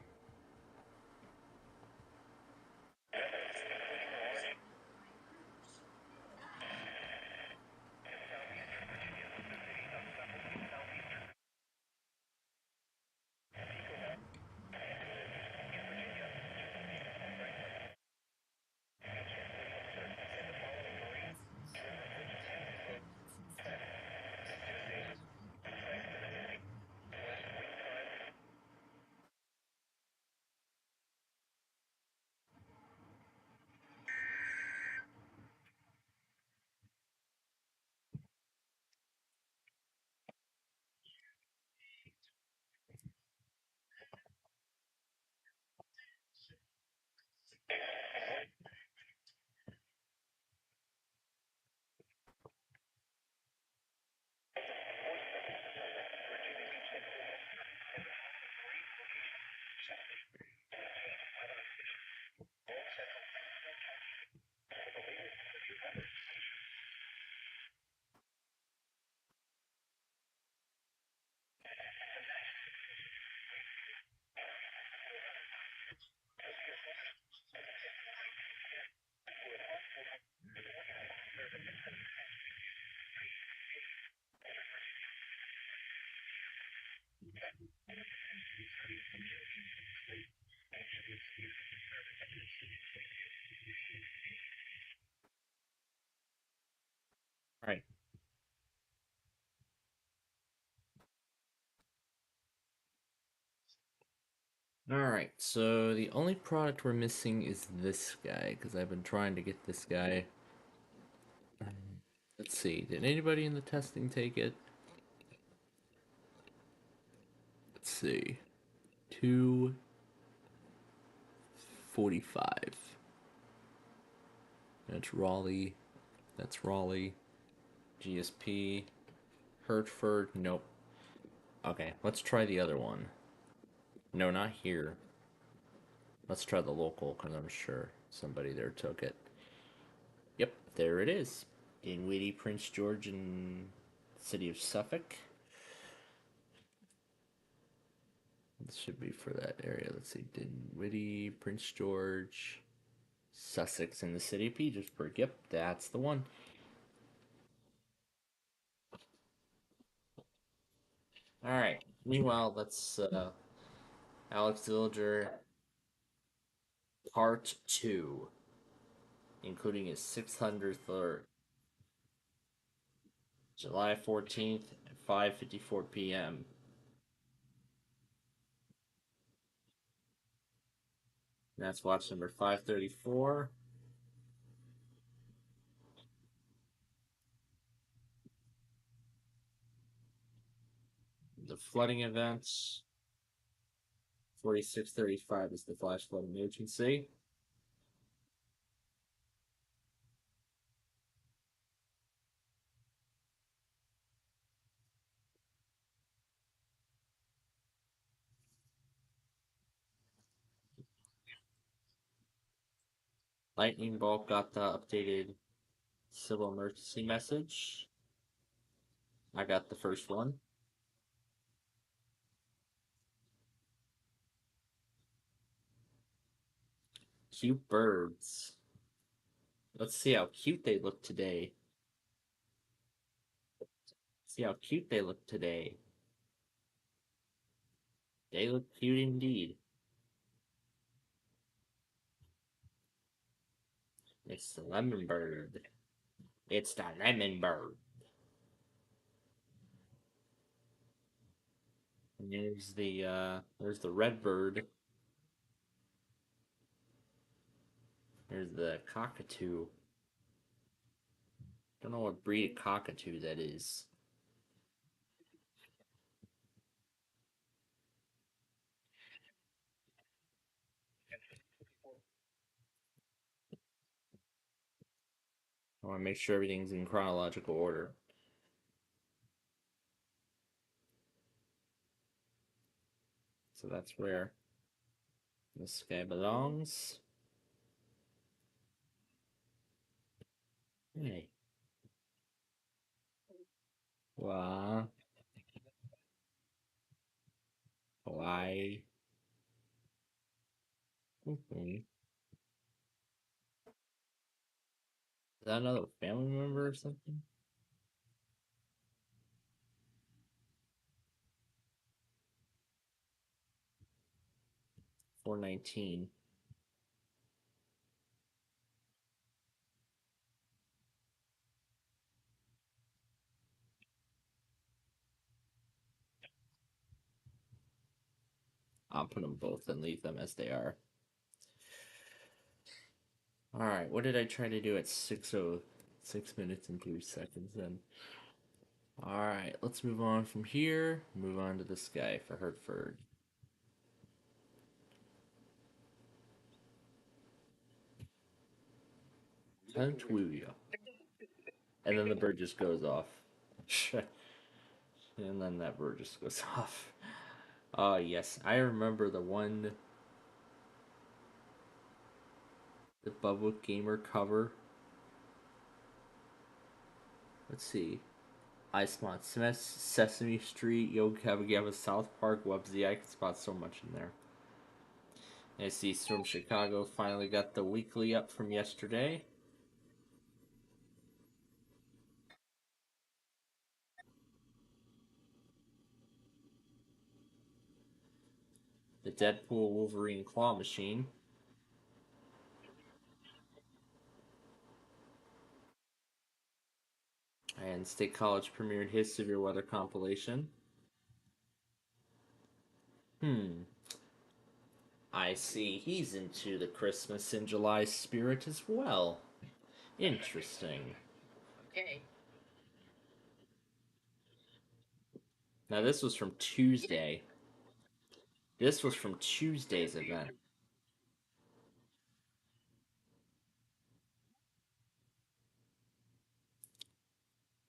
Right. Alright, so the only product we're missing is this guy, because I've been trying to get this guy. Let's see, did anybody in the testing take it? Let's see. 245. That's Raleigh. That's Raleigh. GSP. Hertford. Nope. Okay, let's try the other one. No, not here. Let's try the local, because I'm sure somebody there took it. Yep, there it is. Dinwiddie, Prince George, and city of Suffolk. This should be for that area. Let's see. Dinwiddie, Prince George, Sussex, and the city of Petersburg. Yep, that's the one. Alright. Meanwhile, let's Alex Dillinger Part 2, including his 600th or July 14th at 5:54 p.m. That's watch number 534. The flooding events. 4635 is the flash flood emergency. Lightning Bolt got the updated civil emergency message. I got the first one. Cute birds. Let's see how cute they look today. See how cute they look today. They look cute indeed. It's the lemon bird. It's the lemon bird. And there's the red bird. There's the cockatoo. Don't know what breed of cockatoo that is. I want to make sure everything's in chronological order. So that's where this guy belongs. Hey. Wow. Why? Okay. Is that another family member or something? 419. I'll put them both and leave them as they are. Alright, what did I try to do at 6 minutes and 3 seconds then? Alright, let's move on from here. Move on to this guy for Hertford. Hallelujah. And then the bird just goes off. And then that bird just goes off. Oh, yes. I remember the Bubba Gamer cover. Let's see. I spot Sesame Street, Yo Gabba Gabba, South Park, Websy. I can spot so much in there. I see Storm Chicago finally got the weekly up from yesterday. The Deadpool Wolverine Claw Machine. And State College premiered his Severe Weather compilation. I see he's into the Christmas in July spirit as well. Interesting. Okay. Now this was from Tuesday. This was from Tuesday's event.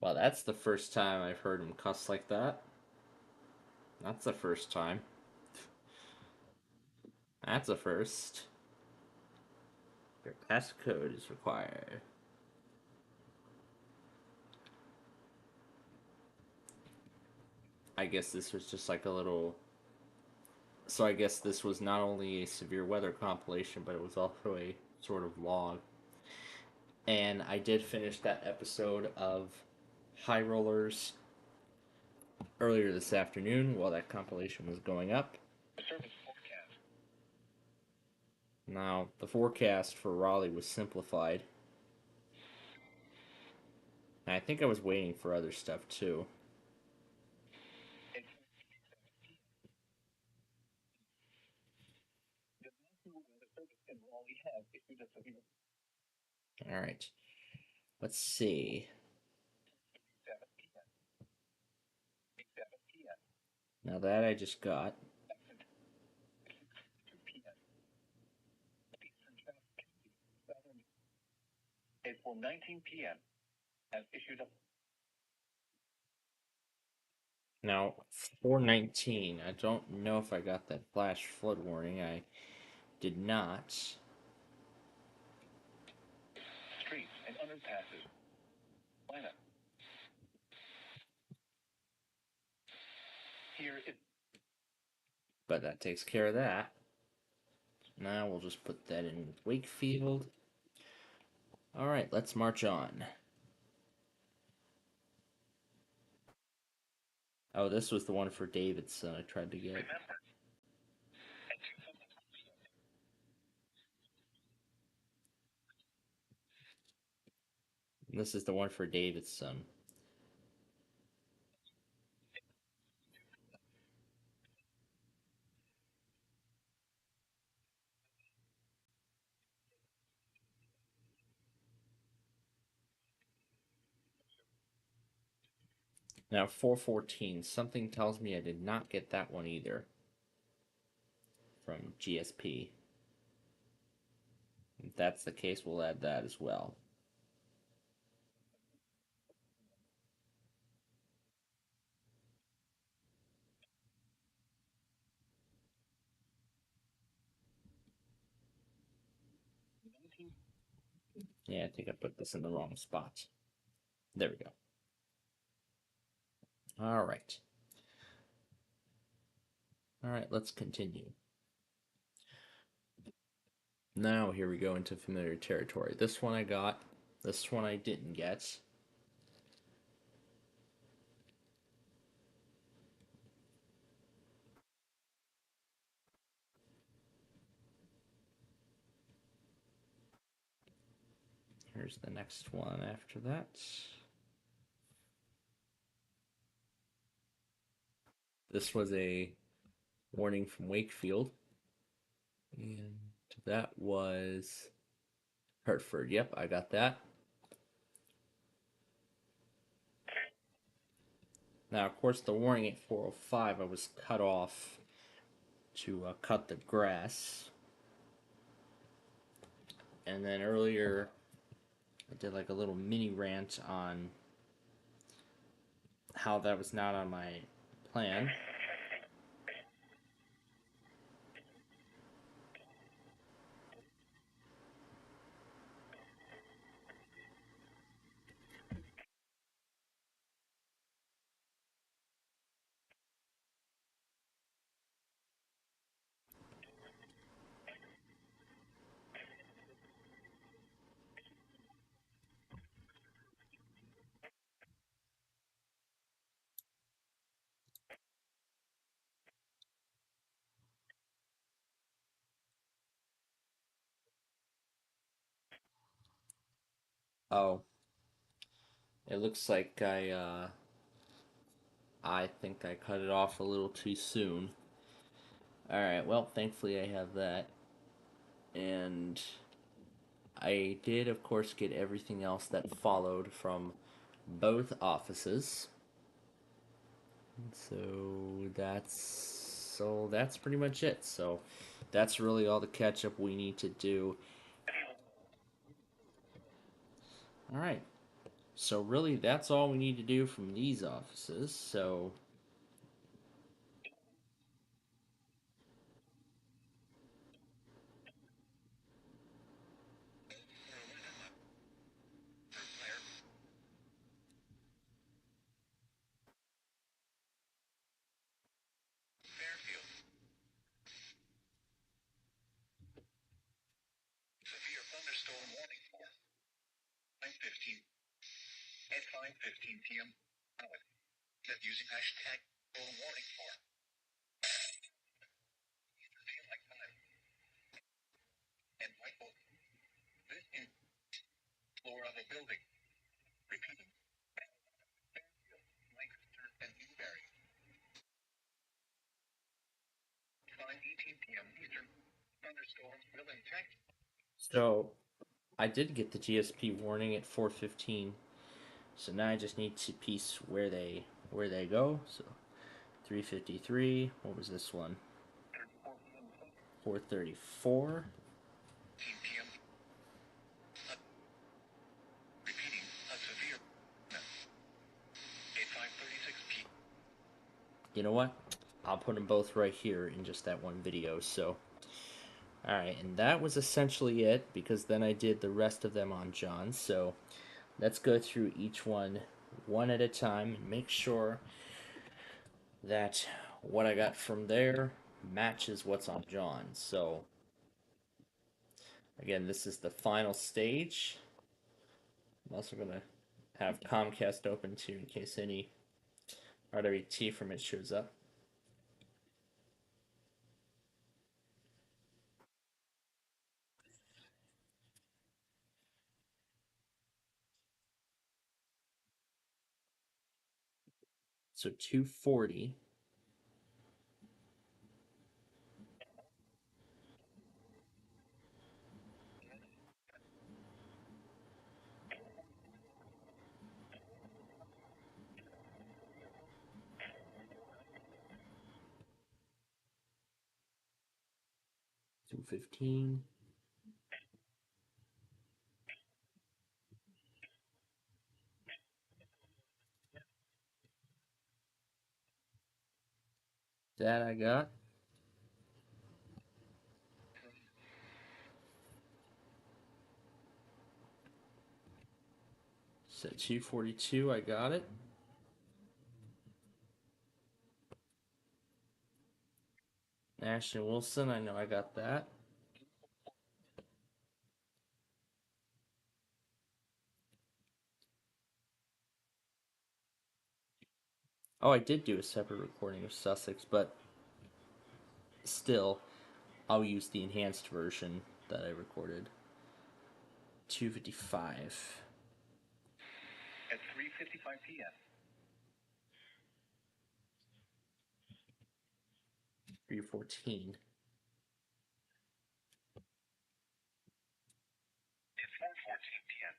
Well, that's the first time I've heard him cuss like that. That's the first time. That's a first. Your passcode is required. I guess this was just like a little. So I guess this was not only a severe weather compilation, but it was also a sort of log. And I did finish that episode of High Rollers earlier this afternoon while that compilation was going up. Now, the forecast for Raleigh was simplified. And I think I was waiting for other stuff too. Alright. Let's see. Now that I just got. April 19 p.m. has issued a Now, 419. I don't know if I got that flash flood warning. I did not. streets and underpasses. Lineup. Here is But that takes care of that. Now we'll just put that in Wakefield. Alright, let's march on. Oh, this was the one for Davidson I tried to get. This is the one for Davidson. Now, 414. Something tells me I did not get that one either. From GSP. If that's the case, we'll add that as well. Yeah, I think I put this in the wrong spot. There we go. All right. All right, let's continue. Now here we go into familiar territory. This one I got. This one I didn't get. Here's the next one after that. This was a warning from Wakefield. And that was Hartford. Yep, I got that. Now, of course, the warning at 4:05, I was cut off to cut the grass. And then earlier, I did like a little mini rant on how that was not on my plan. Oh, it looks like I think I cut it off a little too soon. Alright, well, thankfully I have that. And I did, of course, get everything else that followed from both offices. So that's pretty much it. So that's really all the catch up we need to do. All right. So really that's all we need to do from these offices. So Fairfield. Severe thunderstorm warning for 5:15 at 5:15 p.m. That using hashtag storm warning for feel like time and Michael. This is floor of a building. Repeating. Fairfield, Lancaster, and Newberry. 5:18 p.m. Eastern. Thunderstorms will impact. so I did get the GSP warning at 4:15. So now I just need to piece where they go. So 3:53. What was this one? 4:34. p.m. Repeating a severe at 5:36 p.m. You know what? I'll put them both right here in just that one video. So, alright, and that was essentially it because then I did the rest of them on John. So, let's go through each one at a time and make sure that what I got from there matches what's on John. So, again, this is the final stage. I'm also going to have Comcast open too in case any RWT from it shows up. So 240. $215. That I got. Set 242, I got it. Ashton Wilson, I know I got that. Oh, I did do a separate recording of Sussex, but still, I'll use the enhanced version that I recorded. 255. At 3:55 p.m. 314. At 4:14 p.m.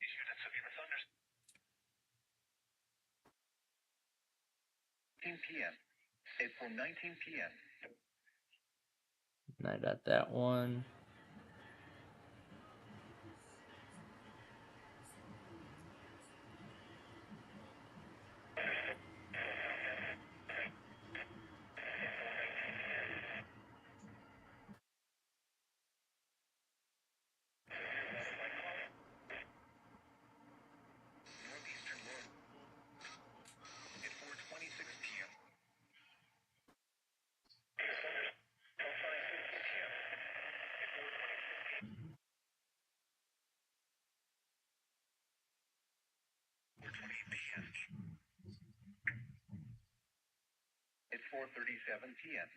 These units of units under 10 p.m. At 4:19 p.m. And I got that one. Northeastern Lord. At 4:26 p.m. At 4:37 p.m.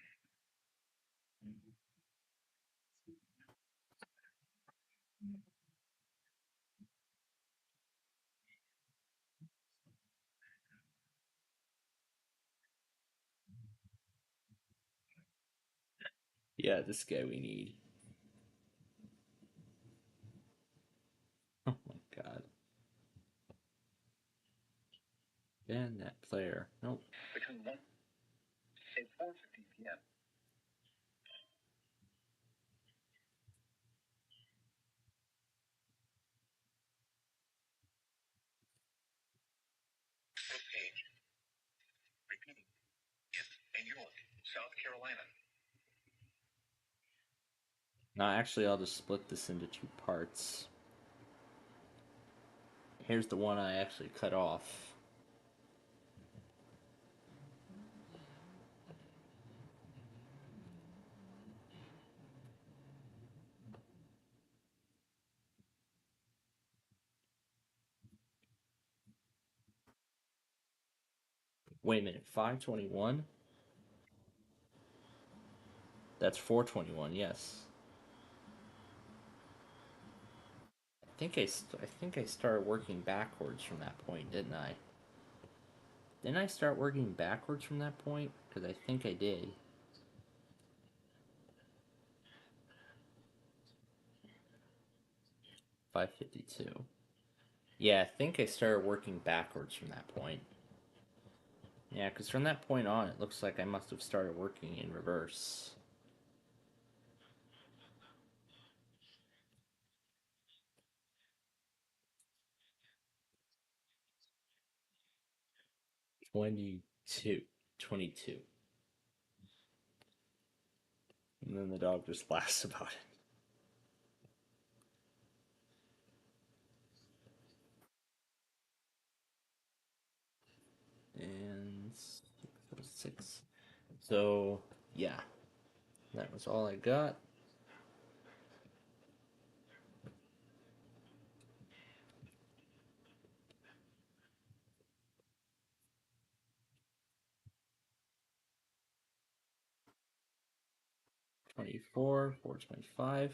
Yeah, this guy we need. Oh my god. And that player. Nope. Between 1 at 4:50 p.m. Page. Repeating. In York, South Carolina. No, actually, I'll just split this into two parts. Here's the one I actually cut off. Wait a minute, 521? That's 421, yes. I think I started working backwards from that point, didn't I? Didn't I start working backwards from that point? Because I think I did. $5.52. Yeah, I think I started working backwards from that point. Yeah, because from that point on, it looks like I must have started working in reverse. $22. And then the dog just laughs about it. And 606. So, yeah. That was all I got. $24, $4.25.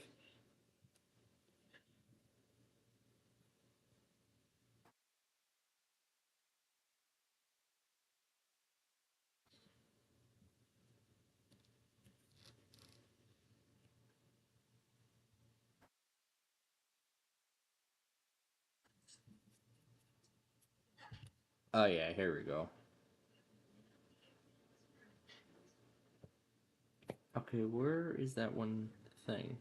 Oh yeah, here we go. Okay, where is that one thing?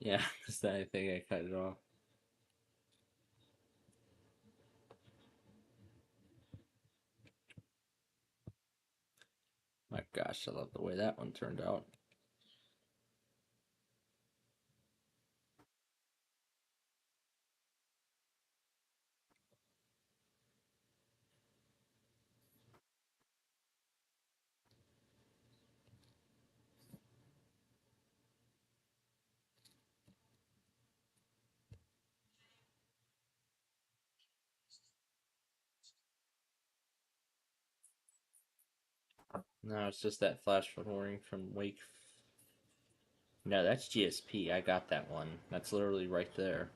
Yeah, just I think I cut it off. My gosh, I love the way that one turned out. No, it's just that flash flood warning from Wake. No, that's GSP. I got that one. That's literally right there.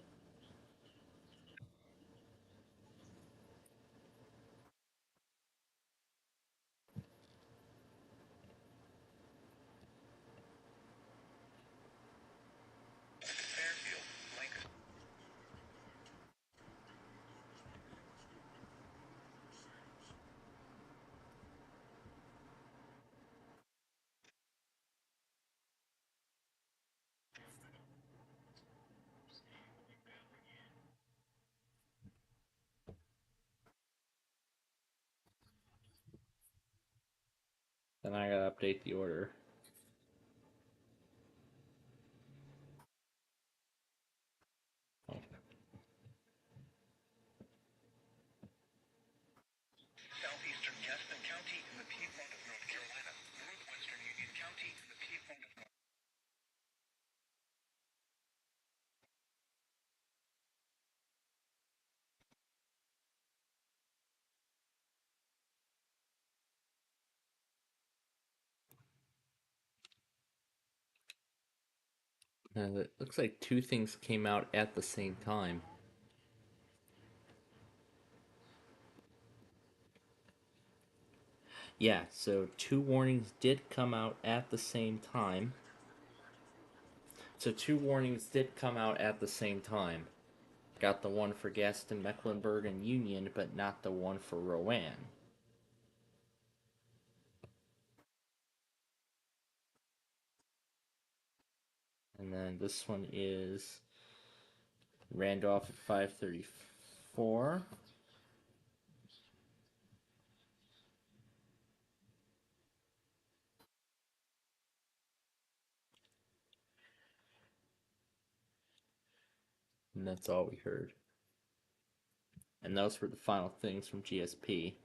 Then I gotta update the order. Oh. Southeastern Gaston County in the Piedmont of North Carolina. Northwestern Union County in the Piedmont of North It looks like two things came out at the same time. Yeah, so two warnings did come out at the same time. So two warnings did come out at the same time. Got the one for Gaston, Mecklenburg, and Union, but not the one for Rowan. And then this one is Randolph at 534. And that's all we heard. And those were the final things from GSP.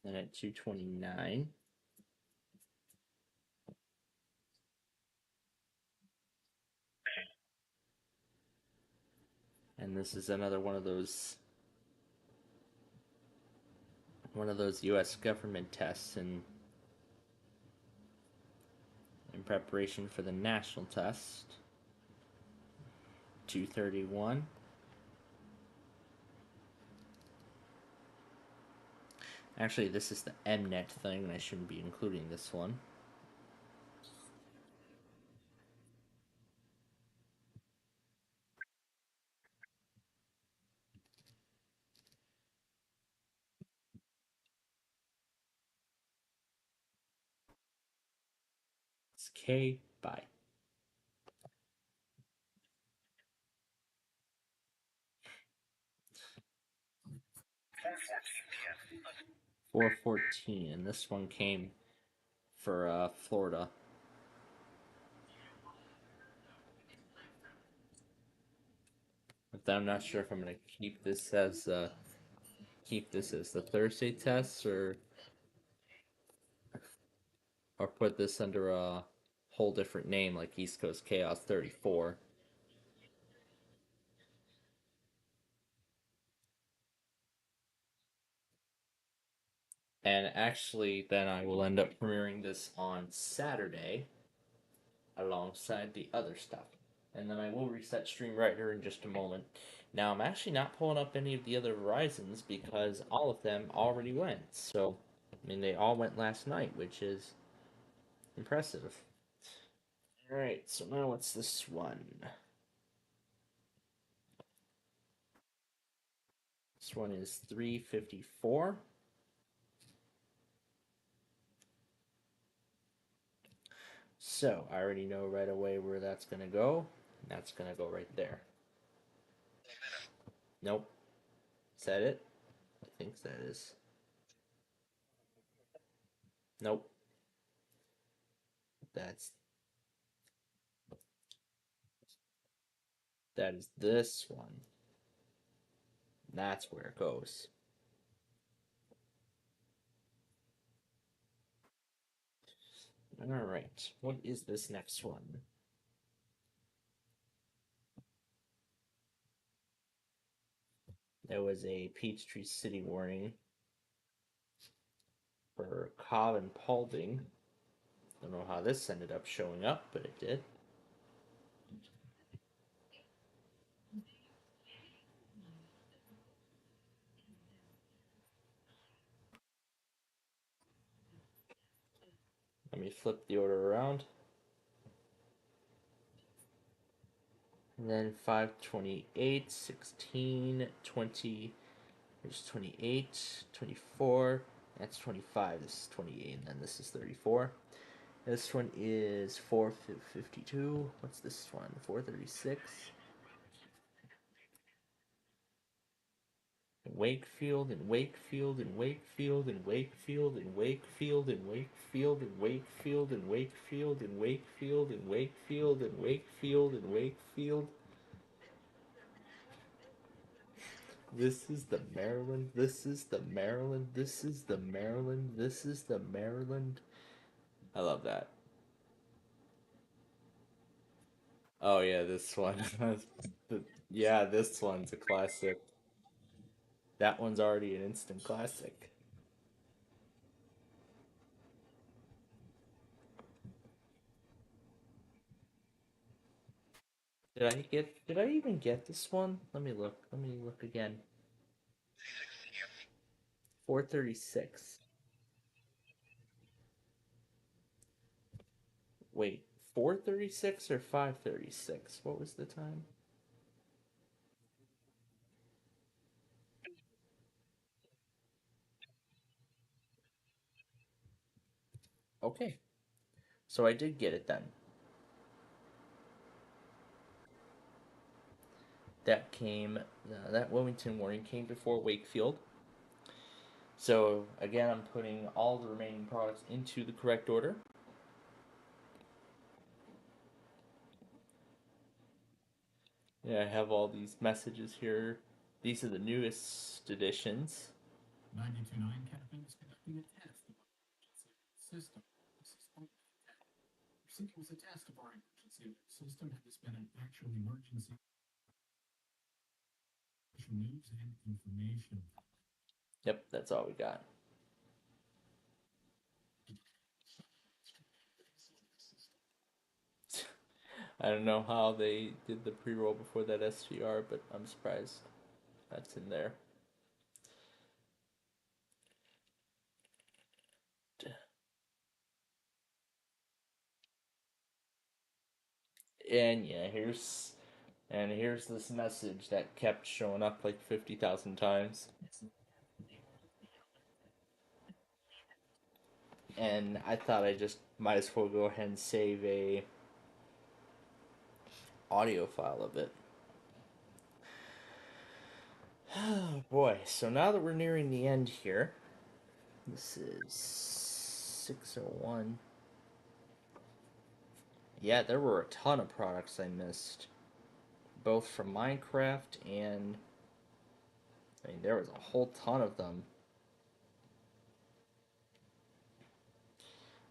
And at 229. And this is another one of those US government tests in preparation for the national test. 231. Actually, this is the MNET thing, and I shouldn't be including this one. It's K. Bye. PM. 414, and this one came for Florida. But I'm not sure if I'm gonna keep this as the Thursday test or put this under a whole different name like East Coast Chaos 34. And actually, then I will end up premiering this on Saturday alongside the other stuff. And then I will reset StreamWriter in just a moment. Now, I'm actually not pulling up any of the other Verizons because all of them already went. So, I mean, they all went last night, which is impressive. Alright, so now what's this one? Next one is 354. So I already know right away where that's going to go. That's going to go right there. Nope. Is that it? I think that is. Nope. That is this one. That's where it goes. All right. What is this next one? There was a Peachtree City warning for Cobb and Paulding. Don't know how this ended up showing up, but it did. Let me flip the order around. And then 528, 16, 20, here's 28, 24, that's 25, this is 28, and then this is 34. This one is 452, what's this one, 436. Wakefield and Wakefield and Wakefield and Wakefield and Wakefield and Wakefield and Wakefield and Wakefield and Wakefield and Wakefield and Wakefield and Wakefield. This is the Maryland. This is the Maryland. This is the Maryland. This is the Maryland. I love that. Oh yeah, this one. Yeah, this one's a classic. That one's already an instant classic. Did I even get this one? Let me look. Let me look again. 436. Wait, 436 or 536? What was the time? Okay. So I did get it then. That Wilmington warning came before Wakefield. So again, I'm putting all the remaining products into the correct order. Yeah, I have all these messages here. These are the newest editions. 92.9 Captain is conducting a test of our emergency system. This is point 10. Proceeding was a test of our emergency system. Has been an actual emergency news and information. Yep, that's all we got. I don't know how they did the pre-roll before that SVR, but I'm surprised that's in there. And yeah, here's this message that kept showing up like 50,000 times. And I thought I just might as well go ahead and save a audio file of it. Oh boy, so now that we're nearing the end here, this is 601. Yeah, there were a ton of products I missed, both from Minecraft and, I mean, there was a whole ton of them.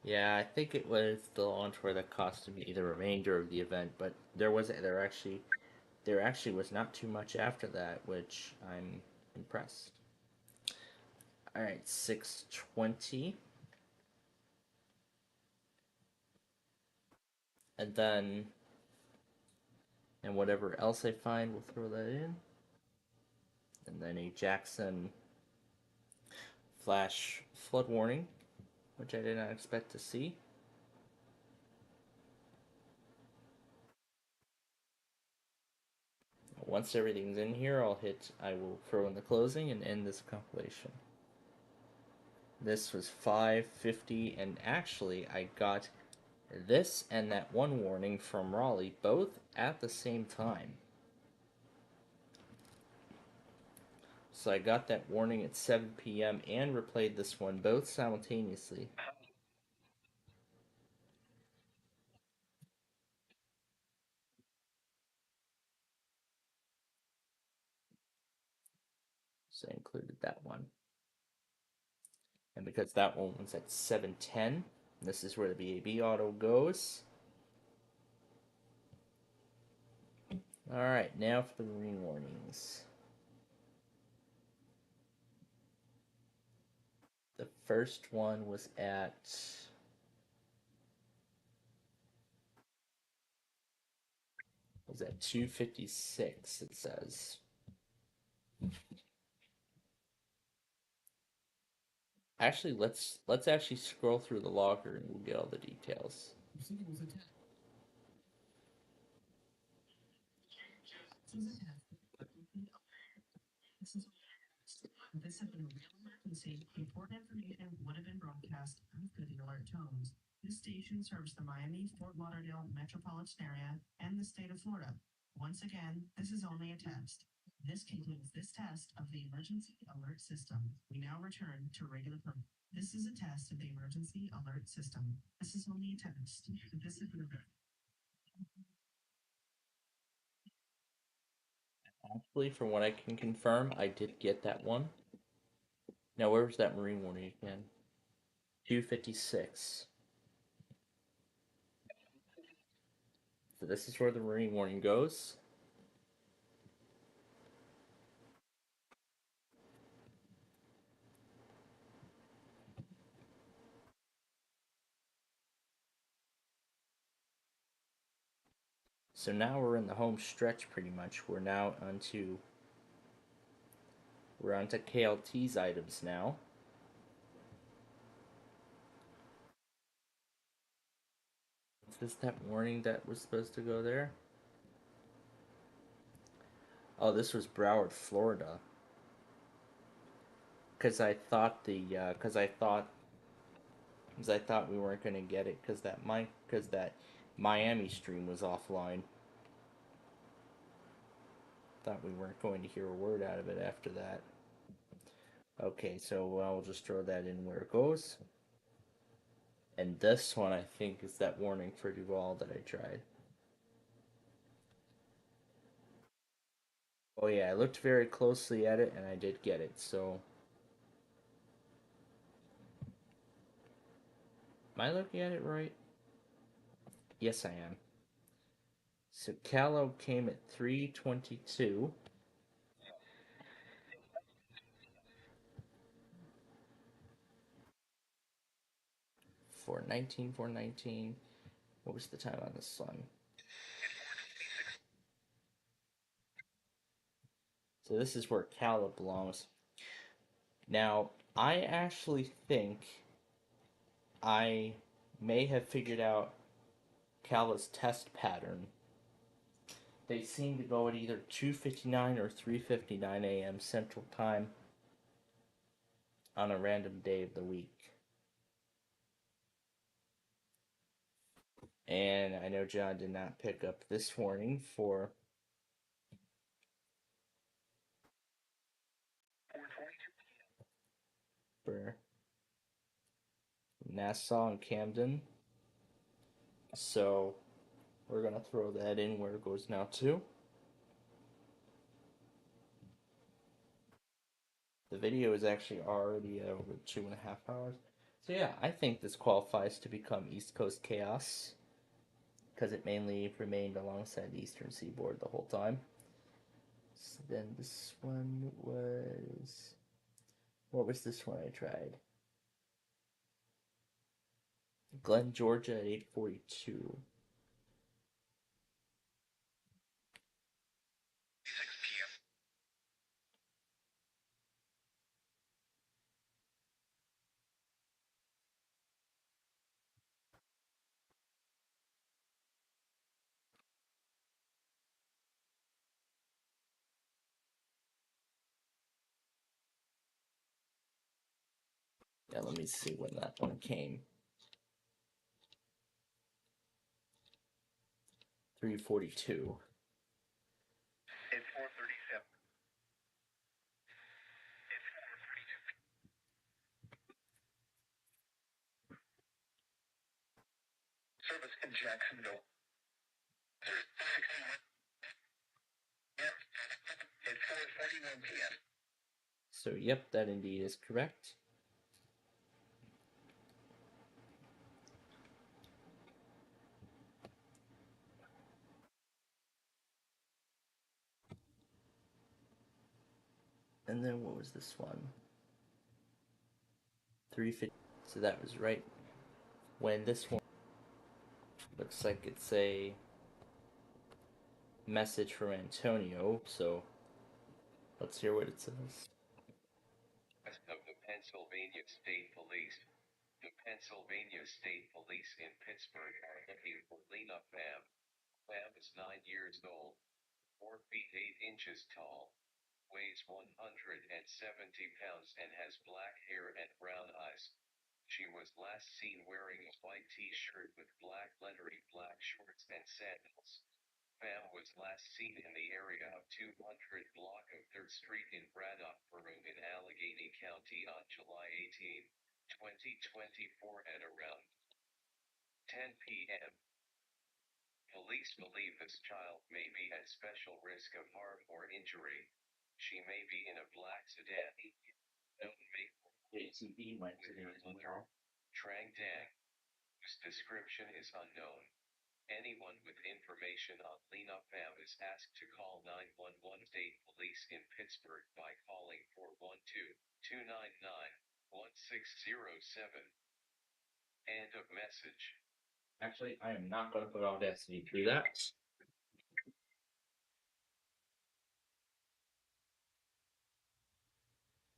Yeah, I think it was the launch where that costed me the remainder of the event, but there actually was not too much after that, which I'm impressed. All right, 620. And then, and whatever else I find, we'll throw that in. And then a Jackson flash flood warning, which I did not expect to see. once everything's in here, I will throw in the closing and end this compilation. This was 550, and actually I got this and that one warning from Raleigh both at the same time. So I got that warning at 7 p.m. and replayed this one both simultaneously. So I included that one. And because that one was at 7:10, this is where the BAB auto goes. Alright, now for the marine warnings. The first one was at 2:56, it says. Actually, let's actually scroll through the logger and we'll get all the details. This had been a real emergency. Important information would have been broadcast after the alert tones. This station serves the Miami, Fort Lauderdale metropolitan area and the state of Florida. Once again, this is only a test. This concludes this test of the emergency alert system. We now return to regular program. This is a test of the emergency alert system. This is only a test. This is Actually, from what I can confirm, I did get that one. Now, where was that marine warning again? 2:56. So this is where the marine warning goes. So now we're in the home stretch pretty much. We're onto KLT's items now. Is this that warning that was supposed to go there? Oh, this was Broward, Florida. Because I thought we weren't gonna get it because that Miami stream was offline. Thought we weren't going to hear a word out of it after that. Okay, so I'll just throw that in where it goes. And this one, I think, is that warning for Duval that I tried. Oh yeah, I looked very closely at it, and I did get it, so... Am I looking at it right? Yes, I am. So Callow came at 3:22. For 419. What was the time on this one? So this is where Calla belongs. Now, I actually think I may have figured out Calla's test pattern. They seem to go at either 2:59 or 3:59 a.m. Central Time on a random day of the week. And I know John did not pick up this warning for Nassau and Camden. So we're going to throw that in where it goes now too. The video is actually already over 2.5 hours. So yeah, I think this qualifies to become East Coast Chaos because it mainly remained alongside the Eastern Seaboard the whole time. So then this one was... What was this one I tried? Glen, Georgia at 8:42. Yeah, let me see when that one came. 3:42. It's 4:37. It's 4:32. Service in Jacksonville. Yep. It's 4:41 p.m. So, yep, that indeed is correct. And then what was this one? 3:50. So that was right when this one looks like it's a message from Antonio. So let's hear what it says. Of the Pennsylvania State Police. The Pennsylvania State Police in Pittsburgh are looking for Lena Pham. Pham is 9 years old, 4 feet 8 inches tall, weighs 170 pounds and has black hair and brown eyes. She was last seen wearing a white t-shirt with black lettering, black shorts and sandals. Pham was last seen in the area of 200 block of 3rd Street in Braddock Borough in Allegheny County on July 18, 2024 at around 10 p.m. Police believe this child may be at special risk of harm or injury. She may be in a black sedan. Known JTB went to with her mother, Trang Dang, whose description is unknown. Anyone with information on Lena Pham is asked to call 911 State Police in Pittsburgh by calling 412-299-1607. End of message. Actually, I am not going to put Audacity through that.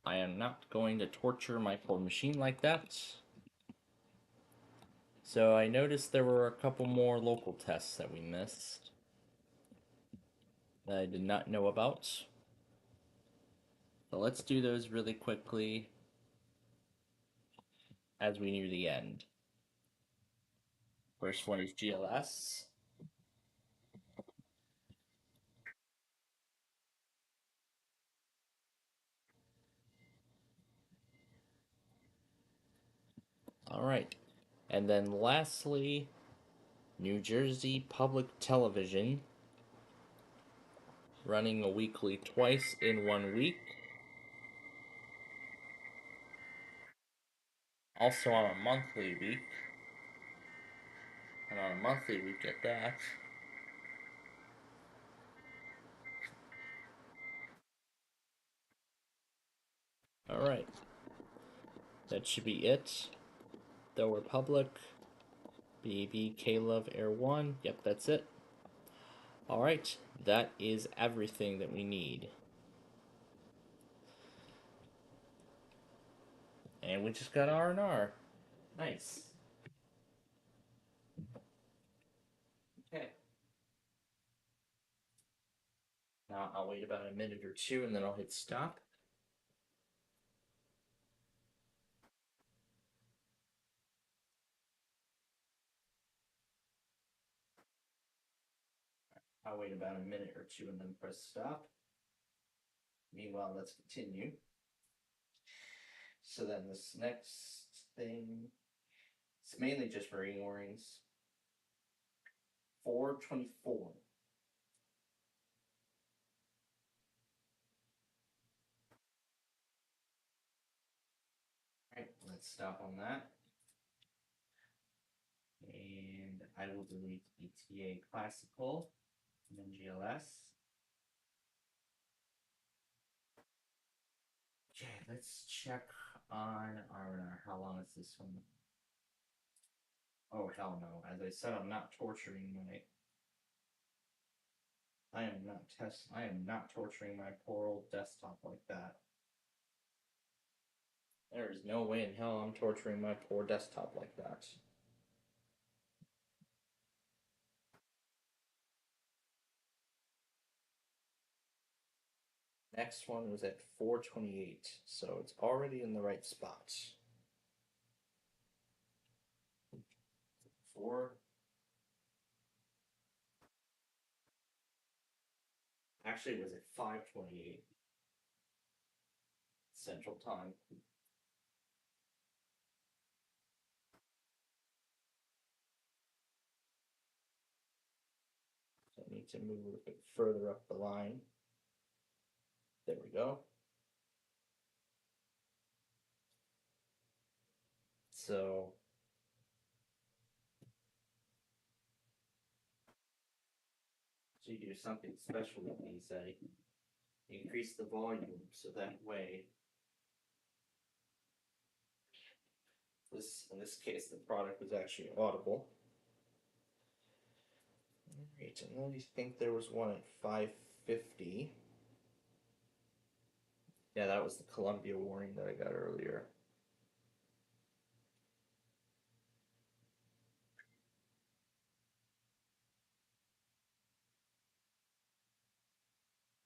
I am not going to torture my poor machine like that. So I noticed there were a couple more local tests that we missed that I did not know about. So let's do those really quickly as we near the end. First one is GLS. All right. And then lastly, New Jersey Public Television, running a weekly twice in 1 week. Also on a monthly week. And on a monthly week at that. Alright. That should be it. The Republic, BB, K-Love, Air 1. Yep, that's it. Alright, that is everything that we need. And we just got R&R. Nice. Okay. Now I'll wait about a minute or two and then I'll hit stop. I'll wait about a minute or two and then press stop. Meanwhile, let's continue. So then this next thing, it's mainly just for E-Warnings. 424. Alright, let's stop on that. And I will delete ETA Classical and then GLS. Okay, let's check on R&R. How long is this one? Oh, hell no. As I said, I'm not torturing my... I am not torturing my poor old desktop like that. There is no way in hell I'm torturing my poor desktop like that. Next one was at 428, so it's already in the right spot. 4. Actually, it was at 5:28 Central Time. So I need to move a little bit further up the line. There we go. So you do something special with these. Increase the volume so that way, in this case, the product was actually audible. Alright, and then I think there was one at 550. Yeah, that was the Columbia warning that I got earlier.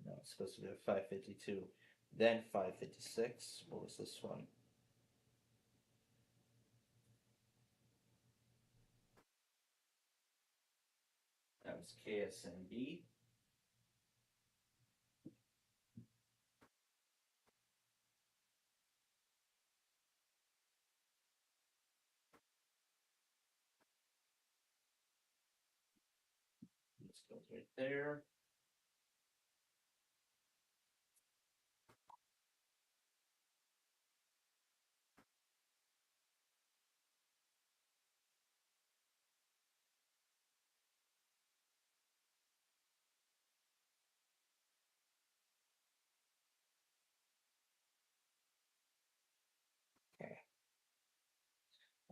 No, it's supposed to be at 552. Then 556. What was this one? That was KSMB. This goes right there. Okay.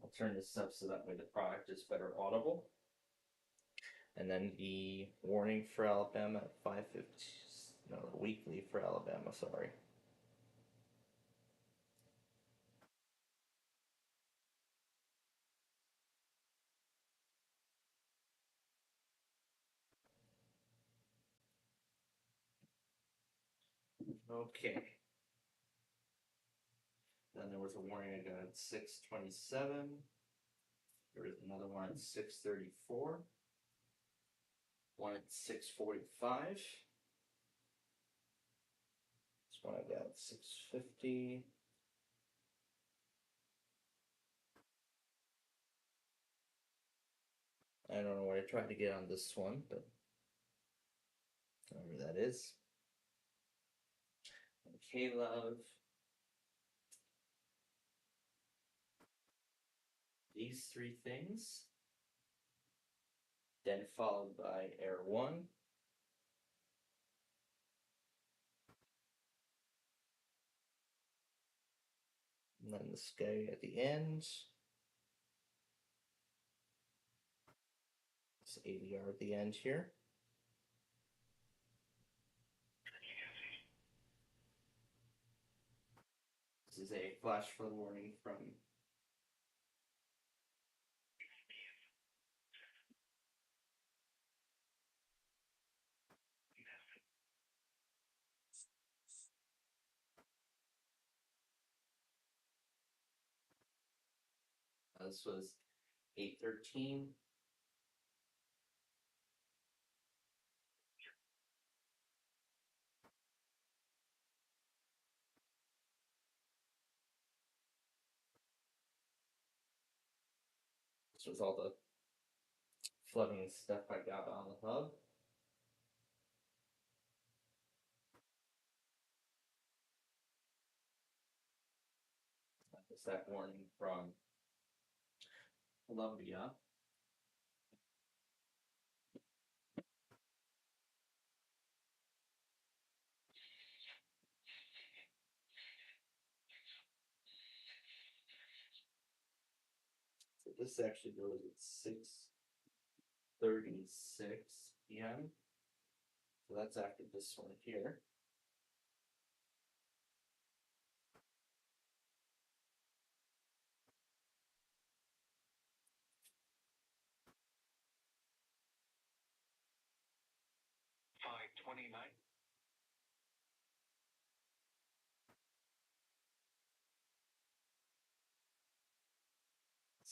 I'll turn this up so that way the product is better audible. And then the warning for Alabama at 550. No, the weekly for Alabama, sorry. Okay. Then there was a warning I got at 627. There was another one at 634. One at 645. This one I got at 650. I don't know what I tried to get on this one, but whatever that is. Okay, love. These 3 things. Then followed by Air 1. And then the sky at the end. This ADR at the end here. This is a flash flood warning from this was 813. This was all the flooding stuff I got on the hub. That was that warning from Columbia. So this actually goes at 6:36 p.m. So that's after this one here.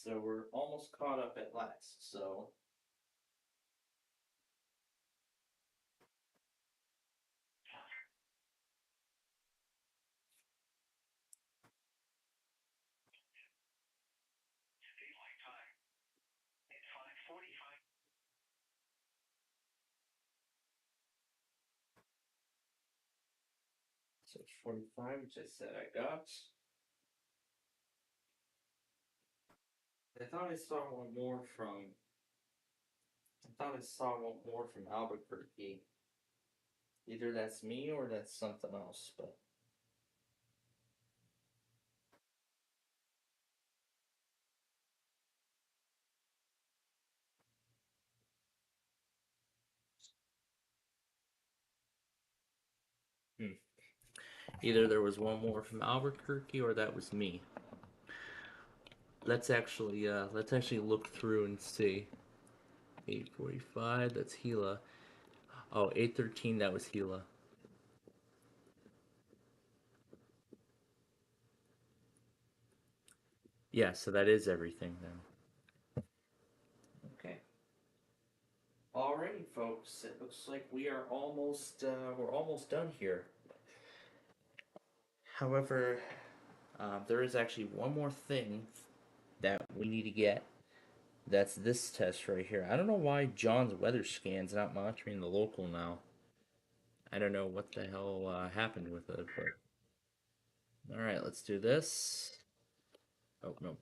So we're almost caught up at last, so... So it's 45, which I said I got. I thought I saw one more from... Albuquerque. Either that's me or that's something else, but... Either there was one more from Albuquerque or that was me. Let's actually look through and see. 8:45, that's Gila. Oh, 8:13, that was Gila. Yeah, so that is everything then. Okay. Alrighty, folks. It looks like we're almost done here. However, there is actually one more thing that we need to get. That's this test right here. I don't know why John's weather scan's not monitoring the local now. I don't know what the hell happened with it, but... Alright, let's do this. Oh, no.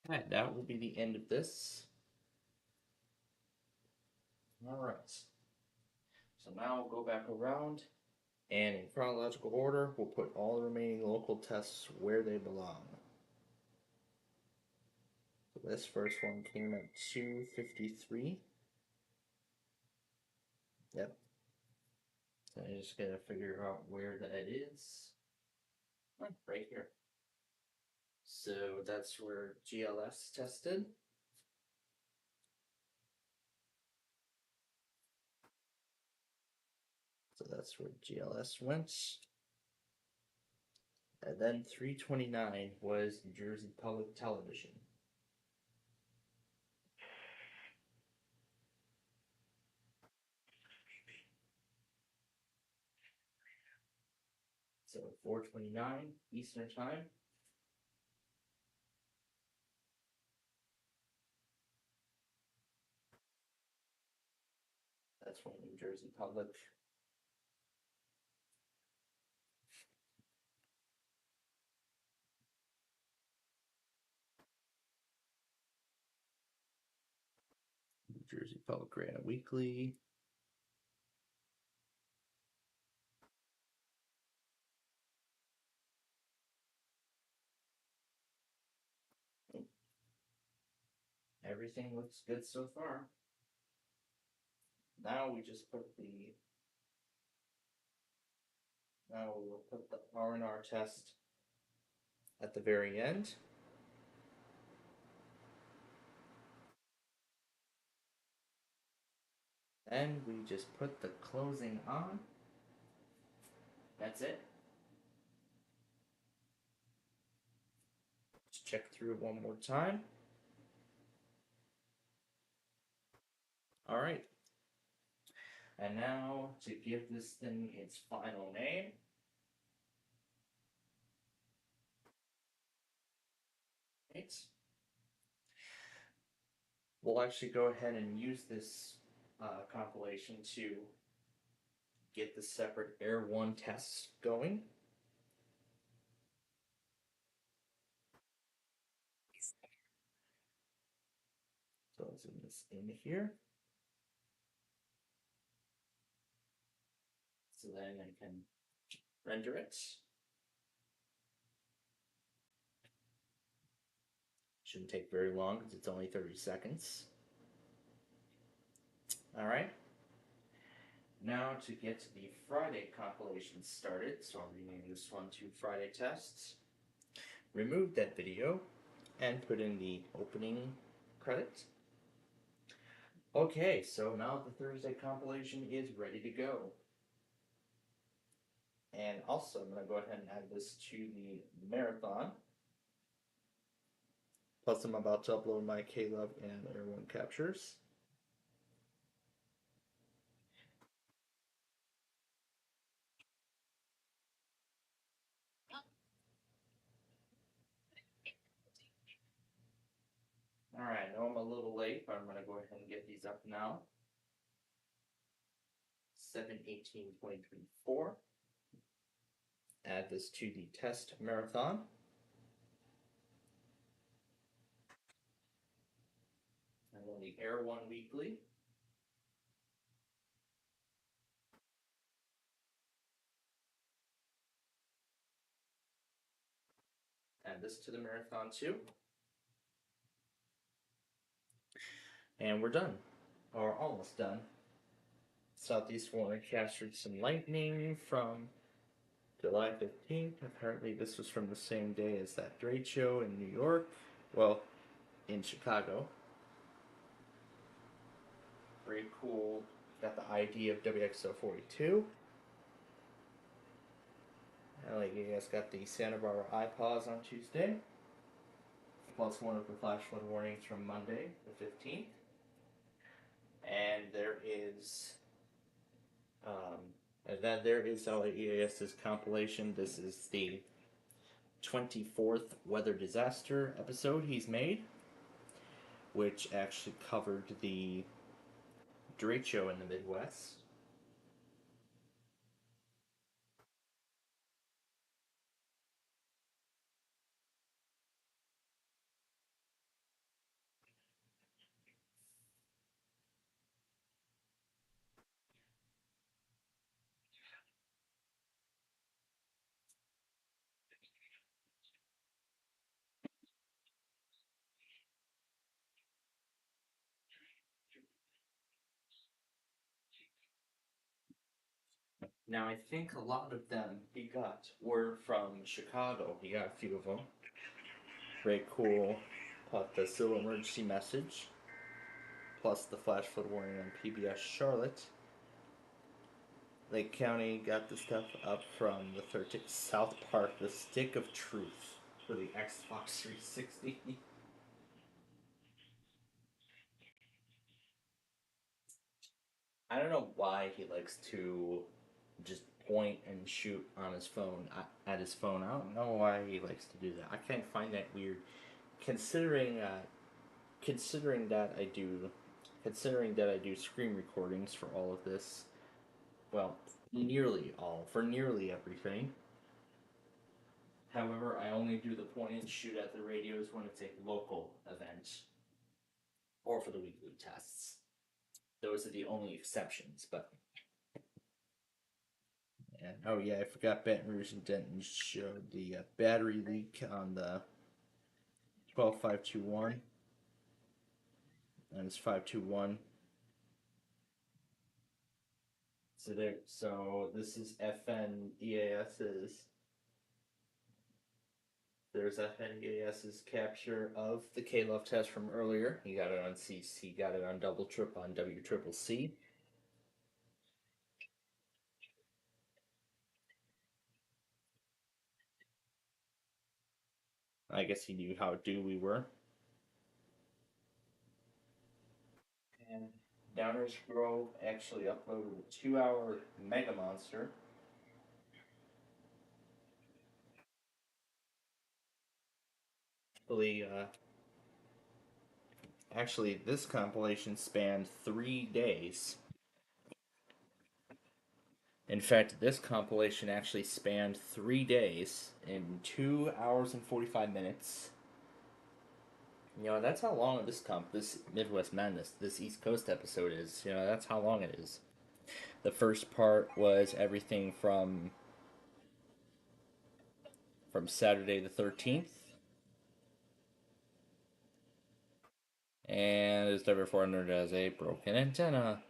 Alright, that will be the end of this. Alright. So now we'll go back around, and in chronological order, we'll put all the remaining local tests where they belong. So this first one came at 2:53. Yep. So I just gotta figure out where that is. Right here. So that's where GLS tested. So that's where GLS went. And then 3:29 was New Jersey Public Television. So 4:29 Eastern Time. That's from New Jersey Public. New Jersey Public ran a weekly. Everything looks good so far. Now we just put the... Now we'll put the R&R test at the very end. And we just put the closing on. That's it. Let's check through it one more time. Alright. And now to give this thing its final name. Right. We'll actually go ahead and use this compilation to get the separate Air 1 tests going. So I'll zoom this in here. So then I can render it. Shouldn't take very long because it's only 30 seconds. Alright. Now to get the Friday compilation started, so I'll rename this one to Friday Tests. Remove that video and put in the opening credit. Okay, so now the Thursday compilation is ready to go. And also, I'm going to go ahead and add this to the marathon. Plus, I'm about to upload my K-Love and Air 1 captures. Alright, I know I'm a little late, but I'm going to go ahead and get these up now. 7/18/2024. Add this to the test marathon. And then the Air 1 weekly. Add this to the marathon too. And we're done. Or almost done. Southeast Florida captured some lightning from July 15th. Apparently this was from the same day as that Drake show in New York. Well, in Chicago. Very cool. Got the ID of WXO42. You guys got the Santa Barbara iPause on Tuesday. Plus one of the flash flood warnings from Monday, the 15th. And there is LAEAS's compilation. This is the 24th weather disaster episode he's made, which actually covered the Drake show in the Midwest. Now, I think a lot of them he got were from Chicago. He got a few of them. Very cool. Plus the civil emergency message. Plus the flash flood warning on PBS Charlotte. Lake County got the stuff up from the 13th. South Park, the Stick of Truth for the Xbox 360. I don't know why he likes to just point and shoot on his phone at his phone. I don't know why he likes to do that. I can't find that weird, considering that I do screen recordings for all of this. Well, nearly everything. However, I only do the point and shoot at the radios when it's a local event or for the weekly tests. Those are the only exceptions, but. And, oh yeah, I forgot Baton Rouge and Denton showed the battery leak on the 12521. And it's 521. So this is FNEAS's. There's FNEAS's capture of the K-Love test from earlier. He got it on CC, got it on double trip on WCCC. I guess he knew how due we were. And Downers Grove actually uploaded a 2-hour Mega Monster. Actually, this compilation spanned 3 days. In fact, this compilation actually spanned 3 days in 2 hours and 45 minutes. You know, that's how long this Midwest Madness, this East Coast episode is. You know, that's how long it is. The first part was everything from Saturday the 13th. And it's never 400 as a broken antenna.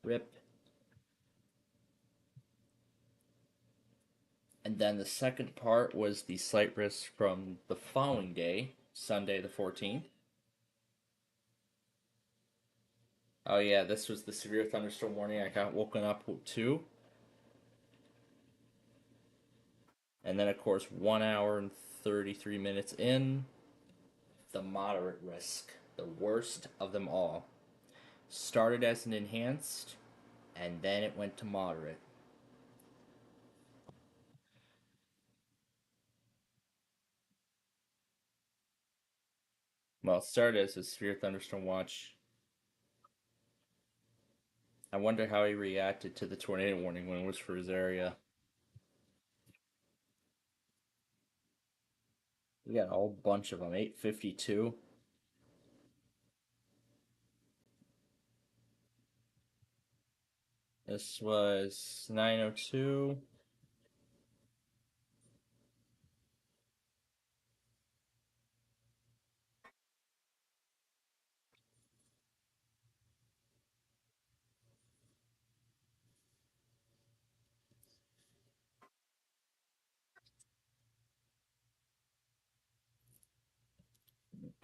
RIP. And then the second part was the slight risk from the following day, Sunday the 14th. Oh yeah, this was the severe thunderstorm warning I got woken up to. And then, of course, 1 hour and 33 minutes in, the moderate risk, the worst of them all. Started as an enhanced, and then it went to moderate. Well, it started as a severe thunderstorm watch. I wonder how he reacted to the tornado warning when it was for his area. We got a whole bunch of them. 852. This was 902.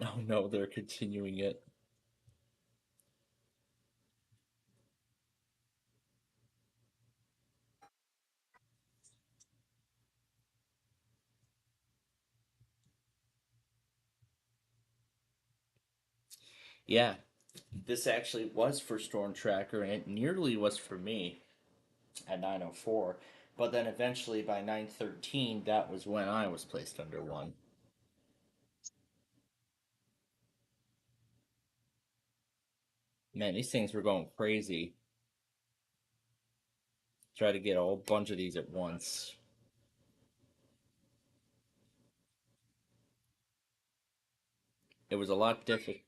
Oh no, they're continuing it. Yeah, this actually was for Storm Tracker, and it nearly was for me at 904. But then eventually by 913, that was when I was placed under one. Man, these things were going crazy. Try to get a whole bunch of these at once. It was a lot different.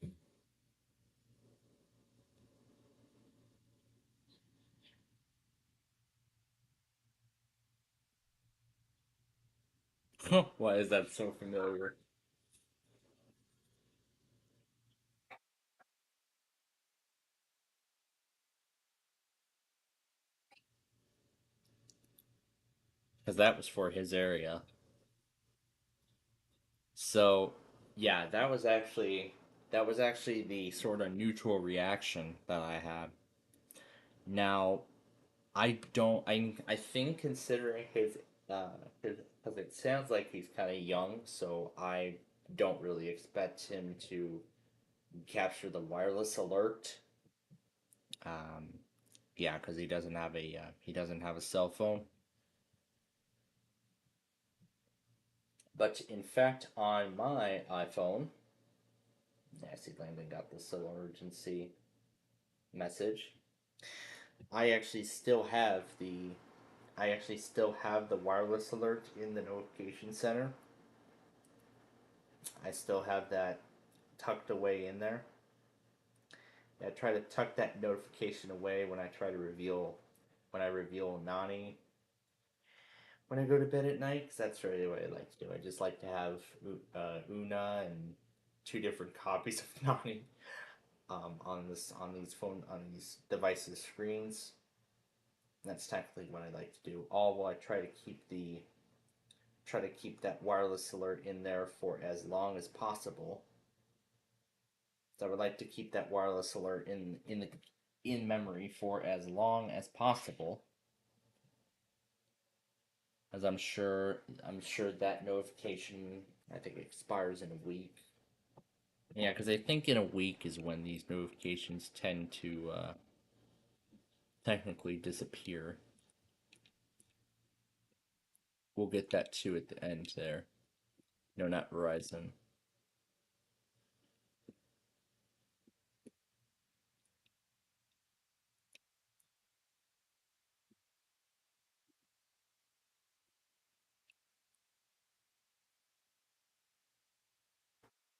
Why is that so familiar? Because that was for his area. So, yeah, that was actually the sort of neutral reaction that I had. Now, I don't. I think considering because it sounds like he's kind of young, so I don't really expect him to capture the wireless alert. Um, yeah, because he doesn't have a cell phone. But in fact, on my iPhone, Nasty Landon got the cell emergency message. I actually still have the I actually still have the wireless alert in the notification center. I still have that tucked away in there. I try to tuck that notification away when I try to reveal Nani when I go to bed at night, because that's really what I like to do. I just like to have Una and two different copies of Nani on these devices screens. That's technically what I like to do. All while I try to keep that wireless alert in there for as long as possible. So I would like to keep that wireless alert in memory for as long as possible, as I'm sure that notification I think expires in a week. Yeah, because I think in a week is when these notifications tend to technically disappear. We'll get that too at the end there. No, not Verizon.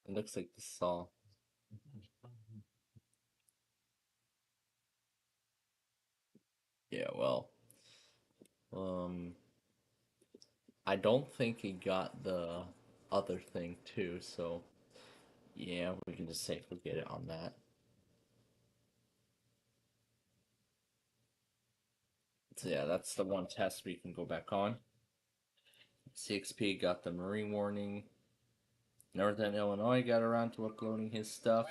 It looks like the saw. Yeah, well, um, I don't think he got the other thing too, so yeah, we can just safely get it on that. So yeah, that's the one test we can go back on. CXP got the marine warning. Northern Illinois got around to uploading his stuff.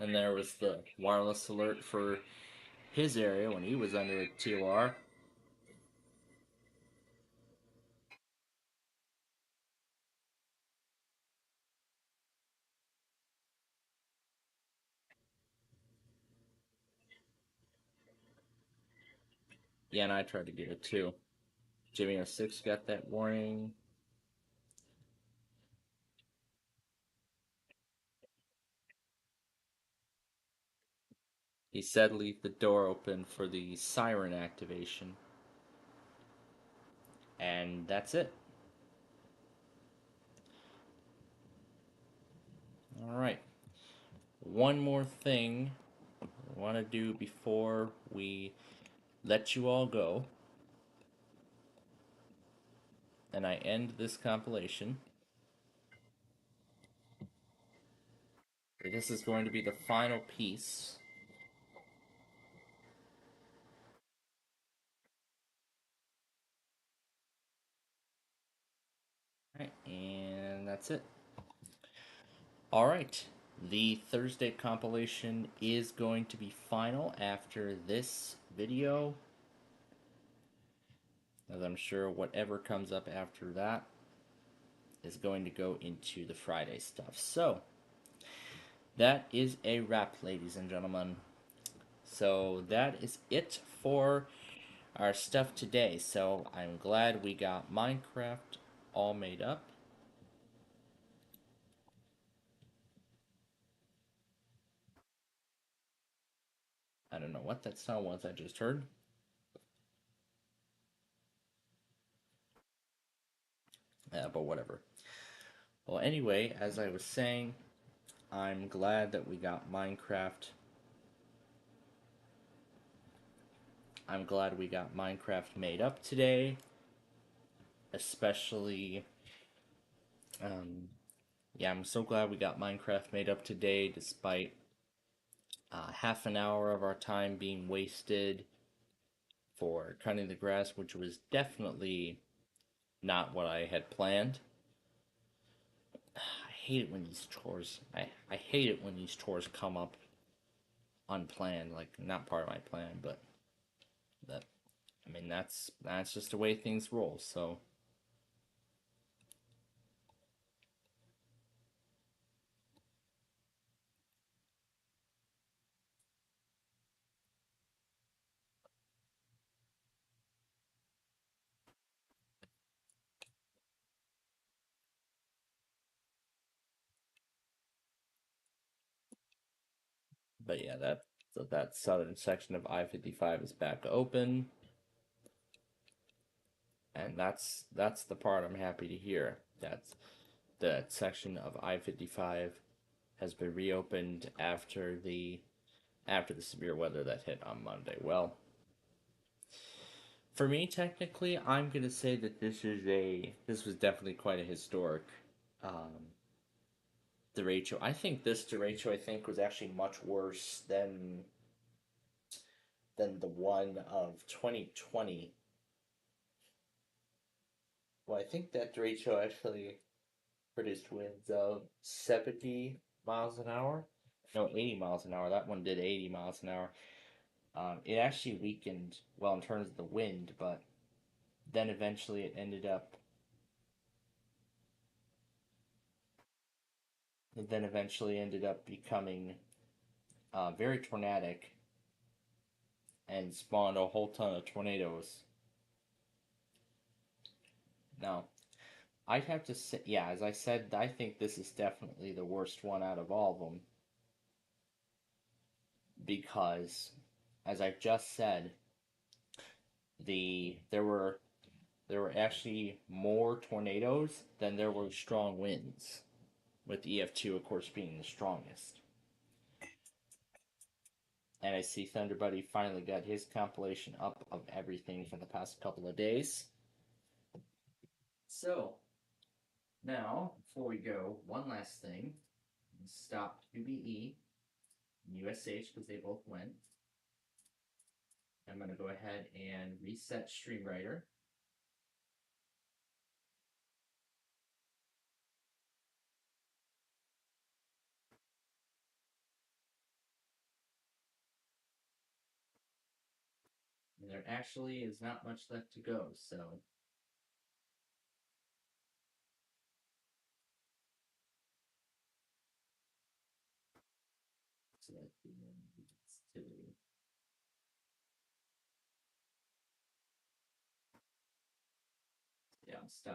And there was the wireless alert for his area when he was under a TOR. Yeah, and I tried to get it too. Jimmy 06 got that warning. He said leave the door open for the siren activation. And that's it. Alright. One more thing I want to do before we let you all go. And I end this compilation. This is going to be the final piece. Alright, and that's it. Alright, the Thursday compilation is going to be final after this video. As I'm sure whatever comes up after that is going to go into the Friday stuff. So, that is a wrap, ladies and gentlemen. So, that is it for our stuff today. So, I'm glad we got Minecraft all made up. I don't know what that sound was I just heard. But whatever. Well, anyway, as I was saying, I'm glad that we got Minecraft. I'm glad we got Minecraft made up today. Especially, yeah, I'm so glad we got Minecraft made up today, despite half an hour of our time being wasted for cutting the grass, which was definitely not what I had planned. I hate it when these chores, I hate it when these chores come up unplanned, like not part of my plan, but that, I mean, that's just the way things roll, so. But yeah, that southern section of I-55 is back open. And that's the part I'm happy to hear. That section of I-55 has been reopened after the severe weather that hit on Monday. Well, for me, technically, I'm gonna say that this was definitely quite a historic derecho. I think this derecho, was actually much worse than the one of 2020. Well, I think that derecho actually produced winds of 70 miles an hour. No, 80 miles an hour. That one did 80 miles an hour. It actually weakened, well, in terms of the wind, but then eventually it ended up becoming very tornadic and spawned a whole ton of tornadoes. Now, I'd have to say, yeah, as I said, I think this is definitely the worst one out of all of them. Because, as I've just said, there were actually more tornadoes than there were strong winds, with EF2 of course being the strongest. And I see Thunder Buddy finally got his compilation up of everything for the past couple of days. So, now, before we go, one last thing. Stop QBE and USH because they both went. I'm going to go ahead and reset StreamWriter. there actually is not much left to go, so. Yeah, I'm stuck.